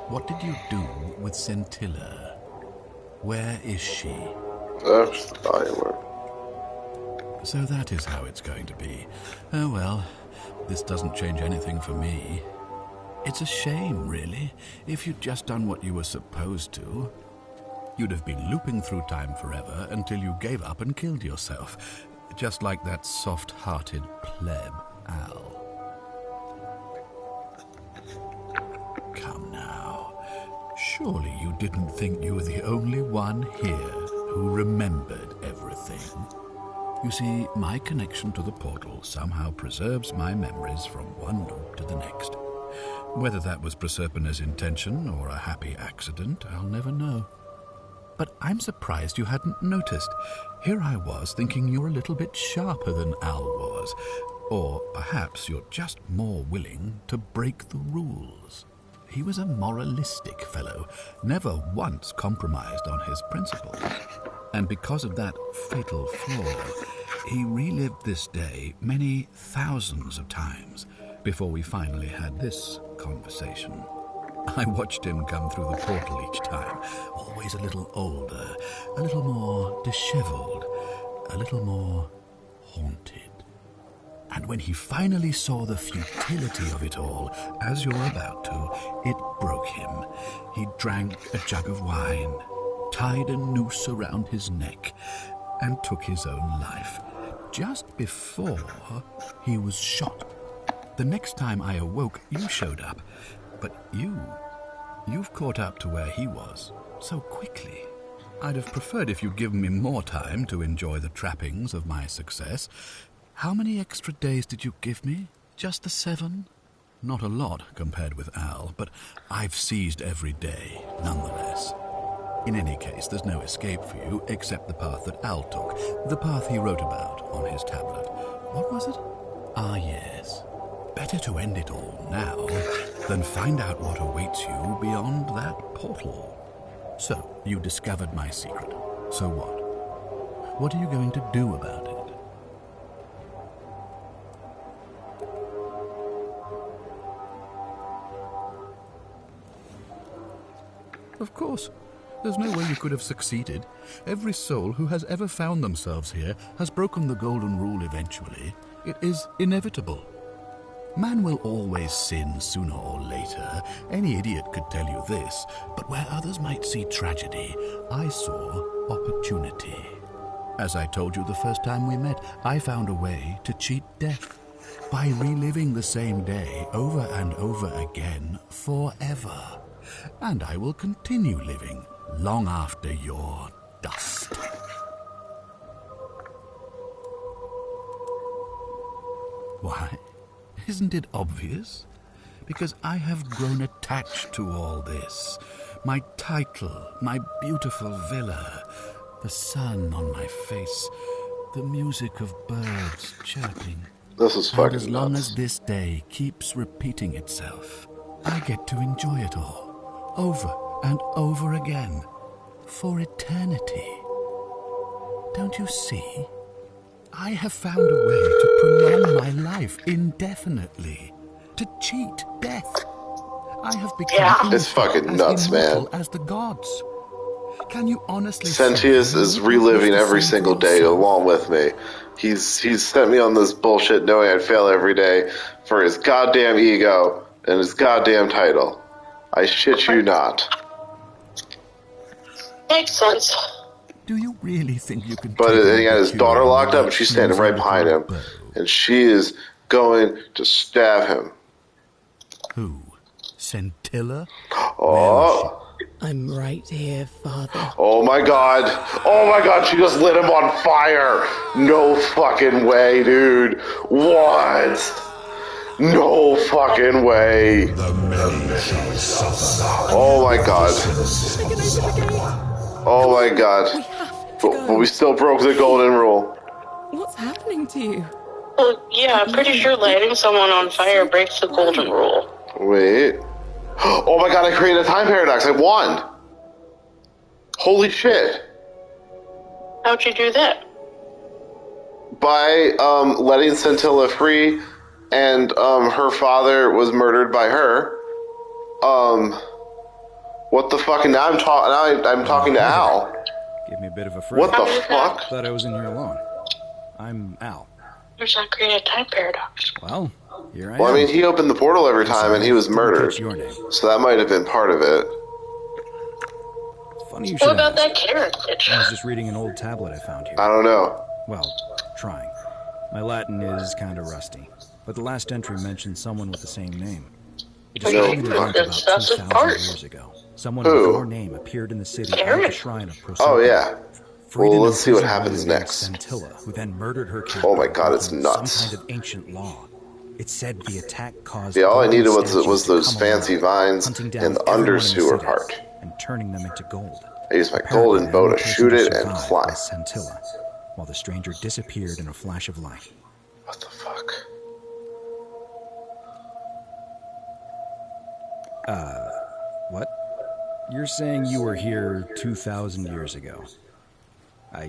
What did you do with Scintilla? Where is she? That's the Bioware. So that is how it's going to be. Oh well, this doesn't change anything for me. It's a shame, really. If you'd just done what you were supposed to, you'd have been looping through time forever until you gave up and killed yourself. Just like that soft-hearted pleb, Al. Come now. Surely you didn't think you were the only one here who remembered everything. You see, my connection to the portal somehow preserves my memories from one loop to the next. Whether that was Proserpina's intention or a happy accident, I'll never know. But I'm surprised you hadn't noticed. Here I was thinking you're a little bit sharper than Al was. Or perhaps you're just more willing to break the rules. He was a moralistic fellow, never once compromised on his principles. And because of that fatal flaw, he relived this day many thousands of times before we finally had this conversation. I watched him come through the portal each time, always a little older, a little more disheveled, a little more haunted. And when he finally saw the futility of it all, as you're about to, it broke him. He drank a jug of wine, tied a noose around his neck, and took his own life, just before he was shot. The next time I awoke, you showed up, but you've caught up to where he was so quickly. I'd have preferred if you'd given me more time to enjoy the trappings of my success. How many extra days did you give me? Just the 7? Not a lot compared with Al, but I've seized every day, nonetheless. In any case, there's no escape for you except the path that Al took, the path he wrote about on his tablet. What was it? Ah, yes. Better to end it all now than find out what awaits you beyond that portal. So, you discovered my secret. So what? What are you going to do about it? Of course. There's no way you could have succeeded. Every soul who has ever found themselves here has broken the golden rule eventually. It is inevitable. Man will always sin sooner or later. Any idiot could tell you this. But where others might see tragedy, I saw opportunity. As I told you the first time we met, I found a way to cheat death. by reliving the same day over and over again forever. And I will continue living long after your dust. Why? Isn't it obvious? Because I have grown attached to all this. My title, my beautiful villa, the sun on my face, the music of birds chirping. This is fucking and as long nuts. as this day keeps repeating itself, I get to enjoy it all, over and over again, for eternity. Don't you see? I have found a way to prolong my life indefinitely, to cheat death. I have become It's fucking nuts, man. as the gods. Can you honestly Sentius is reliving every single day along with me. He's sent me on this bullshit knowing I'd fail every day for his goddamn ego and his goddamn title. I shit you not. Makes sense. Do you really think you can? But he got his daughter locked up and she's standing right behind him. And she is going to stab him. Who? Scintilla? Oh. I'm right here, Father. Oh my god. Oh my god, she just lit him on fire. No fucking way, dude. What? No fucking way. Oh my god. Oh my god. But we still broke the golden rule. What's happening to you? Well, yeah, I'm pretty sure lighting someone on fire breaks the golden rule. Wait. Oh my god, I created a time paradox. I won. Holy shit. How'd you do that? By letting Scintilla free, and her father was murdered by her. What the fuck? And now I'm talking to Al. Give me a bit of a fright. What the fuck? Thought I was in here alone. I'm Al. There's not create a time paradox. Well, here I am. Well, I mean, he opened the portal every time, and he was murdered. So that might have been part of it. Funny you should What about ask. that carrot bitch? I was just reading an old tablet I found here. I don't know. Well, trying. My Latin is kind of rusty, but the last entry mentioned someone with the same name. It No. described an event That's about the 2,000 part. years ago. Someone Who? with your name appeared in the city at the shrine of Proserpine. Oh, yeah. Freed Well, an let's see what imprisoned happens woman named next. Scintilla, who then murdered her Oh my captor god, it's using nuts. Some kind of ancient law. It said the attack caused. Yeah, all I golden needed was statues to those come fancy alive, vines hunting down and the everyone in undersewer city part. and turning them into gold. I used my Apparently, golden the bow only to person shoot it and survive climb. was Scintilla, while the stranger disappeared in a flash of light. What the fuck? What? You're saying you were here 2,000 years ago?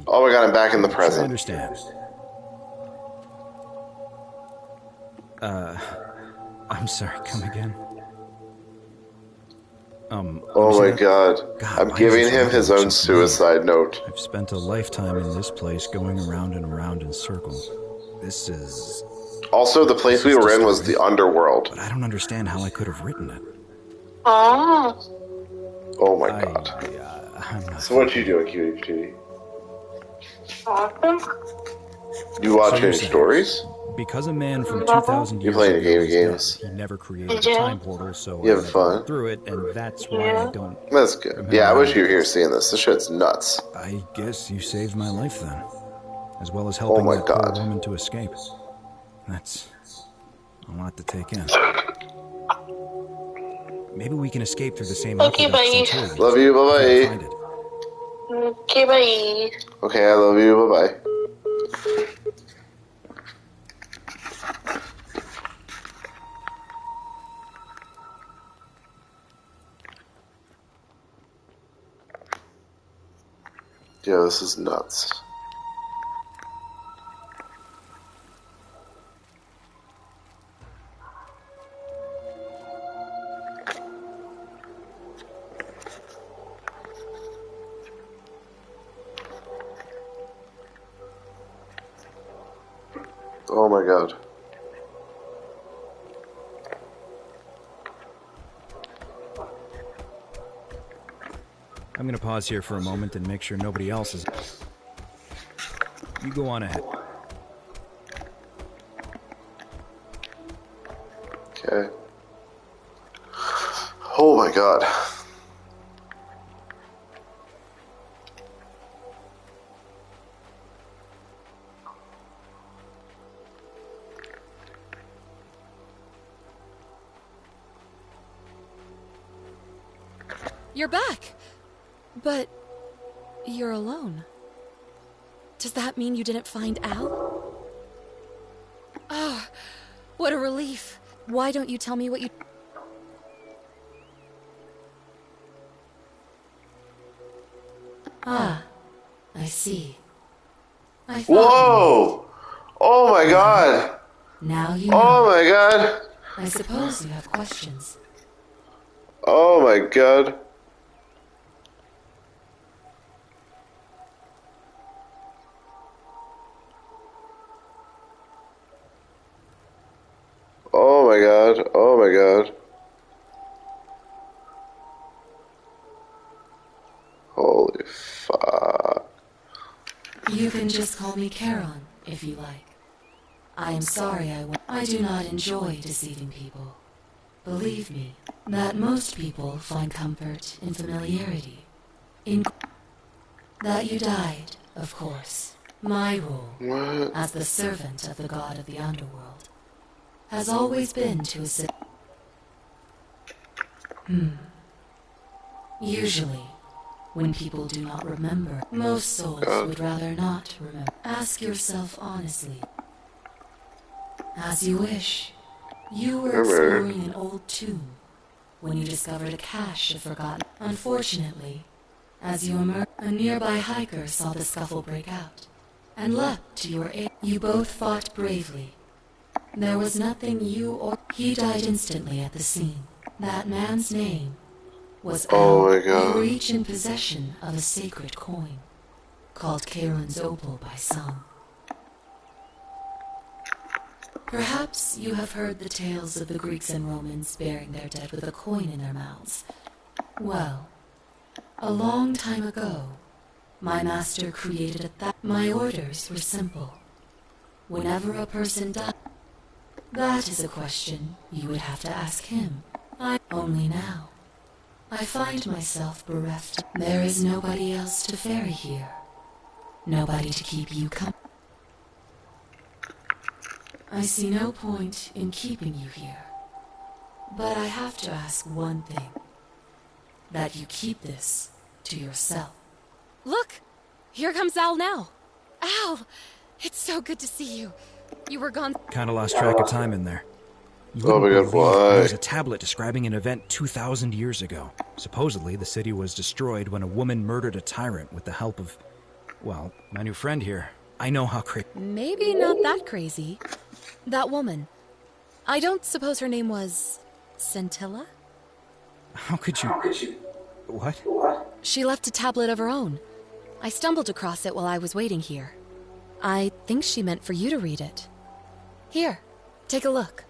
Oh my god, I'm back in the I present. understand. I'm sorry, come again? Oh my god. I'm giving him his own suicide note. I've spent a lifetime in this place going around and around in circles. This is... Also, the place we were in was the underworld. But I don't understand how I could have written it. Oh. Oh my god. I'm not... So what you doing, cutie patootie? Awesome. You watch So you're any saying, stories? Because a man from 2,000 You years playing a ago game of is dead, games? he never created Yeah. a time portal, so You I have never fun? went through it, and that's why I don't... That's good. Yeah, I wish you were here seeing this. This shit's nuts. I guess you saved my life then, as well as helping my that God. poor woman to escape. That's a lot to take in. Maybe we can escape through the same Okay, aqueducts bye. until we Love you, bye find bye. it. Okay, bye. Okay, I love you, bye bye. Yeah, this is nuts. Oh my god. I'm gonna pause here for a moment and make sure nobody else is... You go on ahead. Okay. Oh my god. You're back! But you're alone. Does that mean you didn't find Al? Oh, what a relief. Why don't you tell me what you... Ah, I see. I Whoa! Oh my god! Now you Oh know. my god! I suppose you have questions. Oh my god. Oh my god. Oh my god. Holy fuck. You can just call me Charon, if you like. I am sorry I do not enjoy deceiving people. Believe me, that most people find comfort in familiarity. That you died, of course. My role, as the servant of the god of the underworld, has always been to assist... Usually, when people do not remember, most souls would rather not remember. Ask yourself honestly. As you wish. You were exploring an old tomb when you discovered a cache of forgotten... Unfortunately, as you emerged, a nearby hiker saw the scuffle break out and leapt to your aid. You both fought bravely. There was nothing you or... He died instantly at the scene. That man's name was Al. Oh my god. You were each in possession of a sacred coin, called Charon's Opal by some. Perhaps you have heard the tales of the Greeks and Romans burying their dead with a coin in their mouths. Well, a long time ago, my master created My orders were simple. Whenever a person died, that is a question you would have to ask him. Only now, I find myself bereft. There is nobody else to ferry here. Nobody to keep you company. I see no point in keeping you here. But I have to ask one thing. That you keep this to yourself. Look! Here comes Al now. Al! It's so good to see you. You were gone... Kinda lost track of time in there. You Oh wouldn't my god, believe why? there was a tablet describing an event 2,000 years ago. Supposedly, the city was destroyed when a woman murdered a tyrant with the help of, well, my new friend here. I know how crazy... Maybe not that crazy. That woman. I don't suppose her name was... Scintilla? How could you... What? She left a tablet of her own. I stumbled across it while I was waiting here. I think she meant for you to read it. Here, take a look.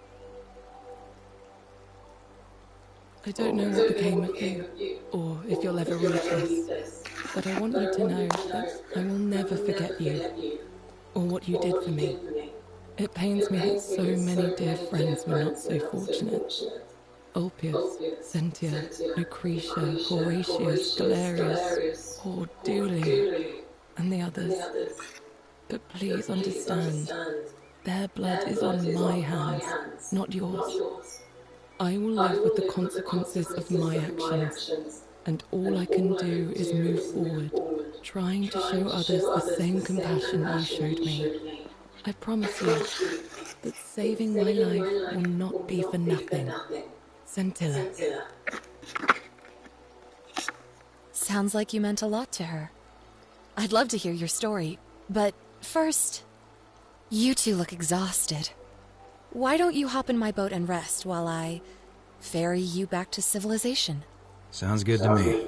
I don't know what became of you, or if you'll ever read this, but I want you to know that I will never forget you, or what you did for me. It pains me that so many dear friends were not so fortunate. Ulpius, Sentia, Lucretia, Horatius, Galerius, poor Dooley, and the others. But please understand, their blood is on my hands, not yours. I will live with the consequences of my actions, and all I can do is move forward, trying to show others the same compassion you showed me. I promise you that saving my life will not be for nothing. Scintilla. Sounds like you meant a lot to her. I'd love to hear your story, but first, you two look exhausted. Why don't you hop in my boat and rest while I ferry you back to civilization? Sounds good to me.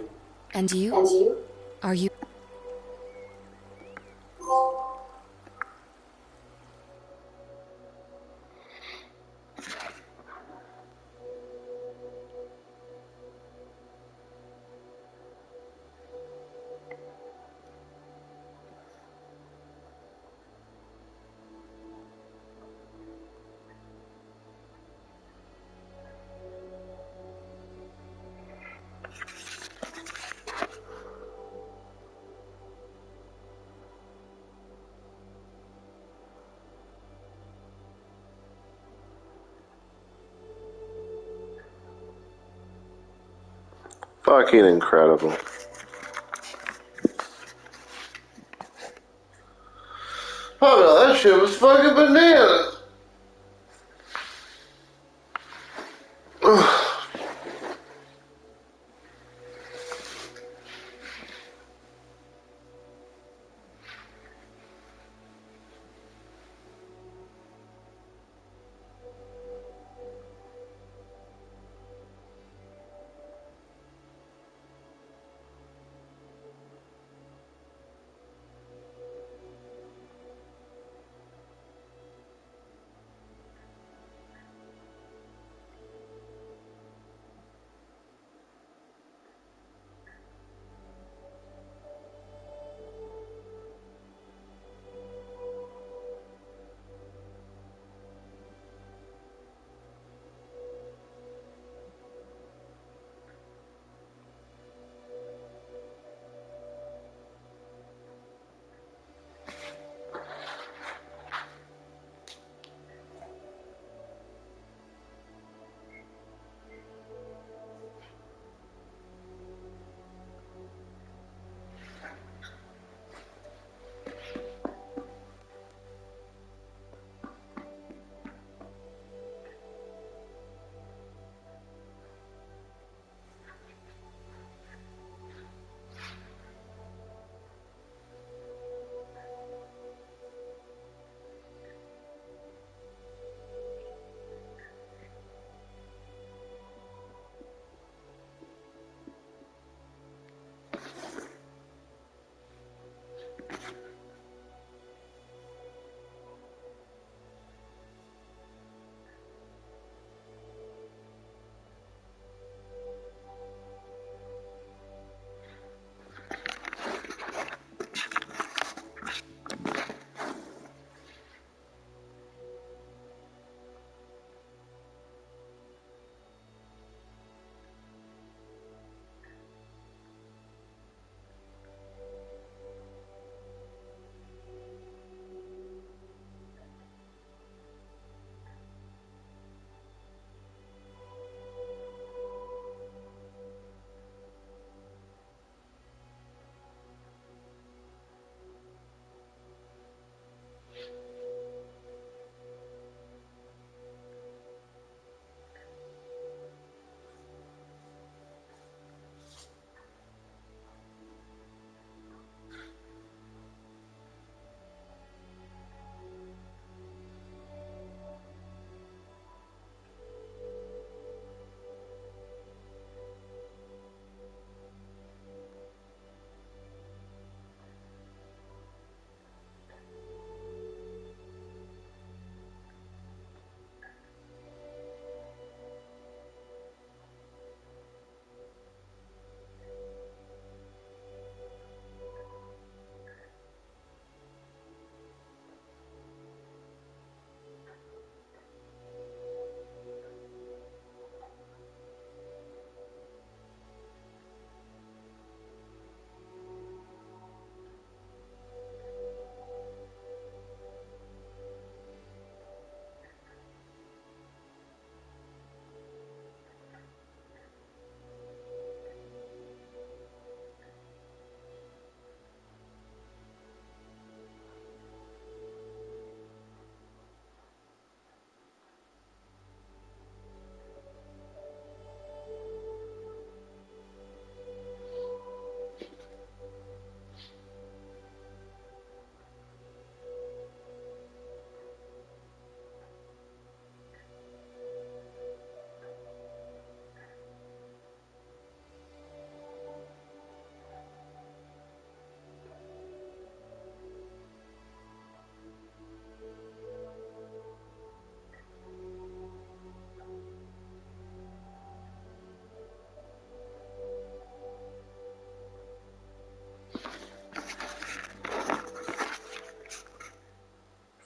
And you? Are you... fucking incredible. Oh no, that shit was fucking bananas.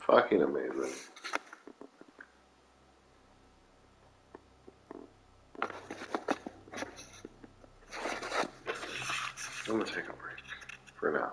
Fucking amazing. I'm gonna take a break for now.